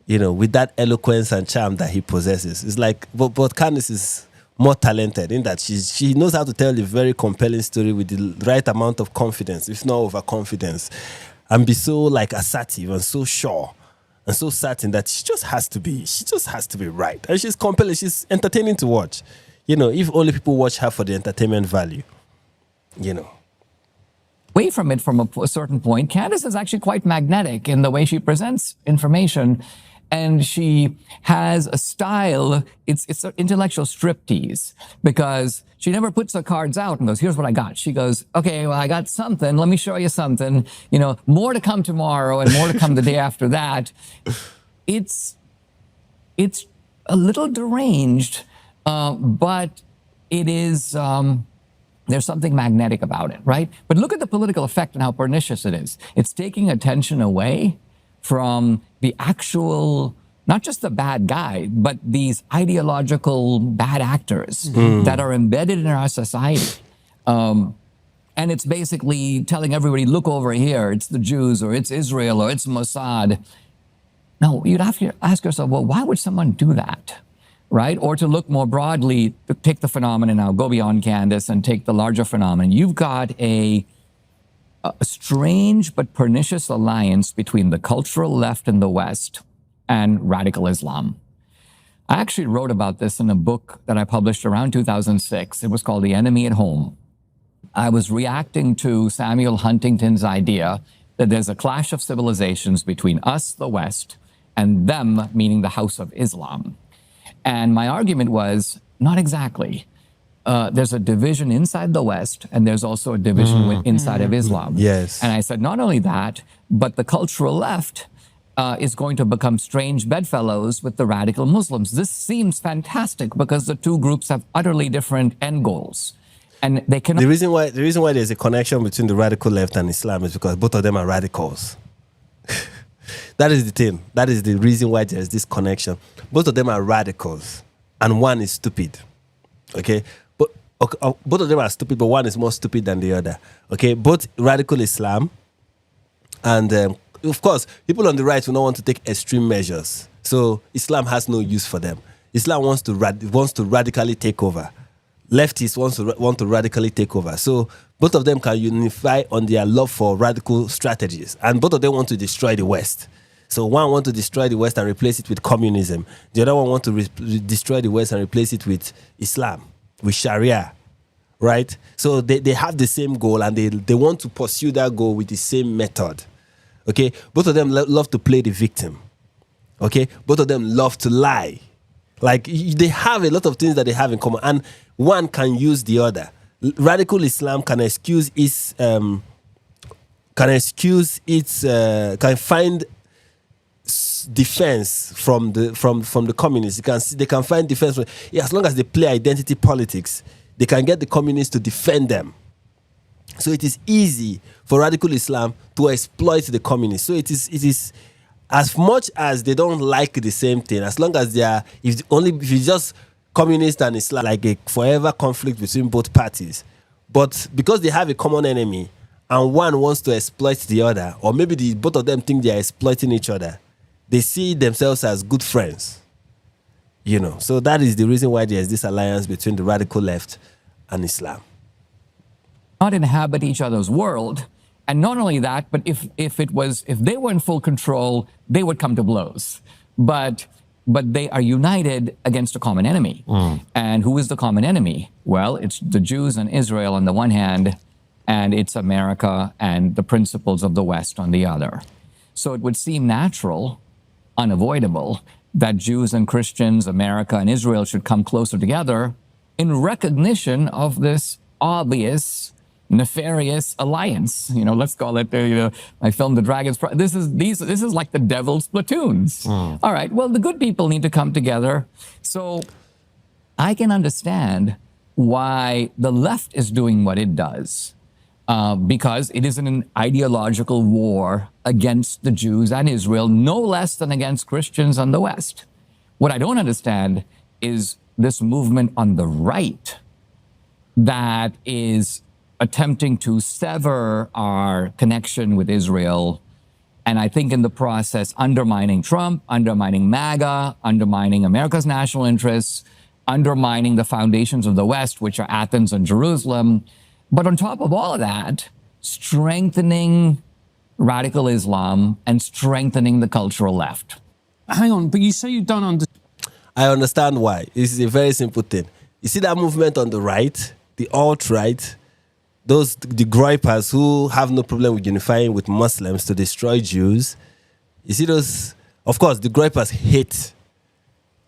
with that eloquence and charm that he possesses. It's like, but Candace is more talented in that she knows how to tell a very compelling story with the right amount of confidence, if not overconfidence, and be so like assertive and so sure and so certain that she just has to be right. And she's compelling, she's entertaining to watch. If only people watch her for the entertainment value, Away from it from a certain point, Candace is actually quite magnetic in the way she presents information. And she has a style, it's an intellectual striptease because she never puts her cards out and goes, here's what I got. She goes, okay, well, I got something. Let me show you something. More to come tomorrow and more to come the day after that. It's a little deranged, but it is, there's something magnetic about it, right? But look at the political effect and how pernicious it is. It's taking attention away from the actual, not just the bad guy, but these ideological bad actors that are embedded in our society. And it's basically telling everybody, look over here, it's the Jews, or it's Israel, or it's Mossad. Now, you'd have to ask yourself, well, why would someone do that, right? Or to look more broadly, to take the phenomenon now, go beyond Candace and take the larger phenomenon. You've got a strange but pernicious alliance between the cultural left in the West and radical Islam. I actually wrote about this in a book that I published around 2006. It was called The Enemy at Home. I was reacting to Samuel Huntington's idea that there's a clash of civilizations between us, the West, and them, meaning the House of Islam. And my argument was, not exactly. There's a division inside the West, and there's also a division inside of Islam. Yes. And I said, not only that, but the cultural left is going to become strange bedfellows with the radical Muslims. This seems fantastic because the two groups have utterly different end goals. And they cannot... The reason why there's a connection between the radical left and Islam is because both of them are radicals. That is the thing. That is the reason why there's this connection. Both of them are radicals, and one is stupid. Okay? Both of them are stupid, but one is more stupid than the other. Okay, both radical Islam and, of course, people on the right will not want to take extreme measures. So Islam has no use for them. Islam wants to radically take over. Leftists want to radically take over. So both of them can unify on their love for radical strategies, and both of them want to destroy the West. So one want to destroy the West and replace it with communism. The other one want to destroy the West and replace it with Islam, with Sharia, right? So they have the same goal, and they want to pursue that goal with the same method. Okay, both of them love to play the victim. Okay, both of them love to lie. Like, they have a lot of things that they have in common, and one can use the other. Radical Islam can excuse its can find defense from the communists. They can find defense from, as long as they play identity politics, they can get the communists to defend them. So it is easy for radical Islam to exploit the communists. So it is as much as they don't like the same thing, as long as they are, if you just communist and Islam, like a forever conflict between both parties. But because they have a common enemy and one wants to exploit the other, or maybe both of them think they are exploiting each other, they see themselves as good friends. So that is the reason why there's this alliance between the radical left and Islam. Not inhabit each other's world. And not only that, but if they were in full control, they would come to blows. But they are united against a common enemy. And who is the common enemy? Well, it's the Jews and Israel on the one hand, and it's America and the principles of the West on the other. So it would seem natural, unavoidable, that Jews and Christians, America and Israel should come closer together in recognition of this obvious nefarious alliance. Let's call it. I filmed the Dragons. This is like the devil's platoons. All right. Well, the good people need to come together. So I can understand why the left is doing what it does, because it is an ideological war against the Jews and Israel, no less than against Christians and the West. What I don't understand is this movement on the right that is attempting to sever our connection with Israel, and I think in the process undermining Trump, undermining MAGA, undermining America's national interests, undermining the foundations of the West, which are Athens and Jerusalem. But on top of all of that, strengthening radical Islam and strengthening the cultural left. Hang on, but you say you don't understand. I understand why. This is a very simple thing. You see that movement on the right, the alt-right, the gripers who have no problem with unifying with Muslims to destroy Jews. You see those, of course, the gripers hate,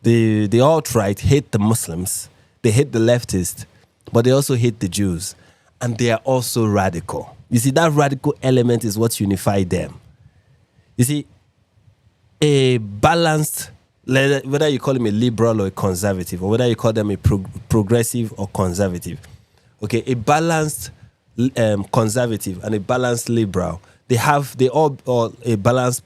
the alt-right hate the Muslims. They hate the leftists, but they also hate the Jews. And they are also radical. You see, that radical element is what unifies them. You see, a balanced, whether you call them a liberal or a conservative, or whether you call them a progressive or conservative, okay, a balanced conservative and a balanced liberal, they all a balanced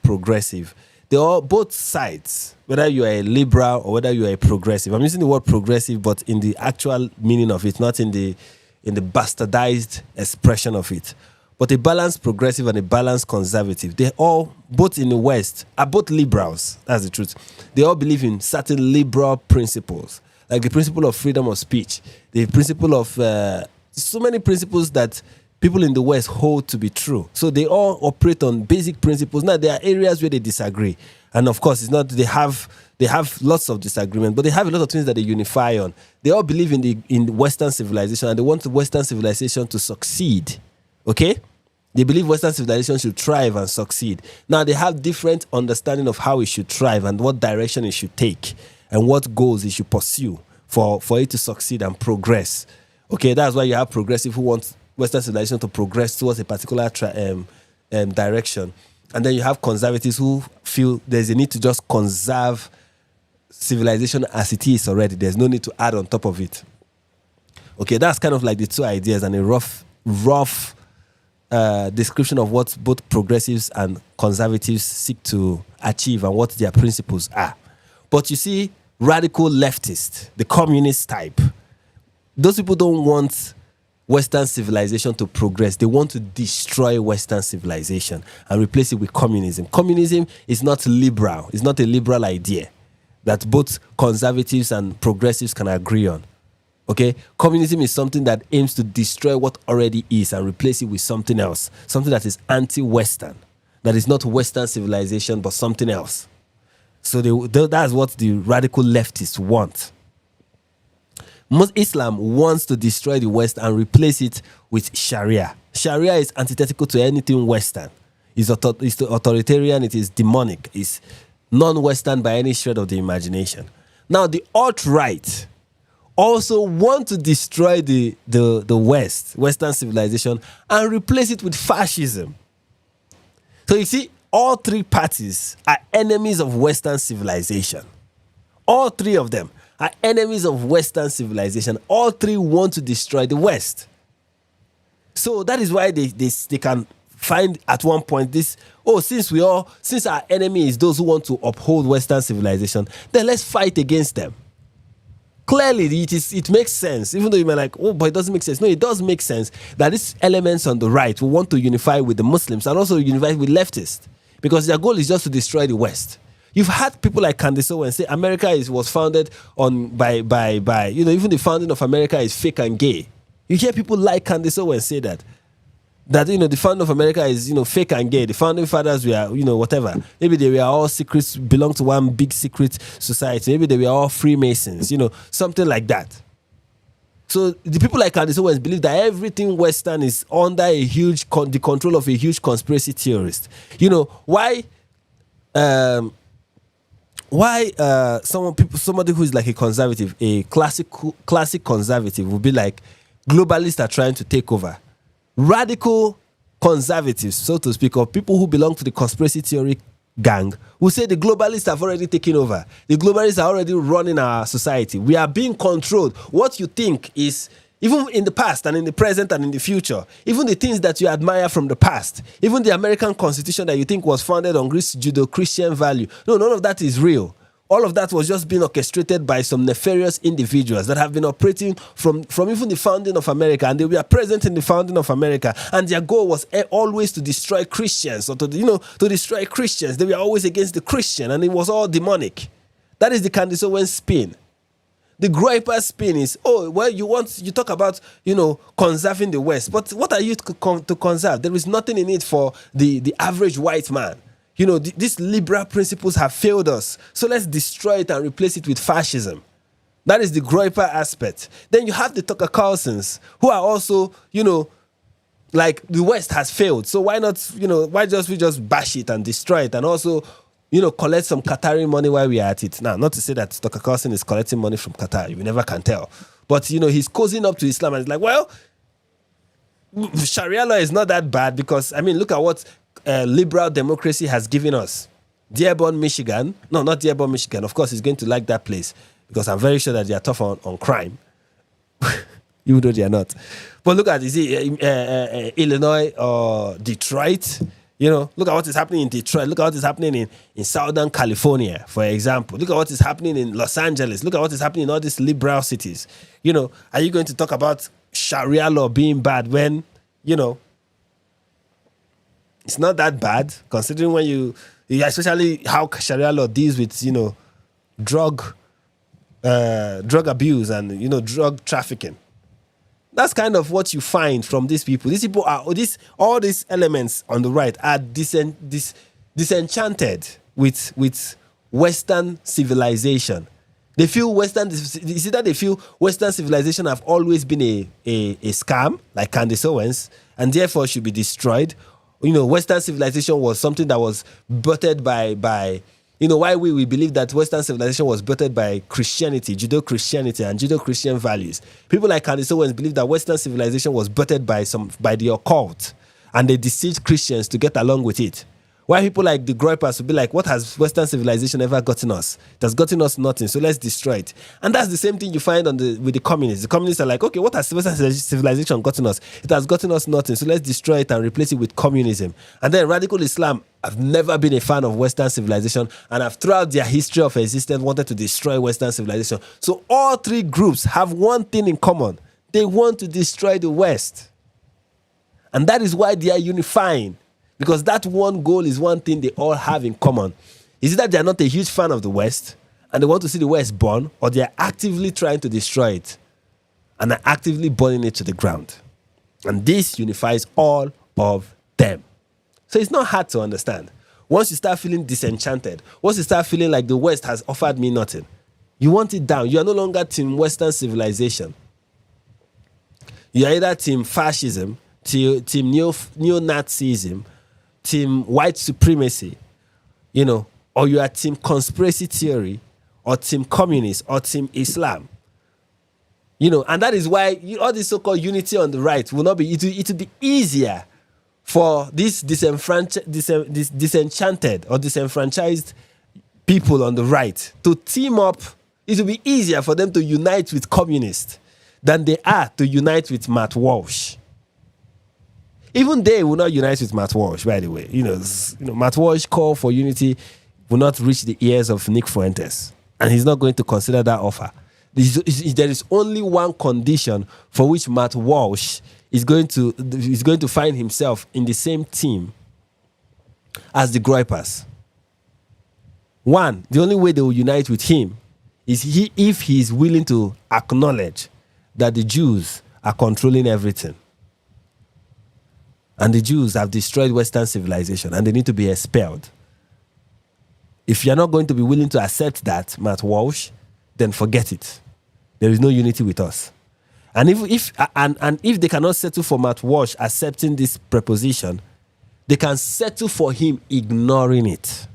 progressive. They all, both sides, whether you are a liberal or whether you are a progressive. I'm using the word progressive, but in the actual meaning of it, not in the bastardized expression of it. But a balanced progressive and a balanced conservative, they all, both in the West, are both liberals. That's the truth. They all believe in certain liberal principles, like the principle of freedom of speech, the principle of so many principles that people in the West hold to be true. So they all operate on basic principles. Now, there are areas where they disagree. And of course, it's not, they have lots of disagreement, but they have a lot of things that they unify on. They all believe in Western civilization, and they want Western civilization to succeed. Okay? They believe Western civilization should thrive and succeed. Now, they have different understanding of how it should thrive and what direction it should take and what goals it should pursue for it to succeed and progress. Okay, that's why you have progressive who want Western civilization to progress towards a particular direction. And then you have conservatives who feel there's a need to just conserve civilization as it is already. There's no need to add on top of it. Okay, that's kind of like the two ideas and a rough description of what both progressives and conservatives seek to achieve and what their principles are. But you see, radical leftists, the communist type, those people don't want Western civilization to progress. They want to destroy Western civilization and replace it with communism. Communism is not liberal. It's not a liberal idea that both conservatives and progressives can agree on. Okay? Communism is something that aims to destroy what already is and replace it with something else, something that is anti-Western. that is not Western civilization but something else. So that's what the radical leftists want. Islam wants to destroy the West and replace it with Sharia. Sharia is antithetical to anything Western. It's authoritarian, it is demonic, it's non-Western by any shred of the imagination. Now, the alt-right also want to destroy the West, Western civilization, and replace it with fascism. So you see, all three parties are enemies of Western civilization. All three of them are enemies of Western civilization. All three want to destroy the West. So that is why they can find at one point this, since our enemy is those who want to uphold Western civilization, then let's fight against them. Clearly, it makes sense, even though you may like, but it doesn't make sense. No, it does make sense that these elements on the right will want to unify with the Muslims and also unify with leftists, because their goal is just to destroy the West. You've had people like Candace and say America was founded by even the founding of America is fake and gay. You hear people like Candace and say that the founding of America is fake and gay. The founding fathers were whatever. Maybe they were all secrets, belong to one big secret society. Maybe they were all Freemasons. Something like that. So the people like Candace Owens believe that everything Western is under the control of a huge conspiracy theorist. Why somebody who is like a conservative, a classic conservative would be like, globalists are trying to take over. Radical conservatives, so to speak, or people who belong to the conspiracy theory gang, will say the globalists have already taken over. The globalists are already running our society. We are being controlled. What you think is, even in the past and in the present and in the future, even the things that you admire from the past, even the American Constitution that you think was founded on Judeo-Christian value, no, none of that is real. All of that was just being orchestrated by some nefarious individuals that have been operating from even the founding of America, and they were present in the founding of America, and their goal was always to destroy Christians, or to destroy Christians. They were always against the Christian, and it was all demonic. That is the Candace Owens spin. The Groiper spin is, you talk about, conserving the West, but what are you to conserve? There is nothing in it for the average white man. These liberal principles have failed us. So let's destroy it and replace it with fascism. That is the Groiper aspect. Then you have the Tucker Carlsons, who are also, like the West has failed. So why not, why we just bash it and destroy it and also, collect some Qatari money while we are at it. Now, not to say that Tucker Carlson is collecting money from Qatar. You never can tell. But, he's cozying up to Islam and it's like, well, Sharia law is not that bad because, look at what liberal democracy has given us. Dearborn, Michigan. No, not Dearborn, Michigan. Of course, he's going to like that place because I'm very sure that they are tough on crime. Even though they are not. But look at, Illinois or Detroit. Look at what is happening in Detroit. Look at what is happening in Southern California, for example. Look at what is happening in Los Angeles. Look at what is happening in all these liberal cities. Are you going to talk about Sharia law being bad when, it's not that bad, considering when you especially how Sharia law deals with, drug abuse and, drug trafficking. That's kind of what you find from these people. These people are, all these elements on the right are disenchanted with Western civilization. They feel Western civilization have always been a scam, like Candace Owens, and therefore should be destroyed. Western civilization was something that was birthed by why we believe that Western civilization was birthed by Christianity, Judeo-Christianity, and Judeo-Christian values. People like Candace Owens believe that Western civilization was birthed by the occult, and they deceived Christians to get along with it. Why people like the Groipers would be like, what has Western civilization ever gotten us? It has gotten us nothing, so let's destroy it. And that's the same thing you find with the communists. The communists are like, okay, what has Western civilization gotten us? It has gotten us nothing, so let's destroy it and replace it with communism. And then radical Islam have never been a fan of Western civilization and have throughout their history of existence wanted to destroy Western civilization. So all three groups have one thing in common. They want to destroy the West. And that is why they are unifying. Because that one goal is one thing they all have in common. Is it that they are not a huge fan of the West and they want to see the West burn, or they are actively trying to destroy it and are actively burning it to the ground? And this unifies all of them. So it's not hard to understand. Once you start feeling disenchanted, once you start feeling like the West has offered me nothing, you want it down. You are no longer team Western civilization. You are either team fascism, team neo-Nazism, team white supremacy, you know, or you are team conspiracy theory, or team communist, or team Islam. You know, and that is why all this so-called unity on the right will not be, it will be easier for these disenchanted or disenfranchised people on the right to team up. It will be easier for them to unite with communists than they are to unite with Matt Walsh. Even they will not unite with Matt Walsh, by the way. You know, Matt Walsh call for unity will not reach the ears of Nick Fuentes, and he's not going to consider that offer. There is only one condition for which Matt Walsh is going to find himself in the same team as the Groypers. One, the only way they will unite with him is if he is willing to acknowledge that the Jews are controlling everything. And the Jews have destroyed Western civilization and they need to be expelled. If you're not going to be willing to accept that, Matt Walsh, then forget it. There is no unity with us. And if they cannot settle for Matt Walsh accepting this proposition, they can settle for him ignoring it.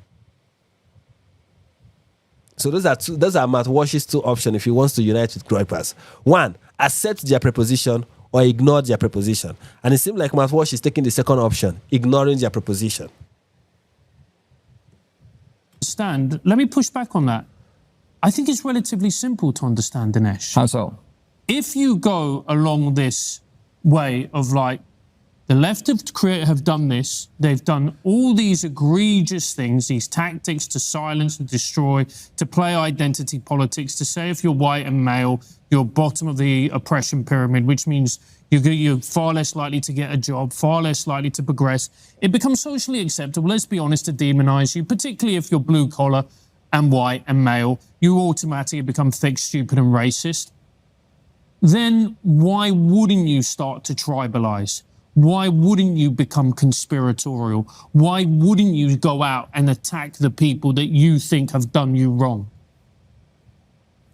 So those are Matt Walsh's two options if he wants to unite with Groypers. One, accept their proposition or ignore their proposition. And it seems like Matt Walsh is taking the second option, ignoring their proposition. Let me push back on that. I think it's relatively simple to understand, Dinesh. How so? If you go along this way of like, the left have done this, they've done all these egregious things, these tactics to silence and destroy, to play identity politics, to say if you're white and male, you're bottom of the oppression pyramid, which means you're far less likely to get a job, far less likely to progress. It becomes socially acceptable, let's be honest, to demonize you, particularly if you're blue collar and white and male. You automatically become thick, stupid and racist. Then why wouldn't you start to tribalize? Why wouldn't you become conspiratorial? Why wouldn't you go out and attack the people that you think have done you wrong?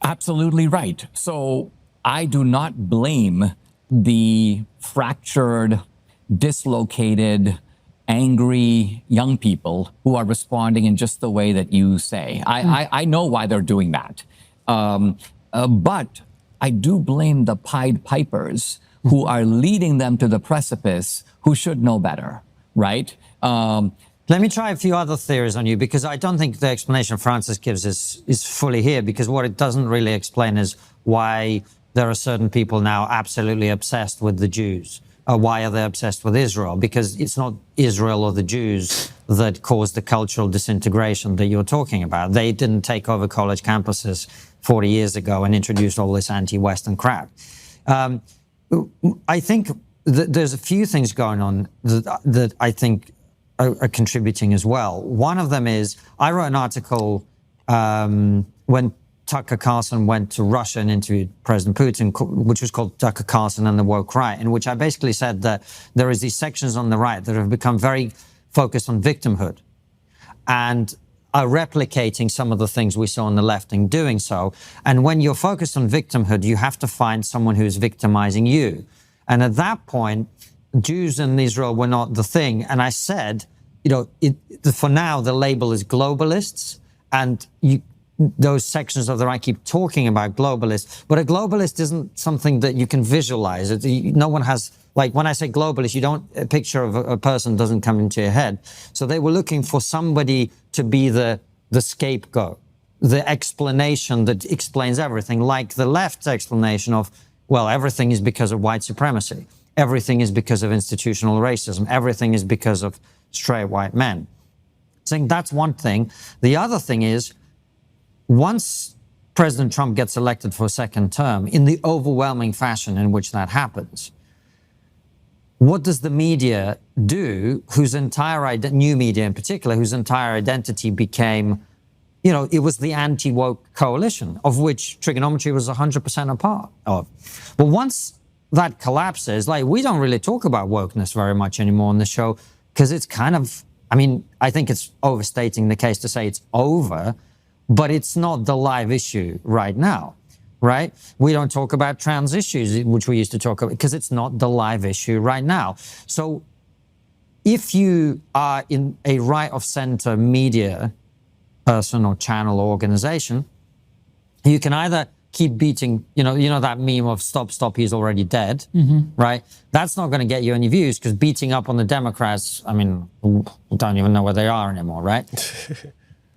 Absolutely right. So I do not blame the fractured, dislocated, angry young people who are responding in just the way that you say. I know why they're doing that. But I do blame the Pied Pipers who are leading them to the precipice, who should know better, right? Let me try a few other theories on you, because I don't think the explanation Francis gives is fully here, because what it doesn't really explain is why there are certain people now absolutely obsessed with the Jews. Why are they obsessed with Israel? Because it's not Israel or the Jews that caused the cultural disintegration that you're talking about. They didn't take over college campuses 40 years ago and introduce all this anti-Western crap. I think there's a few things going on that I think are contributing as well. One of them is, I wrote an article when Tucker Carlson went to Russia and interviewed President Putin, which was called Tucker Carlson and the Woke Right, in which I basically said that there is these sections on the right that have become very focused on victimhood and are replicating some of the things we saw on the left in doing so. And when you're focused on victimhood, you have to find someone who's victimizing you. And at that point, Jews in Israel were not the thing. And I said, for now, the label is globalists. And those sections of the right keep talking about globalists. But a globalist isn't something that you can visualize. No one has, like when I say globalist, a picture of a person doesn't come into your head. So they were looking for somebody to be the scapegoat, the explanation that explains everything, like the left's explanation of, well, everything is because of white supremacy. Everything is because of institutional racism. Everything is because of straight white men. So I think that's one thing. The other thing is, once President Trump gets elected for a second term, in the overwhelming fashion in which that happens, what does the media do, whose entire, new media in particular, whose entire identity became, it was the anti-woke coalition, of which trigonometry was 100% a part of. But once that collapses, we don't really talk about wokeness very much anymore on the show, because it's kind of, I mean, I think it's overstating the case to say it's over, but it's not the live issue right now, right? We don't talk about trans issues, which we used to talk about, because it's not the live issue right now. So if you are in a right of center media person or channel or organization, you can either keep beating, you know that meme of stop, he's already dead, right? That's not going to get you any views, because beating up on the Democrats, I mean, we don't even know where they are anymore, right?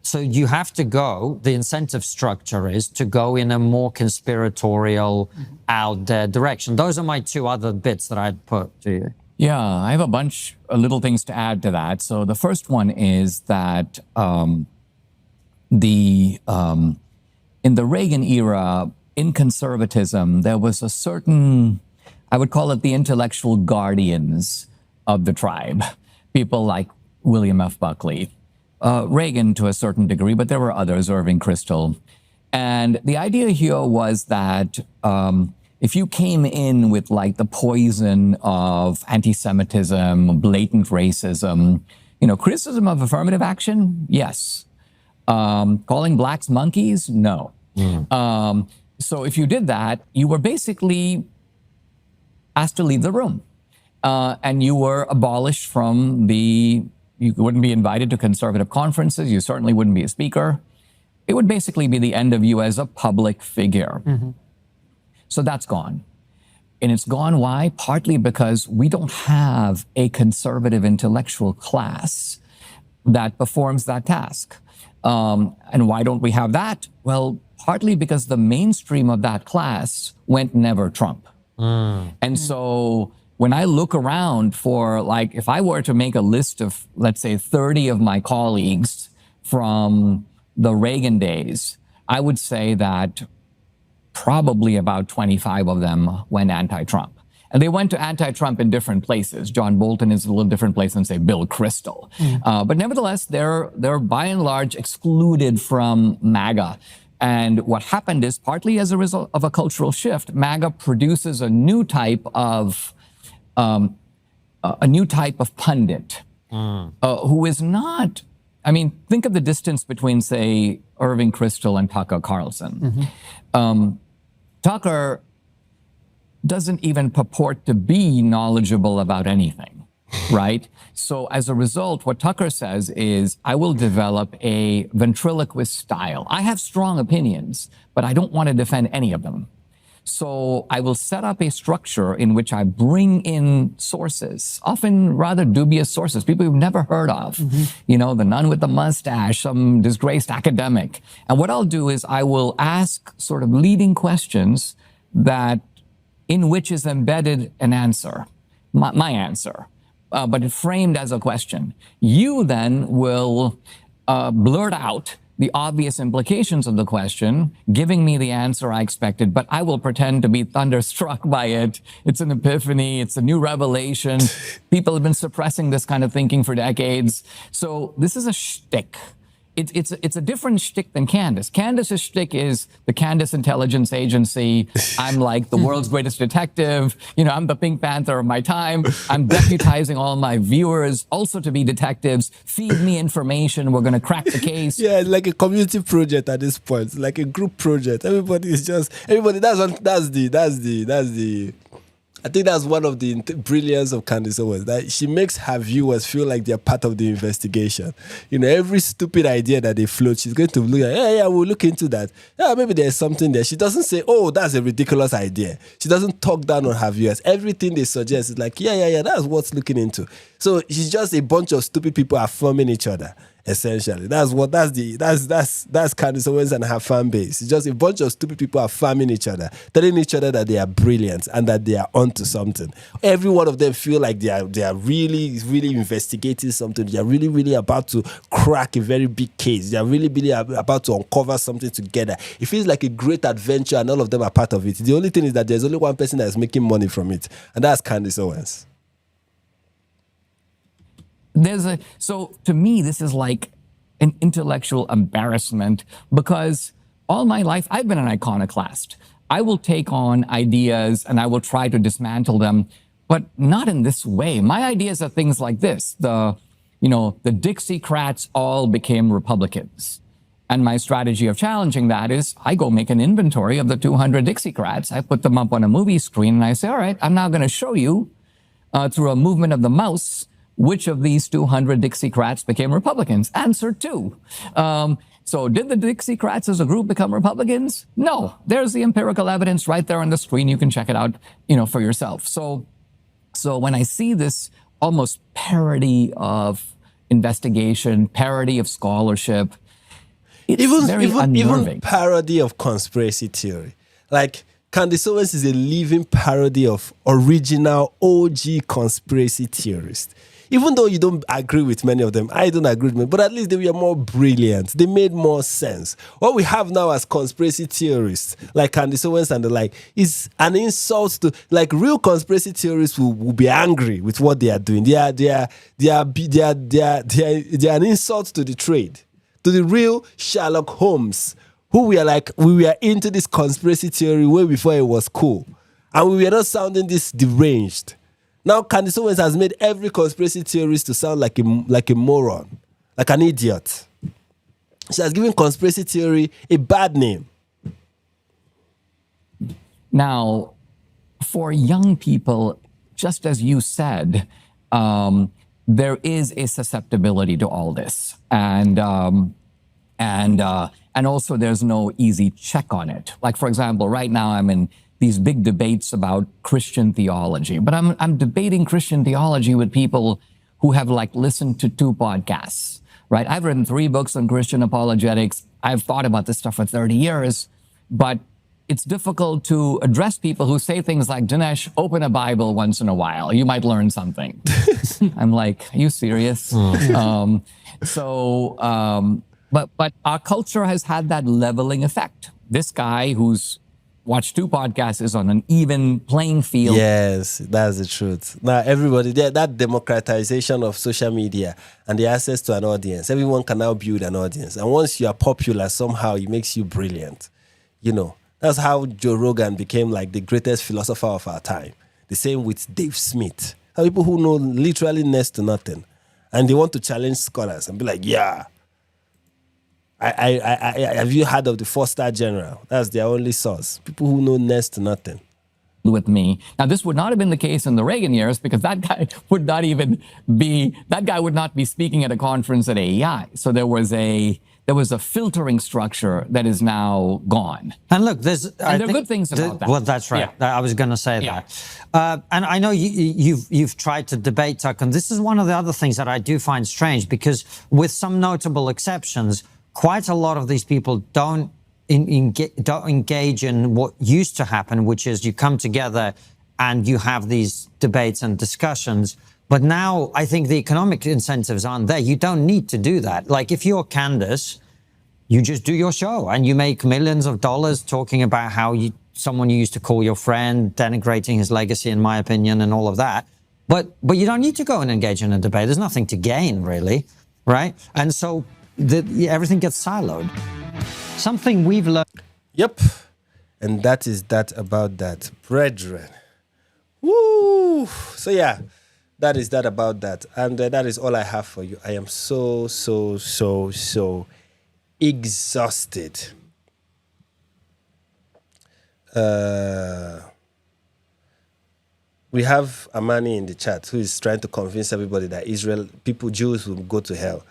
So you have to go, the incentive structure is to go in a more conspiratorial, out there direction. Those are my two other bits that I'd put to you. Yeah, I have a bunch of little things to add to that. So the first one is that in the Reagan era, in conservatism, there was a certain, I would call it the intellectual guardians of the tribe. People like William F. Buckley, Reagan to a certain degree, but there were others, Irving Kristol. And the idea here was that if you came in with like the poison of anti-Semitism, blatant racism, criticism of affirmative action, yes. Calling blacks monkeys? No. So if you did that, you were basically asked to leave the room. And you were abolished from you wouldn't be invited to conservative conferences. You certainly wouldn't be a speaker. It would basically be the end of you as a public figure. So that's gone. And it's gone, why? Partly because we don't have a conservative intellectual class that performs that task. And why don't we have that? Well, partly because the mainstream of that class went never Trump. And so when I look around for, like, if I were to make a list of, let's say, 30 of my colleagues from the Reagan days, I would say that probably about 25 of them went anti-Trump. And they went to anti-Trump in different places. John Bolton is a little different place than, say, Bill Kristol. But nevertheless, they're by and large excluded from MAGA. And what happened is, partly as a result of a cultural shift, MAGA produces a new type of pundit who is not. I mean, think of the distance between, say, Irving Kristol and Tucker Carlson. Tucker doesn't even purport to be knowledgeable about anything, right? So as a result, what Tucker says is, I will develop a ventriloquist style. I have strong opinions, but I don't want to defend any of them. So I will set up a structure in which I bring in sources, often rather dubious sources, people you've never heard of. The nun with the mustache, some disgraced academic. And what I'll do is I will ask sort of leading questions in which is embedded an answer, my answer, but framed as a question. You then will blurt out the obvious implications of the question, giving me the answer I expected, but I will pretend to be thunderstruck by it. It's an epiphany. It's a new revelation. People have been suppressing this kind of thinking for decades. So this is a shtick. It's a different shtick than Candace. Candace's shtick is the Candace Intelligence Agency. I'm like the world's greatest detective. I'm the Pink Panther of my time. I'm deputizing all my viewers also to be detectives. Feed me information. We're going to crack the case. Yeah, it's like a community project at this point. It's like a group project. Everybody. That's the. I think that's one of the brilliance of Candace Owens, that she makes her viewers feel like they're part of the investigation. Every stupid idea that they float, she's going to look at, yeah, we'll look into that. Yeah, maybe there's something there. She doesn't say, oh, that's a ridiculous idea. She doesn't talk down on her viewers. Everything they suggest is like, yeah, that's what's looking into. So she's just a bunch of stupid people affirming each other. Essentially, that's Candace Owens and her fan base. It's just a bunch of stupid people affirming each other, telling each other that they are brilliant and that they are onto something. Every one of them feel like they are really, really investigating something. They are really, really about to crack a very big case. They are really, really about to uncover something together. It feels like a great adventure, and all of them are part of it. The only thing is that there's only one person that is making money from it, and that's Candace Owens. So to me, this is like an intellectual embarrassment, because all my life I've been an iconoclast. I will take on ideas and I will try to dismantle them but not in this way. My ideas are things like this. The Dixiecrats all became Republicans. And my strategy of challenging that is I go make an inventory of the 200 Dixiecrats. I put them up on a movie screen and I say, all right, I'm now going to show you through a movement of the mouse which of these 200 Dixiecrats became Republicans. Answer 2. So did the Dixiecrats as a group become Republicans? No. There's the empirical evidence right there on the screen. You can check it out, for yourself. So when I see this almost parody of investigation, parody of scholarship, it's very unnerving. Even parody of conspiracy theory. Like, Candace Owens is a living parody of original OG conspiracy theorists. Even though you don't agree with many of them, I don't agree with them, but at least they were more brilliant. They made more sense. What we have now as conspiracy theorists, like Candace Owens and the like, is an insult to, like, real conspiracy theorists will be angry with what they are doing. They are an insult to the trade, to the real Sherlock Holmes, who we were into this conspiracy theory way before it was cool. And we were not sounding this deranged. Now, Candace Owens has made every conspiracy theorist to sound like a moron, like an idiot. She has given conspiracy theory a bad name. Now, for young people, just as you said, there is a susceptibility to all this, and also there's no easy check on it. Like, for example, right now I'm in these big debates about Christian theology, but I'm debating Christian theology with people who have listened to 2 podcasts, right? I've written 3 books on Christian apologetics. I've thought about this stuff for 30 years, but it's difficult to address people who say things like, Dinesh, open a Bible once in a while. You might learn something. I'm like, are you serious? But our culture has had that leveling effect. This guy who's watched 2 podcasts is on an even playing field. Yes, that's the truth. Now, everybody, that democratization of social media and the access to an audience, everyone can now build an audience. And once you are popular, somehow it makes you brilliant. That's how Joe Rogan became like the greatest philosopher of our time. The same with Dave Smith. People who know literally next to nothing. And they want to challenge scholars and be like, yeah, I have you heard of the 4-star general? That's their only source. People who know next to nothing. With me. Now, this would not have been the case in the Reagan years because that guy would not be speaking at a conference at AEI. So there was a filtering structure that is now gone. And look, there are good things about that. Well, that's right. Yeah. I was going to say that. And I know you've tried to debate Tuck, and this is one of the other things that I do find strange because with some notable exceptions, quite a lot of these people don't engage in what used to happen, which is you come together and you have these debates and discussions. But now I think the economic incentives aren't there. You don't need to do that. Like if you're Candace, you just do your show and you make millions of dollars talking about how someone you used to call your friend, denigrating his legacy, in my opinion, and all of that. But you don't need to go and engage in a debate. There's nothing to gain, really, right? And so everything gets siloed. Something we've learned. Yep. And that is that about that. Brethren. Woo! So yeah, that is that about that. And that is all I have for you. I am so exhausted. We have Amani in the chat who is trying to convince everybody that Jews will go to hell.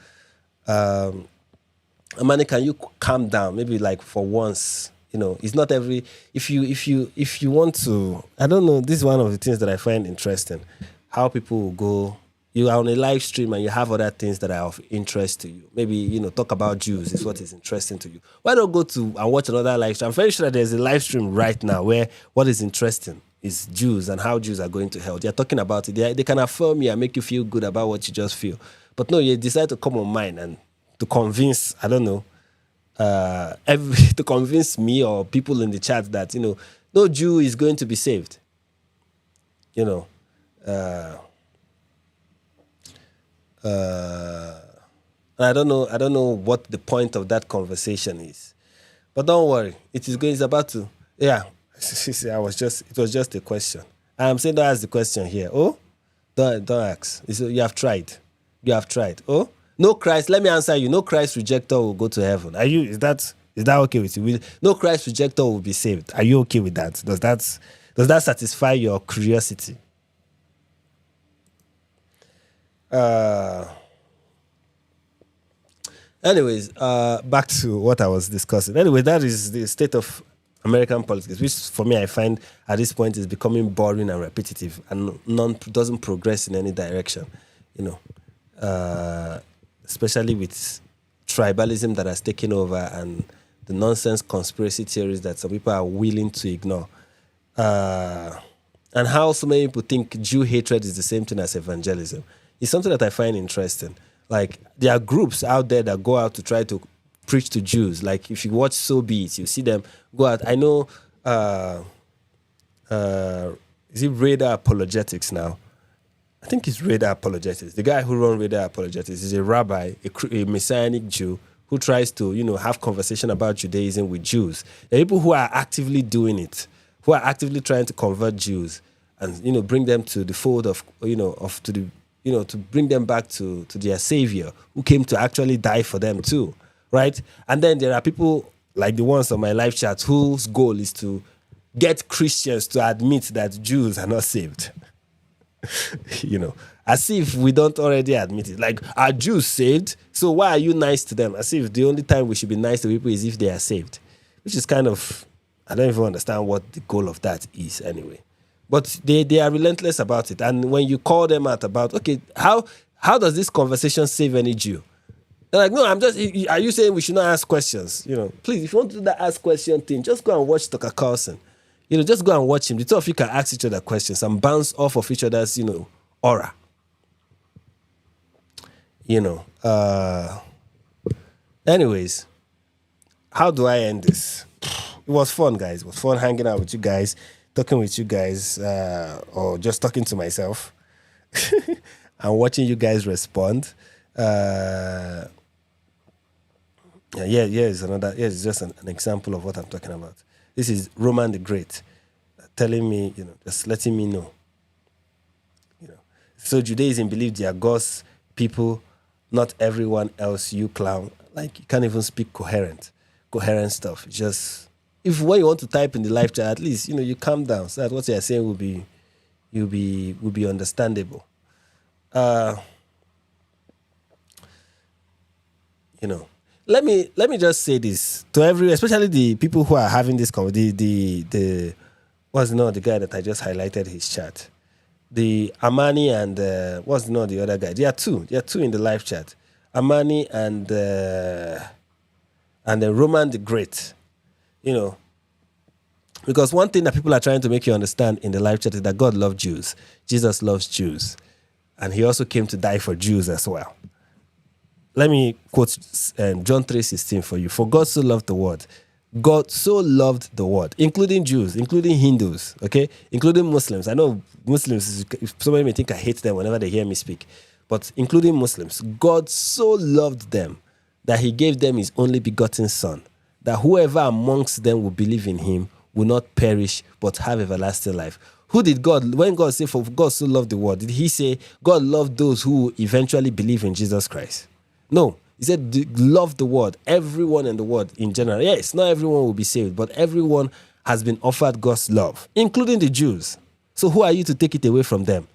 Amani, can you calm down? Maybe like for once, it's not every. If you want to, I don't know. This is one of the things that I find interesting. How people will go. You are on a live stream and you have other things that are of interest to you. Maybe talk about Jews is what is interesting to you. Why not go to and watch another live stream? I'm very sure that there's a live stream right now where what is interesting is Jews and how Jews are going to hell. They're talking about it. They can affirm you and make you feel good about what you just feel. But no, you decide to come on mine and to convince, I don't know, to convince me or people in the chat that, no Jew is going to be saved. I don't know what the point of that conversation is. But don't worry, it's about to, yeah. It was just a question. I'm saying don't ask the question here. Oh, don't ask. You have tried. You have tried. Oh, no Christ. Let me answer you. No Christ rejector will go to heaven. Are you? Is that okay with you? No Christ rejector will be saved. Are you okay with that? Does that satisfy your curiosity? Anyways, back to what I was discussing. Anyway, that is the state of American politics, which for me I find at this point is becoming boring and repetitive, and doesn't progress in any direction. Especially with tribalism that has taken over and the nonsense conspiracy theories that some people are willing to ignore. And how so many people think Jew hatred is the same thing as evangelism. It's something that I find interesting. Like, there are groups out there that go out to try to preach to Jews. Like, if you watch So Be It, you see them go out. I know, is it Radar Apologetics now? I think it's Radar Apologetics. The guy who runs Radar Apologetics is a rabbi, a Messianic Jew, who tries to, have conversation about Judaism with Jews. There are people who are actively doing it, who are actively trying to convert Jews and, bring them to the fold of, to bring them back to their savior who came to actually die for them too, right? And then there are people like the ones on my live chat whose goal is to get Christians to admit that Jews are not saved. As if we don't already admit it. Like, are Jews saved? So why are you nice to them? As if the only time we should be nice to people is if they are saved. Which is kind of, I don't even understand what the goal of that is anyway. But they are relentless about it. And when you call them out about, okay, how does this conversation save any Jew? They're like, no, are you saying we should not ask questions? Please, if you want to do that ask question thing, just go and watch Tucker Carlson. Just go and watch him. The two of you can ask each other questions and bounce off of each other's, aura. Anyways, how do I end this? It was fun, guys. It was fun hanging out with you guys, talking with you guys, or just talking to myself and watching you guys respond. It's just an example of what I'm talking about. This is Roman the Great telling me, just letting me know. So Judaism believes they are God's people, not everyone else, you clown. Like, you can't even speak coherent stuff. Just, when you want to type in the live chat, at least, you calm down so that what you're saying will be understandable. Let me just say this to especially the people who are having this the guy that I just highlighted his chat, the Amani and the other guy? There are two in the live chat, Amani and Roman the Great. Because one thing that people are trying to make you understand in the live chat is that God loves Jews, Jesus loves Jews, and he also came to die for Jews as well. Let me quote John 3:16 for you. For God so loved the world. God so loved the world, including Jews, including Hindus, okay? Including Muslims. I know Muslims, somebody may think I hate them whenever they hear me speak, but including Muslims, God so loved them that he gave them his only begotten son, that whoever amongst them will believe in him will not perish but have everlasting life. Who did God, when God said, for God so loved the world, did he say God loved those who eventually believe in Jesus Christ? No, he said love the world, everyone in the world in general. Yes, not everyone will be saved, but everyone has been offered God's love, including the Jews. So who are you to take it away from them?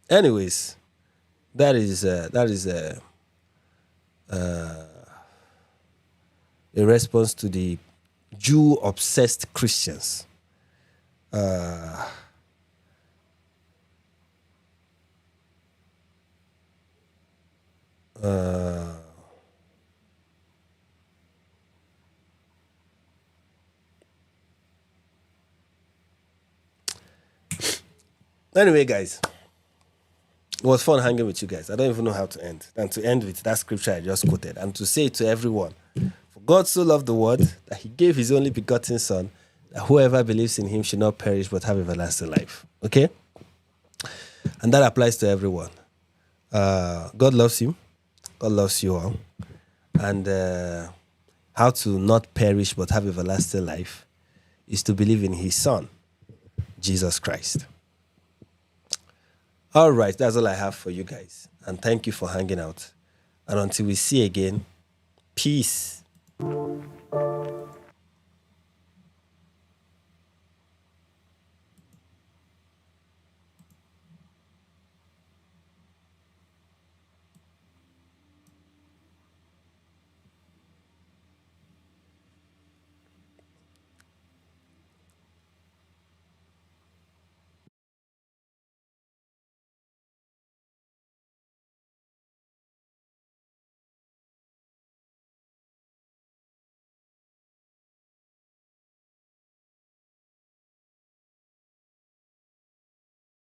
Anyways, that is a response to the Jew-obsessed Christians. Anyway, guys, it was fun hanging with you guys. I don't even know how to end than to end with that scripture I just quoted and to say to everyone, for God so loved the world that he gave his only begotten son, that whoever believes in him should not perish but have everlasting life. Okay? And that applies to everyone. God loves you. God loves you all. And how to not perish but have everlasting life, is to believe in his Son, Jesus Christ. All right, that's all I have for you guys. And thank you for hanging out. And until we see again, peace.